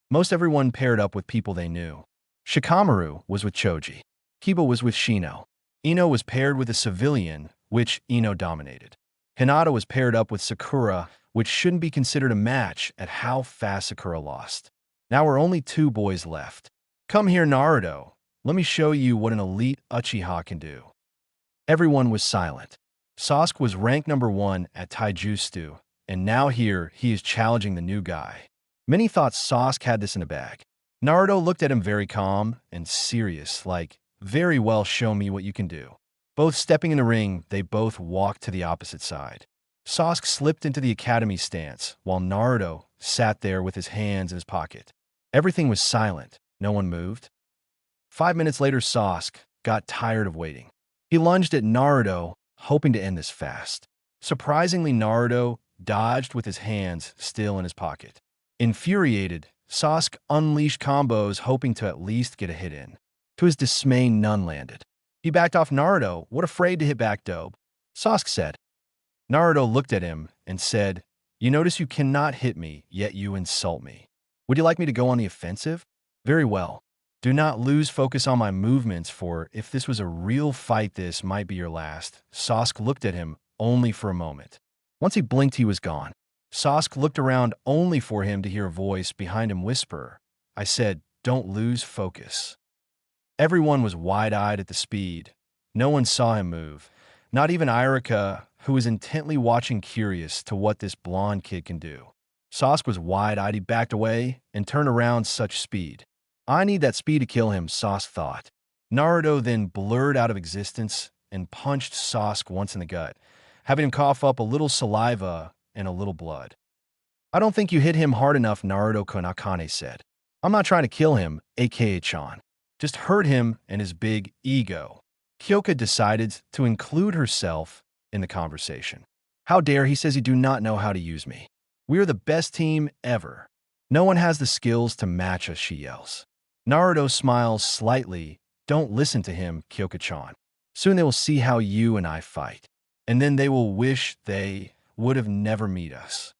A: Most everyone paired up with people they knew. Shikamaru was with Choji. Kiba was with Shino. Ino was paired with a civilian, which Ino dominated. Hinata was paired up with Sakura, which shouldn't be considered a match at how fast Sakura lost. Now we're only 2 boys left. Come here, Naruto. Let me show you what an elite Uchiha can do. Everyone was silent. Sasuke was ranked number 1 at taijutsu, and now here he is challenging the new guy. Many thought Sasuke had this in a bag. Naruto looked at him very calm and serious, like, very well, show me what you can do. Both stepping in the ring, they both walked to the opposite side. Sasuke slipped into the academy stance, while Naruto sat there with his hands in his pocket. Everything was silent. No one moved. 5 minutes later, Sasuke got tired of waiting. He lunged at Naruto, hoping to end this fast. Surprisingly, Naruto dodged with his hands still in his pocket. Infuriated, Sasuke unleashed combos, hoping to at least get a hit in. To his dismay, none landed. He backed off Naruto. What afraid to hit back, dope? Sasuke said. Naruto looked at him and said, You notice you cannot hit me, yet you insult me. Would you like me to go on the offensive? Very well. Do not lose focus on my movements, for if this was a real fight, this might be your last. Sasuke looked at him only for a moment. Once he blinked, he was gone. Sasuke looked around only for him to hear a voice behind him whisper, I said, don't lose focus. Everyone was wide-eyed at the speed. No one saw him move. Not even Iruka, who was intently watching, curious to what this blonde kid can do. Sasuke was wide-eyed. He backed away and turned around such speed. I need that speed to kill him, Sasuke thought. Naruto then blurred out of existence and punched Sasuke once in the gut, having him cough up a little saliva and a little blood. I don't think you hit him hard enough, Naruto-kun, Akane said. I'm not trying to kill him, aka-chan. Just hurt him and his big ego. Kyoka decided to include herself in the conversation. How dare he says you do not know how to use me. We are the best team ever. No one has the skills to match us, she yells. Naruto smiles slightly. Don't listen to him, Kyoka-chan. Soon they will see how you and I fight. And then they will wish they would have never met us.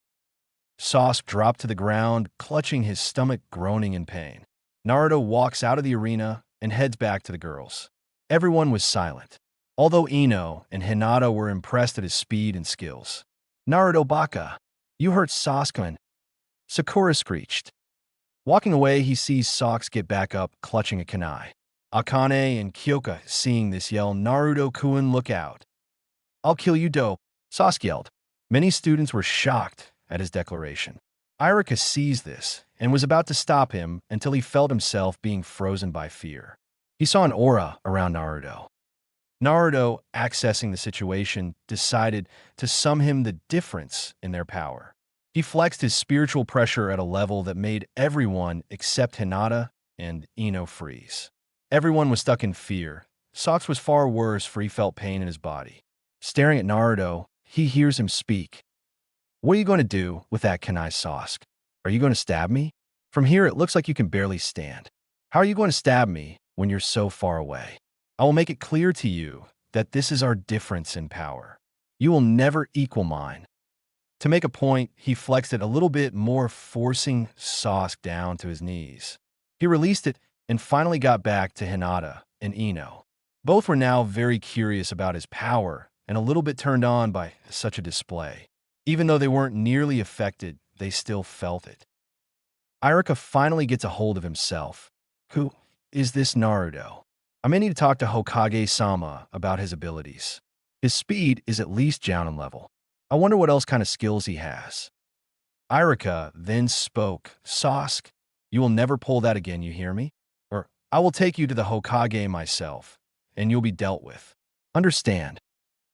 A: Sasuke dropped to the ground, clutching his stomach, groaning in pain. Naruto walks out of the arena and heads back to the girls. Everyone was silent, although Ino and Hinata were impressed at his speed and skills. Naruto Baka, you hurt Sasuke. Sakura screeched. Walking away, he sees Sasuke get back up, clutching a kunai. Akane and Kyoka, seeing this, yell, Naruto-kun, look out. I'll kill you, dope, Sasuke yelled. Many students were shocked at his declaration. Irika sees this and was about to stop him until he felt himself being frozen by fear. He saw an aura around Naruto. Naruto, accessing the situation, decided to sum him the difference in their power. He flexed his spiritual pressure at a level that made everyone except Hinata and Ino freeze. Everyone was stuck in fear. Sasuke was far worse, for he felt pain in his body. Staring at Naruto, he hears him speak. What are you going to do with that kunai, Sasuke? Are you going to stab me? From here, it looks like you can barely stand. How are you going to stab me when you're so far away? I will make it clear to you that this is our difference in power. You will never equal mine. To make a point, he flexed it a little bit more, forcing Sasuke down to his knees. He released it and finally got back to Hinata and Ino. Both were now very curious about his power and a little bit turned on by such a display. Even though they weren't nearly affected, they still felt it. Irika finally gets a hold of himself. Who is this Naruto? I may need to talk to Hokage-sama about his abilities. His speed is at least Jounin level. I wonder what else kind of skills he has. Irika then spoke. Sasuke, you will never pull that again, you hear me? Or I will take you to the Hokage myself, and you'll be dealt with. Understand?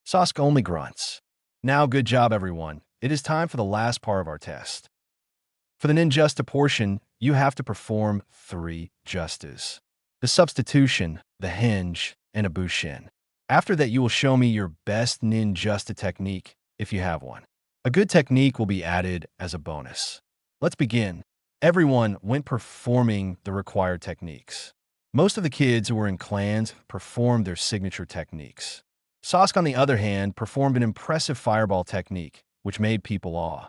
A: Sasuke only grunts. Now, good job, everyone. It is time for the last part of our test. For the ninjusta portion, you have to perform 3 justas: the substitution, the hinge, and a bushin. After that, you will show me your best ninjusta technique, if you have one. A good technique will be added as a bonus. Let's begin. Everyone went performing the required techniques. Most of the kids who were in clans performed their signature techniques. Sasuke, on the other hand, performed an impressive fireball technique, which made people awe.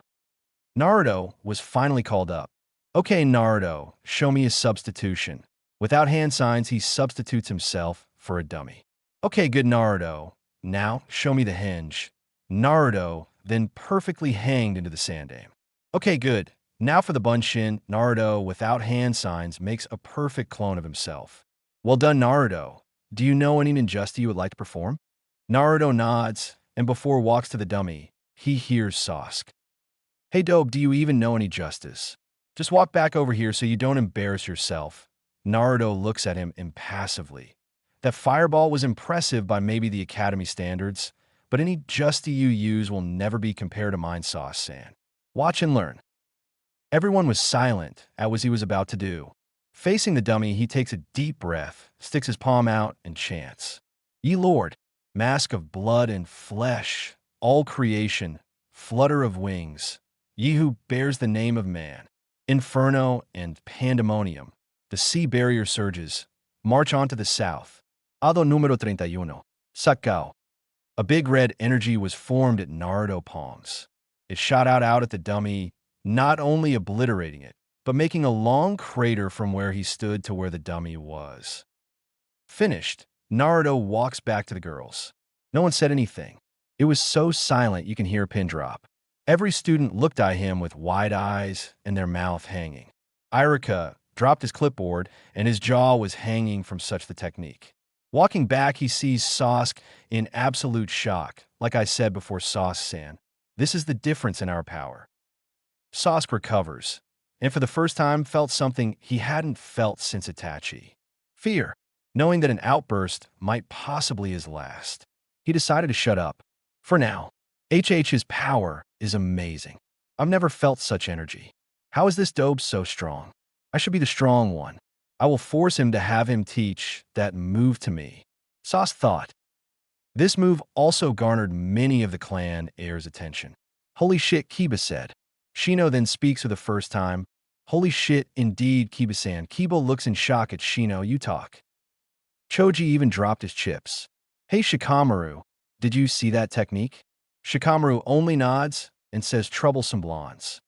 A: Naruto was finally called up. Okay, Naruto, show me his substitution. Without hand signs, he substitutes himself for a dummy. Okay, good, Naruto. Now, show me the hinge. Naruto then perfectly hanged into the sandame. Okay, good. Now for the bunshin, Naruto, without hand signs, makes a perfect clone of himself. Well done, Naruto. Do you know any ninjusta you would like to perform? Naruto nods, and before walks to the dummy, he hears Sasuke. Hey, dope, do you even know any justas? Just walk back over here so you don't embarrass yourself. Naruto looks at him impassively. That fireball was impressive by maybe the academy standards, but any justa you use will never be compared to mine, Sasuke-san. Watch and learn. Everyone was silent at what he was about to do. Facing the dummy, he takes a deep breath, sticks his palm out, and chants. Ye Lord, mask of blood and flesh, all creation, flutter of wings, ye who bears the name of man, inferno and pandemonium, the sea barrier surges, march on to the south. Ado número 31, Sakao. A big red energy was formed at Naruto palms. It shot out at the dummy, not only obliterating it, but making a long crater from where he stood to where the dummy was. Finished, Naruto walks back to the girls. No one said anything. It was so silent you can hear a pin drop. Every student looked at him with wide eyes and their mouth hanging. Irika dropped his clipboard, and his jaw was hanging from such the technique. Walking back, he sees Sasuke in absolute shock. Like I said before, Sasuke-san, this is the difference in our power. Sasuke recovers, and for the first time felt something he hadn't felt since Itachi. Fear, knowing that an outburst might possibly his last. He decided to shut up. For now, HH's power is amazing. I've never felt such energy. How is this dope so strong? I should be the strong one. I will force him to have him teach that move to me. Sasuke thought. This move also garnered many of the clan heirs' attention. Holy shit, Kiba said. Shino then speaks for the first time. Holy shit, indeed, Kiba-san. Kiba looks in shock at Shino. You talk. Choji even dropped his chips. Hey Shikamaru, did you see that technique? Shikamaru only nods and says troublesome blondes.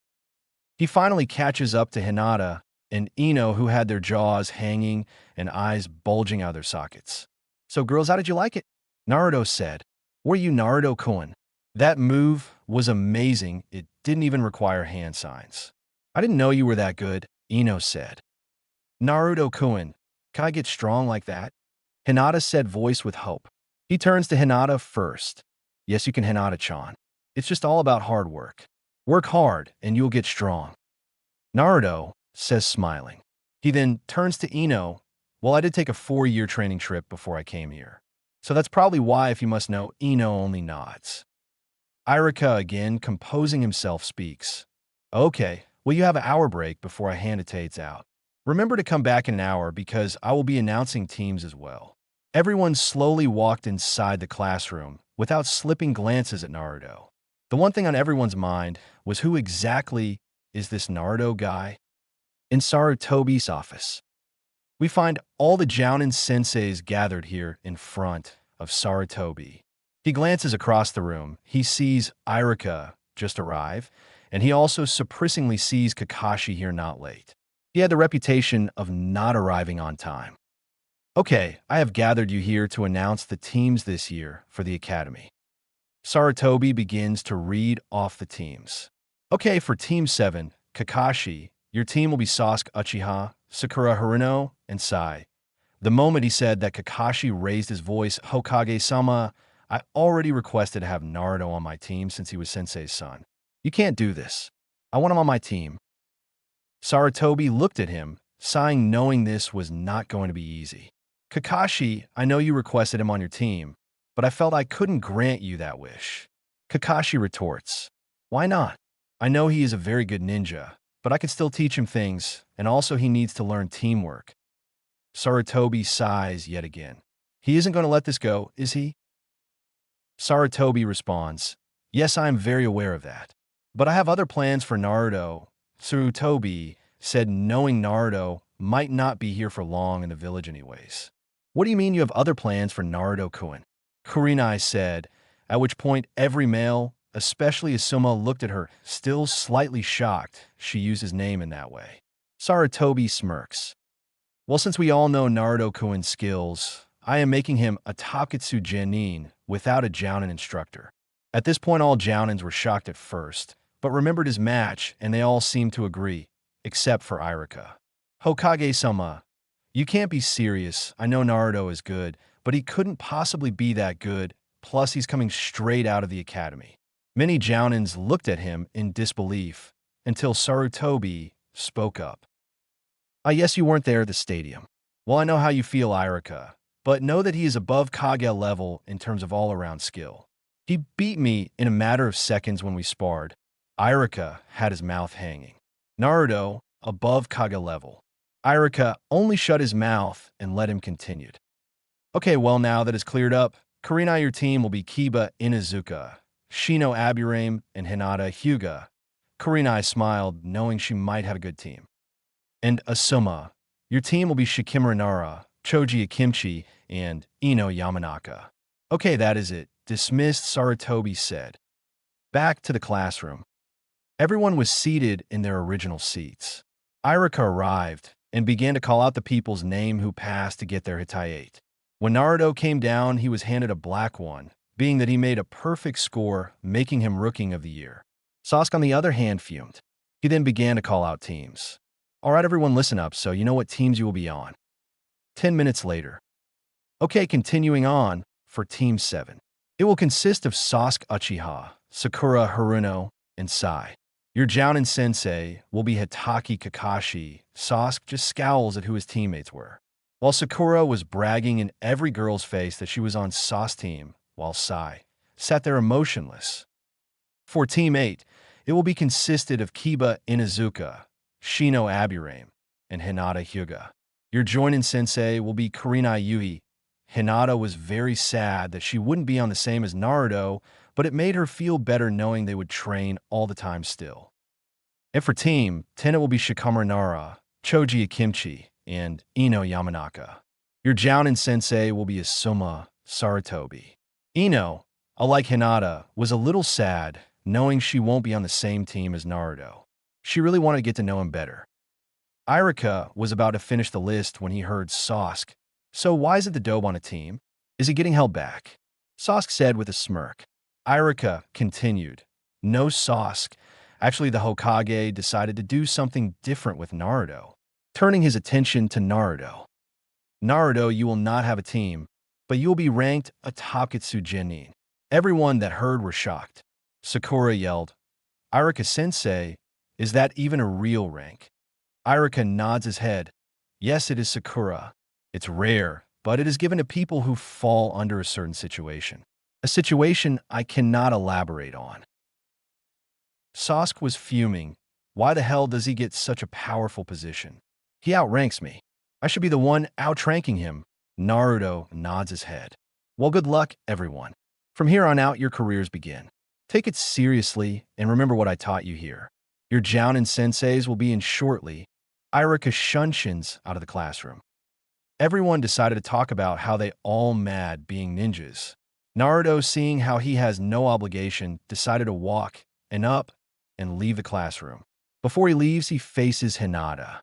A: He finally catches up to Hinata and Ino, who had their jaws hanging and eyes bulging out of their sockets. So girls, how did you like it? Naruto said. Were you Naruto-kun? That move was amazing. It didn't even require hand signs. I didn't know you were that good, Ino said. Naruto-kun, can I get strong like that? Hinata said, voice with hope. He turns to Hinata first. Yes, you can, Hinata-chan. It's just all about hard work. Work hard, and you'll get strong. Naruto says, smiling. He then turns to Ino. Well, I did take a 4-year training trip before I came here. So that's probably why, if you must know, Ino only nods. Irika, again, composing himself, speaks. Okay, well, you have an hour break before I hand it to out. Remember to come back in an hour because I will be announcing teams as well. Everyone slowly walked inside the classroom without slipping glances at Naruto. The one thing on everyone's mind was, who exactly is this Naruto guy? In Sarutobi's office, we find all the Jounin senseis gathered here in front of Sarutobi. He glances across the room. He sees Irika just arrive, and he also surprisingly sees Kakashi here not late. He had the reputation of not arriving on time. Okay, I have gathered you here to announce the teams this year for the academy. Sarutobi begins to read off the teams. Okay, for Team 7, Kakashi, your team will be Sasuke Uchiha, Sakura Haruno, and Sai. The moment he said that, Kakashi raised his voice, Hokage-sama, I already requested to have Naruto on my team since he was Sensei's son. You can't do this. I want him on my team. Sarutobi looked at him, sighing, knowing this was not going to be easy. Kakashi, I know you requested him on your team, but I felt I couldn't grant you that wish. Kakashi retorts, why not? I know he is a very good ninja, but I could still teach him things, and also he needs to learn teamwork. Sarutobi sighs yet again. He isn't going to let this go, is he? Sarutobi responds, yes, I am very aware of that. But I have other plans for Naruto. Sarutobi said, knowing Naruto might not be here for long in the village anyways. What do you mean you have other plans for Naruto-kun? Kurenai said, at which point every male, especially Asuma, looked at her, still slightly shocked she used his name in that way. Sarutobi smirks. Well, since we all know Naruto-kun's skills, I am making him a Taketsu Genin without a Jounin instructor. At this point, all Jounins were shocked at first, but remembered his match, and they all seemed to agree, except for Irika. Hokage-sama, you can't be serious. I know Naruto is good, but he couldn't possibly be that good, plus he's coming straight out of the academy. Many Jounins looked at him in disbelief, until Sarutobi spoke up. Yes, you weren't there at the stadium. Well, I know how you feel, Irika, but know that he is above Kage level in terms of all-around skill. He beat me in a matter of seconds when we sparred. Irika had his mouth hanging. Naruto, above Kage level. Irika only shut his mouth and let him continue. Okay, well, now that is cleared up, Kurenai, your team will be Kiba Inuzuka, Shino Aburame, and Hinata Hyuga. Kurenai smiled, knowing she might have a good team. And Asuma, your team will be Shikimura Nara, Choji Akimchi, and Ino Yamanaka. Okay, that is it. Dismissed, Sarutobi said. Back to the classroom. Everyone was seated in their original seats. Irika arrived and began to call out the people's name who passed to get their Hitayate. When Naruto came down, he was handed a black one, being that he made a perfect score, making him Rookie of the Year. Sasuke, on the other hand, fumed. He then began to call out teams. All right, everyone, listen up so you know what teams you will be on. 10 minutes later. Okay, continuing on for Team 7. It will consist of Sasuke Uchiha, Sakura Haruno, and Sai. Your Jounin sensei will be Hitaki Kakashi. Sasuke just scowls at who his teammates were. While Sakura was bragging in every girl's face that she was on Sasuke's team, while Sai sat there emotionless. For Team 8, it will be consisted of Kiba Inuzuka, Shino Aburame, and Hinata Hyuga. Your Joinin sensei will be Kurenai Yui. Hinata was very sad that she wouldn't be on the same as Naruto, but it made her feel better knowing they would train all the time still. And for Team 10, it will be Shikamaru Nara, Choji Akimchi, and Ino Yamanaka. Your Jounin sensei will be Asuma Saratobi. Ino, unlike Hinata, was a little sad knowing she won't be on the same team as Naruto. She really wanted to get to know him better. Irika was about to finish the list when he heard Sasuke. So why isn't the dobe on a team? Is he getting held back? Sasuke said with a smirk. Irika continued. No, Sasuke. Actually, the Hokage decided to do something different with Naruto, turning his attention to Naruto. Naruto, you will not have a team, but you will be ranked a Taketsu Genin. Everyone that heard were shocked. Sakura yelled, Irika-sensei, is that even a real rank? Irika nods his head. Yes, it is Sakura. It's rare, but it is given to people who fall under a certain situation. A situation I cannot elaborate on. Sasuke was fuming. Why the hell does he get such a powerful position? He outranks me. I should be the one outranking him. Naruto nods his head. Well, good luck, everyone. From here on out, your careers begin. Take it seriously and remember what I taught you here. Your Jounin senseis will be in shortly. Irika Shunshin's out of the classroom. Everyone decided to talk about how they all mad being ninjas. Naruto, seeing how he has no obligation, decided to walk and up and leave the classroom. Before he leaves, he faces Hinata.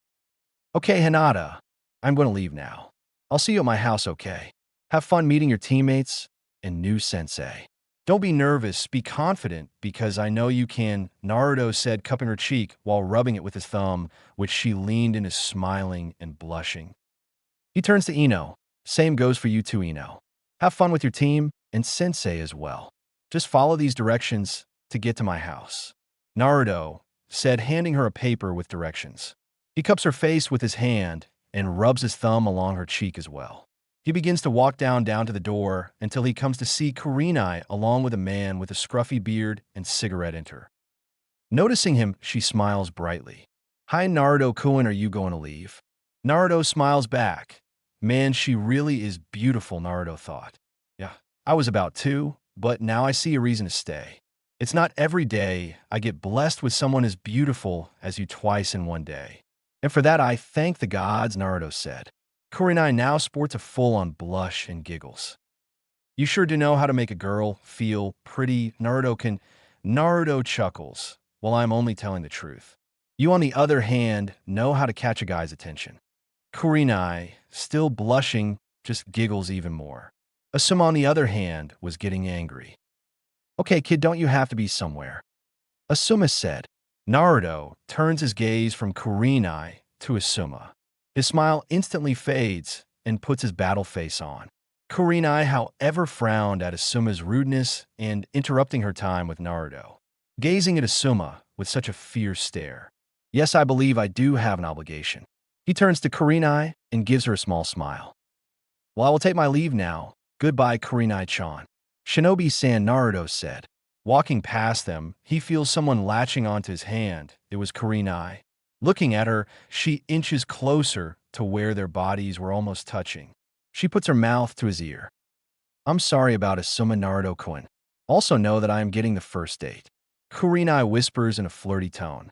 A: Okay, Hinata, I'm going to leave now. I'll see you at my house, okay? Have fun meeting your teammates and new sensei. Don't be nervous, be confident, because I know you can, Naruto said, cupping her cheek while rubbing it with his thumb, which she leaned into, smiling and blushing. He turns to Ino. Same goes for you too, Ino. Have fun with your team and sensei as well. Just follow these directions to get to my house. Naruto said, handing her a paper with directions. He cups her face with his hand and rubs his thumb along her cheek as well. He begins to walk down to the door until he comes to see Kurenai along with a man with a scruffy beard and cigarette enter. Noticing him, she smiles brightly. Hi, Naruto-kun, are you going to leave? Naruto smiles back. Man, she really is beautiful, Naruto thought. Yeah, I was about to, but now I see a reason to stay. It's not every day I get blessed with someone as beautiful as you twice in one day. And for that I thank the gods, Naruto said. Kurenai now sports a full-on blush and giggles. You sure do know how to make a girl feel pretty, Naruto-kun. Naruto chuckles, while I'm only telling the truth. You, on the other hand, know how to catch a guy's attention. Kurenai, still blushing, just giggles even more. Asuma, on the other hand, was getting angry. Okay, kid, don't you have to be somewhere? Asuma said. Naruto turns his gaze from Kurenai to Asuma. His smile instantly fades and puts his battle face on. Kurenai, however, frowned at Asuma's rudeness and interrupting her time with Naruto, gazing at Asuma with such a fierce stare. Yes, I believe I do have an obligation. He turns to Kurenai and gives her a small smile. Well, I will take my leave now. Goodbye, Kurenai-chan. Shinobi-san, Naruto said. Walking past them, he feels someone latching onto his hand. It was Kurenai. Looking at her, she inches closer to where their bodies were almost touching. She puts her mouth to his ear. I'm sorry about Asuma, Naruto-kun. Also know that I am getting the first date. Kurenai whispers in a flirty tone.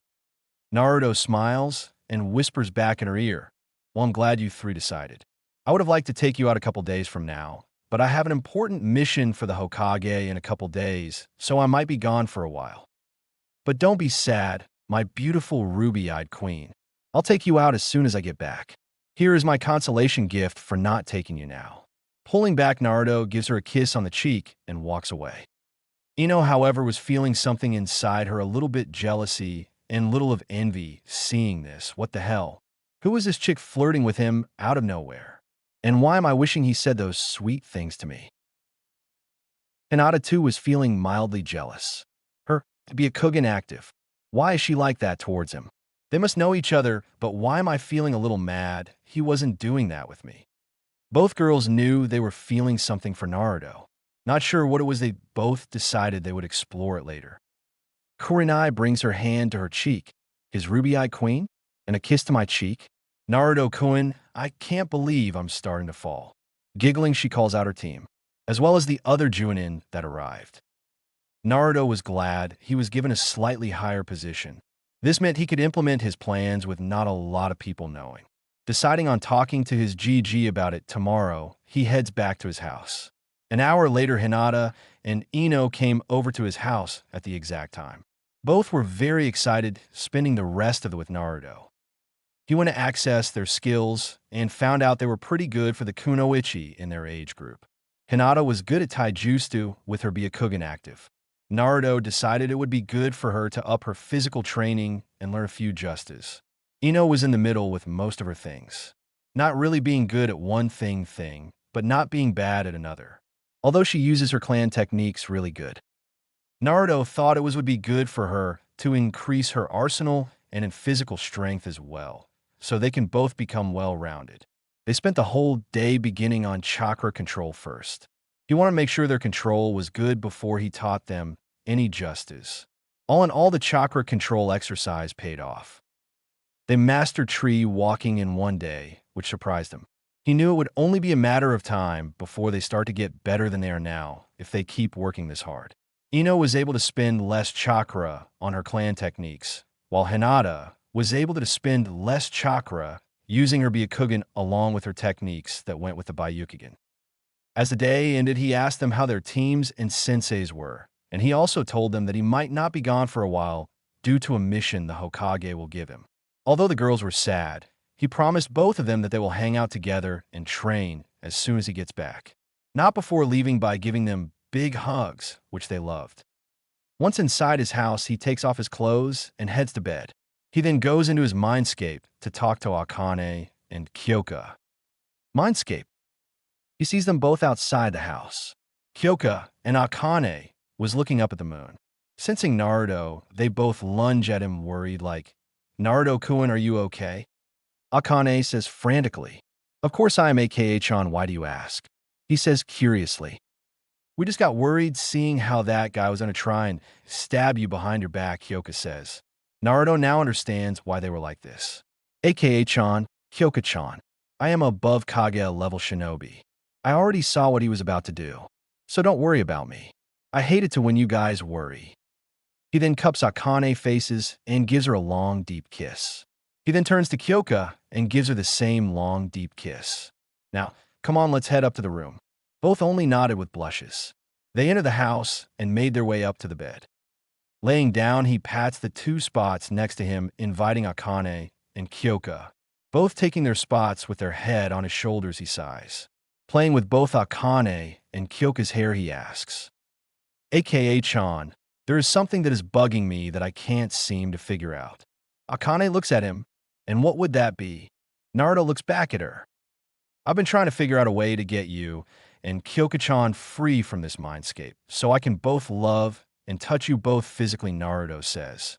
A: Naruto smiles and whispers back in her ear. Well, I'm glad you three decided. I would have liked to take you out a couple days from now, but I have an important mission for the Hokage in a couple days, so I might be gone for a while. But don't be sad, my beautiful ruby-eyed queen. I'll take you out as soon as I get back. Here is my consolation gift for not taking you now. Pulling back, Naruto gives her a kiss on the cheek and walks away. Ino, however, was feeling something inside her, a little bit jealousy and little of envy, seeing this. What the hell? Who is this chick flirting with him out of nowhere? And why am I wishing he said those sweet things to me? Hinata, too, was feeling mildly jealous. Her, to be a Kugan active. Why is she like that towards him? They must know each other, but why am I feeling a little mad he wasn't doing that with me? Both girls knew they were feeling something for Naruto. Not sure what it was, they both decided they would explore it later. Kurenai brings her hand to her cheek. His ruby-eyed queen? And a kiss to my cheek? Naruto-kun, I can't believe I'm starting to fall. Giggling, she calls out her team, as well as the other Junin that arrived. Naruto was glad he was given a slightly higher position. This meant he could implement his plans with not a lot of people knowing. Deciding on talking to his GG about it tomorrow, he heads back to his house. An hour later, Hinata and Ino came over to his house at the exact time. Both were very excited, spending the rest of it with Naruto. He went to access their skills and found out they were pretty good for the kunoichi in their age group. Hinata was good at taijutsu with her Byakugan active. Naruto decided it would be good for her to up her physical training and learn a few justas. Ino was in the middle with most of her things. Not really being good at one thing, but not being bad at another. Although she uses her clan techniques really good. Naruto thought it would be good for her to increase her arsenal and in physical strength as well, so they can both become well-rounded. They spent the whole day beginning on chakra control first. He wanted to make sure their control was good before he taught them any justas. All in all, the chakra control exercise paid off. They mastered tree walking in one day, which surprised him. He knew it would only be a matter of time before they start to get better than they are now if they keep working this hard. Ino was able to spend less chakra on her clan techniques, while Hinata was able to spend less chakra using her Byakugan along with her techniques that went with the Byakugan. As the day ended, he asked them how their teams and senseis were, and he also told them that he might not be gone for a while due to a mission the Hokage will give him. Although the girls were sad, he promised both of them that they will hang out together and train as soon as he gets back. Not before leaving by giving them big hugs, which they loved. Once inside his house, he takes off his clothes and heads to bed. He then goes into his mindscape to talk to Akane and Kyoka. Mindscape. He sees them both outside the house. Kyoka and Akane was looking up at the moon. Sensing Naruto, they both lunge at him worried like, "Naruto-kun, are you okay?" Akane says frantically, "Of course I am, aka-chan, why do you ask?" He says curiously, "We just got worried seeing how that guy was going to try and stab you behind your back," Kyoka says. Naruto now understands why they were like this. "Aka-chan, Kyoka-chan, I am above Kage level shinobi. I already saw what he was about to do, so don't worry about me. I hate it when you guys worry." He then cups Akane faces and gives her a long, deep kiss. He then turns to Kyoka and gives her the same long, deep kiss. "Now, come on, let's head up to the room." Both only nodded with blushes. They enter the house and made their way up to the bed. Laying down, he pats the two spots next to him, inviting Akane and Kyoka. Both taking their spots with their head on his shoulders, he sighs. Playing with both Akane and Kyoka's hair, he asks, "Aka-chan, there is something that is bugging me that I can't seem to figure out." Akane looks at him, and what would that be? Naruto looks back at her. "I've been trying to figure out a way to get you and Kyoka-chan free from this mindscape, so I can both love and touch you both physically," Naruto says.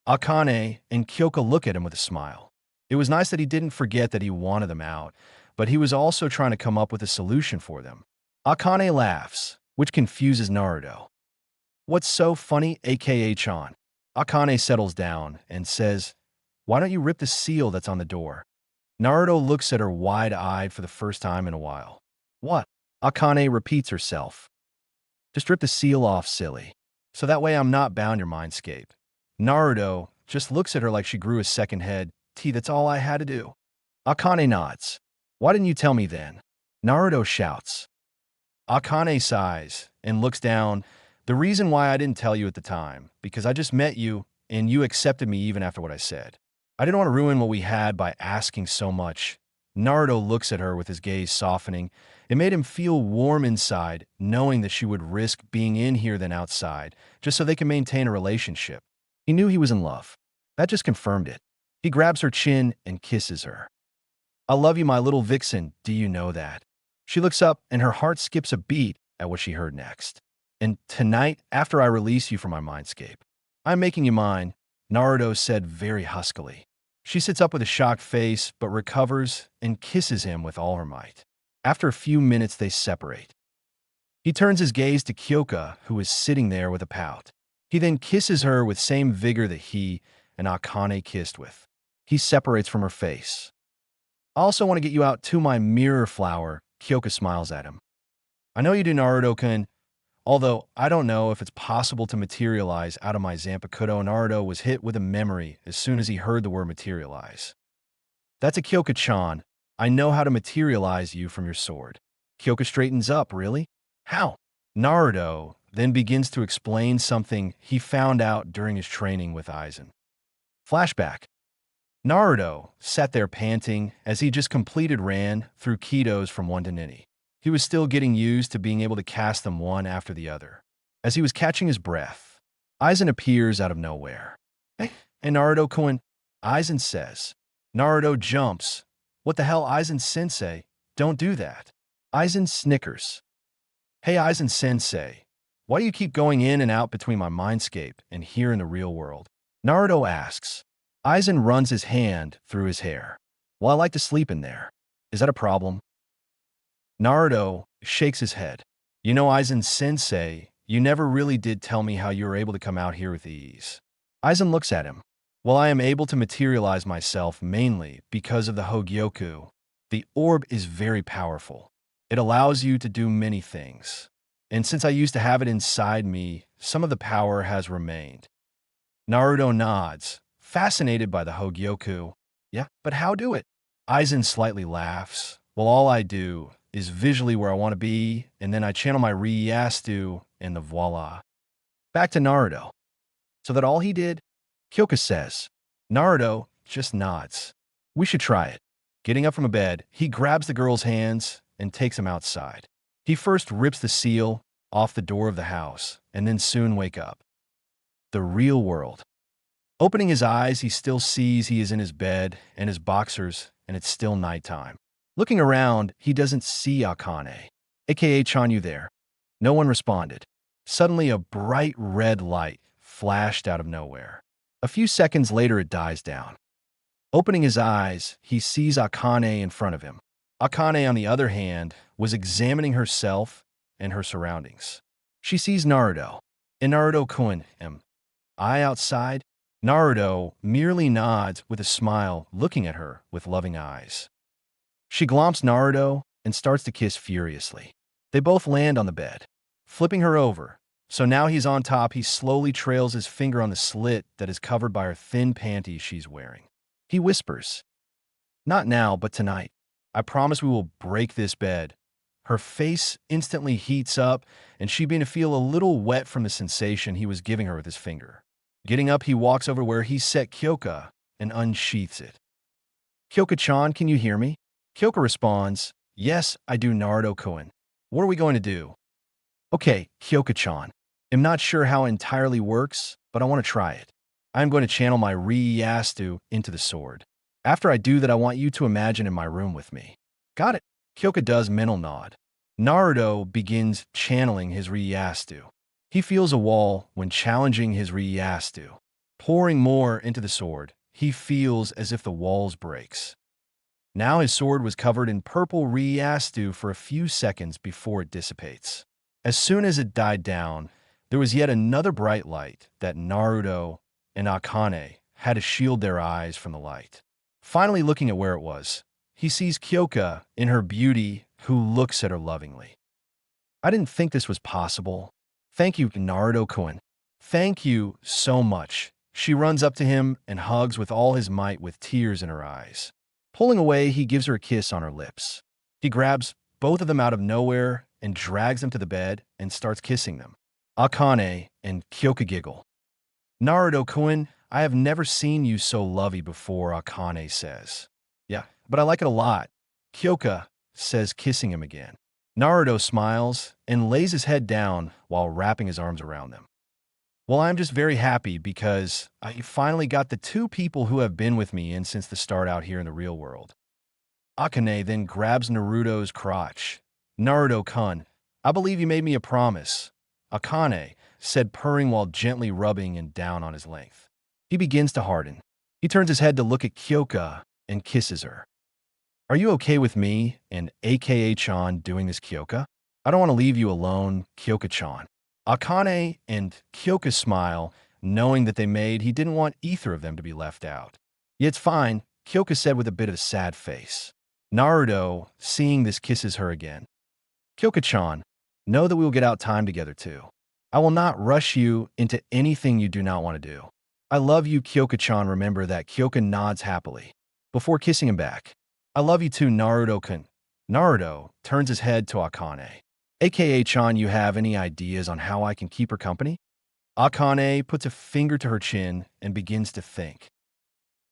A: Akane and Kyoka look at him with a smile. It was nice that he didn't forget that he wanted them out, but he was also trying to come up with a solution for them. Akane laughs, which confuses Naruto. "What's so funny, aka-chan?" Akane settles down and says, "Why don't you rip the seal that's on the door?" Naruto looks at her wide-eyed for the first time in a while. "What?" Akane repeats herself. "Just rip the seal off, silly. So that way I'm not bound your mindscape." Naruto just looks at her like she grew a second head. That's all I had to do." Akane nods. "Why didn't you tell me then?" Naruto shouts. Akane sighs and looks down. "The reason why I didn't tell you at the time, because I just met you and you accepted me even after what I said. I didn't want to ruin what we had by asking so much." Naruto looks at her with his gaze softening. It made him feel warm inside, knowing that she would risk being in here than outside, just so they can maintain a relationship. He knew he was in love. That just confirmed it. He grabs her chin and kisses her. "I love you, my little vixen, do you know that?" She looks up and her heart skips a beat at what she heard next. "And tonight, after I release you from my mindscape, I'm making you mine," Naruto said very huskily. She sits up with a shocked face, but recovers and kisses him with all her might. After a few minutes, they separate. He turns his gaze to Kyoka, who is sitting there with a pout. He then kisses her with same vigor that he and Akane kissed with. He separates from her face. "I also want to get you out to my mirror flower," Kyoka smiles at him. "I know you do, Naruto-kun. Although, I don't know if it's possible to materialize out of my Zanpakuto. Naruto was hit with a memory as soon as he heard the word materialize. That's a Kyoka-chan. I know how to materialize you from your sword. Kyoka straightens up, really? How? Naruto then begins to explain something he found out during his training with Aizen. Flashback. Naruto sat there panting as he just completed ran through Kitos from 1 to Nini. He was still getting used to being able to cast them one after the other. As he was catching his breath, Aizen appears out of nowhere. Hey, Naruto-kun, Aizen says. Naruto jumps. What the hell, Aizen-sensei? Don't do that. Aizen snickers. Hey, Aizen-sensei, why do you keep going in and out between my mindscape and here in the real world? Naruto asks. Aizen runs his hand through his hair. Well, I like to sleep in there. Is that a problem? Naruto shakes his head. You know, Aizen-sensei, you never really did tell me how you were able to come out here with ease. Aizen looks at him. Well, I am able to materialize myself mainly because of the Hogyoku. The orb is very powerful. It allows you to do many things. And since I used to have it inside me, some of the power has remained. Naruto nods, fascinated by the Hogyoku. Yeah, but how do it? Aizen slightly laughs. Well, all I do is visually where I want to be, and then I channel my Ryastu, and the voila. Back to Naruto. So that all he did? Kyoka says. Naruto just nods. We should try it. Getting up from a bed, he grabs the girl's hands and takes him outside. He first rips the seal off the door of the house, and then soon wake up. The real world. Opening his eyes, he still sees he is in his bed and his boxers, and it's still nighttime. Looking around, he doesn't see Akane, aka Chanyu there. No one responded. Suddenly, a bright red light flashed out of nowhere. A few seconds later, it dies down. Opening his eyes, he sees Akane in front of him. Akane, on the other hand, was examining herself and her surroundings. She sees Naruto. And Naruto-kun, am I outside? Naruto merely nods with a smile, looking at her with loving eyes. She glomps Naruto and starts to kiss furiously. They both land on the bed, flipping her over. So now he's on top, he slowly trails his finger on the slit that is covered by her thin panties she's wearing. He whispers, "Not now, but tonight. I promise we will break this bed." Her face instantly heats up, and she began to feel a little wet from the sensation he was giving her with his finger. Getting up, he walks over where he set Kyoka and unsheaths it. "Kyoka-chan, can you hear me?" Kyoka responds, "Yes, I do, Naruto-kun. What are we going to do?" "Okay, Kyoka-chan. I'm not sure how it entirely works, but I want to try it. I'm going to channel my Ryastu into the sword. After I do that, I want you to imagine in my room with me." "Got it." Kyoka does mental nod. Naruto begins channeling his Ryastu. He feels a wall when challenging his Ryastu. Pouring more into the sword, he feels as if the walls breaks. Now his sword was covered in purple Ryastu for a few seconds before it dissipates. As soon as it died down, there was yet another bright light that Naruto and Akane had to shield their eyes from the light. Finally looking at where it was, he sees Kyoka in her beauty, who looks at her lovingly. "I didn't think this was possible. Thank you, Naruto-kun. Thank you so much." She runs up to him and hugs with all his might with tears in her eyes. Pulling away, he gives her a kiss on her lips. He grabs both of them out of nowhere and drags them to the bed and starts kissing them. Akane and Kyoka giggle. "Naruto-kun, I have never seen you so lovey before," Akane says. "Yeah, but I like it a lot," Kyoka says, kissing him again. Naruto smiles and lays his head down while wrapping his arms around them. "Well, I'm just very happy because I finally got the two people who have been with me since the start out here in the real world." Akane then grabs Naruto's crotch. "Naruto-kun, I believe you made me a promise," Akane said, purring while gently rubbing and down on his length. He begins to harden. He turns his head to look at Kyoka and kisses her. "Are you okay with me and aka-chan doing this, Kyoka? I don't want to leave you alone, Kyoka-chan." Akane and Kyoka smile, knowing that he didn't want either of them to be left out. "Yeah, it's fine," Kyoka said with a bit of a sad face. Naruto, seeing this, kisses her again. "Kyoka-chan, Know that we will get out time together too. I will not rush you into anything you do not want to do. I love you, Kyoka-chan. Remember that. Kyoka nods happily before kissing him back. I love you too, Naruto-kun. Naruto turns his head to Akane. AKA-chan, you have any ideas on how I can keep her company? Akane puts a finger to her chin and begins to think.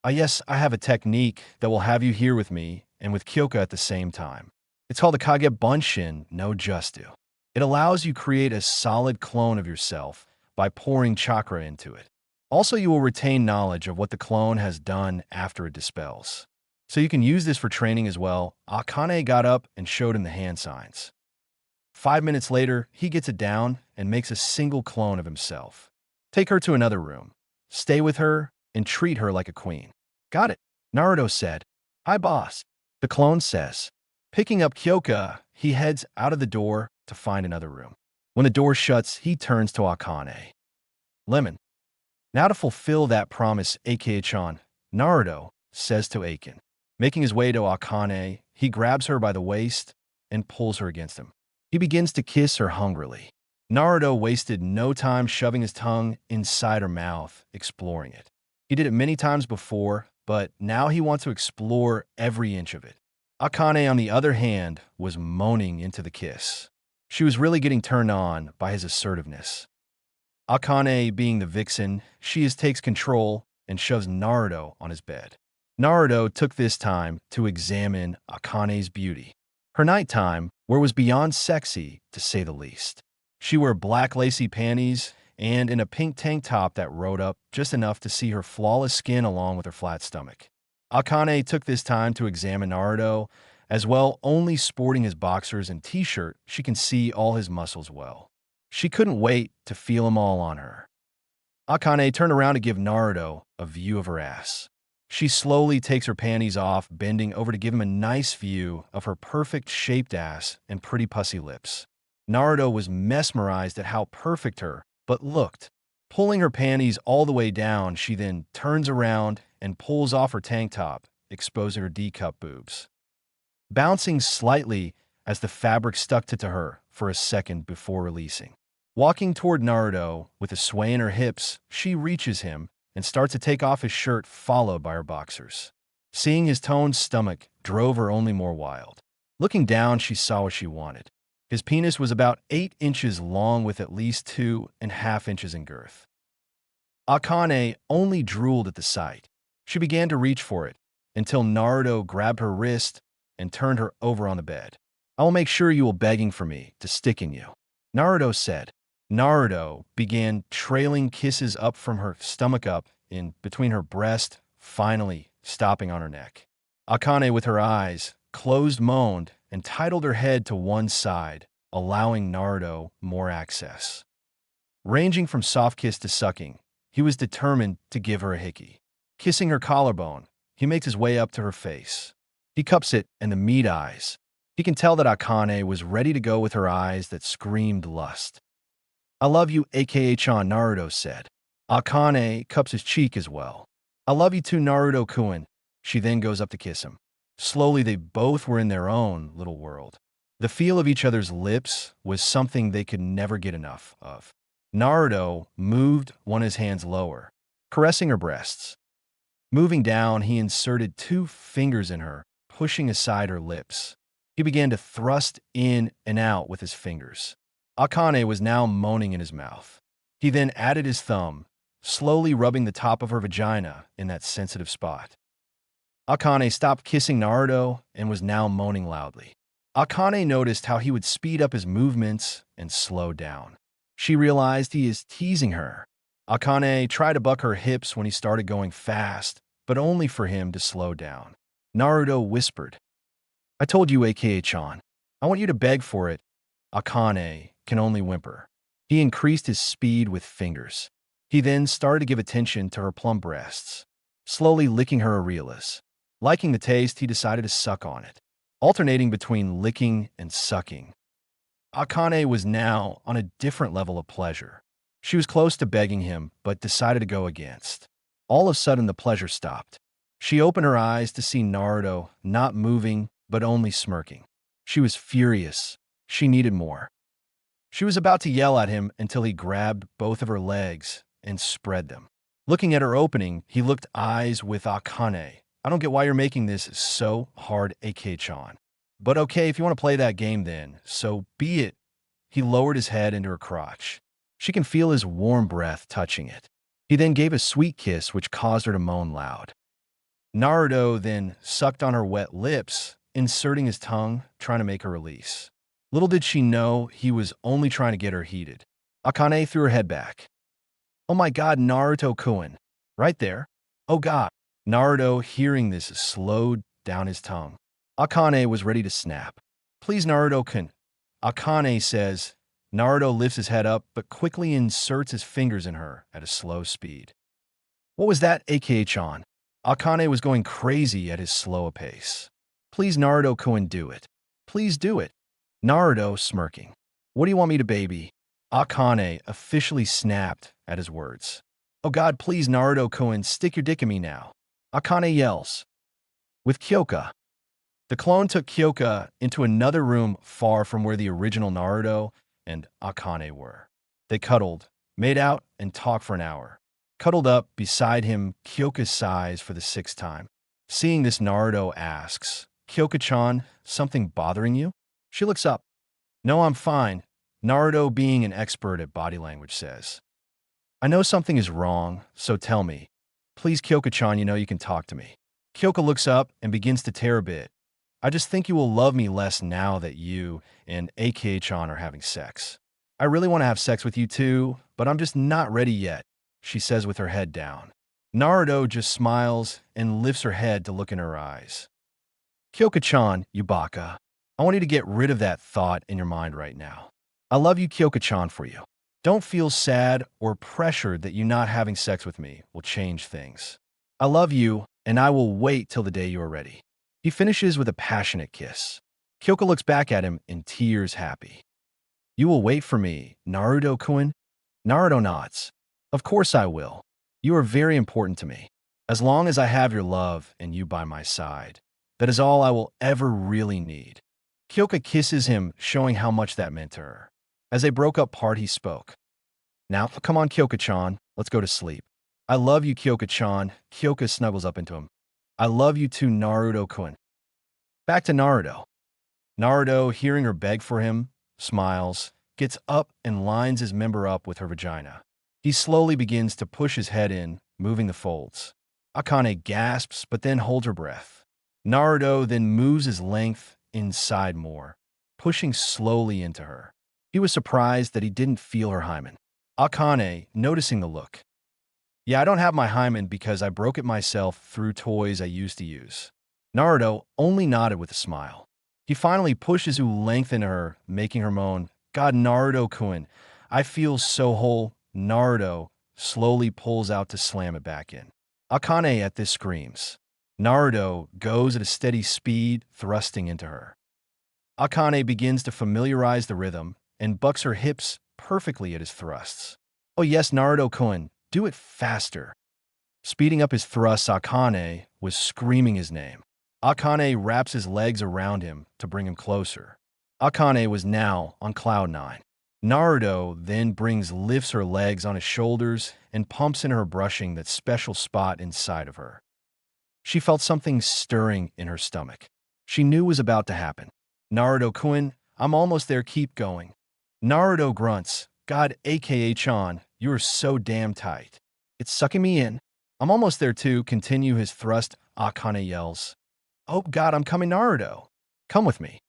A: Yes, I have a technique that will have you here with me and with Kyoka at the same time. It's called the Kage Bunshin no Justu. It allows you create a solid clone of yourself by pouring chakra into it. Also, you will retain knowledge of what the clone has done after it dispels. So you can use this for training as well. Akane got up and showed him the hand signs. 5 minutes later, he gets it down and makes a single clone of himself. Take her to another room. Stay with her and treat her like a queen. Got it, Naruto said. Hi, boss, the clone says. Picking up Kyoka, he heads out of the door to find another room. When the door shuts, he turns to Akane. Lemon. Now to fulfill that promise, Ake-chan, Naruto says to Aiken. Making his way to Akane, he grabs her by the waist and pulls her against him. He begins to kiss her hungrily. Naruto wasted no time shoving his tongue inside her mouth, exploring it. He did it many times before, but now he wants to explore every inch of it. Akane, on the other hand, was moaning into the kiss. She was really getting turned on by his assertiveness. Akane, being the vixen, she takes control and shoves Naruto on his bed. Naruto took this time to examine Akane's beauty. Her nighttime wear was beyond sexy, to say the least. She wore black lacy panties and in a pink tank top that rode up just enough to see her flawless skin along with her flat stomach. Akane took this time to examine Naruto, as well, only sporting his boxers and t-shirt. She can see all his muscles well. She couldn't wait to feel them all on her. Akane turned around to give Naruto a view of her ass. She slowly takes her panties off, bending over to give him a nice view of her perfect-shaped ass and pretty pussy lips. Naruto was mesmerized at how perfect her butt looked. Pulling her panties all the way down, she then turns around and pulls off her tank top, exposing her D-cup boobs. Bouncing slightly as the fabric stuck to her for a second before releasing. Walking toward Naruto with a sway in her hips, she reaches him and starts to take off his shirt, followed by her boxers. Seeing his toned stomach drove her only more wild. Looking down, she saw what she wanted. His penis was about 8 inches long with at least 2.5 inches in girth. Akane only drooled at the sight. She began to reach for it until Naruto grabbed her wrist and turned her over on the bed. I will make sure you will begging for me to stick in you, Naruto said. Naruto began trailing kisses up from her stomach up in between her breast, finally stopping on her neck. Akane, with her eyes closed, moaned and titled her head to one side, allowing Naruto more access. Ranging from soft kiss to sucking, he was determined to give her a hickey. Kissing her collarbone, he makes his way up to her face. He cups it and the meat eyes. He can tell that Akane was ready to go with her eyes that screamed lust. I love you, aka-chan, Naruto said. Akane cups his cheek as well. I love you too, Naruto-kun. She then goes up to kiss him. Slowly, they both were in their own little world. The feel of each other's lips was something they could never get enough of. Naruto moved one of his hands lower, caressing her breasts. Moving down, he inserted 2 fingers in her, pushing aside her lips. He began to thrust in and out with his fingers. Akane was now moaning in his mouth. He then added his thumb, slowly rubbing the top of her vagina in that sensitive spot. Akane stopped kissing Naruto and was now moaning loudly. Akane noticed how he would speed up his movements and slow down. She realized he is teasing her. Akane tried to buck her hips when he started going fast, but only for him to slow down. Naruto whispered, I told you, aka-chan. I want you to beg for it. Akane can only whimper. He increased his speed with fingers. He then started to give attention to her plump breasts, slowly licking her areolas. Liking the taste, he decided to suck on it, alternating between licking and sucking. Akane was now on a different level of pleasure. She was close to begging him, but decided to go against. All of a sudden, the pleasure stopped. She opened her eyes to see Naruto not moving, but only smirking. She was furious. She needed more. She was about to yell at him until he grabbed both of her legs and spread them. Looking at her opening, he looked eyes with Akane. I don't get why you're making this so hard, AK-chan. But okay, if you want to play that game then, so be it. He lowered his head into her crotch. She can feel his warm breath touching it. He then gave a sweet kiss which caused her to moan loud. Naruto then sucked on her wet lips, inserting his tongue, trying to make her release. Little did she know he was only trying to get her heated. Akane threw her head back. Oh my god, Naruto-kun. Right there. Oh god. Naruto, hearing this, slowed down his tongue. Akane was ready to snap. Please, Naruto-kun. Akane says. Naruto lifts his head up, but quickly inserts his fingers in her at a slow speed. What was that, AK-chan? Akane was going crazy at his slow pace. Please, Naruto-kun, do it. Please do it. Naruto, smirking. What do you want me to, baby? Akane officially snapped at his words. Oh god, please, Naruto-kun, stick your dick in me now. Akane yells. With Kyoka. The clone took Kyoka into another room far from where the original Naruto and Akane were. They cuddled, made out, and talked for an hour. Cuddled up beside him, Kyoka sighs for the 6th time. Seeing this, Naruto asks, Kyoka-chan, something bothering you? She looks up. No, I'm fine. Naruto, being an expert at body language, says. I know something is wrong, so tell me. Please, Kyoka-chan, you know you can talk to me. Kyoka looks up and begins to tear a bit. I just think you will love me less now that you and AK-chan are having sex. I really want to have sex with you too, but I'm just not ready yet, she says with her head down. Naruto just smiles and lifts her head to look in her eyes. Kyoka-chan, you baka. I want you to get rid of that thought in your mind right now. I love you, Kyoka-chan, for you. Don't feel sad or pressured that you not having sex with me will change things. I love you, and I will wait till the day you are ready. He finishes with a passionate kiss. Kyoka looks back at him in tears happy. You will wait for me, Naruto-kun? Naruto nods. Of course I will. You are very important to me. As long as I have your love and you by my side, that is all I will ever really need. Kyoka kisses him, showing how much that meant to her. As they broke up part, he spoke. Now, come on, Kyoka-chan, let's go to sleep. I love you, Kyoka-chan. Kyoka snuggles up into him. I love you too, Naruto-kun. Back to Naruto. Naruto, hearing her beg for him, smiles, gets up and lines his member up with her vagina. He slowly begins to push his head in, moving the folds. Akane gasps, but then holds her breath. Naruto then moves his length inside more, pushing slowly into her. He was surprised that he didn't feel her hymen. Akane, noticing the look. Yeah, I don't have my hymen because I broke it myself through toys I used to use. Naruto only nodded with a smile. He finally pushes his length into her, making her moan, God, Naruto-kun, I feel so whole. Naruto slowly pulls out to slam it back in. Akane at this screams. Naruto goes at a steady speed, thrusting into her. Akane begins to familiarize the rhythm and bucks her hips perfectly at his thrusts. Oh yes, Naruto-kun, do it faster. Speeding up his thrusts, Akane was screaming his name. Akane wraps his legs around him to bring him closer. Akane was now on cloud 9. Naruto then lifts her legs on his shoulders and pumps in her, brushing that special spot inside of her. She felt something stirring in her stomach. She knew it was about to happen. Naruto-kun, I'm almost there, keep going. Naruto grunts, God, aka-chan, you are so damn tight. It's sucking me in. I'm almost there too, continue his thrust. Akane yells. Oh God, I'm coming, Naruto. Come with me.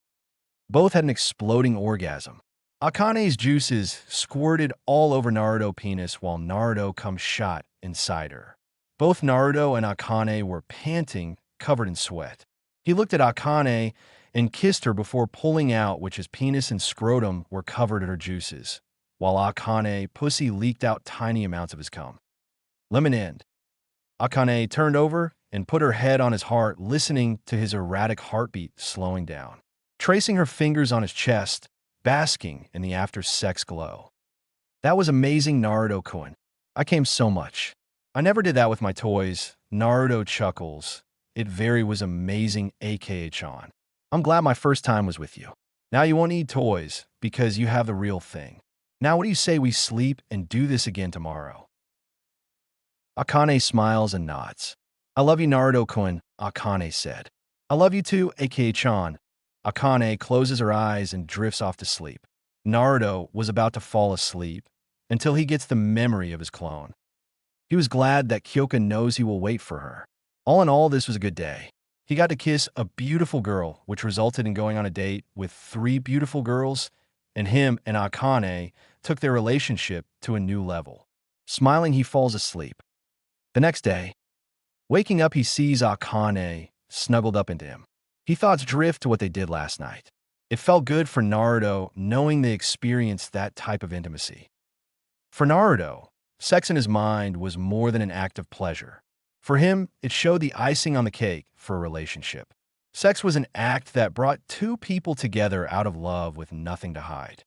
A: Both had an exploding orgasm. Akane's juices squirted all over Naruto's penis while Naruto cum shot inside her. Both Naruto and Akane were panting, covered in sweat. He looked at Akane and kissed her before pulling out, which his penis and scrotum were covered in her juices, while Akane pussy leaked out tiny amounts of his cum. Lemon end. Akane turned over and put her head on his heart, listening to his erratic heartbeat slowing down. Tracing her fingers on his chest, basking in the after-sex glow. That was amazing, Naruto-kun. I came so much. I never did that with my toys. Naruto chuckles. It very was amazing, aka-chan. I'm glad my first time was with you. Now you won't need toys because you have the real thing. Now what do you say we sleep and do this again tomorrow? Akane smiles and nods. I love you, Naruto-kun, Akane said. I love you too, aka-chan. Akane closes her eyes and drifts off to sleep. Naruto was about to fall asleep until he gets the memory of his clone. He was glad that Kyoka knows he will wait for her. All in all, this was a good day. He got to kiss a beautiful girl, which resulted in going on a date with 3 beautiful girls, and him and Akane took their relationship to a new level. Smiling, he falls asleep. The next day, waking up, he sees Akane snuggled up into him. He thoughts drift to what they did last night. It felt good for Naruto knowing they experienced that type of intimacy. For Naruto, sex in his mind was more than an act of pleasure. For him, it showed the icing on the cake for a relationship. Sex was an act that brought 2 people together out of love with nothing to hide.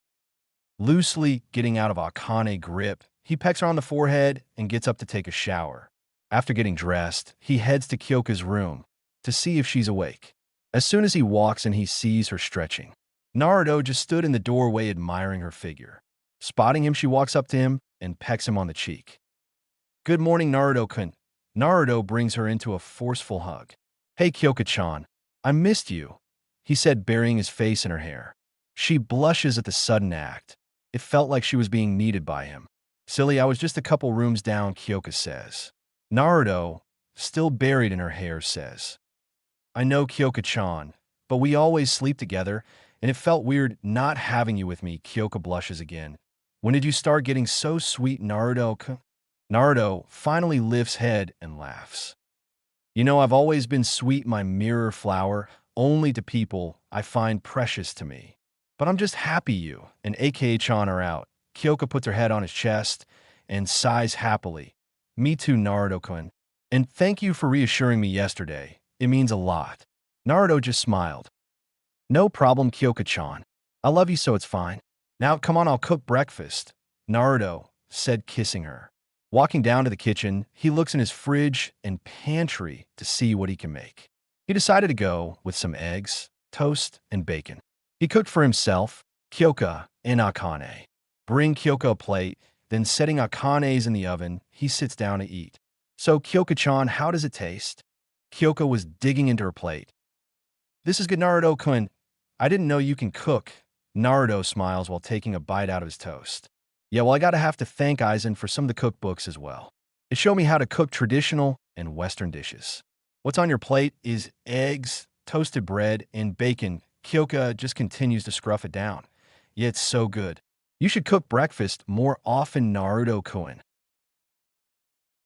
A: Loosely getting out of Akane's grip, he pecks her on the forehead and gets up to take a shower. After getting dressed, he heads to Kyoka's room to see if she's awake. As soon as he walks in, he sees her stretching. Naruto just stood in the doorway admiring her figure. Spotting him, she walks up to him and pecks him on the cheek. Good morning, Naruto-kun. Naruto brings her into a forceful hug. Hey, Kyoka-chan, I missed you, he said, burying his face in her hair. She blushes at the sudden act. It felt like she was being needed by him. Silly, I was just a couple rooms down, Kyoka says. Naruto, still buried in her hair, says, I know, Kyoka-chan, but we always sleep together, and it felt weird not having you with me. Kyoka blushes again. When did you start getting so sweet, Naruto? Naruto finally lifts head and laughs. You know, I've always been sweet, my mirror flower, only to people I find precious to me. But I'm just happy you and aka-chan are out. Kyoka puts her head on his chest and sighs happily. Me too, Naruto-kun. And thank you for reassuring me yesterday. It means a lot. Naruto just smiled. No problem, Kyoka-chan. I love you, so it's fine. Now, come on, I'll cook breakfast, Naruto said, kissing her. Walking down to the kitchen, he looks in his fridge and pantry to see what he can make. He decided to go with some eggs, toast, and bacon. He cooked for himself, Kyoka, and Akane. Bring Kyoka a plate, then setting Akane's in the oven, he sits down to eat. So, Kyoka-chan, how does it taste? Kyoka was digging into her plate. This is good, Naruto-kun. I didn't know you can cook. Naruto smiles while taking a bite out of his toast. Yeah, well, I gotta have to thank Aizen for some of the cookbooks as well. It showed me how to cook traditional and Western dishes. What's on your plate is eggs, toasted bread, and bacon. Kyoka just continues to scruff it down. Yeah, it's so good. You should cook breakfast more often, Naruto-kun.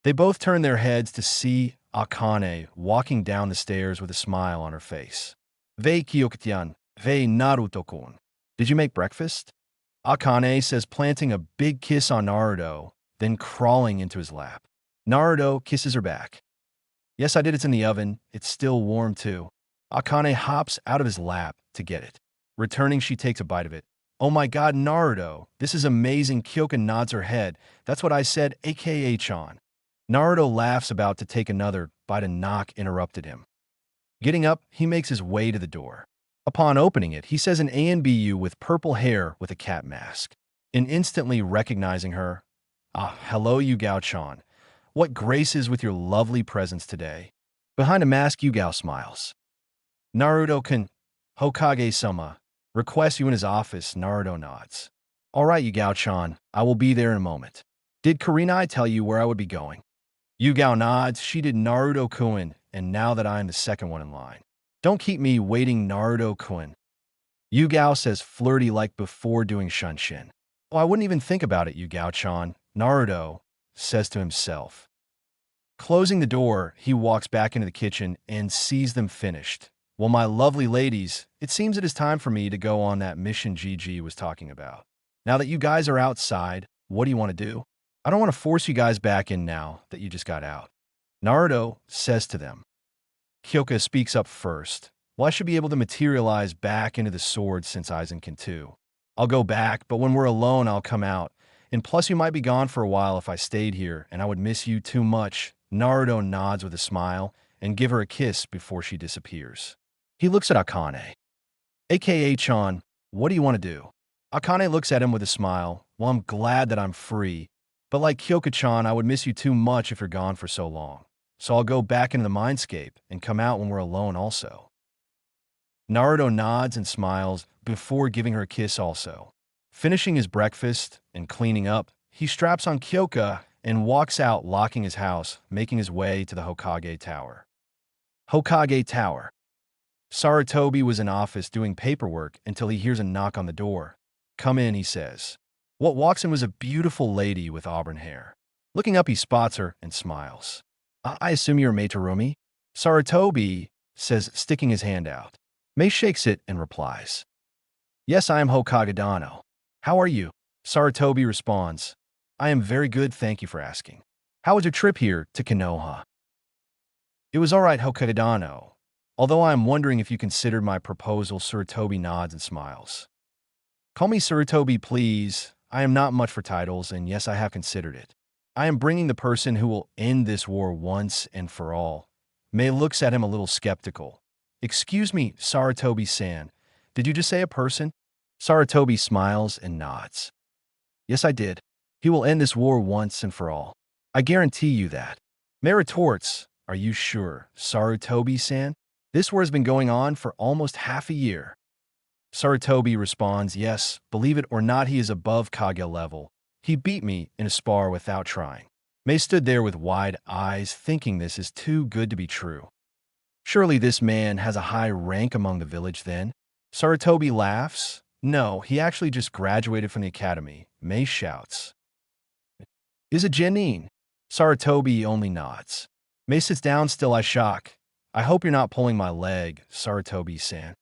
A: They both turn their heads to see Akane walking down the stairs with a smile on her face. Vei, Kyoka-chan, vei, Naruto-kun. Did you make breakfast? Akane says, planting a big kiss on Naruto, then crawling into his lap. Naruto kisses her back. Yes, I did. It's in the oven. It's still warm too. Akane hops out of his lap to get it. Returning, she takes a bite of it. Oh my god, Naruto, this is amazing. Kyoka nods her head. That's what I said, aka-chan. Naruto laughs, about to take another bite. A knock interrupted him. Getting up, he makes his way to the door. Upon opening it, he says an ANBU with purple hair with a cat mask. And instantly recognizing her, ah, hello, Yugao-chan. What graces with your lovely presence today. Behind a mask, Yugao smiles. Naruto-kun, Hokage-sama, requests you in his office. Naruto nods. All right, Yugao-chan, I will be there in a moment. Did Kurenai tell you where I would be going? Yugao nods. She did, Naruto-kun, and now that I am the second one in line. Don't keep me waiting, Naruto-kun. Yugao says, flirty like before doing Shunshin. Oh, I wouldn't even think about it, Yugao-chan, Naruto says to himself. Closing the door, he walks back into the kitchen and sees them finished. Well, my lovely ladies, it seems it is time for me to go on that mission GG was talking about. Now that you guys are outside, what do you want to do? I don't want to force you guys back in now that you just got out. Naruto says to them. Kyoka speaks up first. Well, I should be able to materialize back into the sword since Aizen can too. I'll go back, but when we're alone, I'll come out. And plus, you might be gone for a while if I stayed here, and I would miss you too much. Naruto nods with a smile and give her a kiss before she disappears. He looks at Akane. AKA-chan, What do you want to do? Akane looks at him with a smile. Well, I'm glad that I'm free. But like Kyoka-chan, I would miss you too much if you're gone for so long. So I'll go back into the mindscape and come out when we're alone also. Naruto nods and smiles before giving her a kiss also. Finishing his breakfast and cleaning up, he straps on Kyoka and walks out, locking his house, making his way to the Hokage Tower. Hokage Tower. Sarutobi was in office doing paperwork until he hears a knock on the door. Come in, he says. What walks in was a beautiful lady with auburn hair. Looking up, he spots her and smiles. I assume you're Mei Terumi? Sarutobi says, sticking his hand out. Mei shakes it and replies. Yes, I am Hokage Dano. How are you? Sarutobi responds. I am very good, thank you for asking. How was your trip here to Konoha? It was all right, Hokage Dano. Although I am wondering if you considered my proposal. Sarutobi nods and smiles. Call me Sarutobi, please. I am not much for titles, and yes, I have considered it. I am bringing the person who will end this war once and for all. Mei looks at him a little skeptical. Excuse me, Sarutobi-san. Did you just say a person? Sarutobi smiles and nods. Yes, I did. He will end this war once and for all. I guarantee you that. Mei retorts, are you sure, Sarutobi-san? This war has been going on for almost half a year. Sarutobi responds, yes, believe it or not, he is above Kage level. He beat me in a spar without trying. Mei stood there with wide eyes, thinking this is too good to be true. Surely this man has a high rank among the village then? Sarutobi laughs. No, he actually just graduated from the academy. Mei shouts. Is it Genin? Sarutobi only nods. Mei sits down, still I shock. I hope you're not pulling my leg, Sarutobi-san.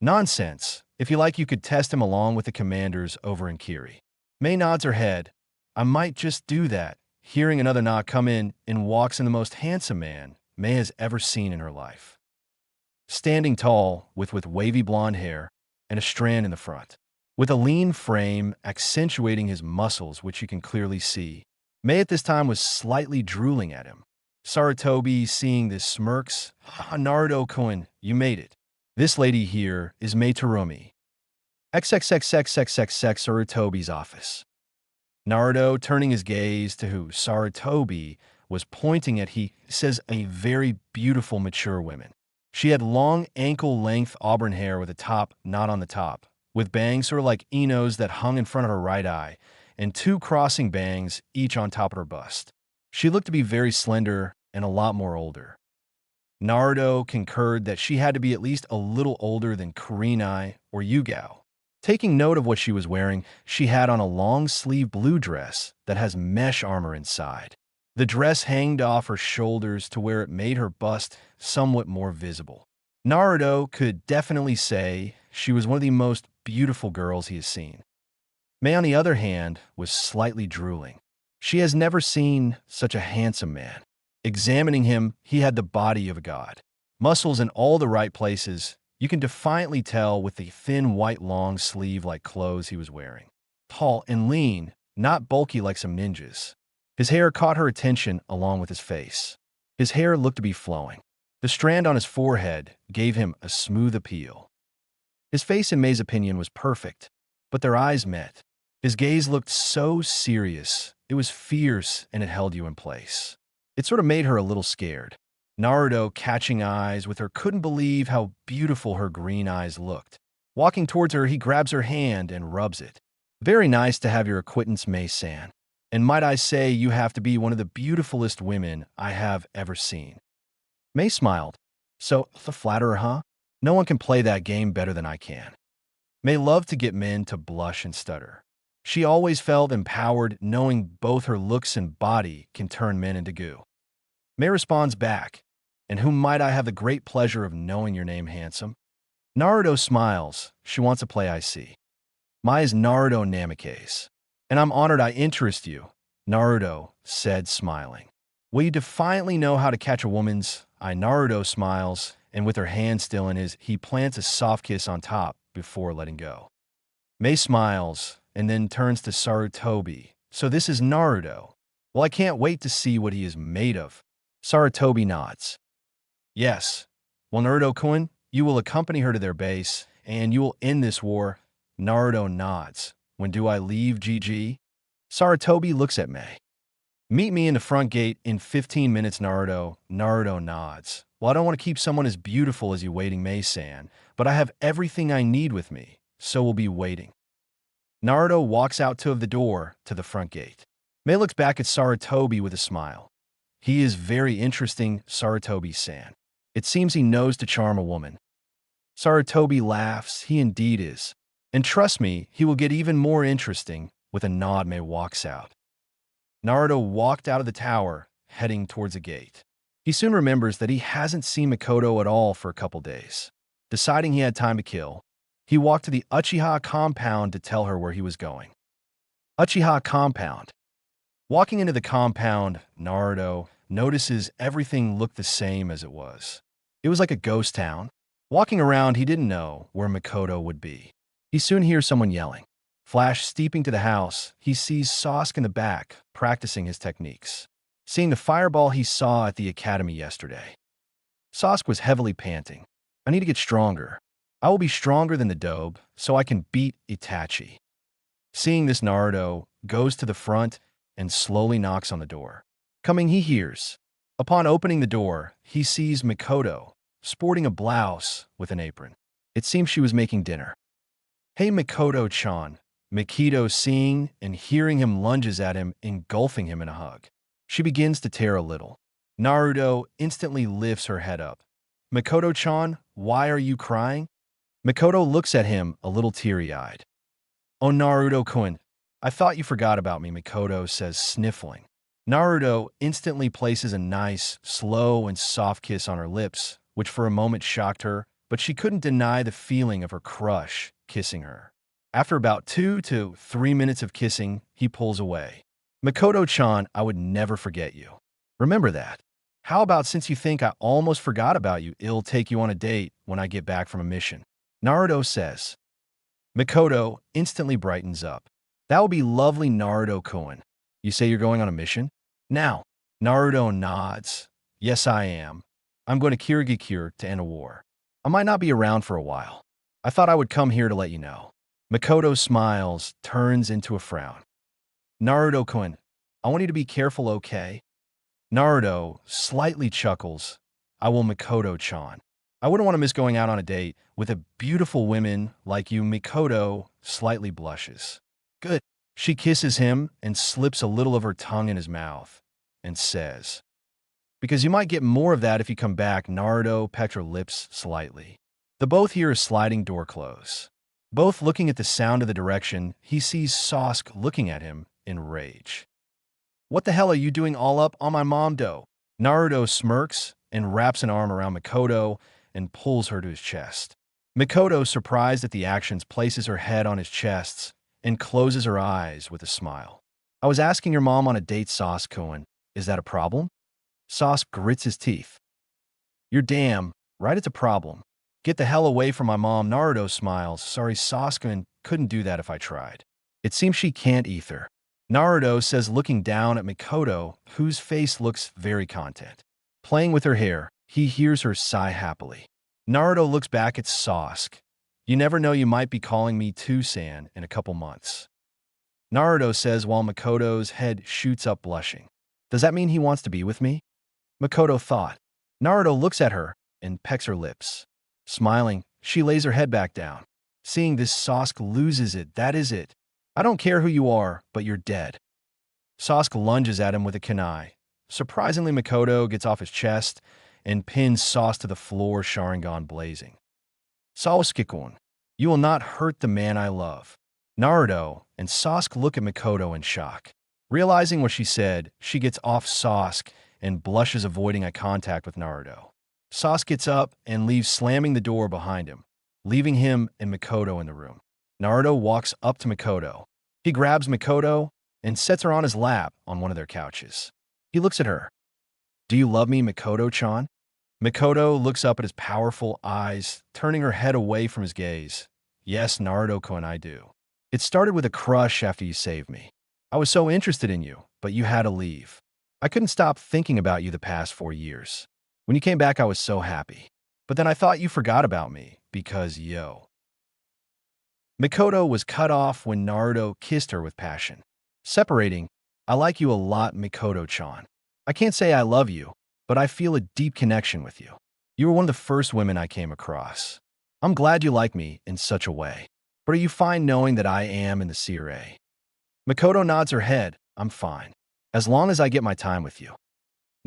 A: Nonsense. If you like, you could test him along with the commanders over in Kiri. Mei nods her head. I might just do that. Hearing another knock come in and walks in the most handsome man Mei has ever seen in her life. Standing tall, with wavy blonde hair and a strand in the front. With a lean frame accentuating his muscles, which you can clearly see. Mei at this time was slightly drooling at him. Sarutobi, seeing this, smirks. Naruto-kun, you made it. This lady here is Mei Terumi. XXXXXXX Sarutobi's office. Naruto, turning his gaze to who Sarutobi was pointing at, he says a very beautiful, mature woman. She had long ankle-length auburn hair with a top not on the top, with bangs sort of like Ino's that hung in front of her right eye, and two crossing bangs each on top of her bust. She looked to be very slender and a lot more older. Naruto concurred that she had to be at least a little older than Kurenai or Yugao. Taking note of what she was wearing, she had on a long-sleeve blue dress that has mesh armor inside. The dress hanged off her shoulders to where it made her bust somewhat more visible. Naruto could definitely say she was one of the most beautiful girls he has seen. Mei, on the other hand, was slightly drooling. She has never seen such a handsome man. Examining him, he had the body of a god. Muscles in all the right places, you can defiantly tell with the thin white long sleeve-like clothes he was wearing. Tall and lean, not bulky like some ninjas. His hair caught her attention along with his face. His hair looked to be flowing. The strand on his forehead gave him a smooth appeal. His face, in Mei's opinion, was perfect, but their eyes met. His gaze looked so serious, it was fierce, and it held you in place. It sort of made her a little scared. Naruto, catching eyes with her, couldn't believe how beautiful her green eyes looked. Walking towards her, he grabs her hand and rubs it. Very nice to have your acquaintance, Mei-san. And might I say, you have to be one of the beautifulest women I have ever seen. Mei smiled. So, the flatterer, huh? No one can play that game better than I can. Mei loved to get men to blush and stutter. She always felt empowered, knowing both her looks and body can turn men into goo. Mei responds back, and whom might I have the great pleasure of knowing your name, handsome? Naruto smiles. She wants to play, I see. Mai is Naruto Namikaze, and I'm honored I interest you, Naruto said, smiling. Will you defiantly know how to catch a woman's eye? Naruto smiles, and with her hand still in his, he plants a soft kiss on top before letting go. Mei smiles, and then turns to Sarutobi. So this is Naruto. Well, I can't wait to see what he is made of. Sarutobi nods. Yes. Well, Naruto-kun, you will accompany her to their base, and you will end this war. Naruto nods. When do I leave, GG? Saratobi looks at May. Meet me in the front gate in 15 minutes, Naruto. Naruto nods. Well, I don't want to keep someone as beautiful as you waiting, May-san, but I have everything I need with me, so we'll be waiting. Naruto walks out of the door to the front gate. May looks back at Saratobi with a smile. He is very interesting, Saratobi-san. It seems he knows to charm a woman. Saratobi laughs. He indeed is. And trust me, he will get even more interesting. With a nod, May walks out. Naruto walked out of the tower, heading towards a gate. He soon remembers that he hasn't seen Mikoto at all for a couple days. Deciding he had time to kill, he walked to the Uchiha compound to tell her where he was going. Uchiha compound. Walking into the compound, Naruto notices everything looked the same as it was. It was like a ghost town. Walking around, he didn't know where Mikoto would be. He soon hears someone yelling. Flash steeping to the house, he sees Sasuke in the back, practicing his techniques. Seeing the fireball he saw at the academy yesterday. Sasuke was heavily panting. I need to get stronger. I will be stronger than the Dobe, so I can beat Itachi. Seeing this, Naruto goes to the front and slowly knocks on the door. Coming, he hears. Upon opening the door, he sees Mikoto, sporting a blouse with an apron. It seems she was making dinner. Hey, Mikoto-chan. Mikito, seeing and hearing him, lunges at him, engulfing him in a hug. She begins to tear a little. Naruto instantly lifts her head up. Mikoto-chan, why are you crying? Mikoto looks at him, a little teary-eyed. Oh, Naruto-kun, I thought you forgot about me, Mikoto says, sniffling. Naruto instantly places a nice, slow, and soft kiss on her lips, which for a moment shocked her, but she couldn't deny the feeling of her crush kissing her. After about 2 to 3 minutes of kissing, he pulls away. Mikoto-chan, I would never forget you. Remember that. How about, since you think I almost forgot about you, it'll take you on a date when I get back from a mission? Naruto says. Mikoto instantly brightens up. That would be lovely, Naruto-kun. You say you're going on a mission? Now, Naruto nods. Yes, I am. I'm going to Kirigakure to end a war. I might not be around for a while. I thought I would come here to let you know. Mikoto smiles, turns into a frown. Naruto-kun, I want you to be careful, okay? Naruto slightly chuckles. I will, Mikoto-chan. I wouldn't want to miss going out on a date with a beautiful woman like you. Mikoto slightly blushes. Good. She kisses him and slips a little of her tongue in his mouth and says, because you might get more of that if you come back. Naruto pecked her lips slightly. The both hear a sliding door close. Both looking at the sound of the direction, he sees Sasuke looking at him in rage. What the hell are you doing all up on my mom, dough? Naruto smirks and wraps an arm around Mikoto and pulls her to his chest. Mikoto, surprised at the actions, places her head on his chest and closes her eyes with a smile. I was asking your mom on a date, Sasuke. Is that a problem? Sasuke grits his teeth. You're damn right, it's a problem. Get the hell away from my mom. Naruto smiles. Sorry, Sasuke, couldn't do that if I tried. It seems she can't either. Naruto says, looking down at Mikoto, whose face looks very content. Playing with her hair, he hears her sigh happily. Naruto looks back at Sasuke. You never know, you might be calling me San in a couple months. Naruto says while Mikoto's head shoots up, blushing. Does that mean he wants to be with me? Mikoto thought. Naruto looks at her and pecks her lips. Smiling, she lays her head back down. Seeing this, Sasuke loses it. That is it. I don't care who you are, but you're dead. Sasuke lunges at him with a kunai. Surprisingly, Mikoto gets off his chest and pins Sasuke to the floor, Sharingan blazing. Sasuke-kun, you will not hurt the man I love. Naruto and Sasuke look at Mikoto in shock. Realizing what she said, she gets off Sasuke and blushes, avoiding eye contact with Naruto. Sasuke gets up and leaves, slamming the door behind him, leaving him and Mikoto in the room. Naruto walks up to Mikoto. He grabs Mikoto and sets her on his lap on one of their couches. He looks at her. Do you love me, Mikoto-chan? Mikoto looks up at his powerful eyes, turning her head away from his gaze. Yes, Naruto-kun, I do. It started with a crush after you saved me. I was so interested in you, but you had to leave. I couldn't stop thinking about you the past 4 years. When you came back, I was so happy. But then I thought you forgot about me because, yo. Mikoto was cut off when Naruto kissed her with passion. Separating, I like you a lot, Mikoto-chan. I can't say I love you, but I feel a deep connection with you. You were one of the first women I came across. I'm glad you like me in such a way. But are you fine knowing that I am in the CRA? Mikoto nods her head. I'm fine. As long as I get my time with you.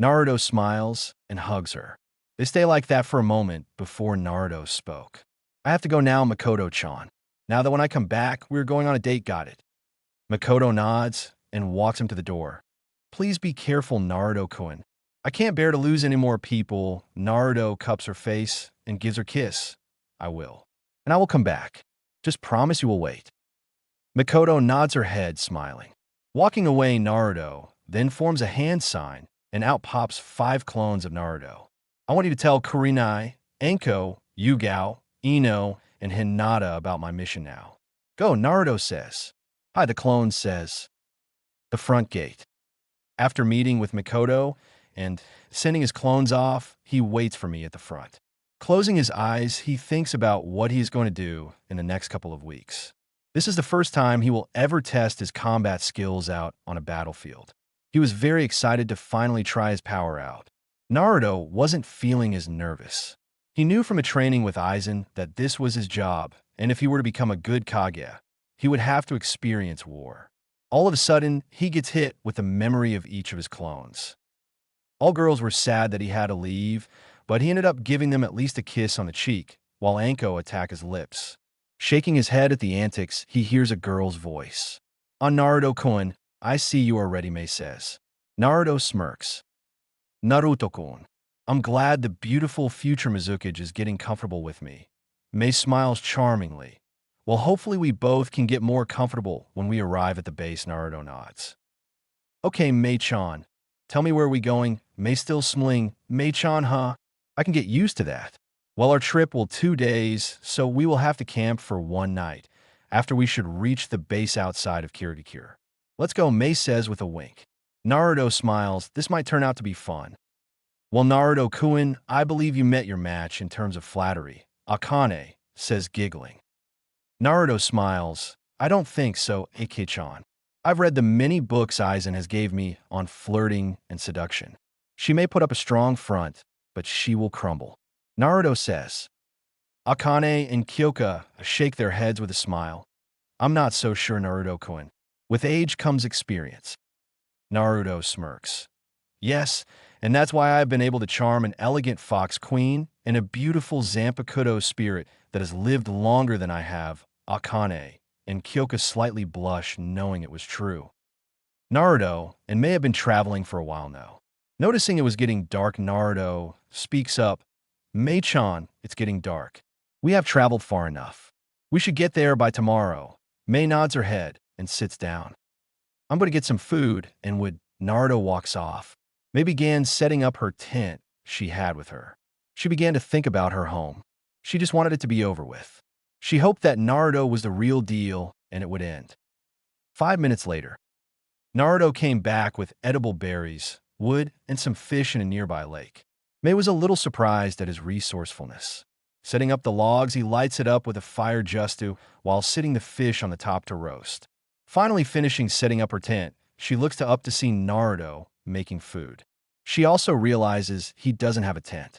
A: Naruto smiles and hugs her. They stay like that for a moment before Naruto spoke. I have to go now, Makoto-chan. Now that when I come back, we're going on a date, got it? Makoto nods and walks him to the door. Please be careful, Naruto-kun. I can't bear to lose any more people. Naruto cups her face and gives her a kiss. I will. And I will come back. Just promise you will wait. Makoto nods her head, smiling. Walking away, Naruto then forms a hand sign, and out pops 5 clones of Naruto. I want you to tell Kurenai, Anko, Yugao, Ino, and Hinata about my mission now. Go, Naruto says. Hi, the clone says. The front gate. After meeting with Mikoto and sending his clones off, he waits for me at the front. Closing his eyes, he thinks about what he is going to do in the next couple of weeks. This is the first time he will ever test his combat skills out on a battlefield. He was very excited to finally try his power out. Naruto wasn't feeling as nervous. He knew from a training with Aizen that this was his job, and if he were to become a good Kage, he would have to experience war. All of a sudden, he gets hit with the memory of each of his clones. All girls were sad that he had to leave, but he ended up giving them at least a kiss on the cheek, while Anko attacked his lips. Shaking his head at the antics, he hears a girl's voice. On Naruto-kun, I see you are ready, Mei says. Naruto smirks. Naruto-kun, I'm glad the beautiful future Mizukage is getting comfortable with me. Mei smiles charmingly. Well, hopefully we both can get more comfortable when we arrive at the base, Naruto nods. Okay, Mei-chan. Tell me where are we going? Mei still smiling. Mei-chan, huh? I can get used to that. Well, our trip will 2 days, so we will have to camp for 1 night. After we should reach the base outside of Kirigakure. Let's go, Mei says with a wink. Naruto smiles. This might turn out to be fun. Well, Naruto-kun, I believe you met your match in terms of flattery. Akane says, giggling. Naruto smiles. I don't think so, Ike-chan. I've read the many books Aizen has gave me on flirting and seduction. She may put up a strong front, but she will crumble. Naruto says. Akane and Kyoka shake their heads with a smile. I'm not so sure, Naruto-kun. With age comes experience. Naruto smirks. Yes, and that's why I've been able to charm an elegant fox queen and a beautiful Zanpakuto spirit that has lived longer than I have, Akane, and Kyoka slightly blush knowing it was true. Naruto and Mei have been traveling for a while now. Noticing it was getting dark, Naruto speaks up. Mei-chan, it's getting dark. We have traveled far enough. We should get there by tomorrow. Mei nods her head and sits down. I'm going to get some food, and when Naruto walks off, Mei began setting up her tent she had with her. She began to think about her home. She just wanted it to be over with. She hoped that Naruto was the real deal and it would end. 5 minutes later, Naruto came back with edible berries, wood, and some fish in a nearby lake. Mei was a little surprised at his resourcefulness. Setting up the logs, he lights it up with a fire justu while sitting the fish on the top to roast. Finally finishing setting up her tent, she looks up to see Naruto making food. She also realizes he doesn't have a tent.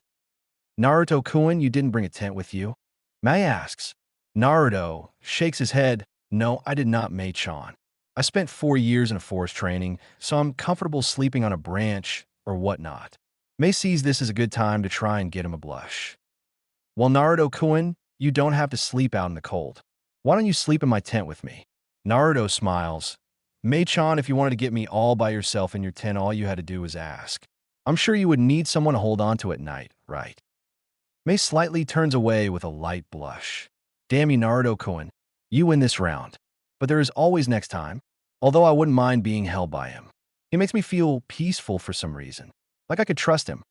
A: Naruto-kun, you didn't bring a tent with you? Mei asks. Naruto shakes his head. No, I did not, Mei-chan. I spent 4 years in a forest training, so I'm comfortable sleeping on a branch or whatnot. Mei sees this as a good time to try and get him a blush. Well, Naruto-kun, you don't have to sleep out in the cold. Why don't you sleep in my tent with me? Naruto smiles. Mei-chan, if you wanted to get me all by yourself in your tent, all you had to do was ask. I'm sure you would need someone to hold on to at night, right? Mei slightly turns away with a light blush. Damn you, Naruto-kun. You win this round. But there is always next time. Although I wouldn't mind being held by him. He makes me feel peaceful for some reason. Like I could trust him.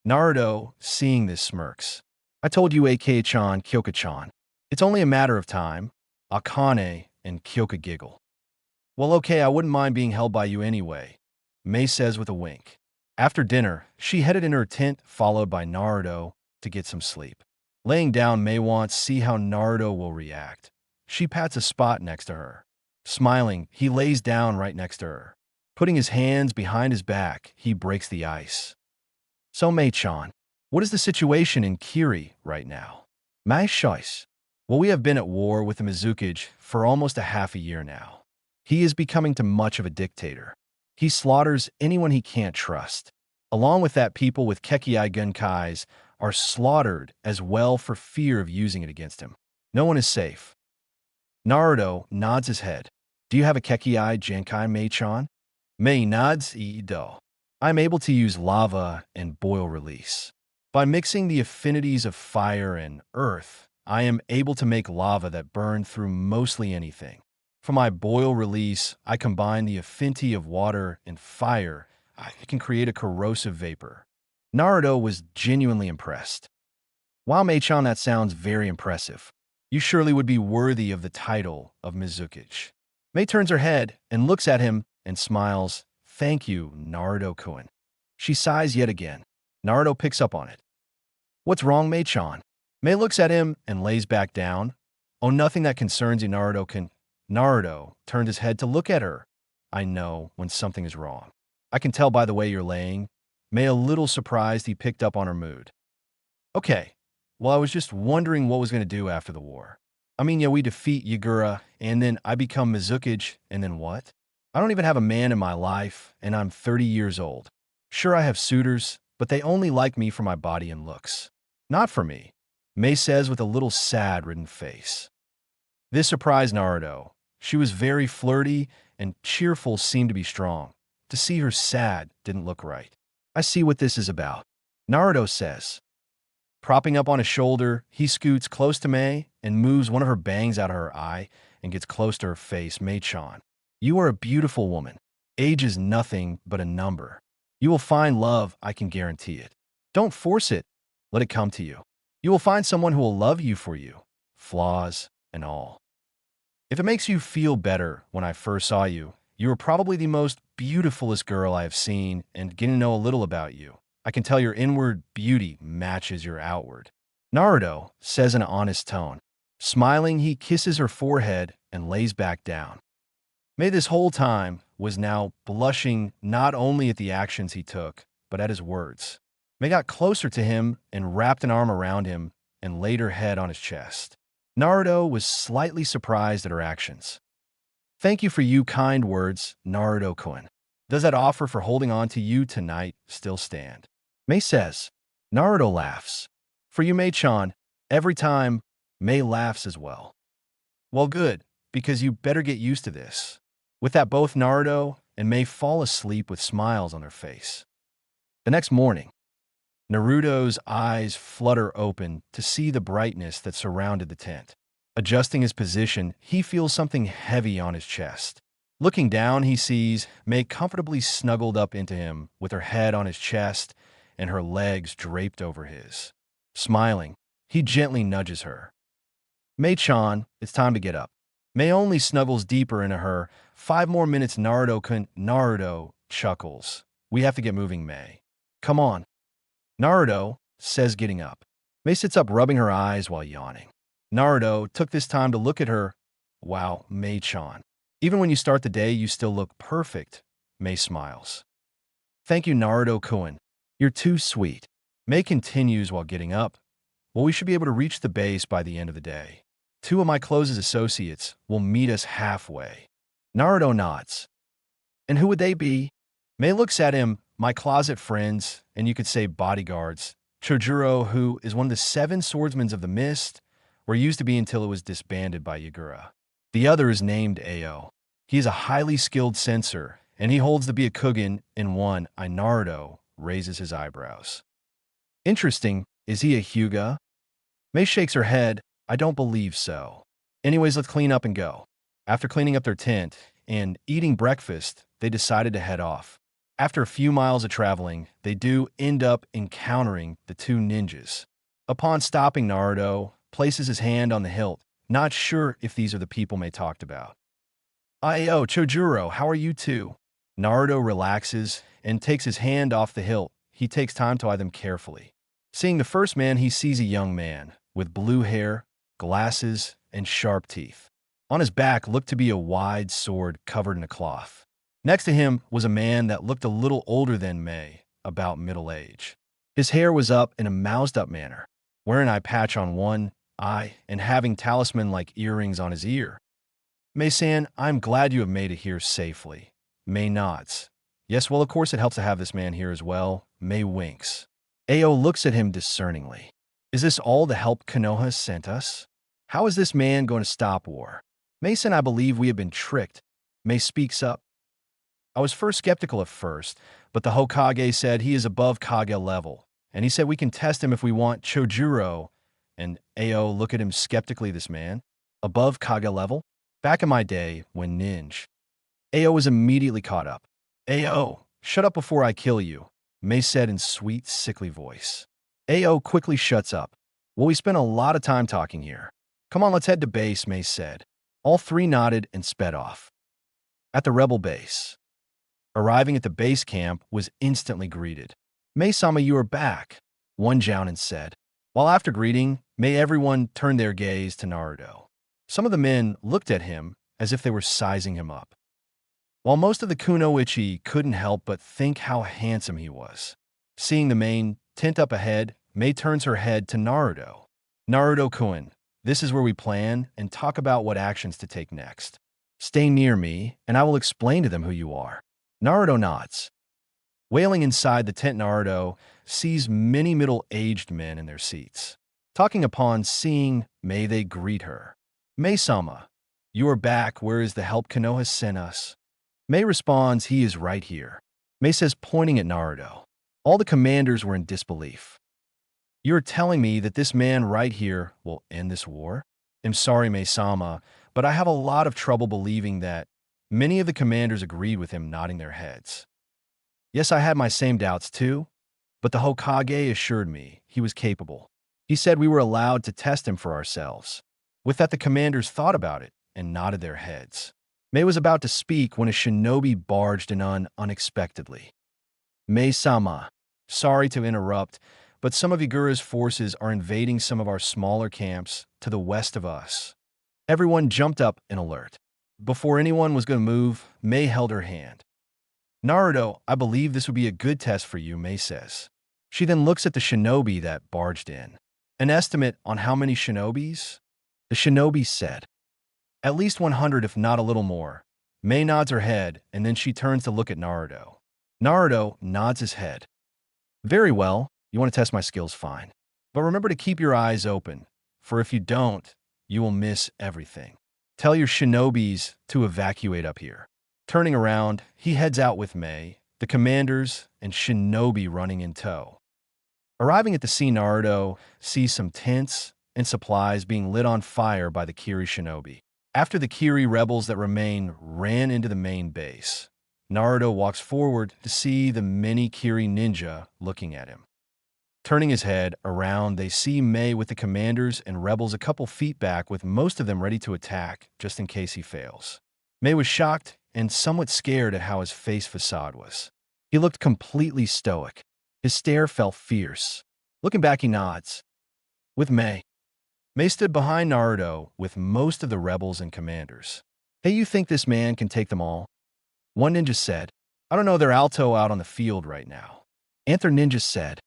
A: Naruto, seeing this, smirks. I told you, Ike-chan, Kyoka-chan. It's only a matter of time. Akane and Kyoka giggle. Well, okay, I wouldn't mind being held by you anyway, Mei says with a wink. After dinner, she headed in her tent, followed by Naruto, to get some sleep. Laying down, Mei wants to see how Naruto will react. She pats a spot next to her. Smiling, he lays down right next to her. Putting his hands behind his back, he breaks the ice. So, Mei-chan, what is the situation in Kiri right now? My choice. Well, we have been at war with the Mizukage for almost a half a year now. He is becoming too much of a dictator. He slaughters anyone he can't trust. Along with that, people with Kekiai Gunkais are slaughtered as well for fear of using it against him. No one is safe. Naruto nods his head. Do you have a Kekiai Genkai, Mei-chan? Mei nods, do. I'm able to use lava and boil release. By mixing the affinities of fire and earth, I am able to make lava that burn through mostly anything. For my boil release, I combine the affinity of water and fire. I can create a corrosive vapor. Naruto was genuinely impressed. Wow, Mei-chan, that sounds very impressive. You surely would be worthy of the title of Mizukage. Mei turns her head and looks at him and smiles. Thank you, Naruto-kun. She sighs yet again. Naruto picks up on it. What's wrong, Mei-chan? Mei looks at him and lays back down. Oh, nothing that concerns you, Naruto-kun. Naruto turned his head to look at her. I know when something is wrong. I can tell by the way you're laying. Mei, a little surprised, he picked up on her mood. Okay, well, I was just wondering what was going to do after the war. I mean, yeah, we defeat Yagura, and then I become Mizukage, and then what? I don't even have a man in my life, and I'm 30 years old. Sure, I have suitors, but they only like me for my body and looks. Not for me, Mei says with a little sad-ridden face. This surprised Naruto. She was very flirty, and cheerful seemed to be strong. To see her sad didn't look right. I see what this is about, Naruto says. Propping up on his shoulder, he scoots close to Mei and moves one of her bangs out of her eye and gets close to her face. Mei-chan, you are a beautiful woman. Age is nothing but a number. You will find love, I can guarantee it. Don't force it. Let it come to you. You will find someone who will love you for you, flaws and all. If it makes you feel better, when I first saw you, you were probably the most beautifulest girl I have seen, and getting to know a little about you, I can tell your inward beauty matches your outward. Naruto says in an honest tone. Smiling, he kisses her forehead and lays back down. Mei this whole time was now blushing not only at the actions he took, but at his words. Mei got closer to him and wrapped an arm around him and laid her head on his chest. Naruto was slightly surprised at her actions. Thank you for your kind words, Naruto-kun. Does that offer for holding on to you tonight still stand? Mei says. Naruto laughs. For you, Mei-chan, every time, Mei laughs as well. Well, good, because you better get used to this. With that, both Naruto and Mei fall asleep with smiles on their face. The next morning, Naruto's eyes flutter open to see the brightness that surrounded the tent. Adjusting his position, he feels something heavy on his chest. Looking down, he sees Mei comfortably snuggled up into him with her head on his chest and her legs draped over his. Smiling, he gently nudges her. Mei-chan, it's time to get up. Mei only snuggles deeper into her. 5 more minutes, Naruto-kun. Naruto chuckles. We have to get moving, Mei. Come on. Naruto says, getting up. Mei sits up, rubbing her eyes while yawning. Naruto took this time to look at her. Wow, Mei-chan. Even when you start the day, you still look perfect. Mei smiles. Thank you, Naruto-kun. You're too sweet. Mei continues while getting up. Well, we should be able to reach the base by the end of the day. 2 of my closest associates will meet us halfway. Naruto nods. And who would they be? Mei looks at him. My closet friends, and you could say bodyguards. Chojuro, who is one of the 7 swordsmen of the mist, or used to be until it was disbanded by Yagura. The other is named Ao. He is a highly skilled censor, and he holds the Byakugan in one. Naruto raises his eyebrows. Interesting, is he a Hyuga? Mei shakes her head. I don't believe so. Anyways, let's clean up and go. After cleaning up their tent and eating breakfast, they decided to head off. After a few miles of traveling, they do end up encountering the 2 ninjas. Upon stopping, Naruto places his hand on the hilt, not sure if these are the people Mei talked about. Ayo, Chojuro, how are you two? Naruto relaxes and takes his hand off the hilt. He takes time to eye them carefully. Seeing the first man, he sees a young man with blue hair, glasses, and sharp teeth. On his back looked to be a wide sword covered in a cloth. Next to him was a man that looked a little older than May, about middle age. His hair was up in a moused-up manner, wearing an eye patch on one eye and having talisman-like earrings on his ear. May-san, I'm glad you have made it here safely. May nods. Yes, well, of course it helps to have this man here as well. May winks. Ao looks at him discerningly. Is this all the help Konoha sent us? How is this man going to stop war? Mason, I believe we have been tricked. May speaks up. I was first skeptical at first, but the Hokage said he is above Kage level, and he said we can test him if we want Chojuro. And Ao look at him skeptically, this man. Above Kage level? Back in my day, when ninja. Ao was immediately caught up. Ao, shut up before I kill you, May said in sweet, sickly voice. Ao quickly shuts up. Well, we spent a lot of time talking here. Come on, let's head to base, May said. All three nodded and sped off. At the rebel base. Arriving at the base camp was instantly greeted. May-sama, you are back, one Jounin said. While after greeting, may everyone turn their gaze to Naruto. Some of the men looked at him as if they were sizing him up, while most of the kunoichi couldn't help but think how handsome he was. Seeing the main tent up ahead, May turns her head to Naruto. Naruto-kun, this is where we plan and talk about what actions to take next. Stay near me, and I will explain to them who you are. Naruto nods. Wailing inside the tent, Naruto sees many middle-aged men in their seats. Talking upon seeing May, they greet her. May-sama, you are back. Where is the help Konoha sent us? May responds, he is right here. May says, pointing at Naruto. All the commanders were in disbelief. You are telling me that this man right here will end this war? I'm sorry, May-sama, but I have a lot of trouble believing that. Many of the commanders agreed with him, nodding their heads. Yes, I had my same doubts too, but the Hokage assured me he was capable. He said we were allowed to test him for ourselves. With that, the commanders thought about it and nodded their heads. May was about to speak when a shinobi barged in unexpectedly. May-sama, sorry to interrupt, but some of Igura's forces are invading some of our smaller camps to the west of us. Everyone jumped up in alert. Before anyone was going to move, May held her hand. Naruto, I believe this would be a good test for you, May says. She then looks at the shinobi that barged in. An estimate on how many shinobis? The shinobi said. At least 100, if not a little more. May nods her head, and then she turns to look at Naruto. Naruto nods his head. Very well, you want to test my skills, fine. But remember to keep your eyes open, for if you don't, you will miss everything. Tell your shinobis to evacuate up here. Turning around, he heads out with May, the commanders, and shinobi running in tow. Arriving at the scene, Naruto sees some tents and supplies being lit on fire by the Kiri shinobi. After the Kiri rebels that remain ran into the main base, Naruto walks forward to see the many Kiri ninja looking at him. Turning his head around, they see May with the commanders and rebels a couple feet back, with most of them ready to attack just in case he fails. May was shocked and somewhat scared at how his face facade was. He looked completely stoic. His stare felt fierce. Looking back, he nods. With May. May stood behind Naruto with most of the rebels and commanders. Hey, you think this man can take them all? One ninja said. I don't know, they're alto out on the field right now. Anther ninja said.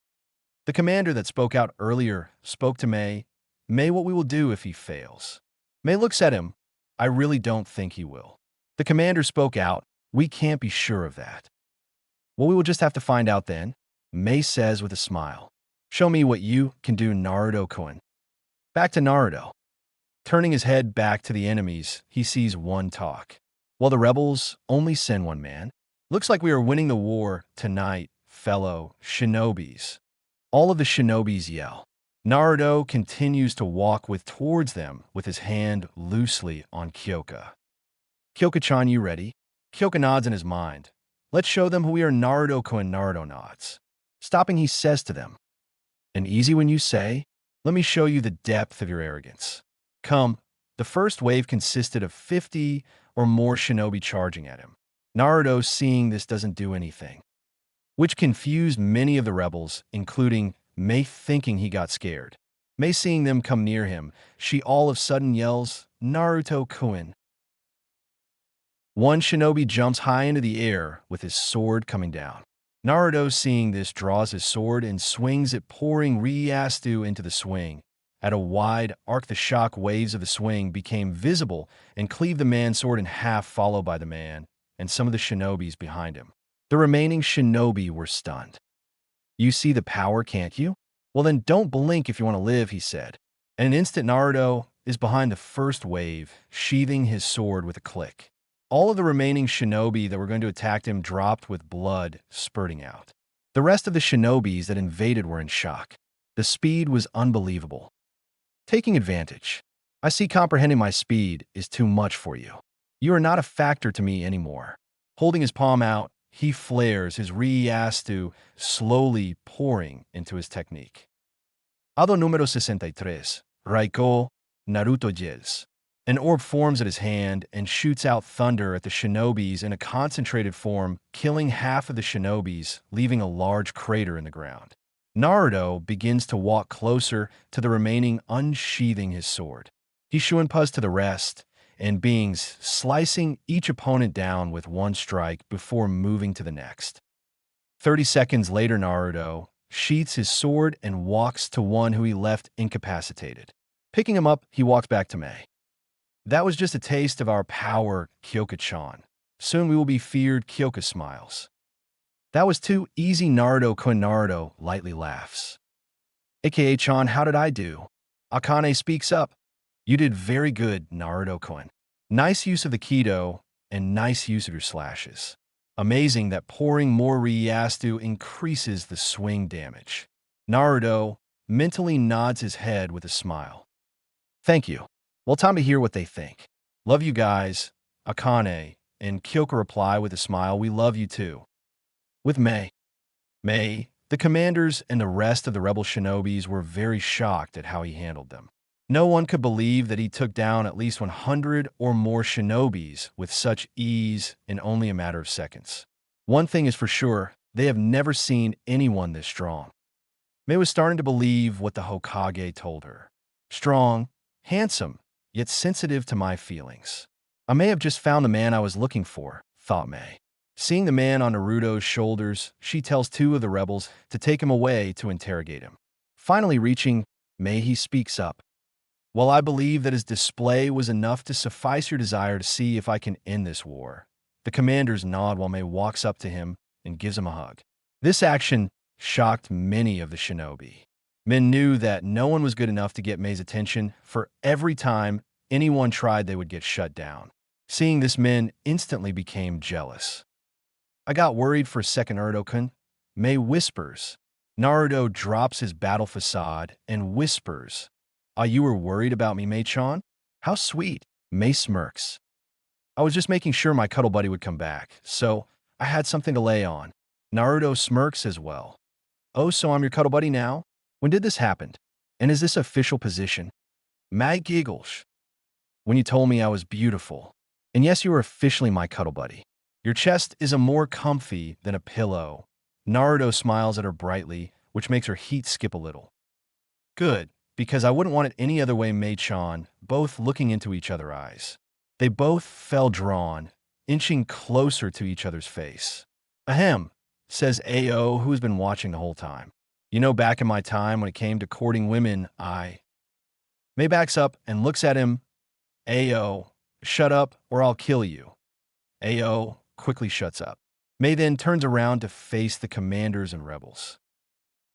A: The commander that spoke out earlier spoke to May. May, what we will do if he fails. May looks at him. I really don't think he will. The commander spoke out. We can't be sure of that. Well, we will just have to find out then, May says with a smile. Show me what you can do, Naruto-kun. Back to Naruto. Turning his head back to the enemies, he sees one talk. While the rebels only send one man. Looks like we are winning the war tonight, fellow shinobis. All of the shinobis yell. Naruto continues to walk towards them with his hand loosely on Kyoka. Kyoka-chan, you ready? Kyoka nods in his mind. Let's show them who we are, Naruto-kun. Naruto nods. Stopping, he says to them. And easy when you say, let me show you the depth of your arrogance. Come. The first wave consisted of 50 or more shinobi charging at him. Naruto, seeing this, doesn't do anything, which confused many of the rebels, including May, thinking he got scared. Mei, seeing them come near him, she all of a sudden yells, "Naruto-kun!" One shinobi jumps high into the air with his sword coming down. Naruto, seeing this, draws his sword and swings it, pouring Ryastu into the swing. At a wide arc, the shock waves of the swing became visible and cleaved the man's sword in half, followed by the man and some of the shinobis behind him. The remaining shinobi were stunned. "You see the power, can't you? Well then don't blink if you want to live," he said. In an instant, Naruto is behind the first wave, sheathing his sword with a click. All of the remaining shinobi that were going to attack him dropped with blood spurting out. The rest of the shinobis that invaded were in shock. The speed was unbelievable. Taking advantage. "I see comprehending my speed is too much for you. You are not a factor to me anymore." Holding his palm out, he flares, his Ryastu slowly pouring into his technique. Ado número 63. Raiko, Naruto Gels. An orb forms at his hand and shoots out thunder at the shinobis in a concentrated form, killing half of the shinobis, leaving a large crater in the ground. Naruto begins to walk closer to the remaining, unsheathing his sword. He Shuinpas to the rest and beings, slicing each opponent down with one strike before moving to the next. 30 seconds later, Naruto sheaths his sword and walks to one who he left incapacitated. Picking him up, he walks back to Mei. "That was just a taste of our power, Kyoka-chan. Soon we will be feared," Kyoka smiles. "That was too easy, Naruto-kun." Naruto lightly laughs. "AKA-chan, how did I do?" Akane speaks up. "You did very good, Naruto-kun. Nice use of the Kido, and nice use of your slashes. Amazing that pouring more Ryastu increases the swing damage." Naruto mentally nods his head with a smile. "Thank you. Well, time to hear what they think." "Love you guys," Akane and Kyoka reply with a smile. "We love you too." With Mei, the commanders and the rest of the rebel shinobis were very shocked at how he handled them. No one could believe that he took down at least 100 or more shinobis with such ease in only a matter of seconds. One thing is for sure, they have never seen anyone this strong. Mei was starting to believe what the Hokage told her. Strong, handsome, yet sensitive to my feelings. I may have just found the man I was looking for, thought Mei. Seeing the man on Naruto's shoulders, she tells two of the rebels to take him away to interrogate him. Finally reaching Mei, he speaks up. "Well, I believe that his display was enough to suffice your desire to see if I can end this war." The commanders nod while Mei walks up to him and gives him a hug. This action shocked many of the shinobi. Men knew that no one was good enough to get Mei's attention, for every time anyone tried, they would get shut down. Seeing this, men instantly became jealous. "I got worried for a second, Naruto-kun," Mei whispers. Naruto drops his battle facade and whispers, "Ah, you were worried about me, Mei-chan? How sweet." Mei smirks. "I was just making sure my cuddle buddy would come back, so I had something to lay on." Naruto smirks as well. "Oh, so I'm your cuddle buddy now? When did this happen? And is this official position?" Mei giggles. "When you told me I was beautiful. And yes, you are officially my cuddle buddy. Your chest is a more comfy than a pillow." Naruto smiles at her brightly, which makes her heat skip a little. "Good, because I wouldn't want it any other way," Mei-chan, both looking into each other's eyes. They both fell drawn, inching closer to each other's face. "Ahem," says Ao, who's been watching the whole time. "You know, back in my time when it came to courting women, Mei backs up and looks at him. "Ao, shut up or I'll kill you." Ao quickly shuts up. Mei then turns around to face the commanders and rebels.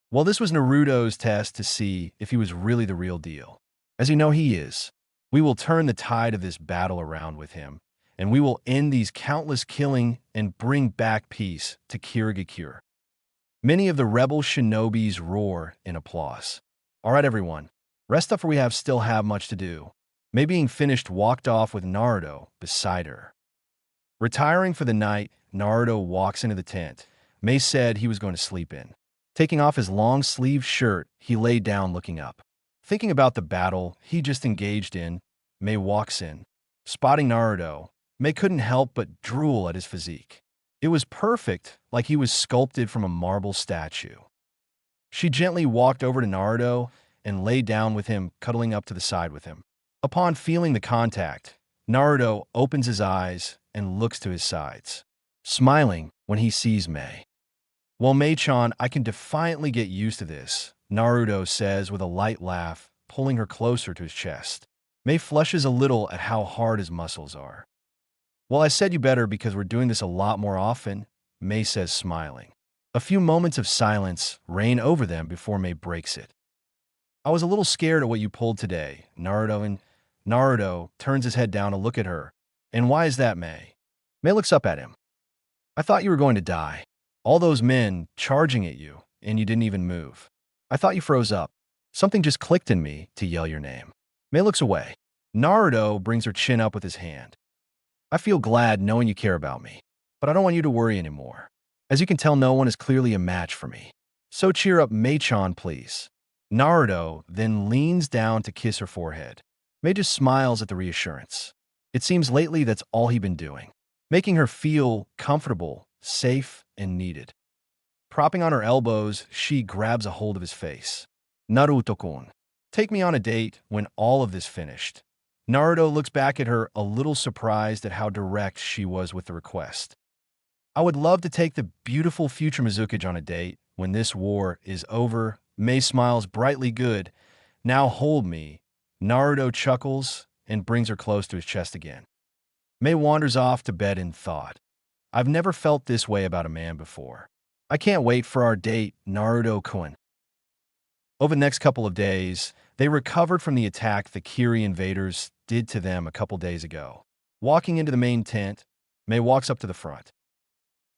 A: Well, this was Naruto's test to see if he was really the real deal. As you know, he is. We will turn the tide of this battle around with him, and we will end these countless killing and bring back peace to Kirigakure. Many of the rebel shinobis roar in applause. "All right, everyone, rest up for we still have much to do." Mei, being finished, walked off with Naruto beside her. Retiring for the night, Naruto walks into the tent Mei said he was going to sleep in. Taking off his long-sleeved shirt, he lay down looking up. Thinking about the battle he just engaged in, Mei walks in. Spotting Naruto, Mei couldn't help but drool at his physique. It was perfect, like he was sculpted from a marble statue. She gently walked over to Naruto and lay down with him, cuddling up to the side with him. Upon feeling the contact, Naruto opens his eyes and looks to his sides, smiling when he sees Mei. "Well, Mei-chan, I can defiantly get used to this," Naruto says with a light laugh, pulling her closer to his chest. Mei flushes a little at how hard his muscles are. "Well, I said you better because we're doing this a lot more often," Mei says, smiling. A few moments of silence reign over them before Mei breaks it. "I was a little scared at what you pulled today, Naruto," and Naruto turns his head down to look at her. "And why is that, Mei?" Mei looks up at him. "I thought you were going to die. All those men charging at you, and you didn't even move. I thought you froze up. Something just clicked in me to yell your name." Mei looks away. Naruto brings her chin up with his hand. "I feel glad knowing you care about me, but I don't want you to worry anymore. As you can tell, no one is clearly a match for me. So cheer up, Mei-chan, please." Naruto then leans down to kiss her forehead. Mei just smiles at the reassurance. It seems lately that's all he'd been doing, making her feel comfortable, safe, and needed. Propping on her elbows, she grabs a hold of his face. "Naruto-kun, take me on a date when all of this finished." Naruto looks back at her, a little surprised at how direct she was with the request. "I would love to take the beautiful future Mizukage on a date when this war is over." Mei smiles brightly. "Good. Now hold me." Naruto chuckles and brings her close to his chest again. Mei wanders off to bed in thought. "I've never felt this way about a man before. I can't wait for our date, Naruto-kun." Over the next couple of days, they recovered from the attack the Kiri invaders did to them a couple days ago. Walking into the main tent, Mei walks up to the front.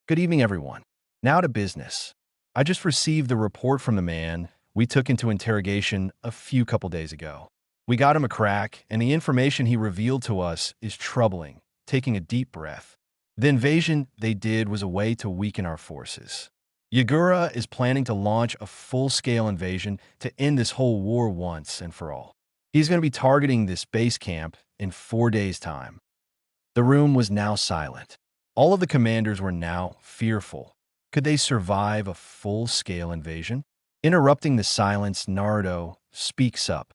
A: "Good evening, everyone. Now to business. I just received the report from the man we took into interrogation a few couple days ago. We got him a crack, and the information he revealed to us is troubling." Taking a deep breath. "The invasion they did was a way to weaken our forces. Yagura is planning to launch a full-scale invasion to end this whole war once and for all. He's going to be targeting this base camp in 4 days' time." The room was now silent. All of the commanders were now fearful. Could they survive a full-scale invasion? Interrupting the silence, Naruto speaks up.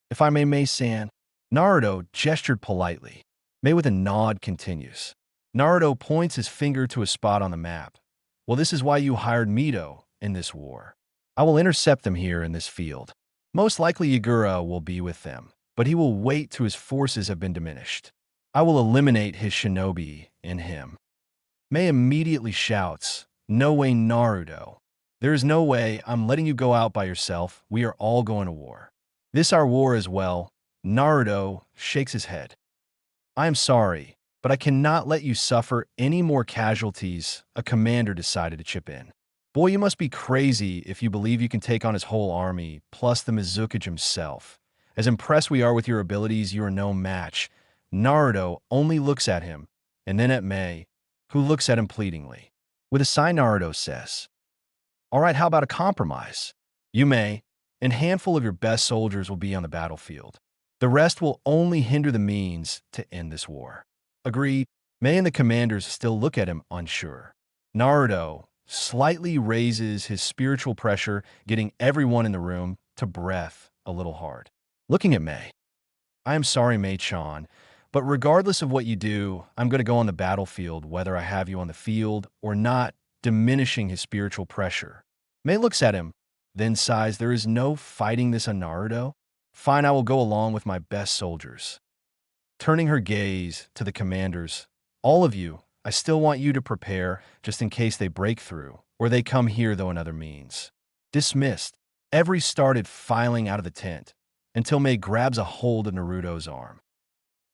A: "If I may, Mei-san." Naruto gestured politely. Mei with a nod continues. Naruto points his finger to a spot on the map. "Well, this is why you hired Mito in this war. I will intercept them here in this field. Most likely Yagura will be with them, but he will wait till his forces have been diminished. I will eliminate his shinobi in him." Mei immediately shouts, "No way, Naruto. There is no way I'm letting you go out by yourself. We are all going to war. This our war as well." Naruto shakes his head. "I am sorry, but I cannot let you suffer any more casualties." A commander decided to chip in. "Boy, you must be crazy if you believe you can take on his whole army, plus the Mizukage himself. As impressed we are with your abilities, you are no match." Naruto only looks at him, and then at Mei, who looks at him pleadingly. With a sigh, Naruto says, "All right, how about a compromise? You, Mei, and a handful of your best soldiers will be on the battlefield. The rest will only hinder the means to end this war." "Agreed." Mei and the commanders still look at him unsure. Naruto slightly raises his spiritual pressure, getting everyone in the room to breath a little hard. Looking at Mei, "I am sorry, Mei-chan, but regardless of what you do, I'm going to go on the battlefield whether I have you on the field or not," diminishing his spiritual pressure. Mei looks at him, then sighs. "There is no fighting this on Naruto? Fine, I will go along with my best soldiers." Turning her gaze to the commanders, "All of you, I still want you to prepare just in case they break through, or they come here though in other means." Dismissed. Every started filing out of the tent, until Mei grabs a hold of Naruto's arm.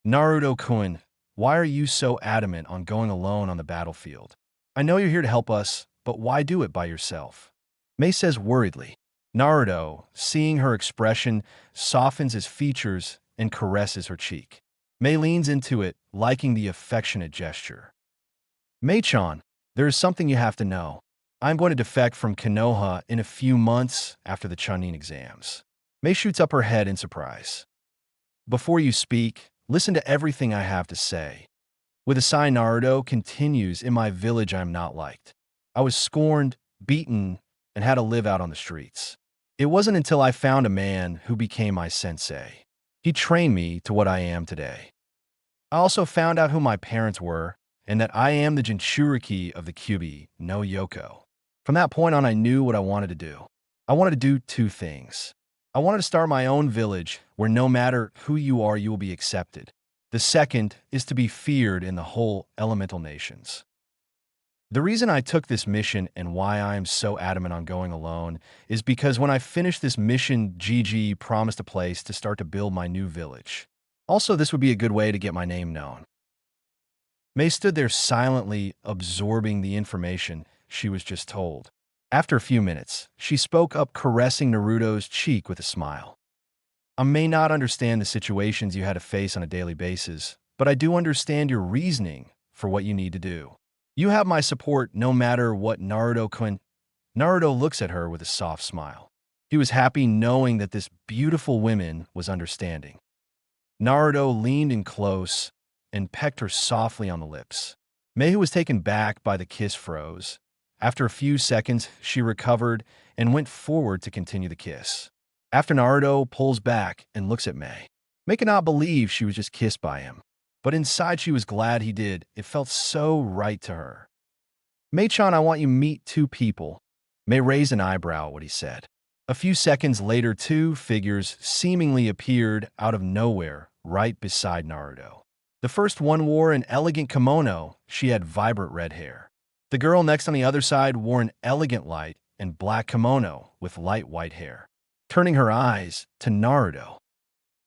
A: "Naruto-kun, why are you so adamant on going alone on the battlefield? I know you're here to help us, but why do it by yourself?" Mei says worriedly. Naruto, seeing her expression, softens his features and caresses her cheek. Mei leans into it, liking the affectionate gesture. "Mei-chan, there is something you have to know. I'm going to defect from Konoha in a few months after the Chunin exams." Mei shoots up her head in surprise. "Before you speak, listen to everything I have to say." With a sigh, Naruto continues, "In my village I am not liked. I was scorned, beaten, and had to live out on the streets. It wasn't until I found a man who became my sensei. He trained me to what I am today. I also found out who my parents were and that I am the Jinchuriki of the Kyuubi no Yoko. From that point on, I knew what I wanted to do. I wanted to do two things. I wanted to start my own village where no matter who you are, you will be accepted. The second is to be feared in the whole elemental nations. The reason I took this mission and why I am so adamant on going alone is because when I finished this mission, GG promised a place to start to build my new village. Also, this would be a good way to get my name known. Mei stood there silently absorbing the information she was just told. After a few minutes, she spoke up, caressing Naruto's cheek with a smile. I may not understand the situations you had to face on a daily basis, but I do understand your reasoning for what you need to do. You have my support no matter what, Naruto-kun. Naruto looks at her with a soft smile. He was happy knowing that this beautiful woman was understanding. Naruto leaned in close and pecked her softly on the lips. Mei, who was taken back by the kiss, froze. After a few seconds, she recovered and went forward to continue the kiss. After Naruto pulls back and looks at Mei. Mei cannot believe she was just kissed by him. But inside she was glad he did. It felt so right to her. Mei-chan, I want you to meet two people. Mei raised an eyebrow at what he said. A few seconds later, two figures seemingly appeared out of nowhere right beside Naruto. The first one wore an elegant kimono. She had vibrant red hair. The girl next on the other side wore an elegant light and black kimono with light white hair. Turning her eyes to Naruto.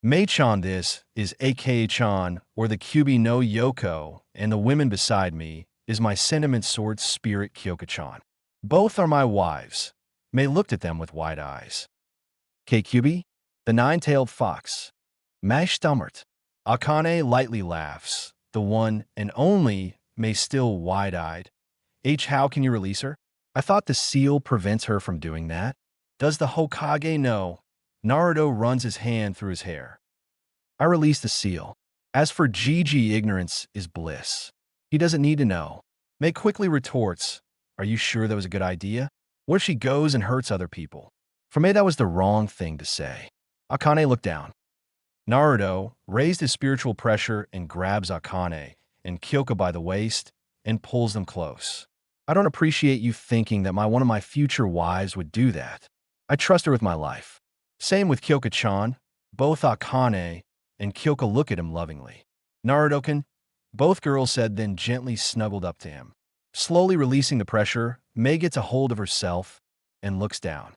A: Mei-chan, this is aka-chan, or the Kyuubi no Yoko, and the women beside me is my sentiment sword spirit Kyoka-chan. Both are my wives. Mei looked at them with wide eyes. Kyuubi, the nine-tailed fox. Mei stammert. Akane lightly laughs. The one and only Mei, still wide-eyed. How can you release her? I thought the seal prevents her from doing that. Does the Hokage know? Naruto runs his hand through his hair. I release the seal. As for GG, ignorance is bliss. He doesn't need to know. Mei quickly retorts, are you sure that was a good idea? What if she goes and hurts other people? For Mei, that was the wrong thing to say. Akane looked down. Naruto raised his spiritual pressure and grabs Akane and Kyoka by the waist and pulls them close. I don't appreciate you thinking that one of my future wives would do that. I trust her with my life. Same with Kyoka-chan. Both Akane and Kyoka look at him lovingly. Naruto-kun, both girls said, then gently snuggled up to him. Slowly releasing the pressure, Mei gets a hold of herself and looks down.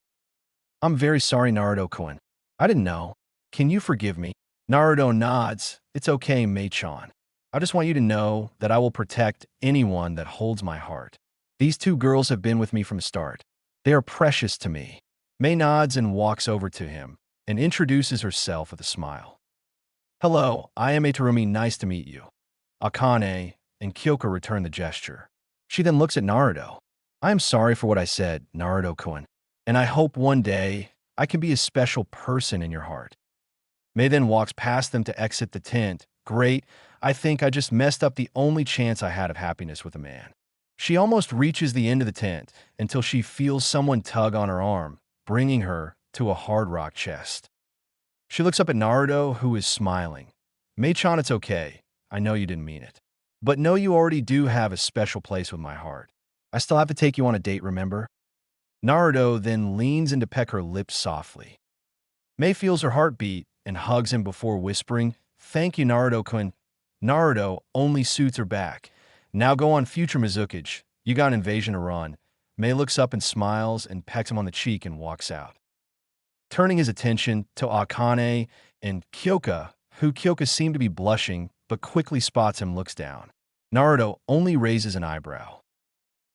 A: I'm very sorry, Naruto-kun. I didn't know. Can you forgive me? Naruto nods. It's okay, Mei-chan. I just want you to know that I will protect anyone that holds my heart. These two girls have been with me from the start. They are precious to me. Mei nods and walks over to him and introduces herself with a smile. Hello, I am Eterumi, nice to meet you. Akane and Kyoka return the gesture. She then looks at Naruto. I am sorry for what I said, Naruto-kun, and I hope one day I can be a special person in your heart. Mei then walks past them to exit the tent. Great, I think I just messed up the only chance I had of happiness with a man. She almost reaches the end of the tent until she feels someone tug on her arm, bringing her to a hard rock chest. She looks up at Naruto, who is smiling. Mei-chan, it's okay. I know you didn't mean it. But no, you already do have a special place with my heart. I still have to take you on a date, remember? Naruto then leans in to peck her lips softly. Mei feels her heartbeat and hugs him before whispering, thank you, Naruto-kun. Naruto only suits her back. Now go on, future Mizukage. You got an invasion to run. Mei looks up and smiles and pecks him on the cheek and walks out. Turning his attention to Akane and Kyoka, who Kyoka seemed to be blushing, but quickly spots him, looks down. Naruto only raises an eyebrow.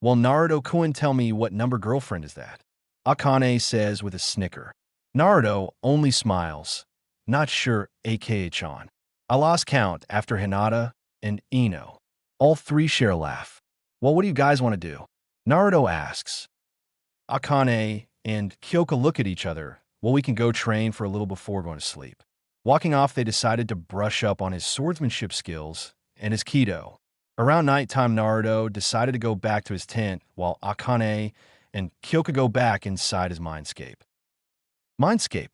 A: Well, Naruto-kun, tell me, what number girlfriend is that? Akane says with a snicker. Naruto only smiles. Not sure, aka-chan. I lost count after Hinata and Ino. All three share a laugh. Well, what do you guys want to do? Naruto asks. Akane and Kyoka look at each other. Well, we can go train for a little before going to sleep. Walking off, they decided to brush up on his swordsmanship skills and his Kido. Around nighttime, Naruto decided to go back to his tent while Akane and Kyoka go back inside his mindscape. Mindscape.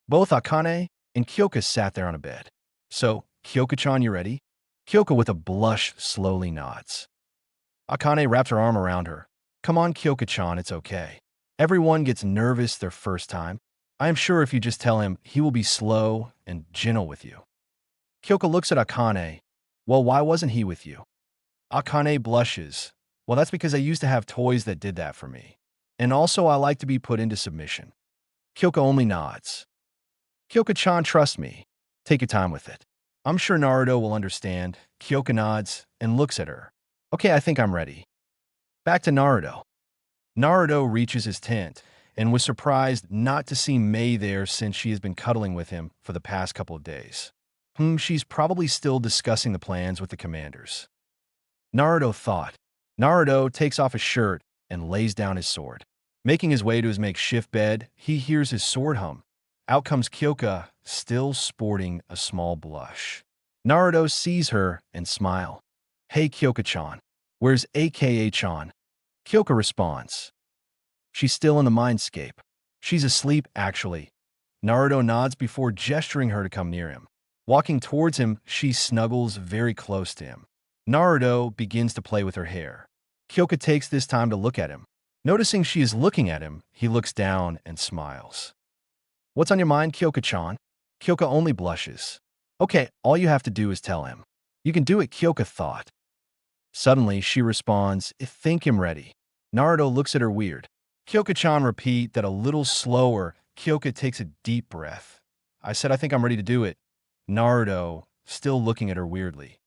A: Both Akane and Kyoka sat there on a bed. So, Kyoka-chan, you ready? Kyoka with a blush slowly nods. Akane wraps her arm around her. Come on, Kyoka-chan, it's okay. Everyone gets nervous their first time. I am sure if you just tell him, he will be slow and gentle with you. Kyoka looks at Akane. Well, why wasn't he with you? Akane blushes. Well, that's because I used to have toys that did that for me. And also, I like to be put into submission. Kyoka only nods. Kyoka-chan, trust me. Take your time with it. I'm sure Naruto will understand. Kyoka nods and looks at her. Okay, I think I'm ready. Back to Naruto. Naruto reaches his tent and was surprised not to see Mei there since she has been cuddling with him for the past couple of days. She's probably still discussing the plans with the commanders. Naruto thought. Naruto takes off his shirt and lays down his sword. Making his way to his makeshift bed, he hears his sword hum. Out comes Kyoka, still sporting a small blush. Naruto sees her and smiles. Hey Kyoka-chan, where's AKA-chan? Kyoka responds. She's still in the mindscape. She's asleep, actually. Naruto nods before gesturing her to come near him. Walking towards him, she snuggles very close to him. Naruto begins to play with her hair. Kyoka takes this time to look at him. Noticing she is looking at him, he looks down and smiles. What's on your mind, Kyoka-chan? Kyoka only blushes. Okay, all you have to do is tell him. You can do it, Kyoka thought. Suddenly, she responds, I think I'm ready. Naruto looks at her weird. Kyoka-chan repeat that a little slower. Kyoka takes a deep breath. I said I think I'm ready to do it. Naruto, still looking at her weirdly.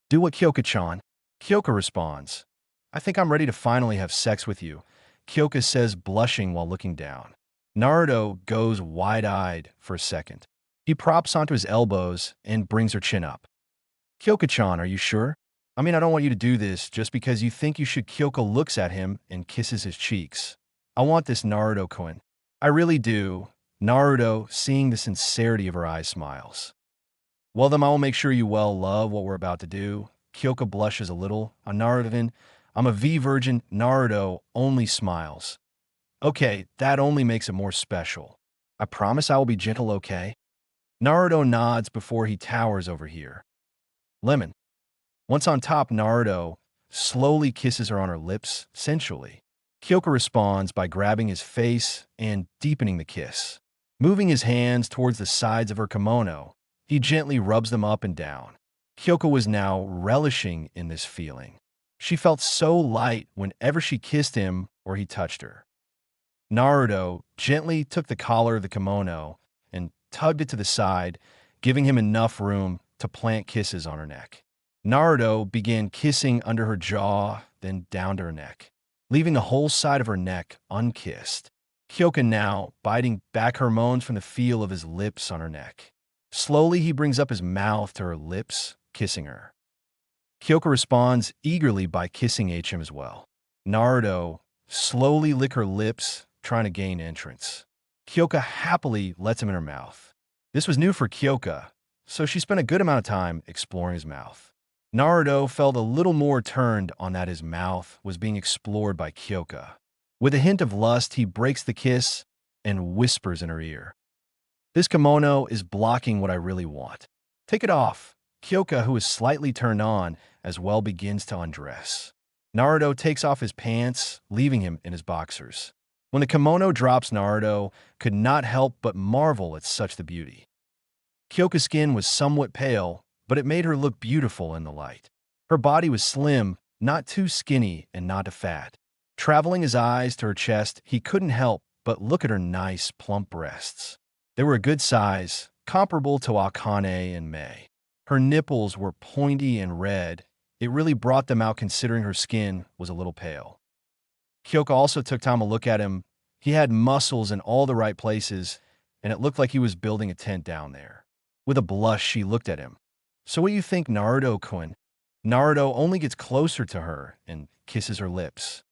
A: Do it, Kyoka-chan. Kyoka responds. I think I'm ready to finally have sex with you. Kyoka says, blushing while looking down. Naruto goes wide-eyed for a second. He props onto his elbows and brings her chin up. Kyoka-chan, are you sure? I mean, I don't want you to do this just because you think you should. Kyoka looks at him and kisses his cheeks. I want this, Naruto-kun. I really do. Naruto, seeing the sincerity of her eyes, smiles. Well, then I will make sure you well love what we're about to do. Kyoka blushes a little. Naruto, I'm a V-virgin. Naruto only smiles. Okay, that only makes it more special. I promise I will be gentle, okay? Naruto nods before he towers over here. Lemon. Once on top, Naruto slowly kisses her on her lips, sensually. Kyoka responds by grabbing his face and deepening the kiss. Moving his hands towards the sides of her kimono, he gently rubs them up and down. Kyoka was now relishing in this feeling. She felt so light whenever she kissed him or he touched her. Naruto gently took the collar of the kimono and tugged it to the side, giving him enough room to plant kisses on her neck. Naruto began kissing under her jaw, then down to her neck, leaving the whole side of her neck unkissed. Kyoka now biting back her moans from the feel of his lips on her neck. Slowly, he brings up his mouth to her lips, kissing her. Kyoka responds eagerly by kissing HM as well. Naruto slowly lick her lips, trying to gain entrance. Kyoka happily lets him in her mouth. This was new for Kyoka, so she spent a good amount of time exploring his mouth. Naruto felt a little more turned on that his mouth was being explored by Kyoka. With a hint of lust, he breaks the kiss and whispers in her ear. This kimono is blocking what I really want. Take it off. Kyoka, who is slightly turned on, as well begins to undress. Naruto takes off his pants, leaving him in his boxers. When the kimono drops, Naruto could not help but marvel at such the beauty. Kyoka's skin was somewhat pale, but it made her look beautiful in the light. Her body was slim, not too skinny and not too fat. Traveling his eyes to her chest, he couldn't help but look at her nice, plump breasts. They were a good size, comparable to Akane and Mei. Her nipples were pointy and red. It really brought them out considering her skin was a little pale. Kyoka also took time to look at him. He had muscles in all the right places, and it looked like he was building a tent down there. With a blush, she looked at him. So what do you think, Naruto-kun? Naruto only gets closer to her and kisses her lips.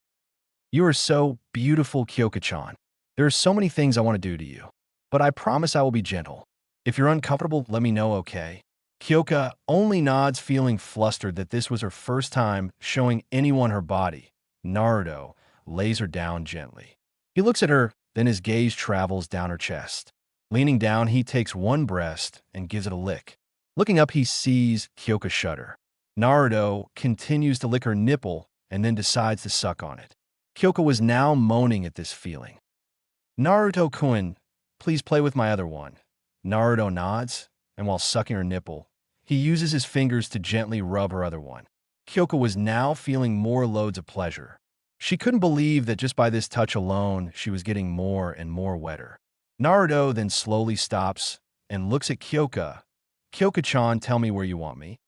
A: You are so beautiful, Kyoka-chan. There are so many things I want to do to you, but I promise I will be gentle. If you're uncomfortable, let me know, okay? Kyoka only nods, feeling flustered that this was her first time showing anyone her body. Naruto lays her down gently. He looks at her Then his gaze travels down her chest. Leaning down, he takes one breast and gives it a lick. Looking up, he sees Kyoka shudder. Naruto continues to lick her nipple and then decides to suck on it. Kyoka was now moaning at this feeling. Naruto-kun, please play with my other one. Naruto nods, and while sucking her nipple, he uses his fingers to gently rub her other one. Kyoka was now feeling more loads of pleasure. She couldn't believe that just by this touch alone, she was getting more and more wetter. Naruto then slowly stops and looks at Kyoka. Kyoka-chan, tell me where you want me.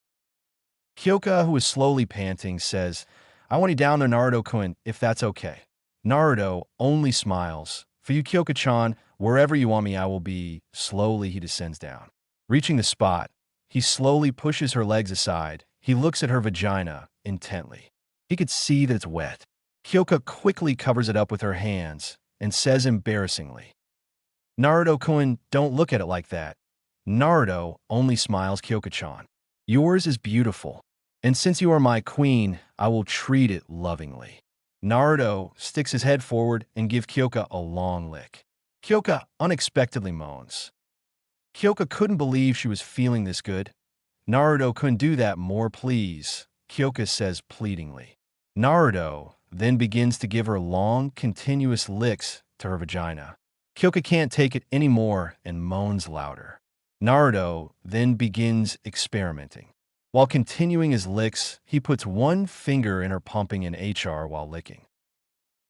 A: Kyoka, who is slowly panting, says, I want you down there, Naruto-kun, if that's okay. Naruto only smiles. For you, Kyoka-chan, wherever you want me, I will be. Slowly, he descends down. Reaching the spot, he slowly pushes her legs aside. He looks at her vagina intently. He could see that it's wet. Kyoka quickly covers it up with her hands and says embarrassingly, Naruto-kun, don't look at it like that. Naruto only smiles. Kyoka-chan, yours is beautiful, and since you are my queen, I will treat it lovingly. Naruto sticks his head forward and gives Kyoka a long lick. Kyoka unexpectedly moans. Kyoka couldn't believe she was feeling this good. Naruto couldn't do that more, please, Kyoka says pleadingly. Naruto then begins to give her long, continuous licks to her vagina. Kyoka can't take it anymore and moans louder. Naruto then begins experimenting. While continuing his licks, he puts one finger in her pumping and HR while licking.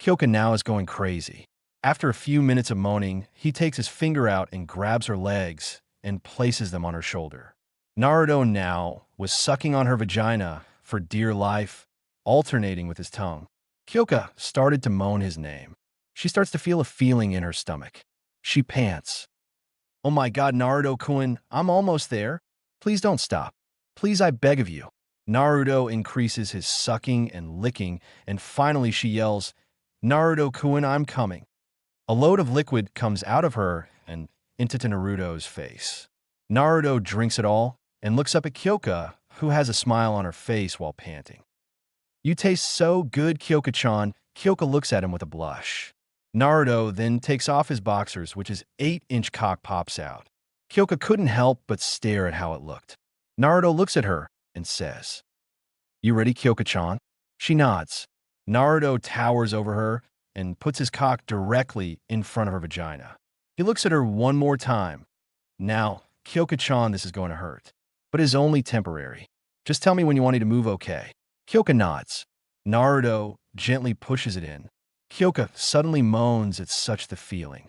A: Kyoka now is going crazy. After a few minutes of moaning, he takes his finger out and grabs her legs and places them on her shoulder. Naruto now was sucking on her vagina for dear life, alternating with his tongue. Kyoka started to moan his name. She starts to feel a feeling in her stomach. She pants. Oh my god, Naruto-kun, I'm almost there. Please don't stop. Please, I beg of you. Naruto increases his sucking and licking, and finally she yells, Naruto-kun, I'm coming. A load of liquid comes out of her and into Naruto's face. Naruto drinks it all and looks up at Kyoka, who has a smile on her face while panting. You taste so good, Kyoka-chan. Kyoka looks at him with a blush. Naruto then takes off his boxers, which his 8-inch cock pops out. Kyoka couldn't help but stare at how it looked. Naruto looks at her and says, You ready, Kyoka-chan? She nods. Naruto towers over her and puts his cock directly in front of her vagina. He looks at her one more time. Now, Kyoka-chan, this is going to hurt, but it is only temporary. Just tell me when you want me to move, okay? Kyoka nods. Naruto gently pushes it in. Kyoka suddenly moans at such the feeling.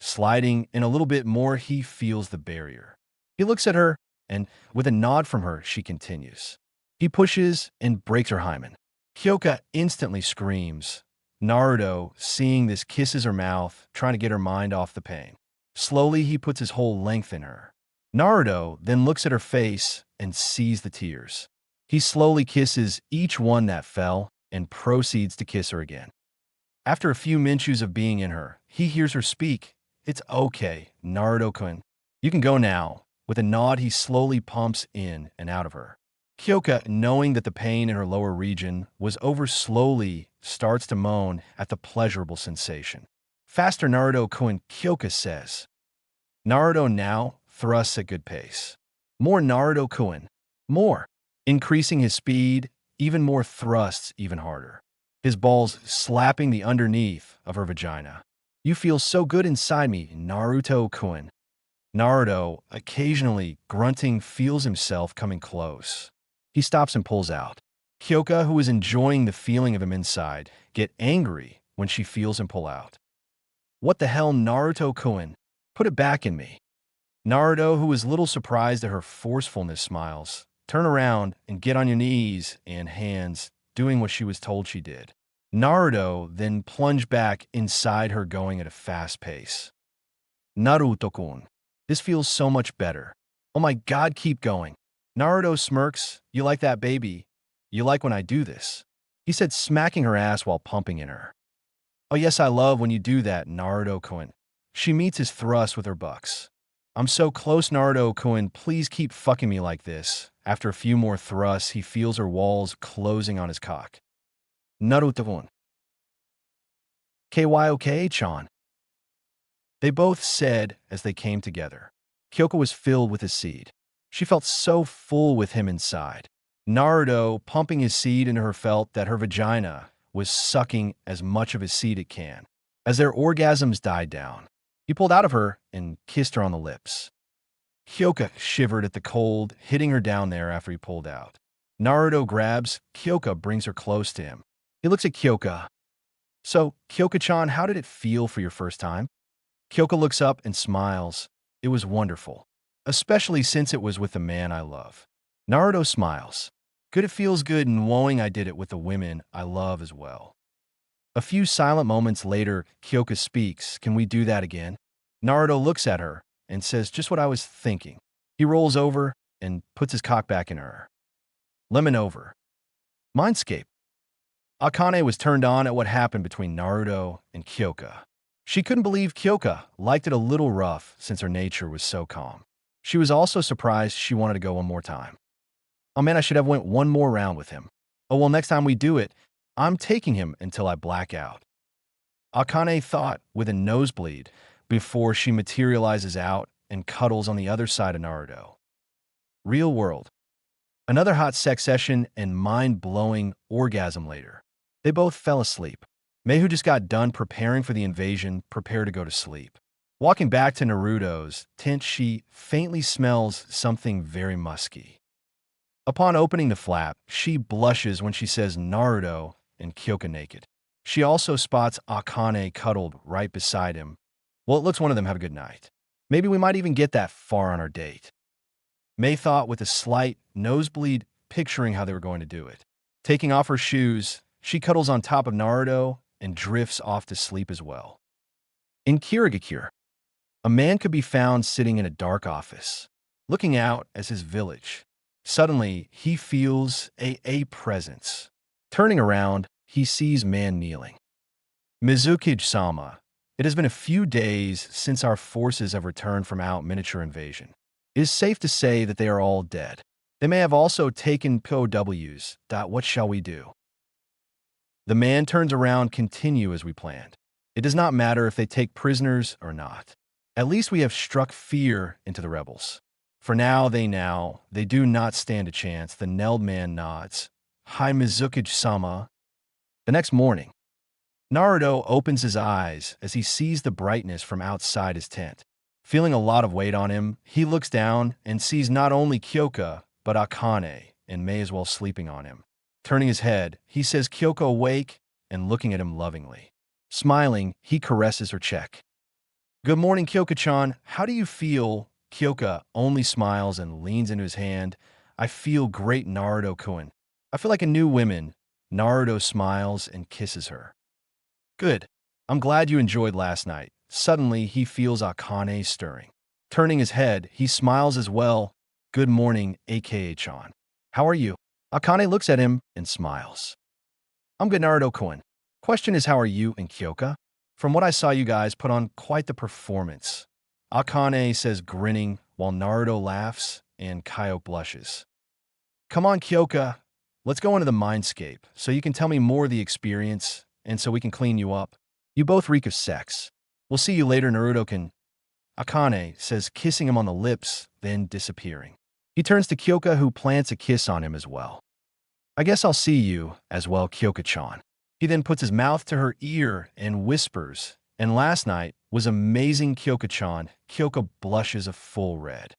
A: Sliding in a little bit more, he feels the barrier. He looks at her, and with a nod from her, she continues. He pushes and breaks her hymen. Kyoka instantly screams. Naruto, seeing this, kisses her mouth, trying to get her mind off the pain. Slowly, he puts his whole length in her. Naruto then looks at her face and sees the tears. He slowly kisses each one that fell and proceeds to kiss her again. After a few minutes of being in her, he hears her speak. It's okay, Naruto-kun. You can go now. With a nod, he slowly pumps in and out of her. Kyoka, knowing that the pain in her lower region was over, slowly starts to moan at the pleasurable sensation. Faster, Naruto-kun, Kyoka says. Naruto now thrusts at good pace. More, Naruto-kun. More. Increasing his speed, even more thrusts, even harder. His balls slapping the underneath of her vagina. You feel so good inside me, Naruto-kun. Naruto, occasionally grunting, feels himself coming close. He stops and pulls out. Kyoka, who is enjoying the feeling of him inside, get angry when she feels him pull out. What the hell, Naruto-kun? Put it back in me. Naruto, who is a little surprised at her forcefulness, smiles. Turn around and get on your knees and hands, doing what she was told she did. Naruto then plunged back inside her, going at a fast pace. Naruto-kun, this feels so much better. Oh my god, keep going. Naruto smirks. You like that, baby? You like when I do this? He said, smacking her ass while pumping in her. Oh yes, I love when you do that, Naruto-kun. She meets his thrust with her bucks. I'm so close, Naruto-kun, please keep fucking me like this. After a few more thrusts, he feels her walls closing on his cock. Naruto-kun. KYOK-chan. They both said as they came together. Kyoko was filled with his seed. She felt so full with him inside. Naruto, pumping his seed into her, felt that her vagina was sucking as much of his seed it can. As their orgasms died down, he pulled out of her and kissed her on the lips. Kyoko shivered at the cold, hitting her down there after he pulled out. Naruto grabs Kyoko, brings her close to him. He looks at Kyoko. So, Kyoko-chan, how did it feel for your first time? Kyoko looks up and smiles. It was wonderful, especially since it was with the man I love. Naruto smiles. Good, it feels good knowing I did it with the women I love as well. A few silent moments later, Kyoko speaks. Can we do that again? Naruto looks at her and says, just what I was thinking. He rolls over and puts his cock back in her. Lemon over. Mindscape. Akane was turned on at what happened between Naruto and Kyoko. She couldn't believe Kyoko liked it a little rough since her nature was so calm. She was also surprised she wanted to go one more time. Oh man, I should have went one more round with him. Oh well, next time we do it, I'm taking him until I black out. Akane thought with a nosebleed before she materializes out and cuddles on the other side of Naruto. Real world. Another hot sex session and mind-blowing orgasm later. They both fell asleep. Mei, who just got done preparing for the invasion, prepared to go to sleep. Walking back to Naruto's tent, she faintly smells something very musky. Upon opening the flap, she blushes when she sees Naruto and Kyoko naked. She also spots Akane cuddled right beside him. Well, it looks one of them have a good night. Maybe we might even get that far on our date. Mei thought with a slight nosebleed, picturing how they were going to do it. Taking off her shoes, she cuddles on top of Naruto and drifts off to sleep as well. In Kirigakure, a man could be found sitting in a dark office, looking out as his village. Suddenly, he feels a presence. Turning around, he sees man kneeling. Mizuki-sama, it has been a few days since our forces have returned from our miniature invasion. It is safe to say that they are all dead. They may have also taken POWs. What shall we do? The man turns around, continue as we planned. It does not matter if they take prisoners or not. At least we have struck fear into the rebels. For now, they do not stand a chance. The Neld man nods. Hi, Mizuki-sama. The next morning, Naruto opens his eyes as he sees the brightness from outside his tent. Feeling a lot of weight on him, he looks down and sees not only Kyoko, but Akane and Mei as well sleeping on him. Turning his head, he says, Kyoko, awake, and looking at him lovingly. Smiling, he caresses her cheek. Good morning, Kyoko-chan. How do you feel? Kyoko only smiles and leans into his hand. I feel great, Naruto-kun. I feel like a new woman. Naruto smiles and kisses her. Good. I'm glad you enjoyed last night. Suddenly, he feels Akane stirring. Turning his head, he smiles as well. Good morning, aka-chan. How are you? Akane looks at him and smiles. I'm good, Naruto-kun. Question is, how are you and Kyoko? From what I saw, you guys put on quite the performance. Akane says, grinning, while Naruto laughs and Kyo blushes. Come on, Kyoko. Let's go into the mindscape so you can tell me more of the experience and so we can clean you up. You both reek of sex. We'll see you later, Naruto-kun. Akane says, kissing him on the lips, then disappearing. He turns to Kyoko, who plants a kiss on him as well. I guess I'll see you as well, Kyoko-chan. He then puts his mouth to her ear and whispers, and last night was amazing, Kyoko-chan. Kyoko blushes a full red.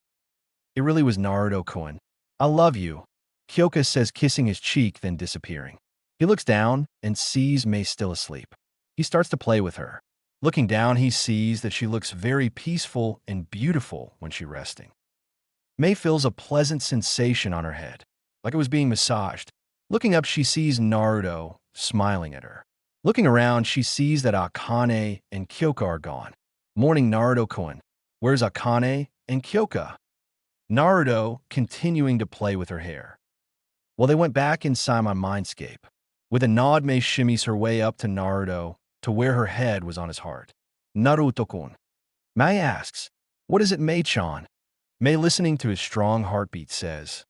A: It really was, Naruto-kun. I love you. Kyoko says, kissing his cheek, then disappearing. He looks down and sees Mei still asleep. He starts to play with her. Looking down, he sees that she looks very peaceful and beautiful when she's resting. Mei feels a pleasant sensation on her head, like it was being massaged. Looking up, she sees Naruto smiling at her. Looking around, she sees that Akane and Kyoko are gone. Morning, Naruto-kun. Where's Akane and Kyoko? Naruto continuing to play with her hair. Well, they went back inside my mindscape. With a nod, Mei shimmies her way up to Naruto to where her head was on his heart. Naruto-kun. Mei asks, what is it, Mei-chan? Mei, listening to his strong heartbeat, says,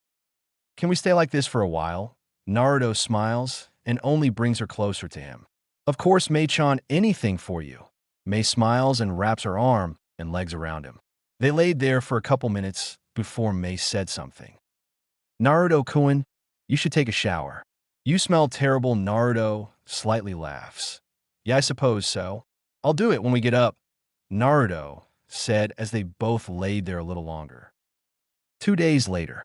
A: can we stay like this for a while? Naruto smiles and only brings her closer to him. Of course, Mei-chan, anything for you. Mei smiles and wraps her arm and legs around him. They laid there for a couple minutes before Mei said something. Naruto-kun, you should take a shower. You smell terrible. Naruto slightly laughs. Yeah, I suppose so. I'll do it when we get up, Naruto said as they both laid there a little longer. 2 days later.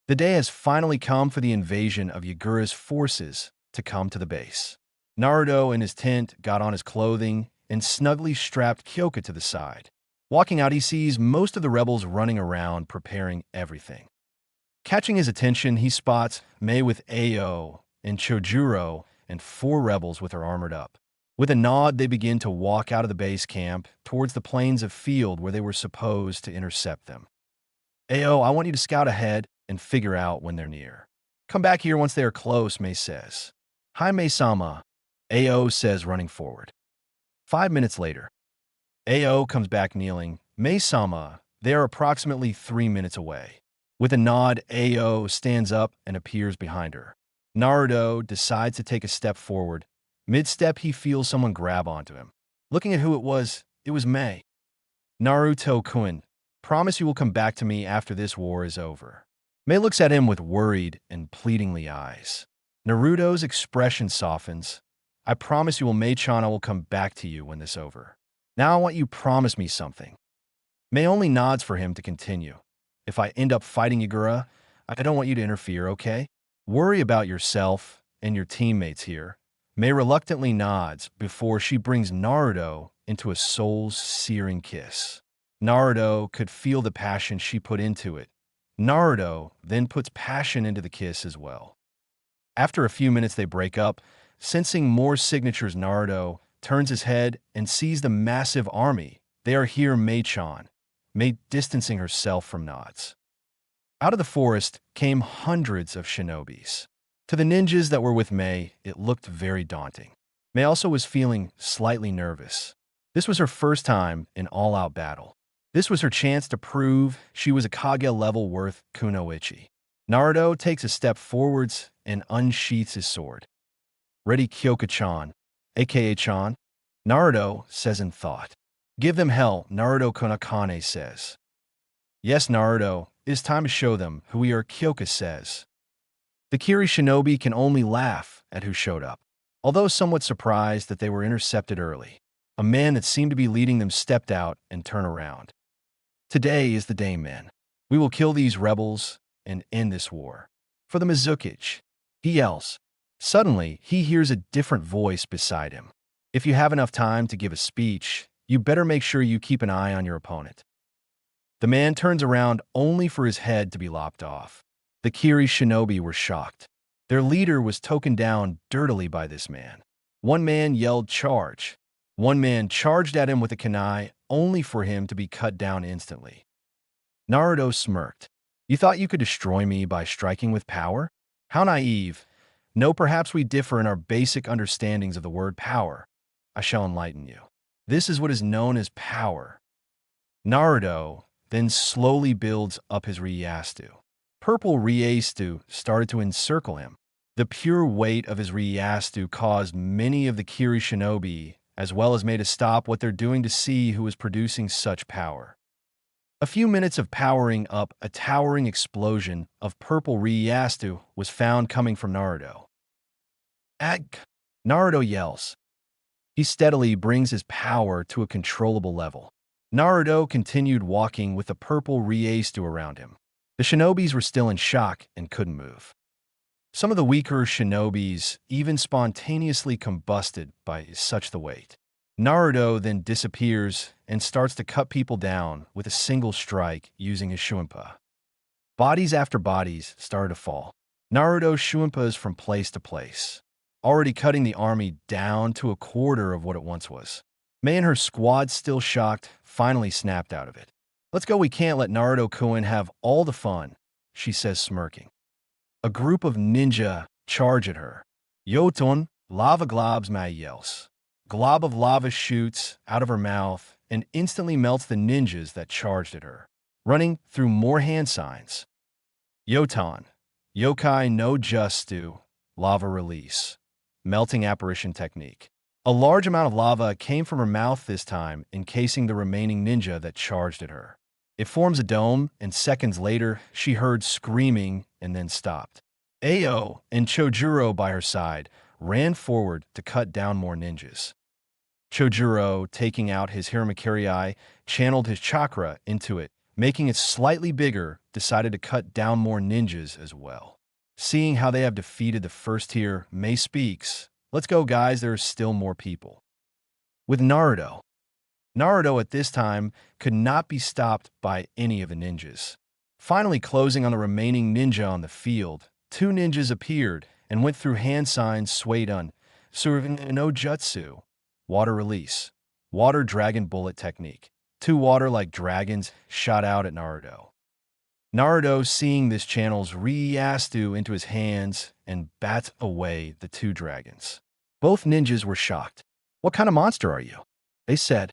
A: The day has finally come for the invasion of Yagura's forces to come to the base. Naruto in his tent got on his clothing and snugly strapped Kyoka to the side. Walking out, he sees most of the rebels running around preparing everything. Catching his attention, he spots Mei with Ao and Chojuro and 4 rebels with her armored up. With a nod, they begin to walk out of the base camp towards the plains of field where they were supposed to intercept them. Ao, I want you to scout ahead and figure out when they're near. Come back here once they are close, Mei says. Hi, Mei-sama, Ao says, running forward. 5 minutes later. Ao comes back kneeling. Mei-sama, they are approximately 3 minutes away. With a nod, Ao stands up and appears behind her. Naruto decides to take a step forward. Mid-step, he feels someone grab onto him. Looking at who it was Mei. Naruto-kun, promise you will come back to me after this war is over. Mei looks at him with worried and pleadingly eyes. Naruto's expression softens. I promise you Mei-chan, I will come back to you when this is over. Now I want you to promise me something. Mei only nods for him to continue. If I end up fighting Yagura, I don't want you to interfere, okay? Worry about yourself and your teammates here. Mei reluctantly nods before she brings Naruto into a soul-searing kiss. Naruto could feel the passion she put into it. Naruto then puts passion into the kiss as well. After a few minutes, they break up. Sensing more signatures, Naruto turns his head and sees the massive army. They are here, Mei-chan. Mei distancing herself from nods. Out of the forest came hundreds of shinobis. To the ninjas that were with Mei, it looked very daunting. Mei also was feeling slightly nervous. This was her first time in all-out battle. This was her chance to prove she was a Kage level worth kunoichi. Naruto takes a step forwards and unsheaths his sword. Ready, Kyoka-chan, aka Chan? Naruto says in thought. Give them hell, Naruto Konakane says. Yes, Naruto, it is time to show them who we are, Kyoka says. The Kiri shinobi can only laugh at who showed up. Although somewhat surprised that they were intercepted early, a man that seemed to be leading them stepped out and turned around. Today is the day, men. We will kill these rebels and end this war. For the Mizukichi, he yells. Suddenly, he hears a different voice beside him. If you have enough time to give a speech, you better make sure you keep an eye on your opponent. The man turns around only for his head to be lopped off. The Kiri shinobi were shocked. Their leader was taken down dirtily by this man. One man yelled, charge. One man charged at him with a kunai, only for him to be cut down instantly. Naruto smirked. You thought you could destroy me by striking with power? How naive. No, perhaps we differ in our basic understandings of the word power. I shall enlighten you. This is what is known as power. Naruto then slowly builds up his Ryastu. Purple Ryastu started to encircle him. The pure weight of his Ryastu caused many of the Kiri shinobi, as well as made a stop what they're doing to see who was producing such power. A few minutes of powering up, a towering explosion of purple Ryastu was found coming from Naruto. Ag! Naruto yells. He steadily brings his power to a controllable level. Naruto continued walking with the purple Ryastu around him. The shinobis were still in shock and couldn't move. Some of the weaker shinobis even spontaneously combusted by such the weight. Naruto then disappears and starts to cut people down with a single strike using his Shuinpa. Bodies after bodies started to fall. Naruto Shuinpas from place to place, already cutting the army down to a quarter of what it once was. Mei and her squad, still shocked, finally snapped out of it. Let's go, we can't let Naruto-kun have all the fun, she says, smirking. A group of ninja charge at her. Yoton, lava globs, Mei yells. Glob of lava shoots out of her mouth and instantly melts the ninjas that charged at her, running through more hand signs. Yoton, yokai no justu, lava release, melting apparition technique. A large amount of lava came from her mouth this time, encasing the remaining ninja that charged at her. It forms a dome, and seconds later, she heard screaming and then stopped. Ao and Chojuro by her side ran forward to cut down more ninjas. Chojuro, taking out his Hiramakiri, channeled his chakra into it, making it slightly bigger, decided to cut down more ninjas as well. Seeing how they have defeated the first tier, Mei speaks, "Let's go, guys, there are still more people." With Naruto. Naruto at this time could not be stopped by any of the ninjas. Finally closing on the remaining ninja on the field, two ninjas appeared and went through hand signs Suidan, serving no jutsu, water release, water dragon bullet technique. Two water-like dragons shot out at Naruto. Naruto, seeing this, channels Ryastu into his hands and bats away the two dragons. Both ninjas were shocked. "What kind of monster are you?" they said.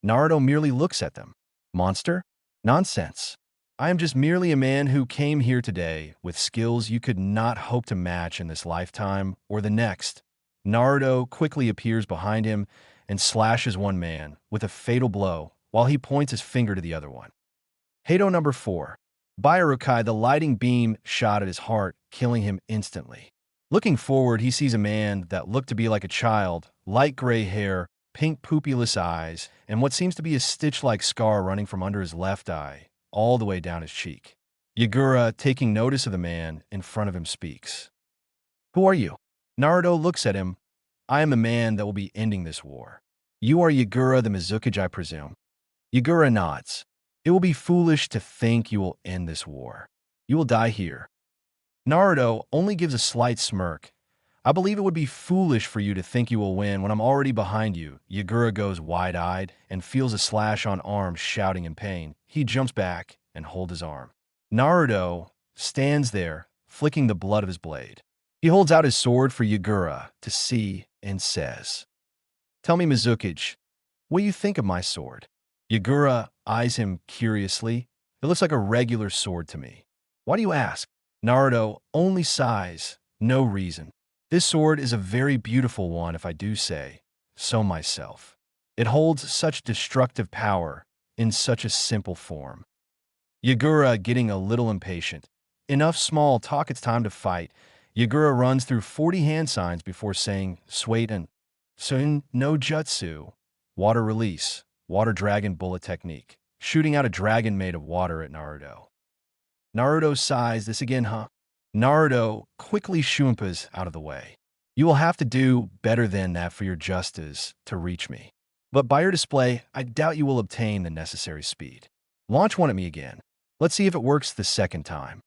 A: Naruto merely looks at them. "Monster? Nonsense. I am just merely a man who came here today with skills you could not hope to match in this lifetime or the next." Naruto quickly appears behind him and slashes one man with a fatal blow while he points his finger to the other one. Hado number 4. Byarukai, the lighting beam shot at his heart, killing him instantly. Looking forward, he sees a man that looked to be like a child, light gray hair, pink pupilless eyes, and what seems to be a stitch-like scar running from under his left eye, all the way down his cheek. Yagura, taking notice of the man in front of him, speaks. "Who are you?" Naruto looks at him. "I am the man that will be ending this war." "You are Yagura the Mizukage, I presume?" Yagura nods. "It will be foolish to think you will end this war. You will die here." Naruto only gives a slight smirk. "I believe it would be foolish for you to think you will win when I'm already behind you." Yagura goes wide-eyed and feels a slash on arm, shouting in pain. He jumps back and holds his arm. Naruto stands there, flicking the blood of his blade. He holds out his sword for Yagura to see and says, "Tell me, Mizukage, what do you think of my sword?" Yagura eyes him curiously. "It looks like a regular sword to me." "Why do you ask?" Naruto only sighs. "No reason. This sword is a very beautiful one, if I do say so myself. It holds such destructive power in such a simple form." Yagura getting a little impatient. "Enough small talk, it's time to fight." Yagura runs through 40 hand signs before saying, "Suidan, Sun no Jutsu, water release, water dragon bullet technique," shooting out a dragon made of water at Naruto. Naruto sighs. "This again, huh?" Naruto quickly shoompas out of the way. "You will have to do better than that for your justice to reach me. But by your display, I doubt you will obtain the necessary speed. Launch one at me again. Let's see if it works the second time."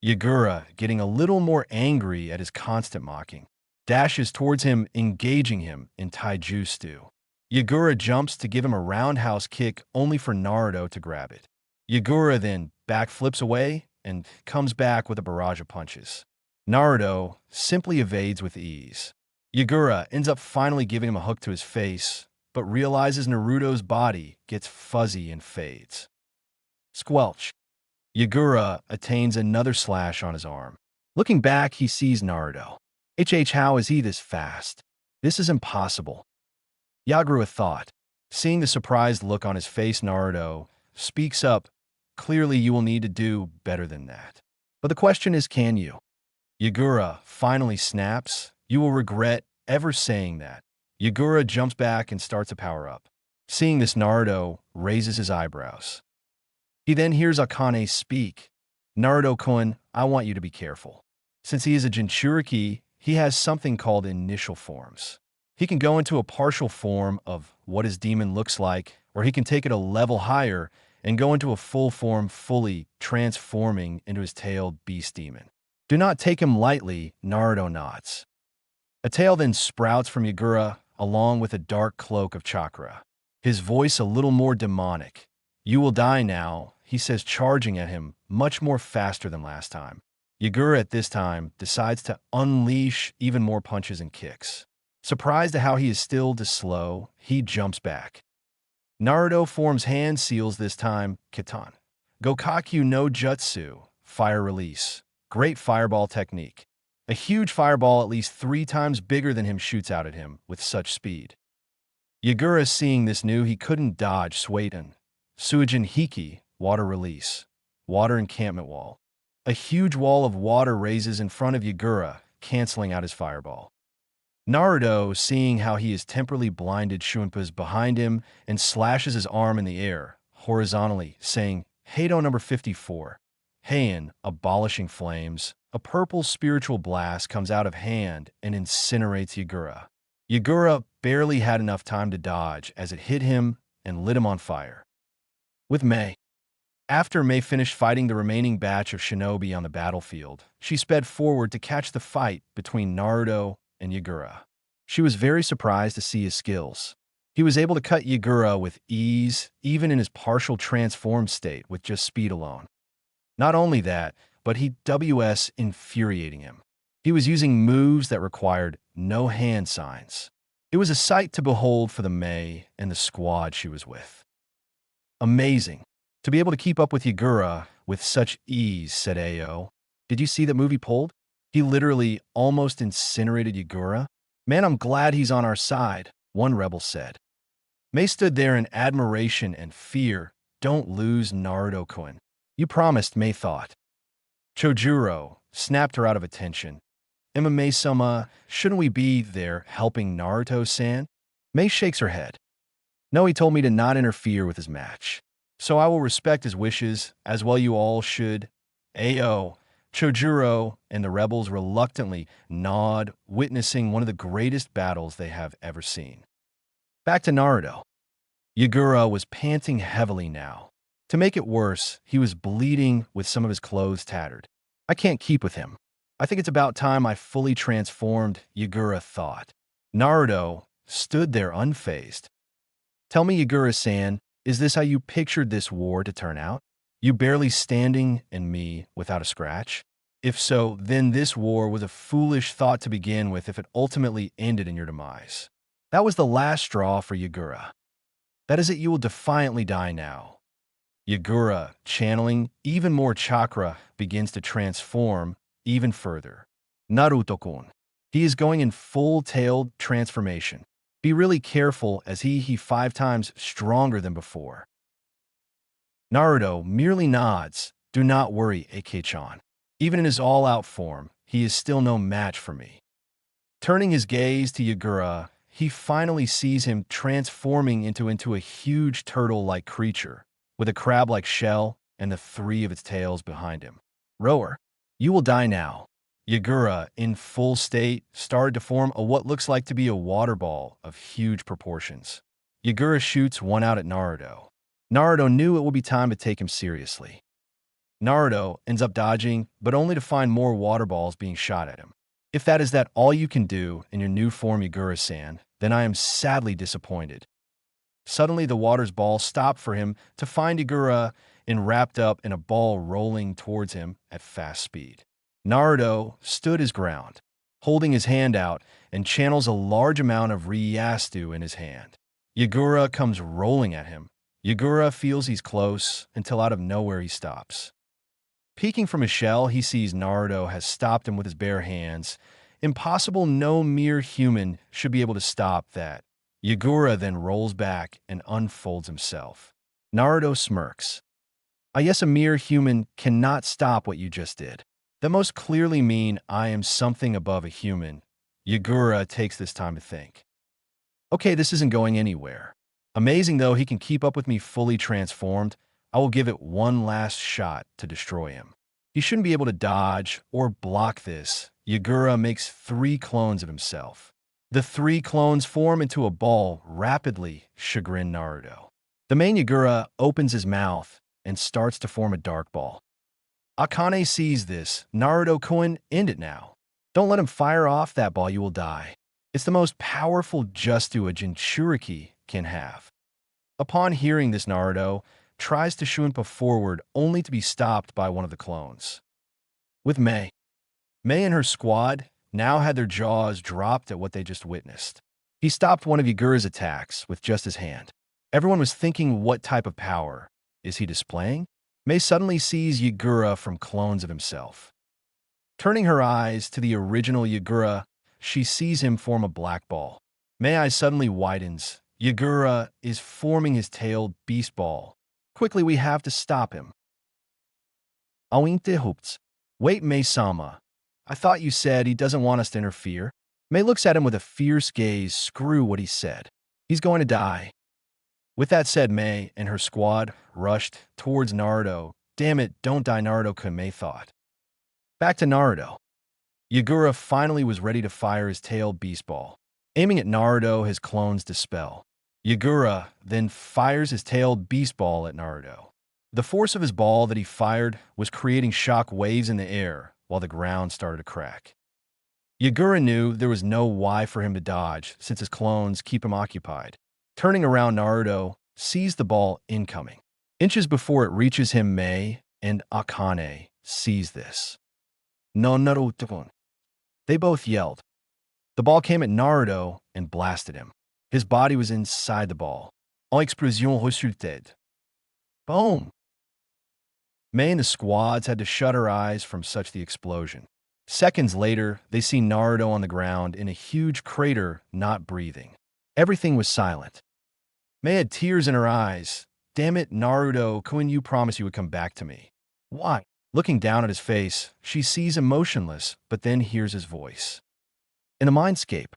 A: Yagura, getting a little more angry at his constant mocking, dashes towards him, engaging him in taijutsu. Yagura jumps to give him a roundhouse kick, only for Naruto to grab it. Yagura then backflips away and comes back with a barrage of punches. Naruto simply evades with ease. Yagura ends up finally giving him a hook to his face, but realizes Naruto's body gets fuzzy and fades. Squelch. Yagura attains another slash on his arm. Looking back, he sees Naruto. How is he this fast? This is impossible." Yagura thought. Seeing the surprised look on his face, Naruto speaks up. "Clearly, you will need to do better than that. But the question is, can you?" Yagura finally snaps. "You will regret ever saying that." Yagura jumps back and starts to power up. Seeing this, Naruto raises his eyebrows. He then hears Akane speak. "Naruto-kun, I want you to be careful. Since he is a Jinchuriki, he has something called initial forms. He can go into a partial form of what his demon looks like, or he can take it a level higher and go into a full form, fully transforming into his tailed beast demon. Do not take him lightly." Naruto nods. A tail then sprouts from Yagura, along with a dark cloak of chakra. His voice a little more demonic. "You will die now," he says, charging at him much more faster than last time. Yagura at this time decides to unleash even more punches and kicks. Surprised at how he is still this slow, he jumps back. Naruto forms hand seals this time, Kitan. Gokaku no Jutsu, fire release, great fireball technique. A huge fireball at least 3 times bigger than him shoots out at him with such speed. Yagura, seeing this, knew he couldn't dodge Sueten. Suijin Hiki, water release. Water encampment wall. A huge wall of water raises in front of Yagura, canceling out his fireball. Naruto, seeing how he is temporarily blinded Shunpa's behind him and slashes his arm in the air, horizontally, saying, Heido number 54. Heian, abolishing flames. A purple spiritual blast comes out of hand and incinerates Yagura. Yagura barely had enough time to dodge as it hit him and lit him on fire. With Mei. After Mei finished fighting the remaining batch of shinobi on the battlefield, she sped forward to catch the fight between Naruto and Yagura. She was very surprised to see his skills. He was able to cut Yagura with ease, even in his partial transformed state with just speed alone. Not only that, but he was infuriating him. He was using moves that required no hand signs. It was a sight to behold for the Mei and the squad she was with. Amazing. To be able to keep up with Yagura with such ease, said Ao. Did you see that movie Pulled? He literally almost incinerated Yagura. Man, I'm glad he's on our side, one rebel said. Mei stood there in admiration and fear. Don't lose, Naruto-kun. You promised, Mei thought. Chojuro snapped her out of attention. Emma Mei-sama, shouldn't we be there helping Naruto-san? Mei shakes her head. No, he told me to not interfere with his match. So I will respect his wishes, as well you all should. Ao, Chojuro, and the rebels reluctantly nod, witnessing one of the greatest battles they have ever seen. Back to Naruto. Yagura was panting heavily now. To make it worse, he was bleeding with some of his clothes tattered. I can't keep with him. I think it's about time I fully transformed, Yagura thought. Naruto stood there unfazed. Tell me, Yagura-san, is this how you pictured this war to turn out? You barely standing and me without a scratch? If so, then this war was a foolish thought to begin with if it ultimately ended in your demise. That was the last straw for Yagura. That is it, you will defiantly die now. Yagura, channeling even more chakra, begins to transform even further. Naruto-kun. He is going in full-tailed transformation. Be really careful as he 5 times stronger than before. Naruto merely nods. Do not worry, Ake-chan. Even in his all-out form, he is still no match for me. Turning his gaze to Yagura, he finally sees him transforming into a huge turtle-like creature, with a crab-like shell and the 3 of its tails behind him. Rower, you will die now. Yagura, in full state, started to form what looks like to be a water ball of huge proportions. Yagura shoots one out at Naruto. Naruto knew it would be time to take him seriously. Naruto ends up dodging, but only to find more water balls being shot at him. If that is all you can do in your new form, Yagura-san, then I am sadly disappointed. Suddenly, the water's ball stopped for him to find Yagura wrapped up in a ball rolling towards him at fast speed. Naruto stood his ground, holding his hand out and channels a large amount of Ryastu in his hand. Yagura comes rolling at him. Yagura feels he's close until out of nowhere he stops. Peeking from his shell, he sees Naruto has stopped him with his bare hands. Impossible, no mere human should be able to stop that. Yagura then rolls back and unfolds himself. Naruto smirks. I guess a mere human cannot stop what you just did. That most clearly mean I am something above a human. Yagura takes this time to think. Okay, this isn't going anywhere. Amazing though he can keep up with me fully transformed, I will give it one last shot to destroy him. He shouldn't be able to dodge or block this. Yagura makes 3 clones of himself. The 3 clones form into a ball rapidly, chagrin Naruto. The main Yagura opens his mouth and starts to form a dark ball. Akane sees this. Naruto-kun, end it now. Don't let him fire off that ball, you will die. It's the most powerful Justu a Jinchuriki can have. Upon hearing this, Naruto tries to Shunpa forward only to be stopped by one of the clones. With Mei. Mei and her squad now had their jaws dropped at what they just witnessed. He stopped one of Yagura's attacks with just his hand. Everyone was thinking, what type of power is he displaying? Mei suddenly sees Yagura from clones of himself. Turning her eyes to the original Yagura, she sees him form a black ball. Mei's eye suddenly widens. Yagura is forming his tailed beast ball. Quickly, we have to stop him. Awinte hoops. Wait, Mei-sama. I thought you said he doesn't want us to interfere. Mei looks at him with a fierce gaze. Screw what he said. He's going to die. With that said, Mei and her squad rushed towards Naruto. Damn it, don't die, Naruto-kun, Mei thought. Back to Naruto. Yagura finally was ready to fire his tailed beast ball. Aiming at Naruto, his clones dispel. Yagura then fires his tailed beast ball at Naruto. The force of his ball that he fired was creating shock waves in the air while the ground started to crack. Yagura knew there was no why for him to dodge since his clones keep him occupied. Turning around, Naruto sees the ball incoming. Inches before it reaches him, Mei and Akane sees this. No, Naruto. They both yelled. The ball came at Naruto and blasted him. His body was inside the ball. En explosion resulted. Boom! Mei and the squads had to shut her eyes from such the explosion. Seconds later, they see Naruto on the ground in a huge crater, not breathing. Everything was silent. Mei had tears in her eyes. Damn it, Naruto-kun, you promised you would come back to me. Why? Looking down at his face, she sees him motionless, but then hears his voice. In the mindscape,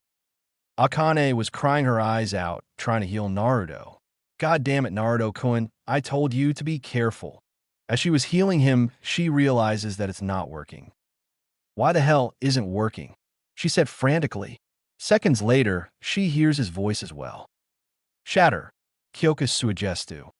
A: Akane was crying her eyes out, trying to heal Naruto. God damn it, Naruto-kun, I told you to be careful. As she was healing him, she realizes that it's not working. Why the hell isn't working? She said frantically. Seconds later, she hears his voice as well. Shatter. Kyoka Suigestu.